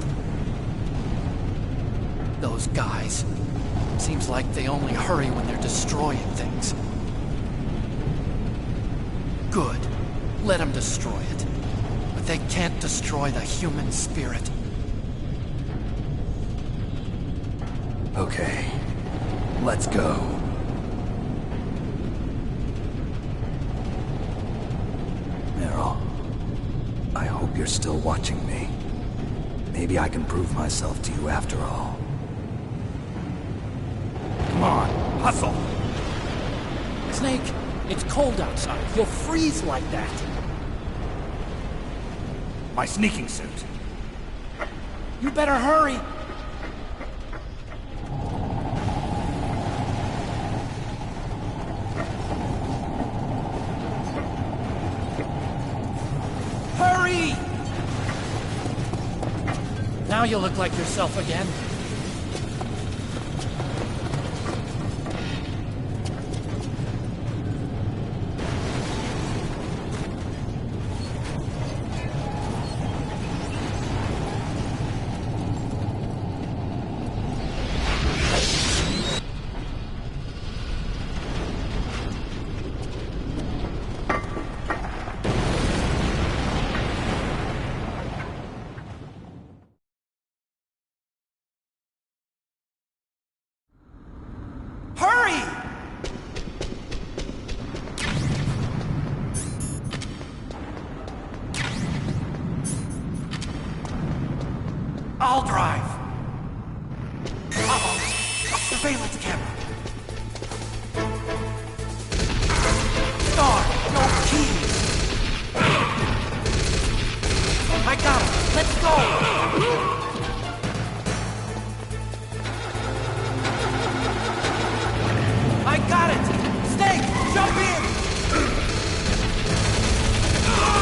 Those guys. Seems like they only hurry when they're destroying things. Good. Let them destroy it. But they can't destroy the human spirit. Okay. Let's go. Meryl, I hope you're still watching me. Maybe I can prove myself to you after all. Come on, hustle! Snake, it's cold outside. You'll freeze like that. My sneaking suit. You better hurry. Hurry! Now you look like yourself again. I'll drive. Uh-oh. A surveillance camera. Star, no keys. I got it. Let's go. I got it. Snake, jump in.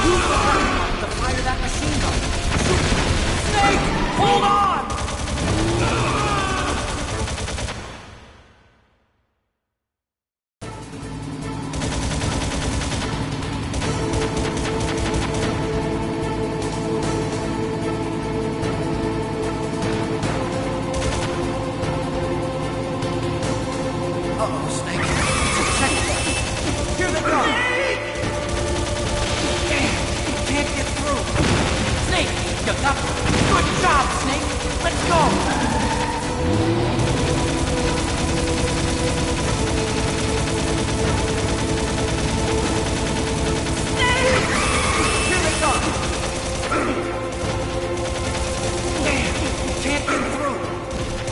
Use the dynamite to fire that machine gun. Snake! Hold on! Uh-oh, Snake. Check it. Here they go! Damn! Can't get through! Snake! You got it! Good job, Snake! Let's go! Snake! Here they come! Damn! Can't get through!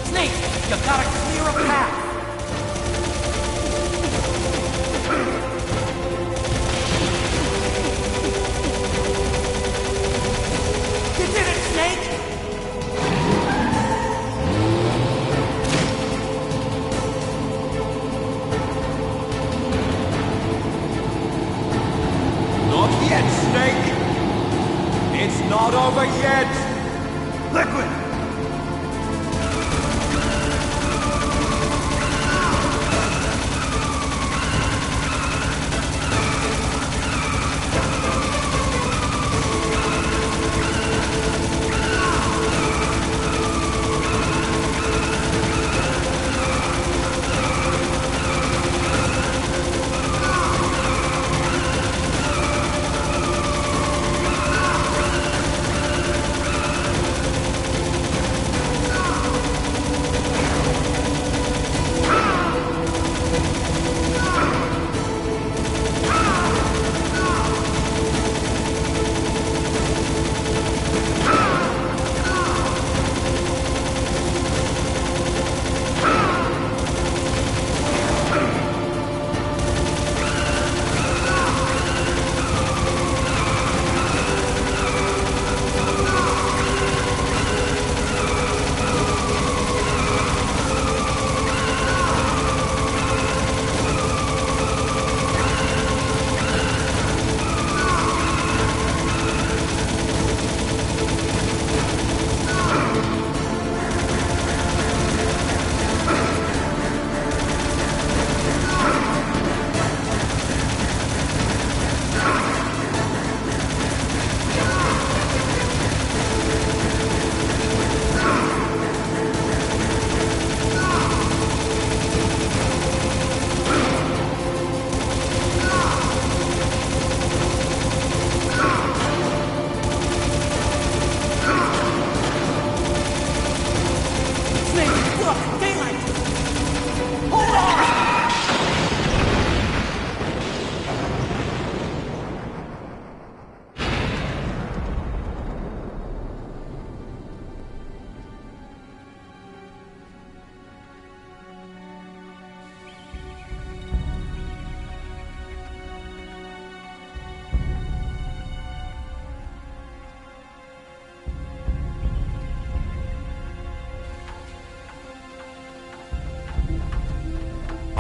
Snake! You gotta clear a path! You did it, Snake! Not yet, Snake! It's not over yet! Liquid!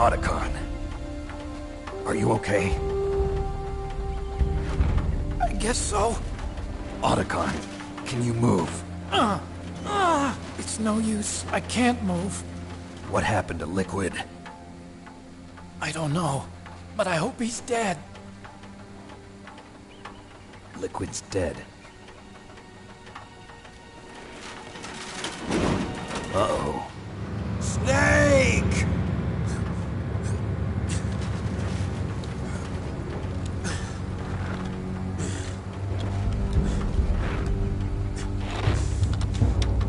Otacon. Are you okay? I guess so. Otacon, can you move? It's no use. I can't move. What happened to Liquid? I don't know, but I hope he's dead. Liquid's dead. Uh-oh. Snake!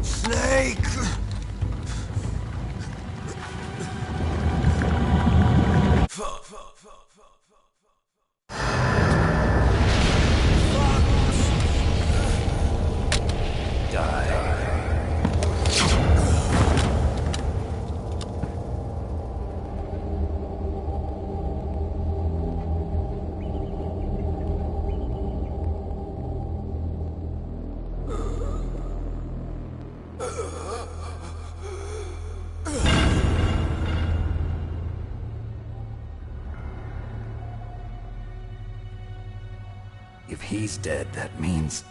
Snake! If he's dead, that means...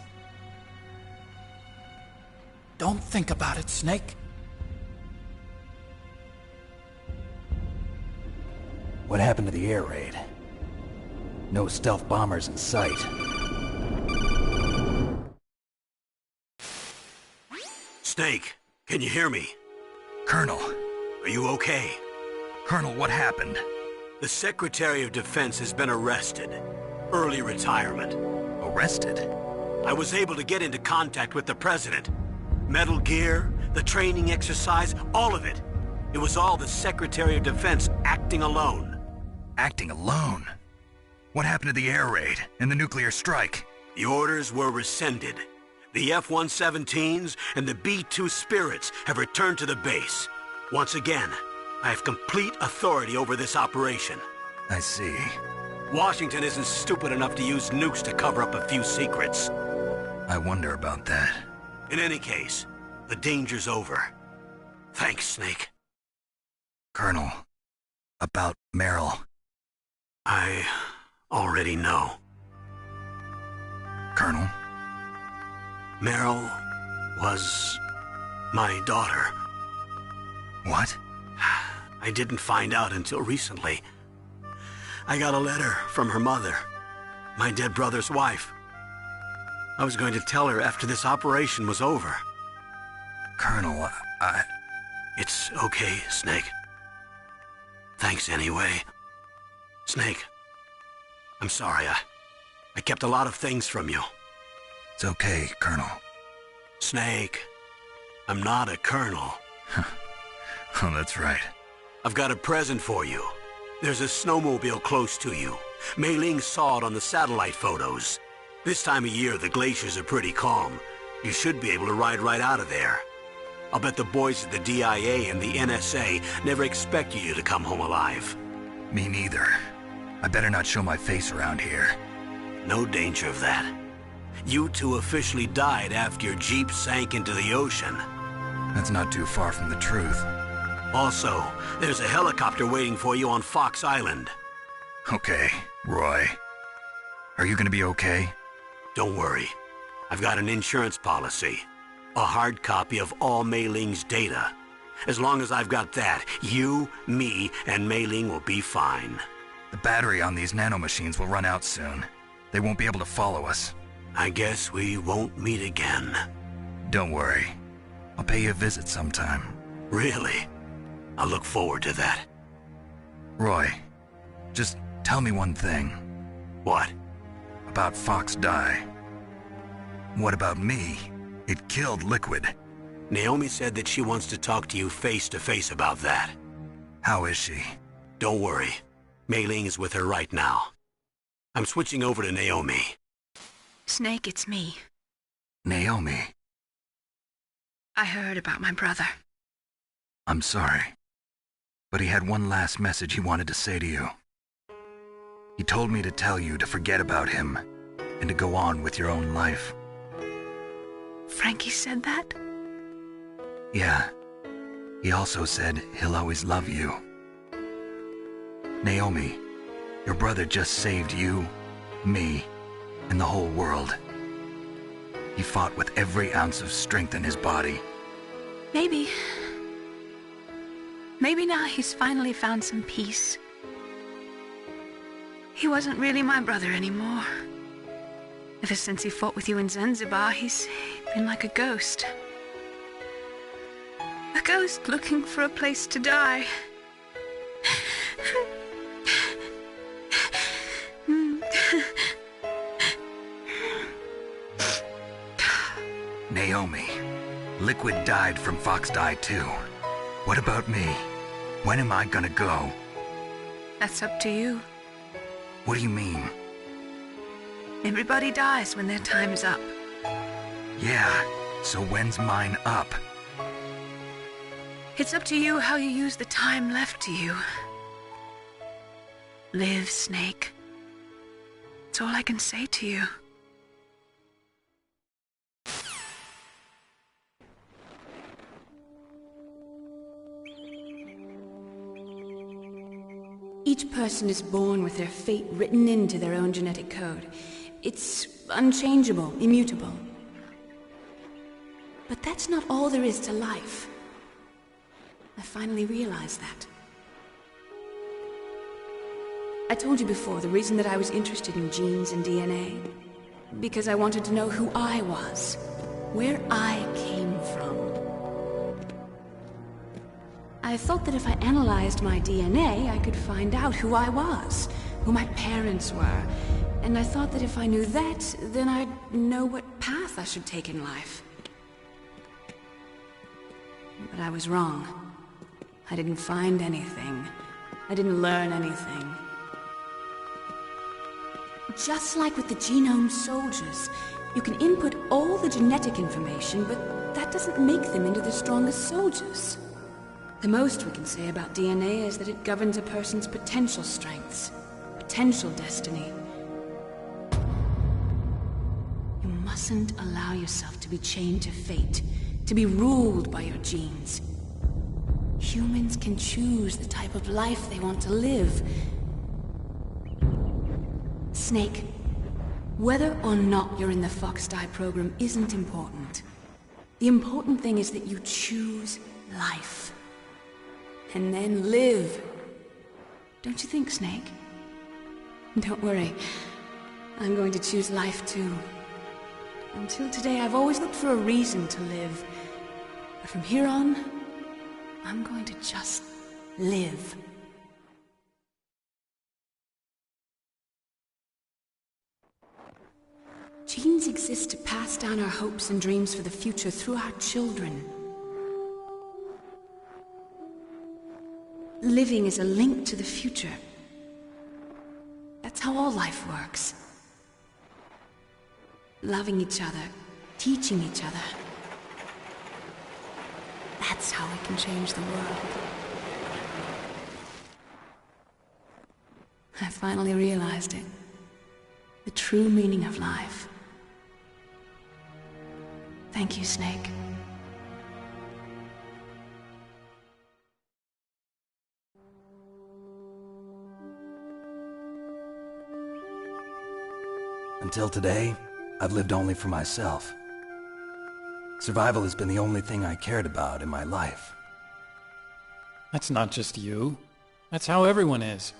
Don't think about it, Snake. What happened to the air raid? No stealth bombers in sight. Snake, can you hear me? Colonel. Are you okay? Colonel, what happened? The Secretary of Defense has been arrested. Early retirement. Arrested? I was able to get into contact with the President. Metal Gear, the training exercise, all of it. It was all the Secretary of Defense acting alone. Acting alone? What happened to the air raid and the nuclear strike? The orders were rescinded. The F-117s and the B-2 Spirits have returned to the base. Once again, I have complete authority over this operation. I see. Washington isn't stupid enough to use nukes to cover up a few secrets. I wonder about that. In any case, the danger's over. Thanks, Snake. Colonel, about Meryl. I already know. Colonel? Meryl was my daughter. What? I didn't find out until recently. I got a letter from her mother, my dead brother's wife. I was going to tell her after this operation was over. Colonel, It's okay, Snake. Thanks anyway. Snake, I'm sorry. I kept a lot of things from you. It's okay, Colonel. Snake, I'm not a colonel. Oh, that's right. I've got a present for you. There's a snowmobile close to you. Mei Ling saw it on the satellite photos. This time of year, the glaciers are pretty calm. You should be able to ride right out of there. I'll bet the boys at the DIA and the NSA never expected you to come home alive. Me neither. I better not show my face around here. No danger of that. You two officially died after your Jeep sank into the ocean. That's not too far from the truth. Also, there's a helicopter waiting for you on Fox Island. Okay, Roy. Are you gonna be okay? Don't worry. I've got an insurance policy. A hard copy of all Mei Ling's data. As long as I've got that, you, me, and Mei Ling will be fine. The battery on these nanomachines will run out soon. They won't be able to follow us. I guess we won't meet again. Don't worry. I'll pay you a visit sometime. Really? I look forward to that. Roy, just tell me one thing. What? About Fox Die. What about me? It killed Liquid. Naomi said that she wants to talk to you face to face about that. How is she? Don't worry. Mei Ling is with her right now. I'm switching over to Naomi. Snake, it's me. Naomi. I heard about my brother. I'm sorry. But he had one last message he wanted to say to you. He told me to tell you to forget about him and to go on with your own life. Frankie said that? Yeah. He also said he'll always love you. Naomi, your brother just saved you, me, and the whole world. He fought with every ounce of strength in his body. Maybe. Maybe now he's finally found some peace. He wasn't really my brother anymore. Ever since he fought with you in Zanzibar, he's been like a ghost. A ghost looking for a place to die. Naomi, Liquid died from Fox Die too. What about me? When am I gonna go? That's up to you. What do you mean? Everybody dies when their time's up. Yeah, so when's mine up? It's up to you how you use the time left to you. Live, Snake. That's all I can say to you. Each person is born with their fate written into their own genetic code. It's unchangeable, immutable. But that's not all there is to life. I finally realized that. I told you before the reason that I was interested in genes and DNA. Because I wanted to know who I was, where I came from. I thought that if I analyzed my DNA, I could find out who I was, who my parents were, and I thought that if I knew that, then I'd know what path I should take in life. But I was wrong. I didn't find anything. I didn't learn anything. Just like with the genome soldiers, you can input all the genetic information, but that doesn't make them into the strongest soldiers. The most we can say about DNA is that it governs a person's potential strengths, potential destiny. You mustn't allow yourself to be chained to fate, to be ruled by your genes. Humans can choose the type of life they want to live. Snake, whether or not you're in the Fox Die program isn't important. The important thing is that you choose life. And then live. Don't you think, Snake? Don't worry. I'm going to choose life too. Until today, I've always looked for a reason to live. But from here on, I'm going to just live. Genes exist to pass down our hopes and dreams for the future through our children. Living is a link to the future. That's how all life works. Loving each other, teaching each other. That's how we can change the world. I finally realized it. The true meaning of life. Thank you, Snake. Until today, I've lived only for myself. Survival has been the only thing I cared about in my life. That's not just you. That's how everyone is.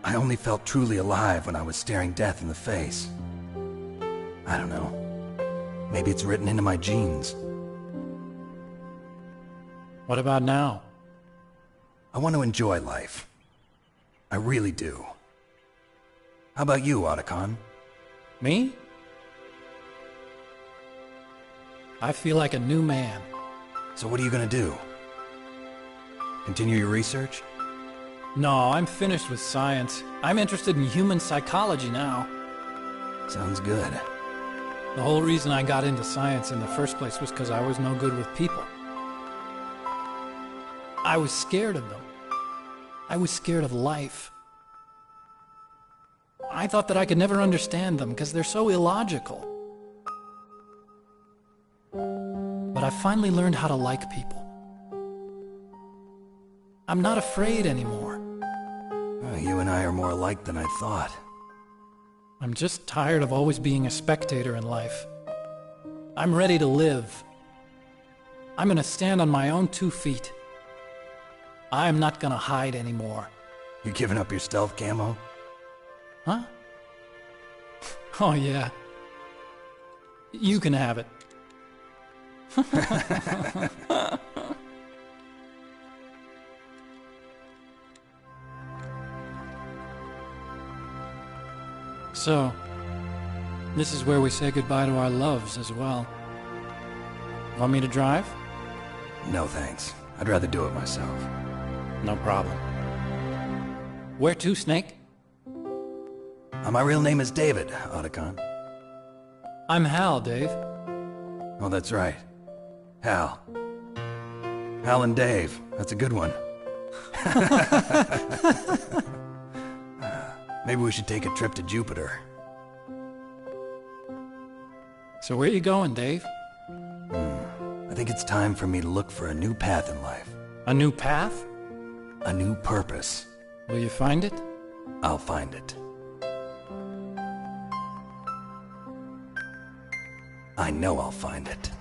I only felt truly alive when I was staring death in the face. I don't know. Maybe it's written into my genes. What about now? I want to enjoy life. I really do. How about you, Otacon? Me? I feel like a new man. So what are you gonna do? Continue your research? No, I'm finished with science. I'm interested in human psychology now. Sounds good. The whole reason I got into science in the first place was because I was no good with people. I was scared of them. I was scared of life. I thought that I could never understand them because they're so illogical. But I finally learned how to like people. I'm not afraid anymore. you and I are more alike than I thought. I'm just tired of always being a spectator in life. I'm ready to live. I'm gonna stand on my own 2 feet. I'm not gonna hide anymore. You giving up your stealth camo? Huh? Oh yeah. You can have it. So, this is where we say goodbye to our loves as well. Want me to drive? No thanks. I'd rather do it myself. No problem. Where to, Snake? My real name is David, Otacon. I'm Hal, Dave. Oh, that's right. Hal. Hal and Dave. That's a good one. Maybe we should take a trip to Jupiter. So where you going, Dave? I think it's time for me to look for a new path in life. A new path? A new purpose. Will you find it? I'll find it. I know I'll find it.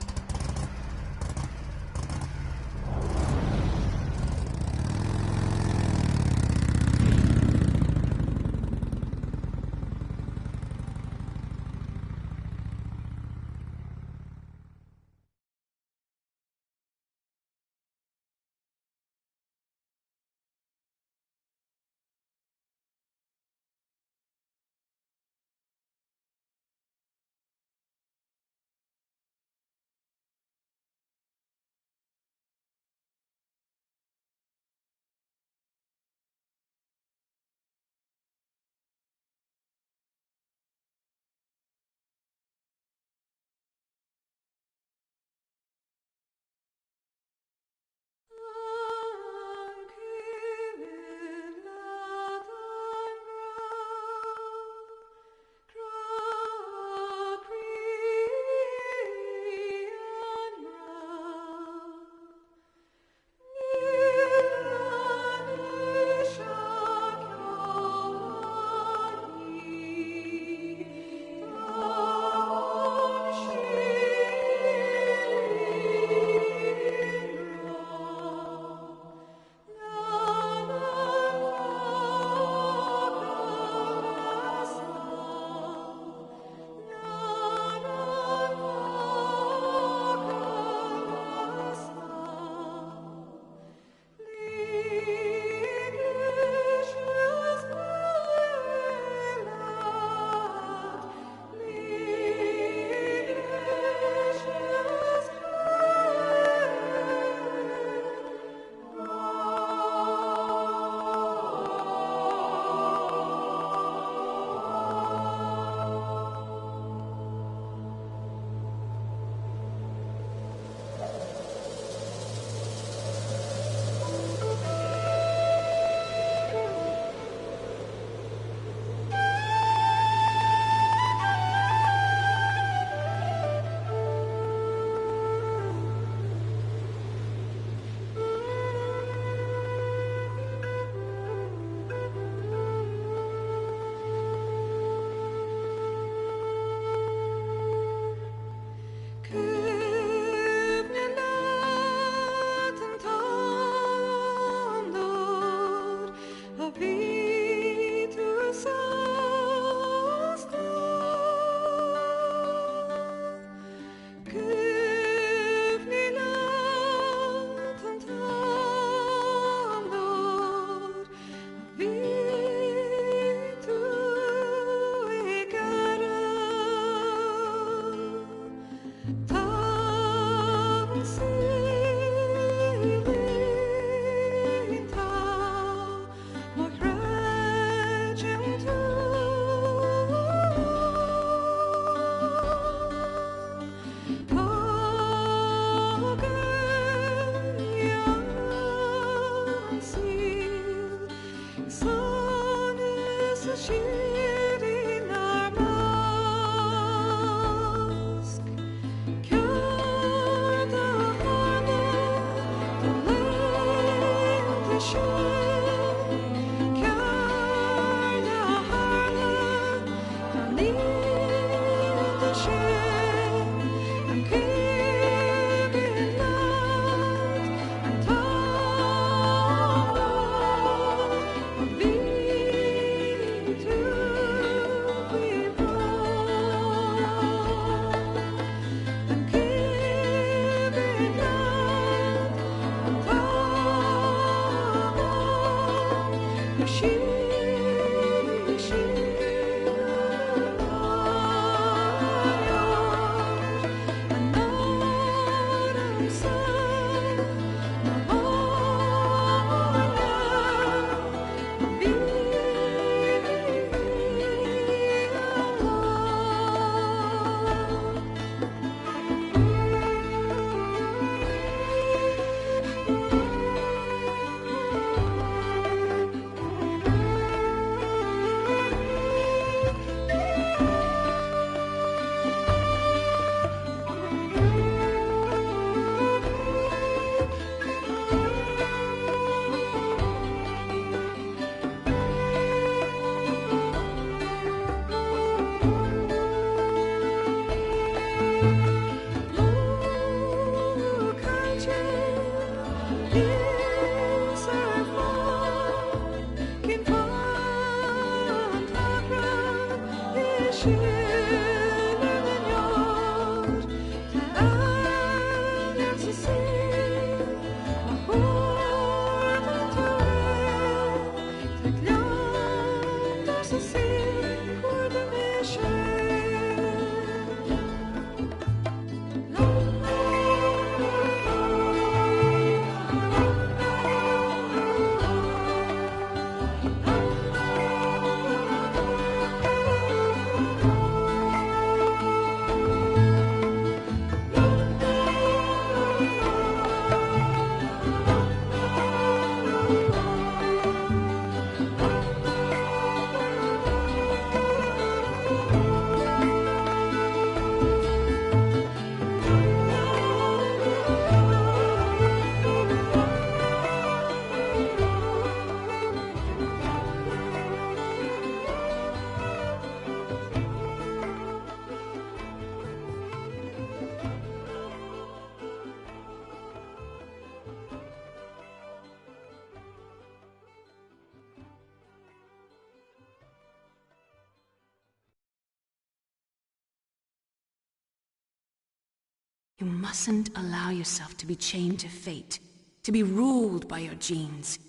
You mustn't allow yourself to be chained to fate, to be ruled by your genes.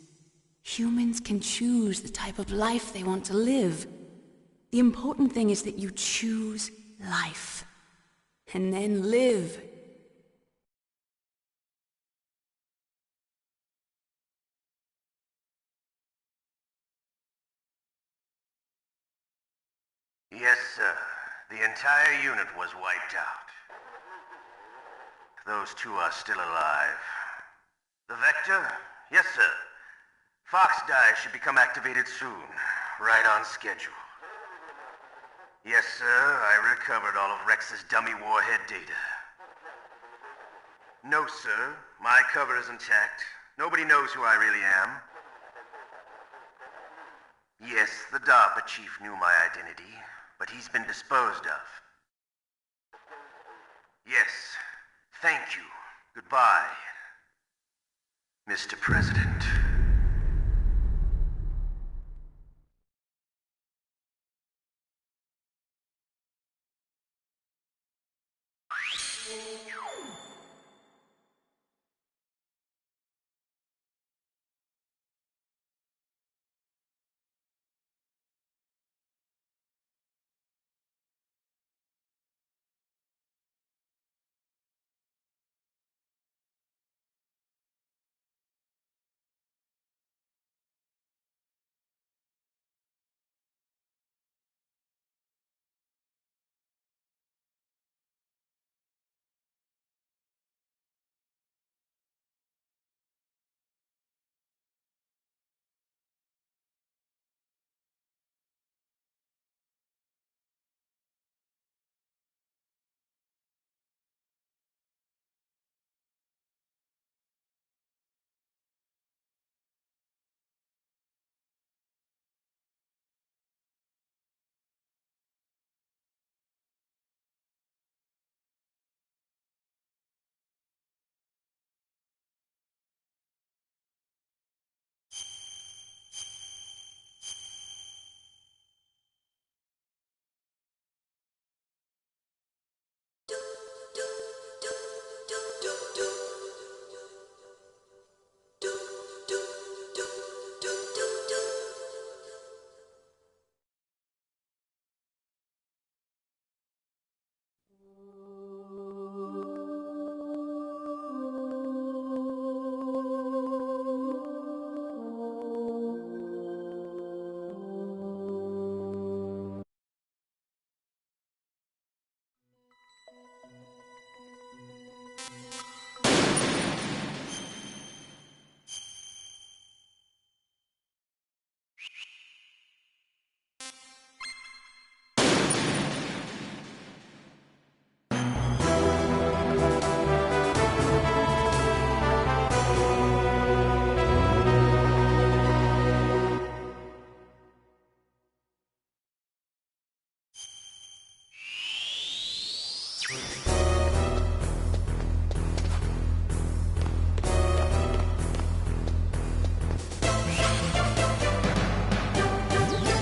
Humans can choose the type of life they want to live. The important thing is that you choose life, and then live. Yes, sir. The entire unit was wiped out. Those two are still alive. The Vector? Yes, sir. Fox Die should become activated soon. Right on schedule. Yes, sir. I recovered all of Rex's dummy warhead data. No, sir. My cover is intact. Nobody knows who I really am. Yes, the DARPA chief knew my identity, but he's been disposed of. Yes. Thank you. Goodbye, Mr. President.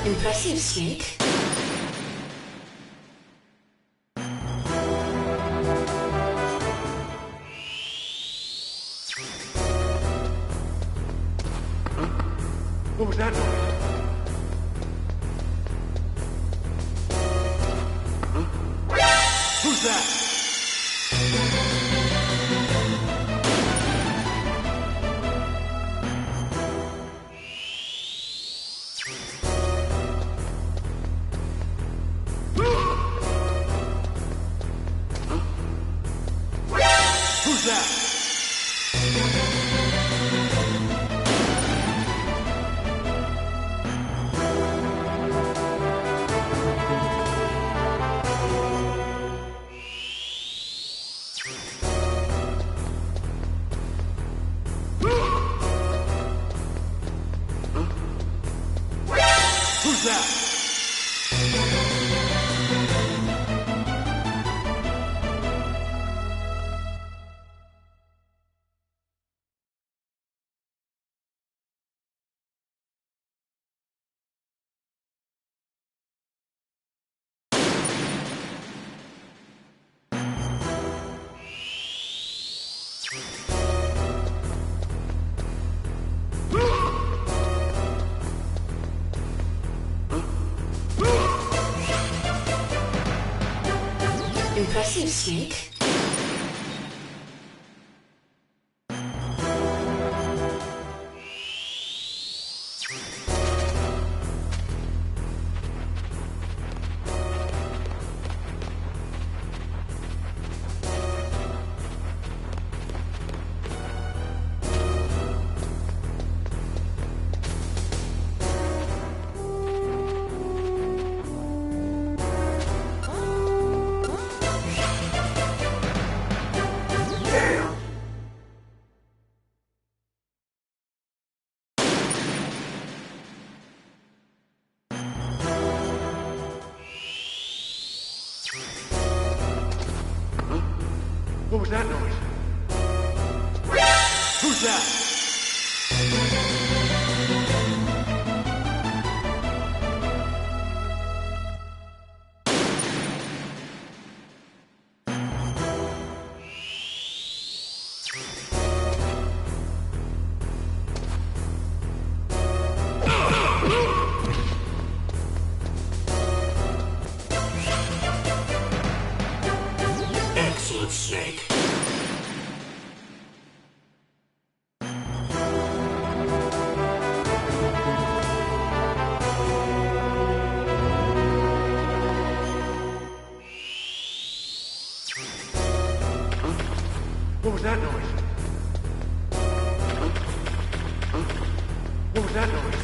Impressive, Snake. was that noise? Huh? Who's that? Who's that? Who's that? Impressive, Snake. What was that noise? Who's that? Excellent, Snake. What was that noise? What was that noise?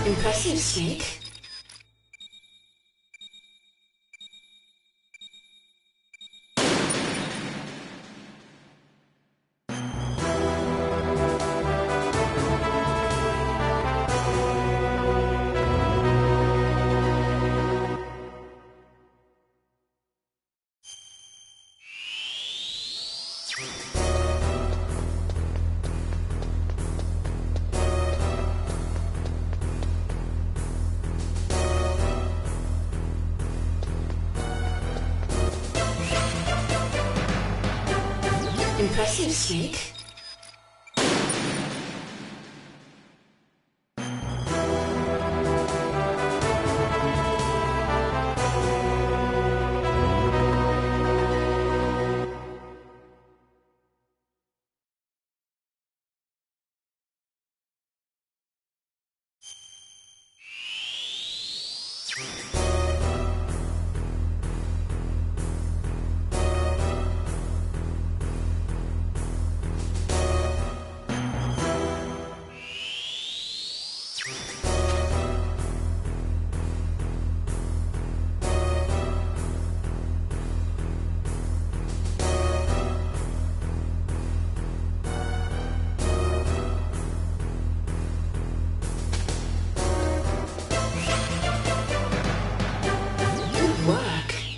Impressive, Snake. Impressive, Snake.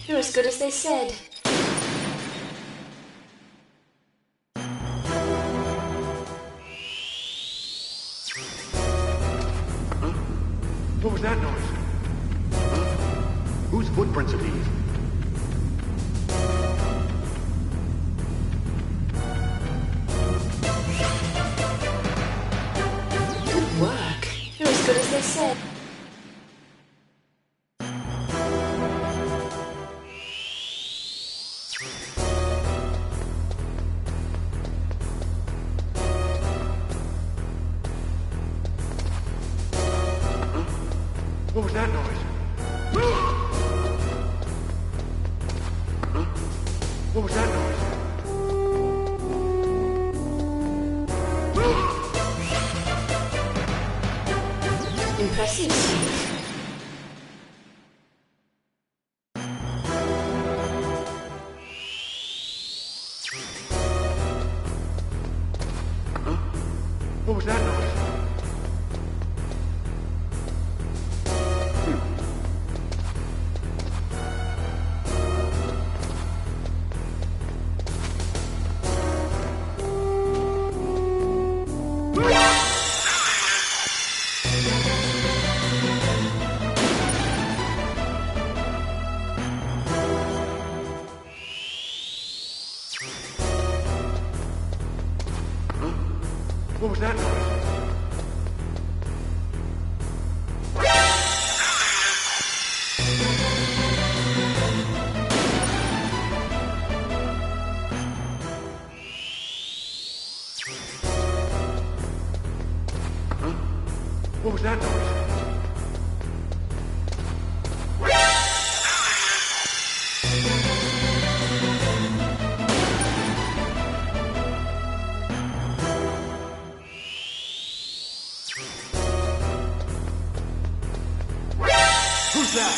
You're as good as they said. What was that noise? Whose footprints are these? as good as they said. What was that noise? What was that noise? Impressive, Snake. What was that noise? What was that noise? What was that noise? Who's that?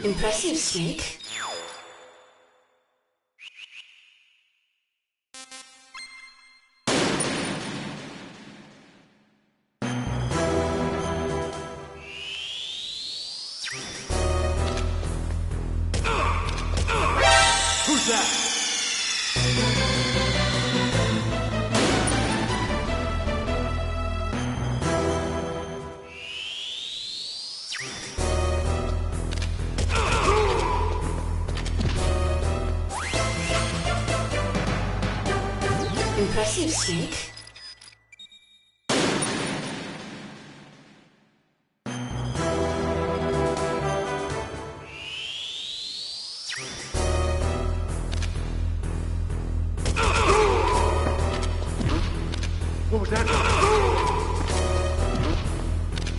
Impressive, Snake. Who's that? Impressive, Snake. What was that noise?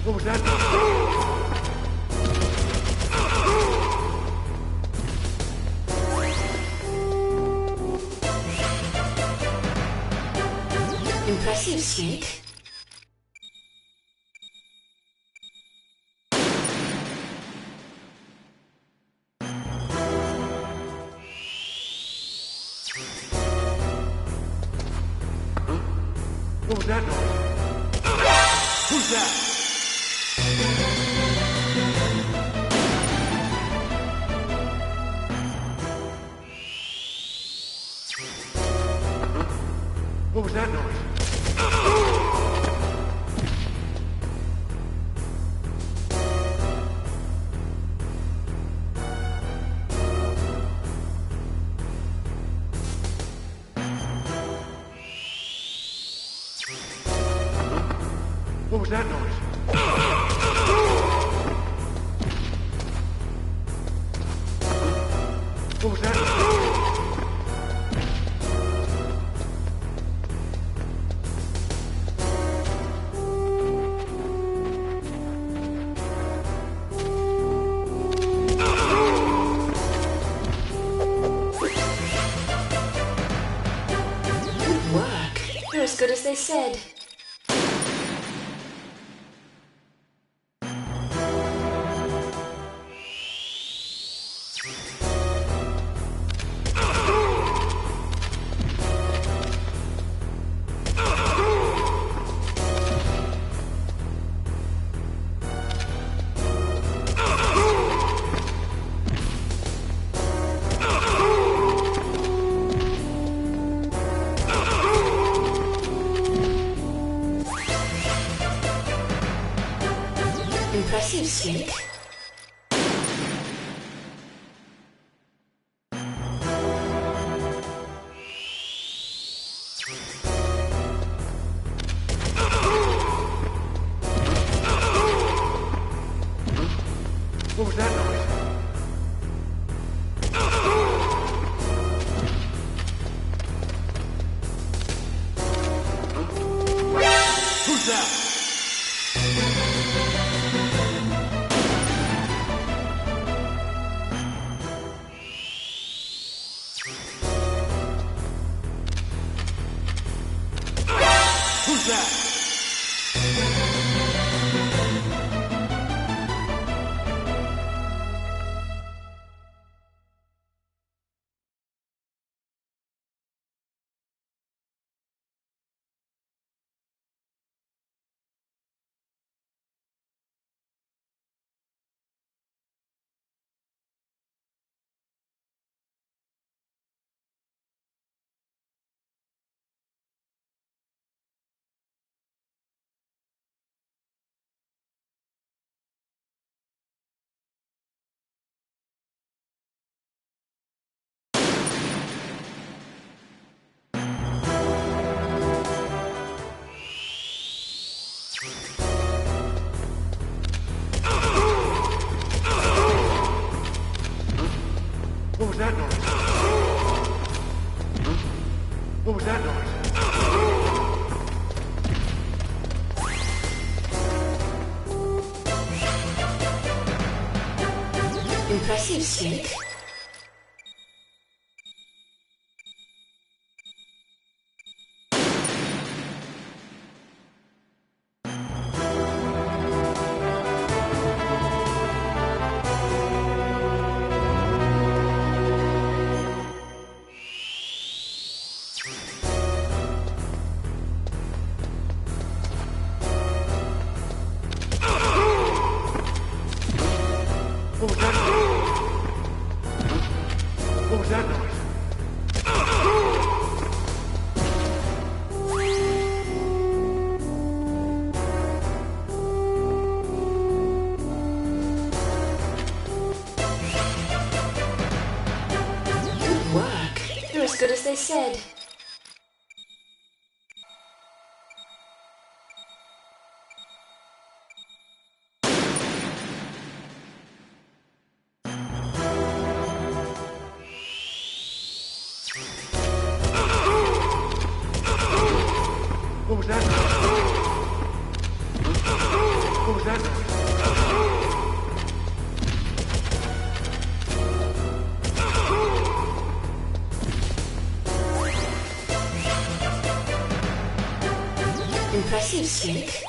What was that noise? Impressive, Snake. What was that noise? Who's that? What was that noise? What was that noise? What was that noise? Good work. You're as good as they said. Impressive, Snake. What was that noise? Who's that? Who's that? What was that noise? What was that noise? Impressive, Snake. What was that noise? What was that noise? Good work. You're as good as they said. What was that noise? What was that noise? Impressive, Snake.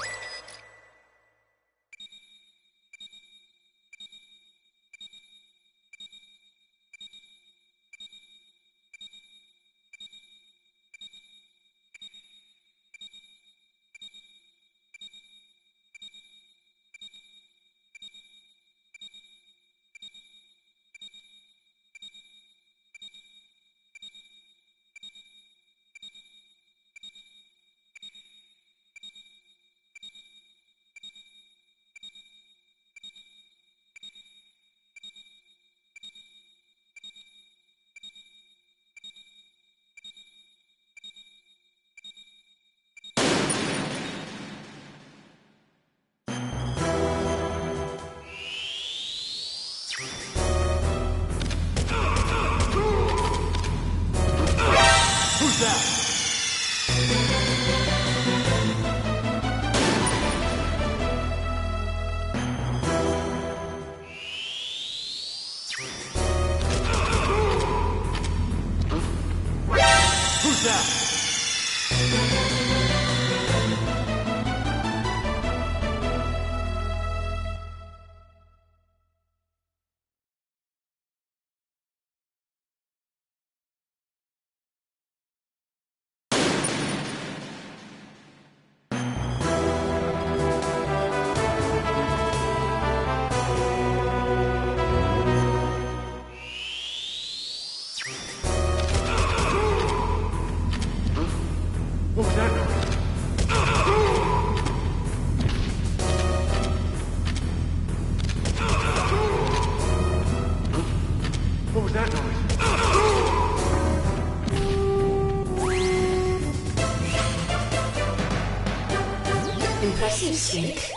Impressive, Snake.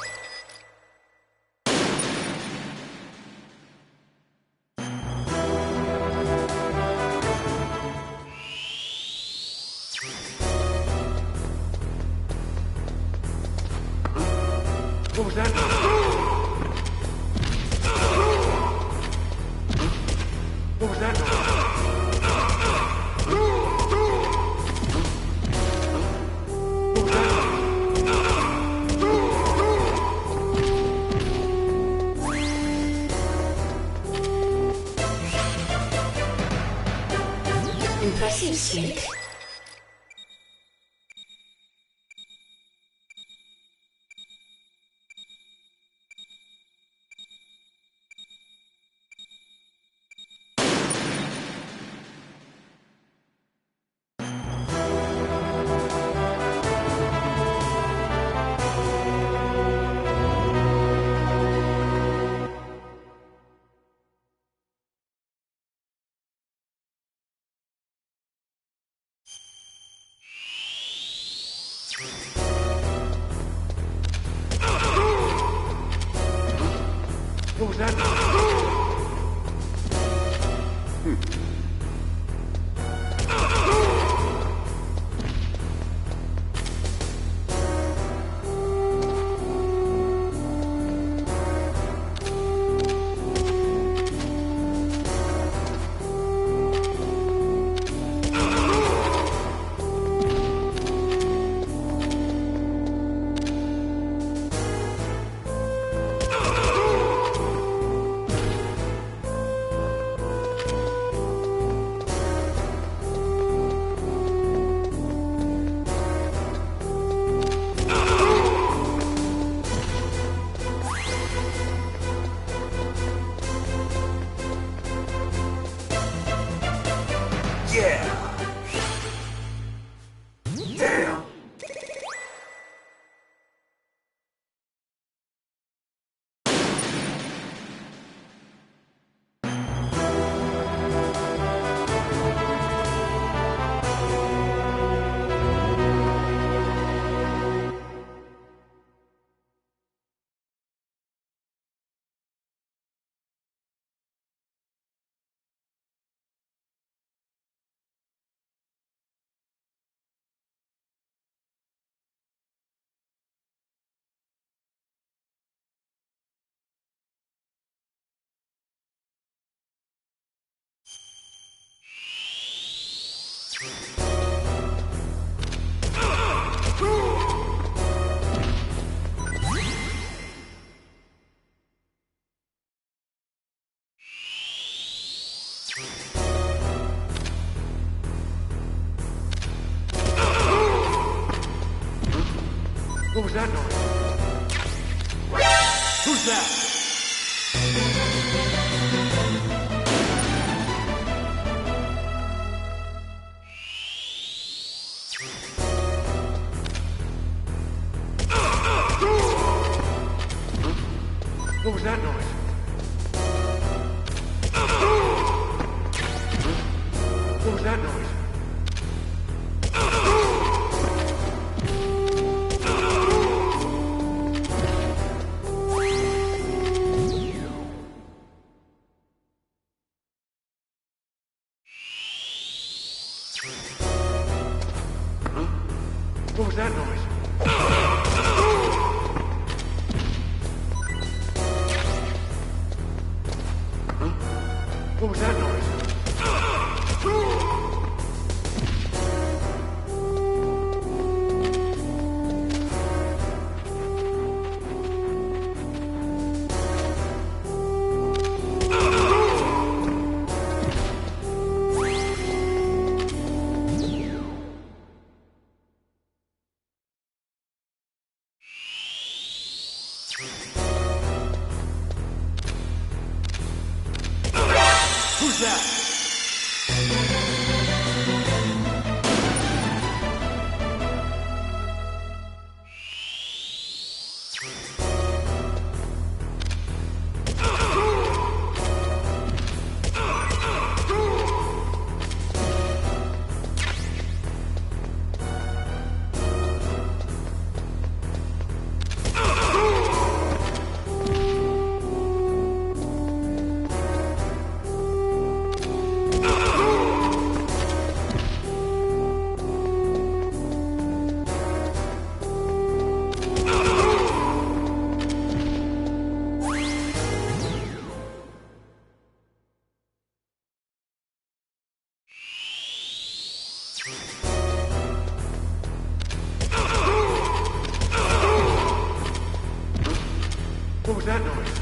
What was that? What was that? Impressive, Snake. What was that? What was that noise? Who's that? What was that noise? What was that noise? What was that noise? What was that noise? Who's that? that noise?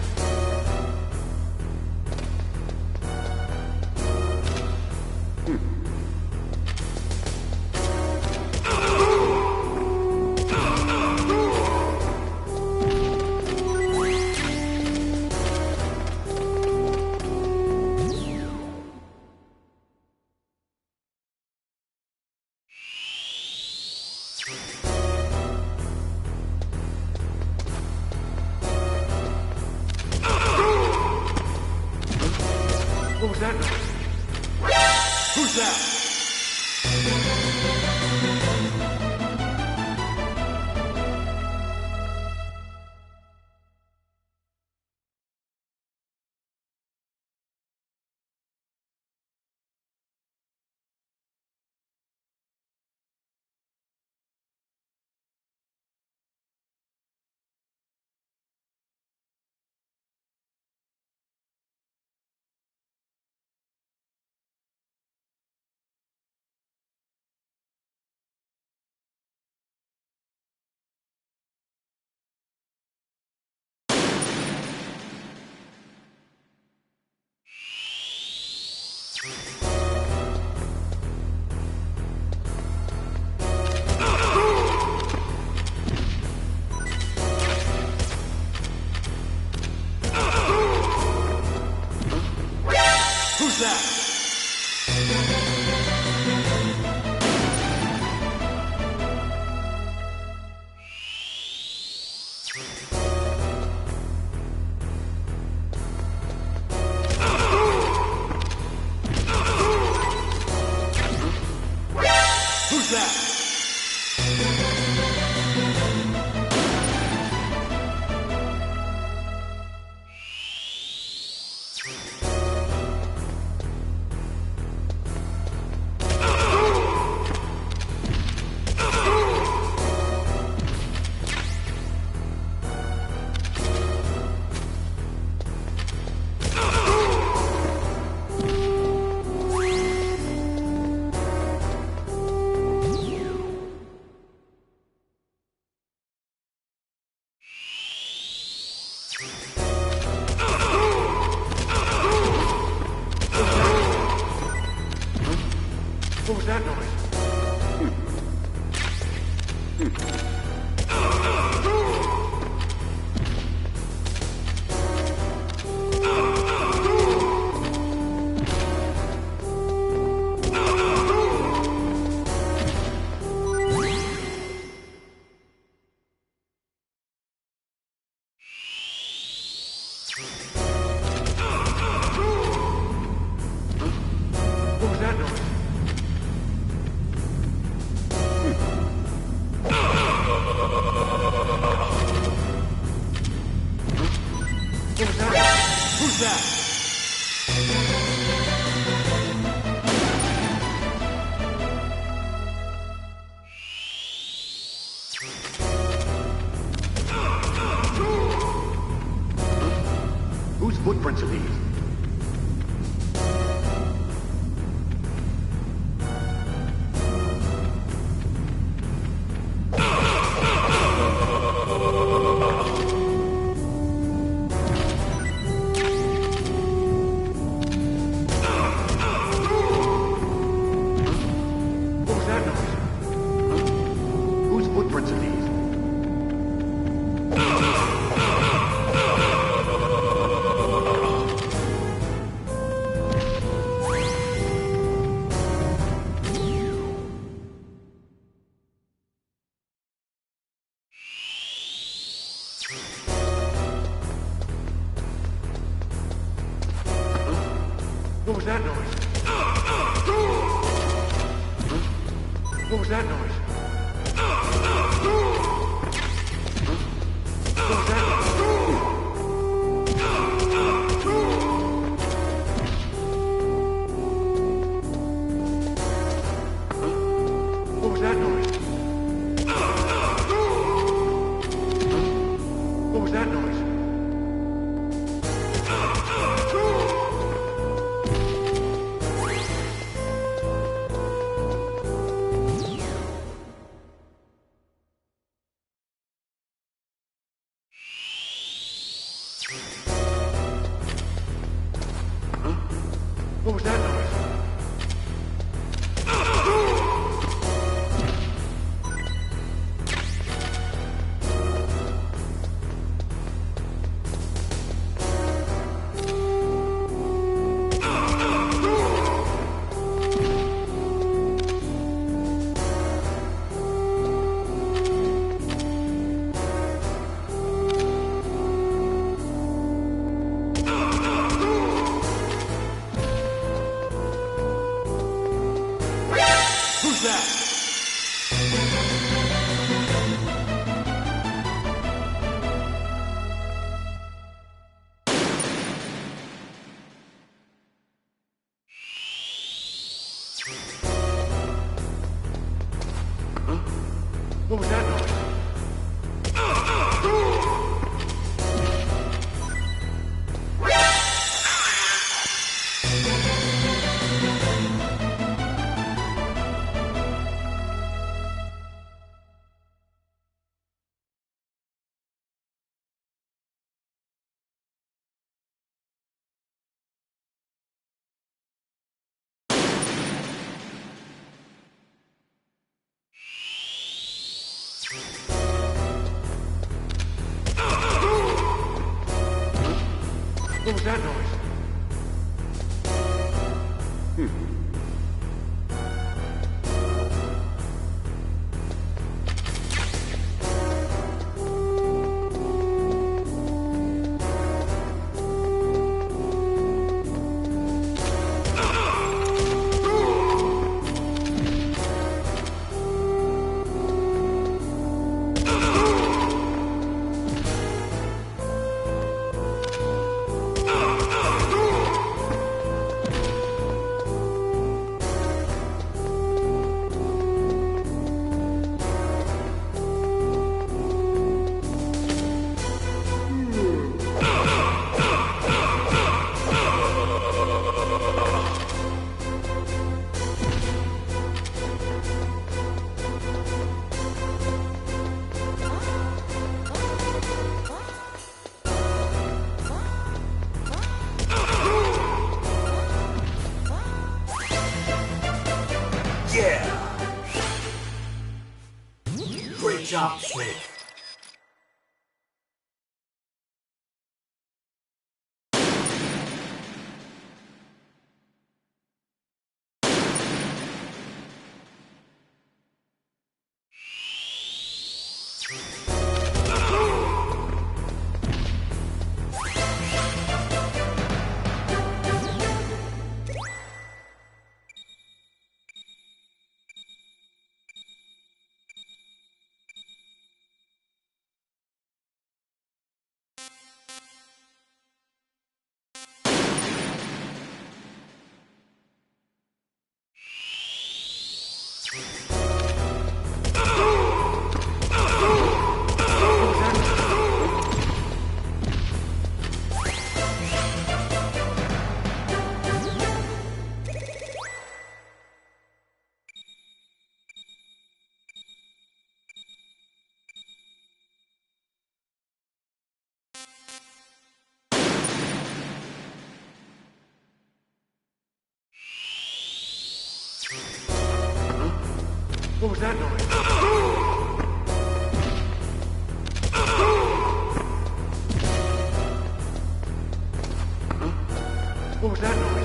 What was that noise? Who's that? Who's that? Who's that? What was that noise? What was that noise? What was that? Who's that? Whose footprints are these? What was that noise? Whose footprints are these? What was that noise? What was that noise? What was that noise? What was that noise? What was that noise? What was that noise? Who's that? What was that noise? What was that noise? Great job, Snake. What was that noise? What was that noise?